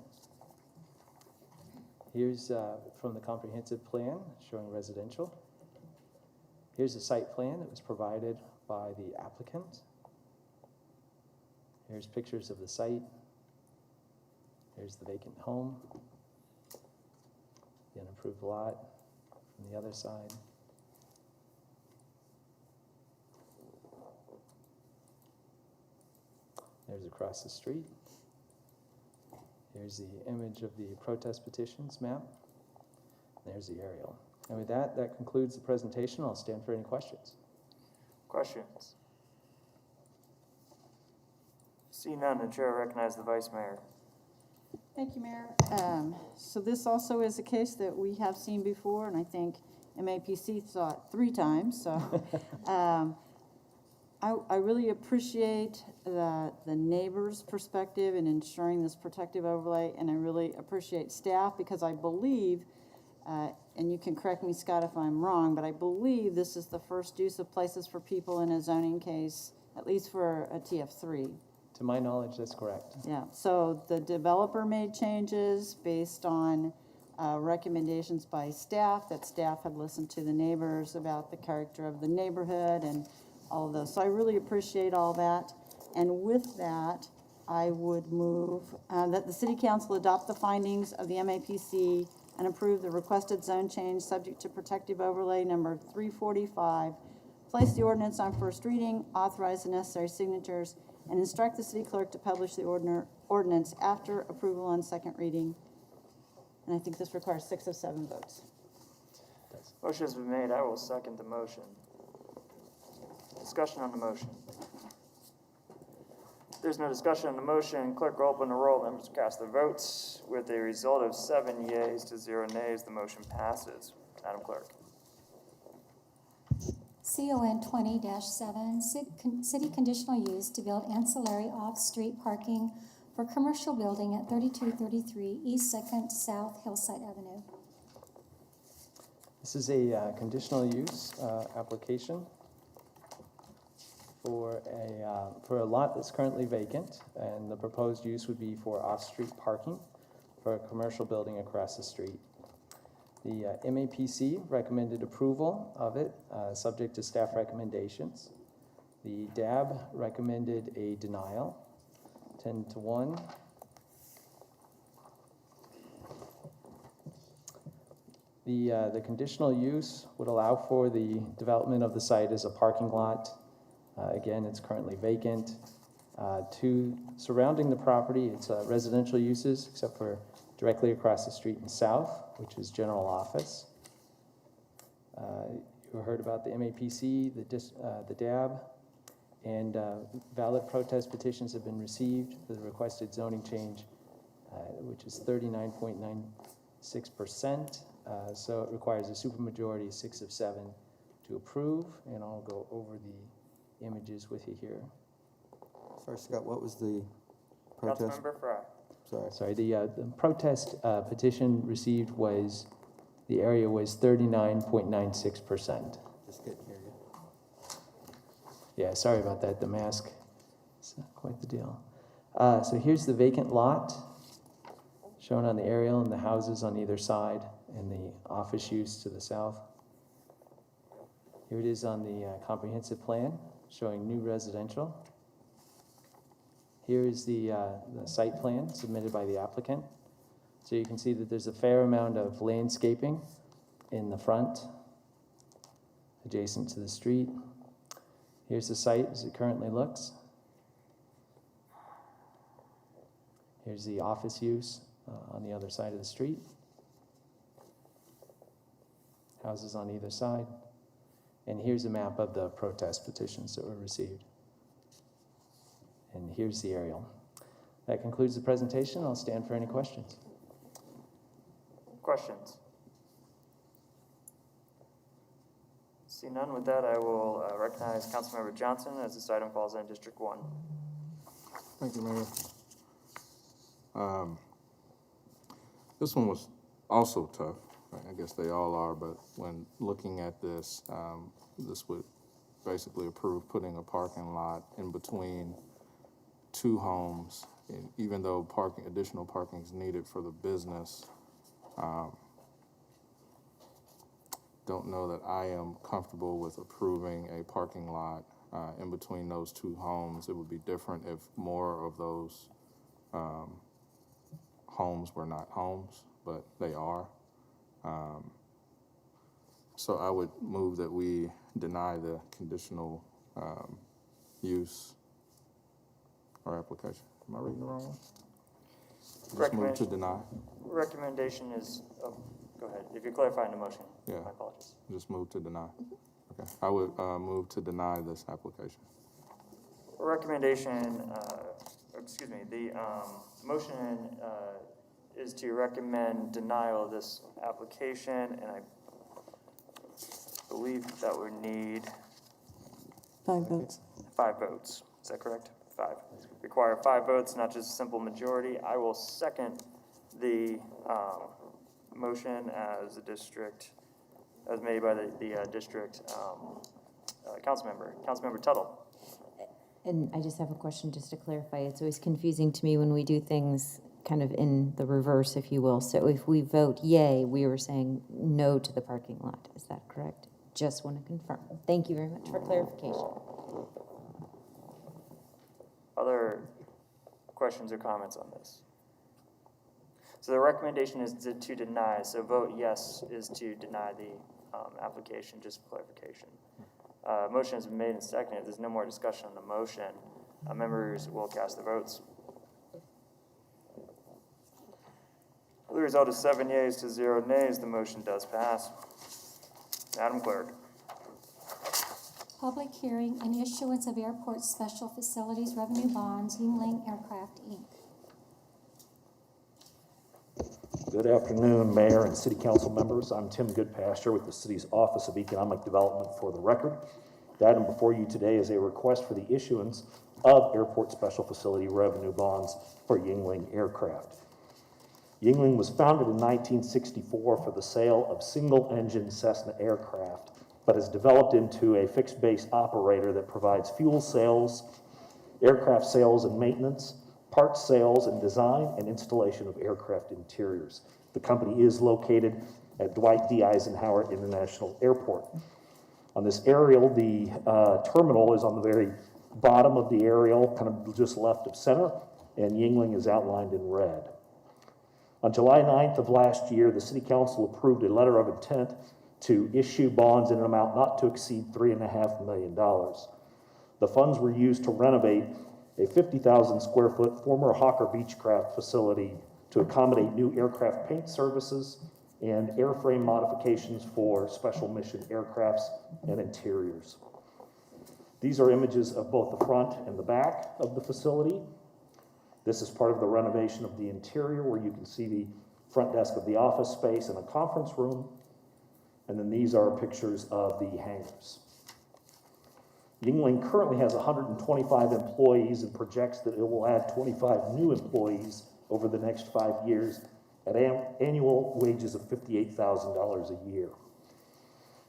Here's from the comprehensive plan showing residential. Here's the site plan that was provided by the applicant. Here's pictures of the site. Here's the vacant home, the unimproved lot from the other side. There's across the street. Here's the image of the protest petitions map. There's the aerial. And with that, that concludes the presentation. I'll stand for any questions. Questions? See none, the chair recognizes the vice mayor. Thank you, Mayor. So this also is a case that we have seen before, and I think MAPC saw it 3 times. So I really appreciate the neighbors' perspective in ensuring this protective overlay, and I really appreciate staff because I believe, and you can correct me, Scott, if I'm wrong, but I believe this is the first use of Places for People in a zoning case, at least for a TF3. To my knowledge, that's correct. Yeah, so the developer made changes based on recommendations by staff, that staff had listened to the neighbors about the character of the neighborhood and all of those. So I really appreciate all that. And with that, I would move that the City Council adopt the findings of the MAPC and approve the requested zone change subject to protective overlay number 345, place the ordinance on first reading, authorize the necessary signatures, and instruct the city clerk to publish the ordinance after approval on second reading. And I think this requires 6 of 7 votes. Motion has been made. I will second the motion. Discussion on the motion. There's no discussion on the motion. Clerk will open the roll. Members cast their votes. With a result of 7 yeas to 0 nays, the motion passes. Madam Clerk. CON 20-7, city conditional use to build ancillary off-street parking for commercial building at 3233 East 2nd South Hillside Avenue. This is a conditional use application for a lot that's currently vacant, and the proposed use would be for off-street parking for a commercial building across the street. The MAPC recommended approval of it, subject to staff recommendations. The DAB recommended a denial, 10-1. The conditional use would allow for the development of the site as a parking lot. Again, it's currently vacant. Surrounding the property, it's residential uses, except for directly across the street and south, which is general office. You heard about the MAPC, the DAB, and valid protest petitions have been received for the requested zoning change, which is 39.96%. So it requires a supermajority, 6 of 7, to approve, and I'll go over the images with you here. Sorry, Scott, what was the protest? Councilmember Fry. Sorry, the protest petition received was, the area was 39.96%. Just couldn't hear you. Yeah, sorry about that, the mask, it's not quite the deal. So here's the vacant lot, shown on the aerial, and the houses on either side, and the office use to the south. Here it is on the comprehensive plan, showing new residential. Here is the site plan submitted by the applicant. So you can see that there's a fair amount of landscaping in the front, adjacent to the street. Here's the site as it currently looks. Here's the office use on the other side of the street. Houses on either side. And here's a map of the protest petitions that were received. And here's the aerial. That concludes the presentation. I'll stand for any questions. Questions? See none. With that, I will recognize Councilmember Johnson as this item falls in District 1. Thank you, Mayor. This one was also tough. I guess they all are, but when looking at this, this would basically approve putting a parking lot in between 2 homes, and even though additional parking is needed for the business, don't know that I am comfortable with approving a parking lot in between those 2 homes. It would be different if more of those homes were not homes, but they are. So I would move that we deny the conditional use or application. Am I reading the wrong one? Just move to deny. Recommendation is, oh, go ahead. If you're clarifying the motion, Yeah. my apologies. Just move to deny. Okay. I would move to deny this application. Recommendation, excuse me, the motion is to recommend denial of this application, and I believe that would need 5 votes. 5 votes. Is that correct? 5. Require 5 votes, not just a simple majority. I will second the motion as made by the district council member. Councilmember Tuttle. And I just have a question just to clarify. It's always confusing to me when we do things kind of in the reverse, if you will. So if we vote yay, we were saying no to the parking lot. Is that correct? Just want to confirm. Thank you very much for clarification. Other questions or comments on this? So the recommendation is to deny. So vote yes is to deny the application, just for clarification. Motion has been made and seconded. If there's no more discussion on the motion, members will cast their votes. The result is 7 yeas to 0 nays. The motion does pass. Madam Clerk. public hearing and issuance of airport special facilities revenue bonds, Yingling Aircraft, Inc. Good afternoon, Mayor and City Council members. I'm Tim Goodpasture with the City's Office of Economic Development. For the record, the item before you today is a request for the issuance of airport special facility revenue bonds for Yingling Aircraft. Yingling was founded in 1964 for the sale of single-engine Cessna aircraft, but has developed into a fixed-base operator that provides fuel sales, aircraft sales and maintenance, parts sales and design, and installation of aircraft interiors. The company is located at Dwight D. Eisenhower International Airport. On this aerial, the terminal is on the very bottom of the aerial, kind of just left of center, and Yingling is outlined in red. On July 9th of last year, the City Council approved a letter of intent to issue bonds in an amount not to exceed $3.5 million. The funds were used to renovate a 50,000 square foot former Hawker Beechcraft facility to accommodate new aircraft paint services and airframe modifications for special mission aircrafts and interiors. These are images of both the front and the back of the facility. This is part of the renovation of the interior, where you can see the front desk of the office space and a conference room. And then these are pictures of the hangars. Yingling currently has 125 employees and projects that it will add 25 new employees over the next 5 years at annual wages of $58,000 a year.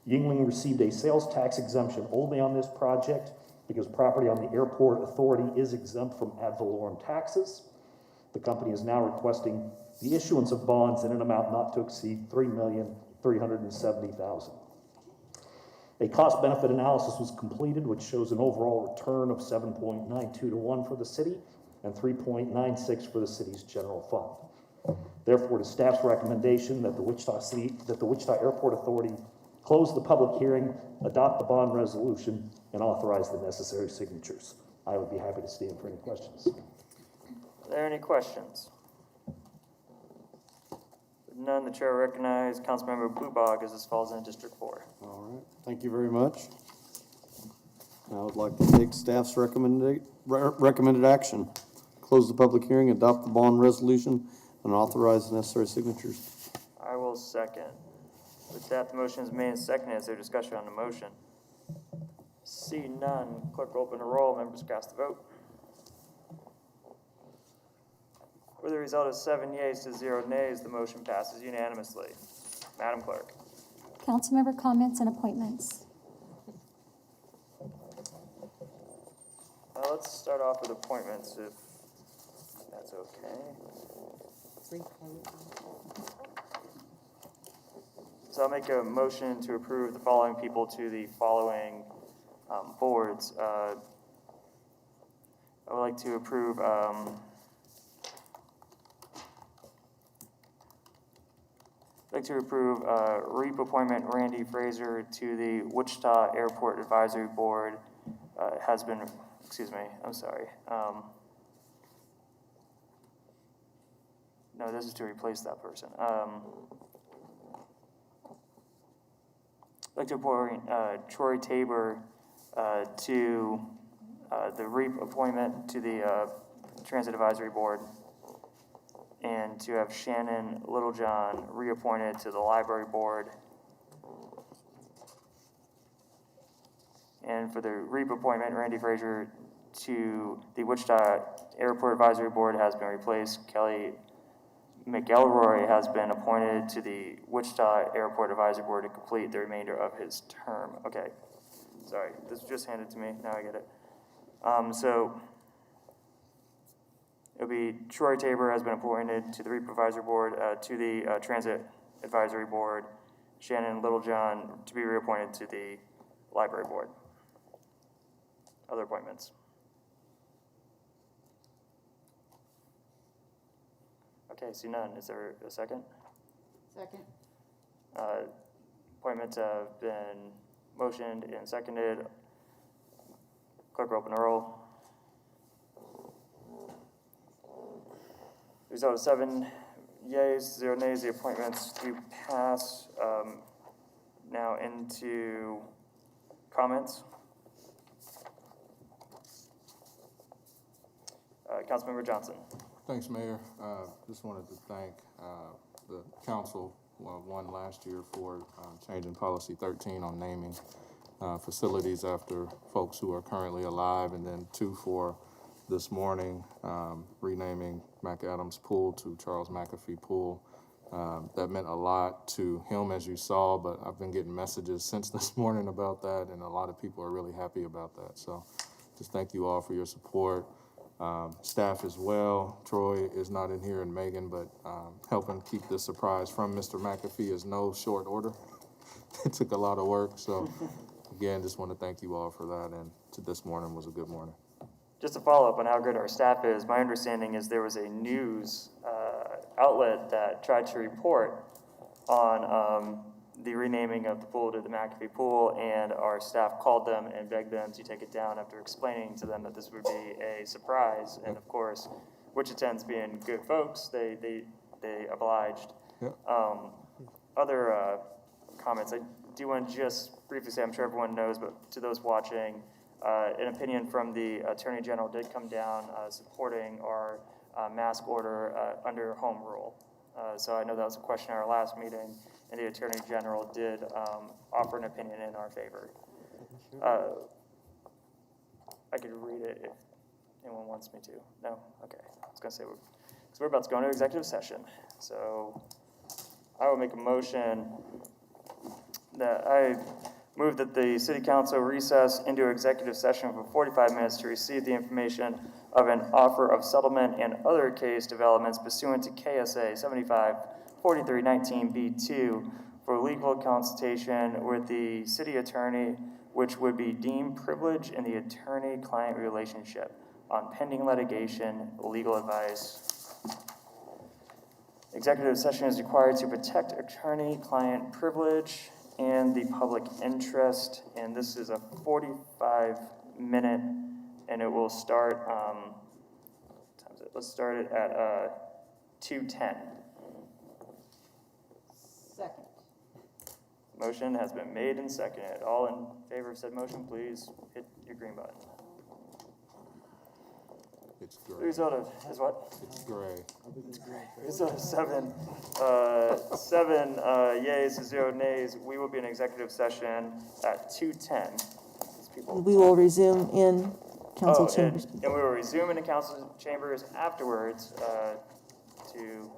Yingling received a sales tax exemption only on this project because property on the airport authority is exempt from ad valorem taxes. The company is now requesting the issuance of bonds in an amount not to exceed $3,370,000. A cost-benefit analysis was completed, which shows an overall return of 7.92 to 1 for the city and 3.96 for the city's general fund. Therefore, it is staff's recommendation that the Wichita Airport Authority close the public hearing, adopt the bond resolution, and authorize the necessary signatures. I would be happy to stand for any questions. Are there any questions? If none, the chair will recognize Councilmember Bluebog as this falls in District 4. All right, thank you very much. I would like to take staff's recommended action. Close the public hearing, adopt the bond resolution, and authorize the necessary signatures. I will second. With that, the motion is made and seconded. Is there discussion on the motion? See none. Clerk will open the roll. Members cast the vote. With the result of 7 yeas to 0 nays, the motion passes unanimously. Madam Clerk. Councilmember comments and appointments. Let's start off with appointments, if that's okay. So I'll make a motion to approve the following people to the following boards. I would like to approve REAP appointment Randy Fraser to the Wichita Airport Advisory Board. Has been, excuse me, I'm sorry. No, this is to replace that person. I'd like to appoint Troy Tabor to the REAP appointment to the Transit Advisory Board, and to have Shannon Littlejohn reappointed to the Library Board. And for the REAP appointment, Randy Fraser to the Wichita Airport Advisory Board has been replaced. Kelly McElroy has been appointed to the Wichita Airport Advisory Board to complete the remainder of his term. Okay, sorry, this was just handed to me, now I get it. So it'll be Troy Tabor has been appointed to the REAP Advisory Board, to the Transit Advisory Board, Shannon Littlejohn to be reappointed to the Library Board. Other appointments. Okay, see none. Is there a second? Second. Appointments have been motioned and seconded. Clerk will open the roll. Result of 7 yeas, 0 nays. The appointments do pass. Now into comments. Councilmember Johnson. Thanks, Mayor. Just wanted to thank the council, one last year for changing policy 13 on naming facilities after folks who are currently alive, and then 2 for this morning, renaming McAdams Pool to Charles McAfee Pool. That meant a lot to him, as you saw, but I've been getting messages since this morning about that, and a lot of people are really happy about that. So just thank you all for your support. Staff as well. Troy is not in here, and Megan, but helping keep this surprise from Mr. McAfee is no short order. It took a lot of work. So again, just want to thank you all for that, and this morning was a good morning. Just to follow up on how good our staff is, my understanding is there was a news outlet that tried to report on the renaming of the pool to the McAfee Pool, and our staff called them and begged them to take it down after explaining to them that this would be a surprise. And of course, Wichitans being good folks, they obliged. Yep. Other comments, I do want to just briefly say, I'm sure everyone knows, but to those watching, an opinion from the Attorney General did come down supporting our mask order under home rule. So I know that was a question at our last meeting, and the Attorney General did offer an opinion in our favor. I could read it if anyone wants me to. No? Okay. I was going to say, because we're about to go into executive session. So I will make a motion that I move that the City Council recess into executive session for 45 minutes to receive the information of an offer of settlement and other case developments pursuant to KSA 75-4319B2 for legal consultation with the city attorney, which would be deemed privilege in the attorney-client relationship on pending litigation, legal advice. Executive session is required to protect attorney-client privilege and the public interest, and this is a 45-minute, and it will start, what time is it? Let's start it at 2:10. Second. Motion has been made and seconded. All in favor of said motion, please hit your green button. It's gray. The result is what? It's gray. Result is seven yeas to 0 nays. We will be in executive session at 2:10. We will resume in council chambers. And we will resume in the council chambers afterwards to